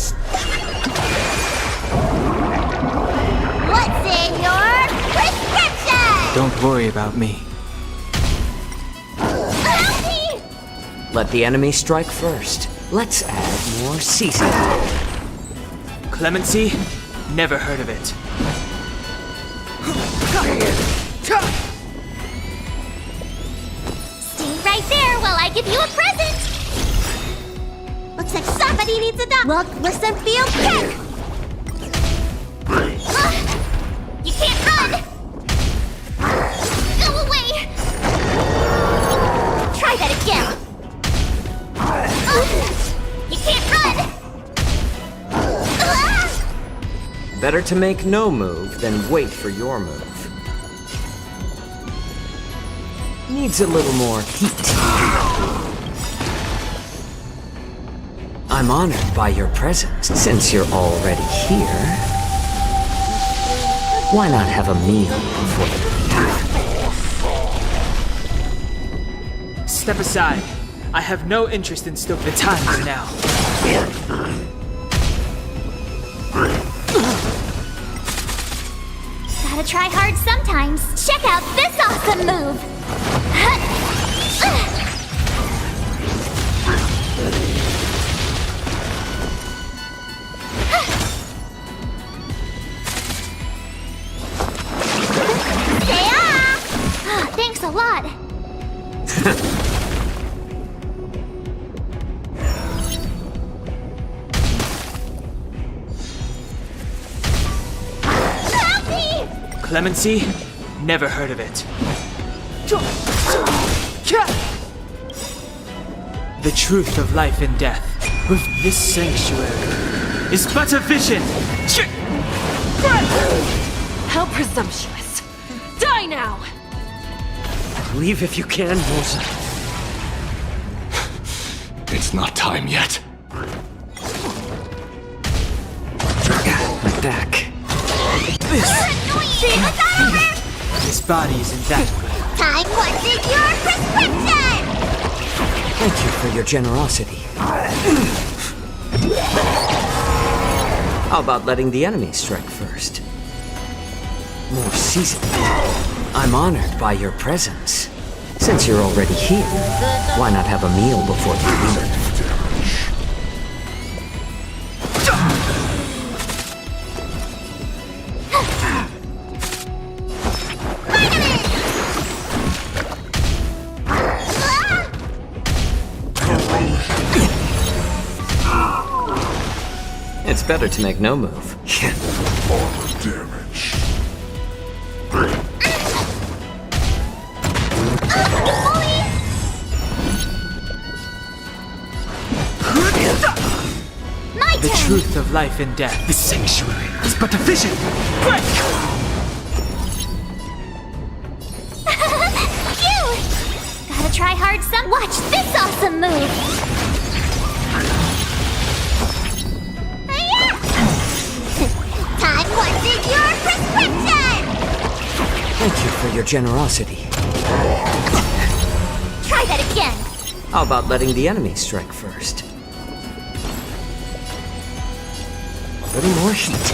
What's in your prescription? Don't worry about me. Let the enemy strike first. Let's add more seasoning. Clemency? Never heard of it. Stay right there while I give you a present! Looks like somebody needs a doc. Look, listen, feel, kick! You can't run! Go away! Try that again! You can't run! Better to make no move than wait for your move. Needs a little more heat. I'm honored by your presence. Since you're already here, why not have a meal before the Step aside. I have no interest in still. The time is now. Gotta try hard sometimes. Check out this awesome move! Thanks a lot! Clemency? Never heard of it. The truth of life and death, with this sanctuary, is but a vision. How presumptuous. Die now! Leave if you can, Morza. It's not time yet. My back. This body isn't that way. Time wanted your prescription! Thank you for your generosity. How about letting the enemy strike first? More seasoned. I'm honored by your presence. Since you're already here, why not have a meal before you leave? It's better to make no move. Armor damage. The truth of life and death. This sanctuary is but a vision. Break! Cute! Gotta try hard some. Watch this awesome move! Time wanted your prescription! Thank you for your generosity. Try that again. How about letting the enemy strike first? A little more heat.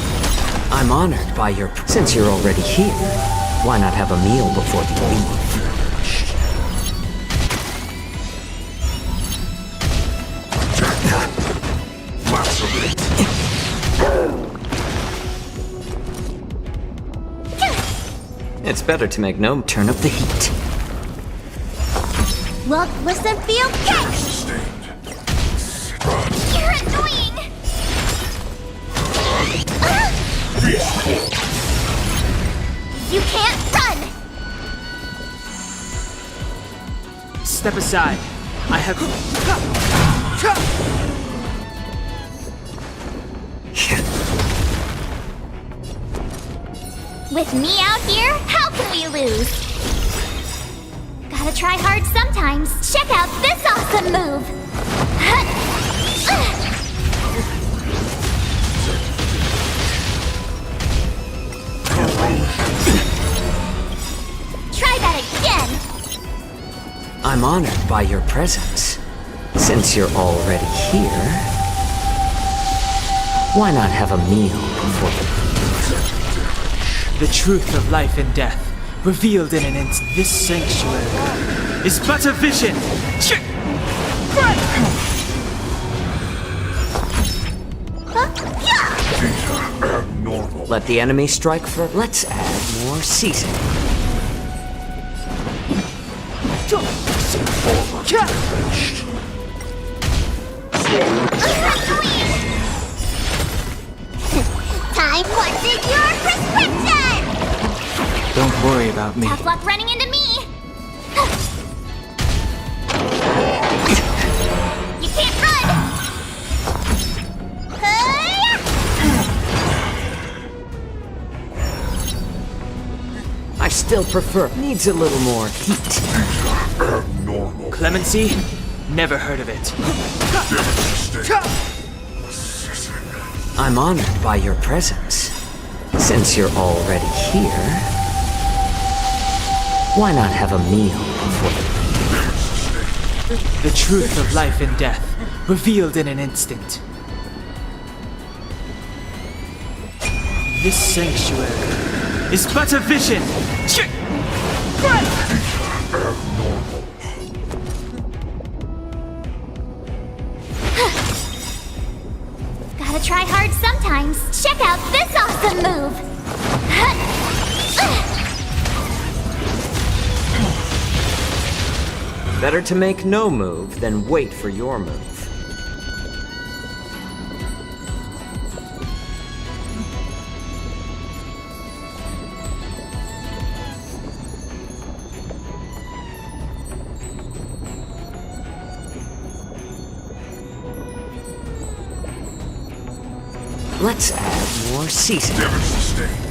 I'm honored by your... Since you're already here, why not have a meal before you leave? It's better to make no... Turn up the heat. Look, listen, feel, catch! You're annoying! You can't run! Step aside. I have... With me out here, how can we lose? Gotta try hard sometimes. Check out this awesome move! Try that again! I'm honored by your presence. Since you're already here, why not have a meal before the... The truth of life and death, revealed in an instant. This sanctuary is but a vision. Let the enemy strike first. Let's add more seasoning. Time wanted your prescription! Don't worry about me. Tough luck running into me! You can't run! I still prefer. Needs a little more heat. Abnormal. Clemency? Never heard of it. I'm honored by your presence. Since you're already here, why not have a meal before the truth of life and death, revealed in an instant. This sanctuary is but a vision. Gotta try hard sometimes. Check out this awesome move! Better to make no move than wait for your move. Let's add more seasoning. Damage sustained.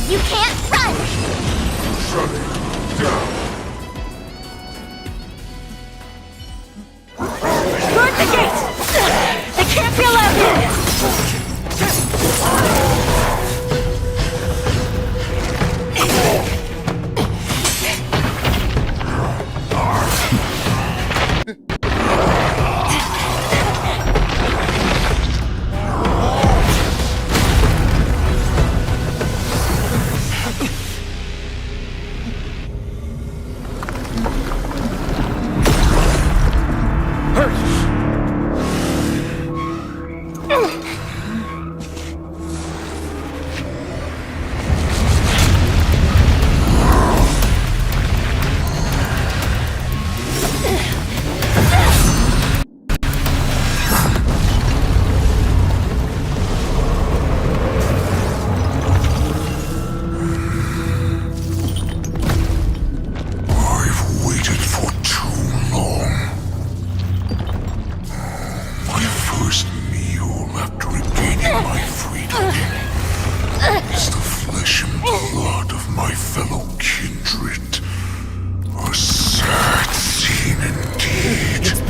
You can't run! Shutting down. Guard the gate! They can't be allowed in!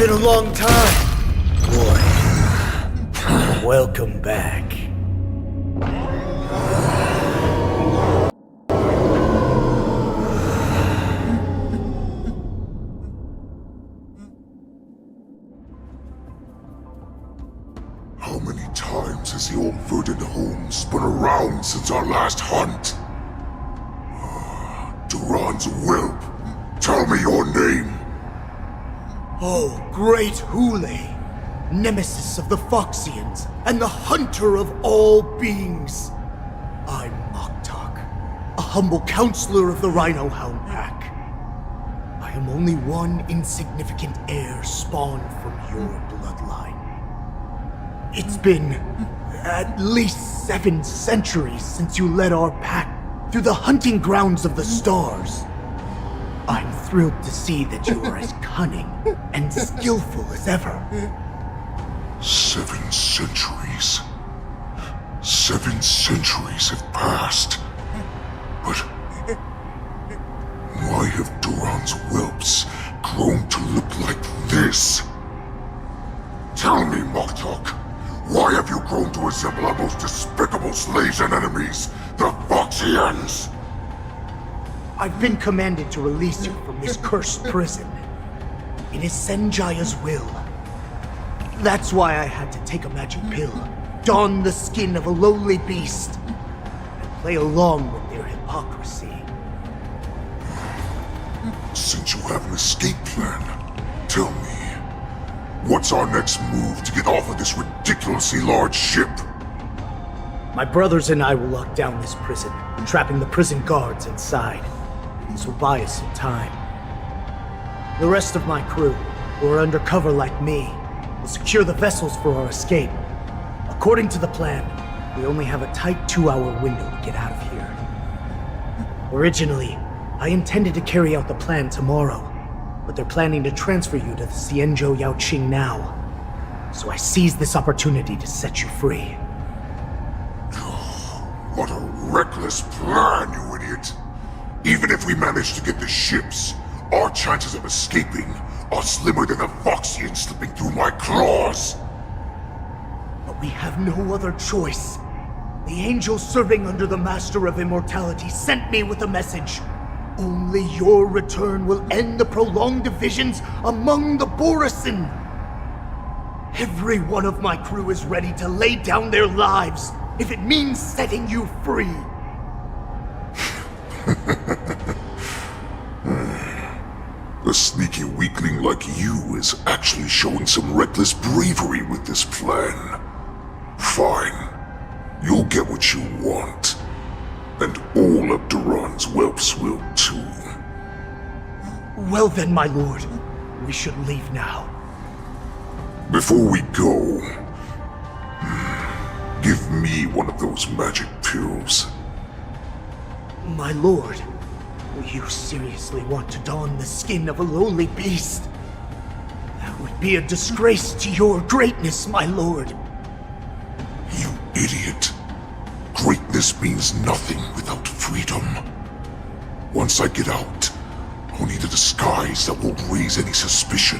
been a long time. Boy, welcome back. How many times has the old verdant home spun around since our last hunt? Duran's whelp, tell me your name. Oh, great Hule, nemesis of the Foxians and the hunter of all beings. I'm Moktok, a humble counselor of the Rhino Hound Pack. I am only one insignificant heir spawned from your bloodline. It's been at least 7 centuries since you led our pack through the hunting grounds of the stars. I'm thrilled to see that you are as cunning and skillful as ever. 7 centuries. 7 centuries have passed. But why have Duran's whelps grown to look like this? Tell me, Moktok, why have you grown to resemble our most despicable slaves and enemies, the Foxians? I've been commanded to release you from this cursed prison. It is Senjaya's will. That's why I had to take a magic pill, don the skin of a lowly beast, and play along with their hypocrisy. Since you have an escape plan, tell me, what's our next move to get off of this ridiculously large ship? My brothers and I will lock down this prison, trapping the prison guards inside. This will buy us some time. The rest of my crew, who are undercover like me, will secure the vessels for our escape. According to the plan, we only have a tight 2-hour window to get out of here. Originally, I intended to carry out the plan tomorrow, but they're planning to transfer you to the Xianzhou Yaoqing now. So I seized this opportunity to set you free. What a reckless plan, you idiot! Even if we manage to get the ships, our chances of escaping are slimmer than a Foxian slipping through my claws! But we have no other choice. The angel serving under the Master of Immortality sent me with a message. Only your return will end the prolonged divisions among the Borisin. Every one of my crew is ready to lay down their lives if it means setting you free. A sneaky weakling like you is actually showing some reckless bravery with this plan. Fine. You'll get what you want. And all of Duran's whelps will too. Well then, my lord. We should leave now. Before we go, give me one of those magic pills. My lord, will you seriously want to don the skin of a lowly beast? That would be a disgrace to your greatness, my lord. You idiot. Greatness means nothing without freedom. Once I get out, I'll need a disguise that won't raise any suspicion.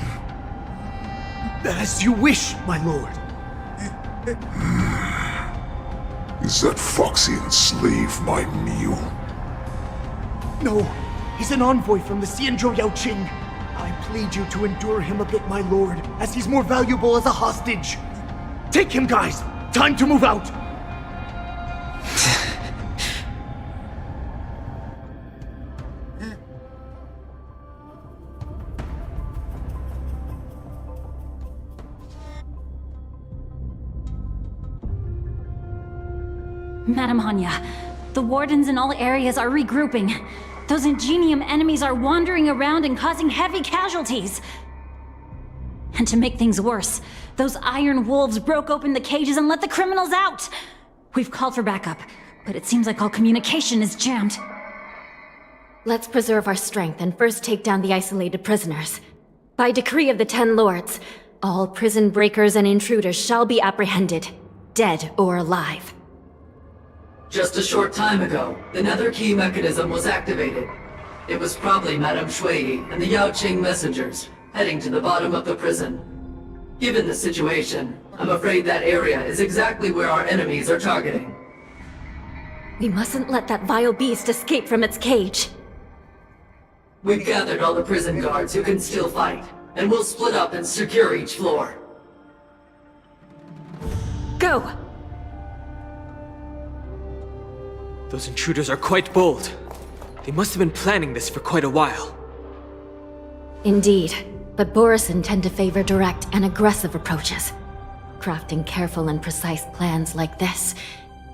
As you wish, my lord. Is that Foxian slave my meal? No, he's an envoy from the Xianzhou Yaoqing. I plead you to endure him a bit, my lord, as he's more valuable as a hostage. Take him, guys! Time to move out! Madam Hanya, the wardens in all areas are regrouping. Those Ingenium enemies are wandering around and causing heavy casualties. And to make things worse, those iron wolves broke open the cages and let the criminals out. We've called for backup, but it seems like all communication is jammed. Let's preserve our strength and first take down the isolated prisoners. By decree of the 10 Lords, all prison breakers and intruders shall be apprehended, dead or alive. Just a short time ago, the nether key mechanism was activated. It was probably Madame Shui and the Yaoqing messengers. heading to the bottom of the prison. Given the situation, I'm afraid that area is exactly where our enemies are targeting. We mustn't let that vile beast escape from its cage. We've gathered all the prison guards who can still fight, and we'll split up and secure each floor. Go! Those intruders are quite bold. They must have been planning this for quite a while. Indeed, but Borisin tend to favor direct and aggressive approaches. Crafting careful and precise plans like this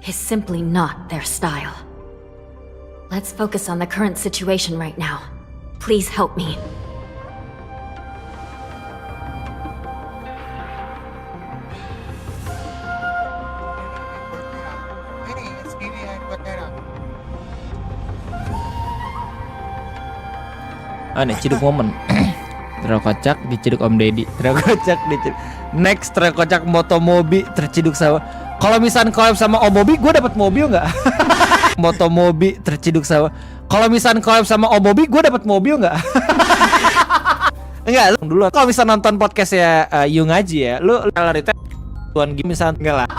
is simply not their style. Let's focus on the current situation right now. Please help me. Nih ciduk momen. Terkocak diciduk Om Deddy. Terkocak diciduk. Next terkocak Motomobi terciduk sama. Kalau misalnya collab sama Om Bobby, gue dapat mobil nggak? Motomobi terciduk sama. Kalau misalnya collab sama Om Bobby, gue dapat mobil nggak? Enggak, lu dulu. Kalau misalnya nonton podcast ya Yu ngaji ya, lu larita tuan game misalnya enggak lah.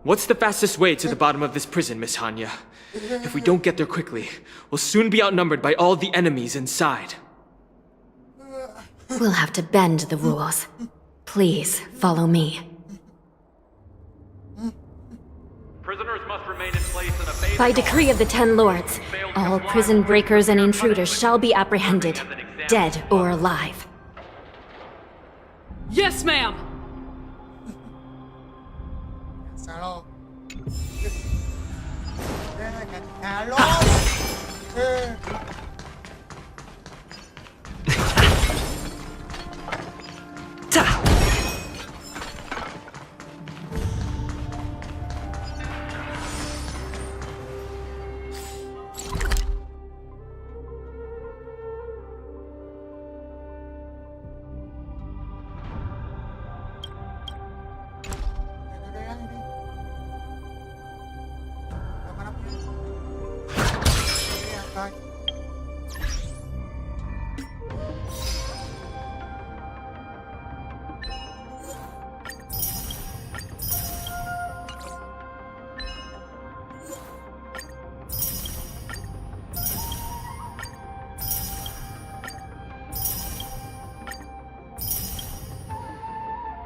What's the fastest way to the bottom of this prison, Miss Hanya? If we don't get there quickly, we'll soon be outnumbered by all the enemies inside. We'll have to bend the rules. Please, follow me. Prisoners must remain in place in a phase. By decree of the Ten Lords, all prison breakers and intruders shall be apprehended, dead or alive. Yes, ma'am! Halo. Halo.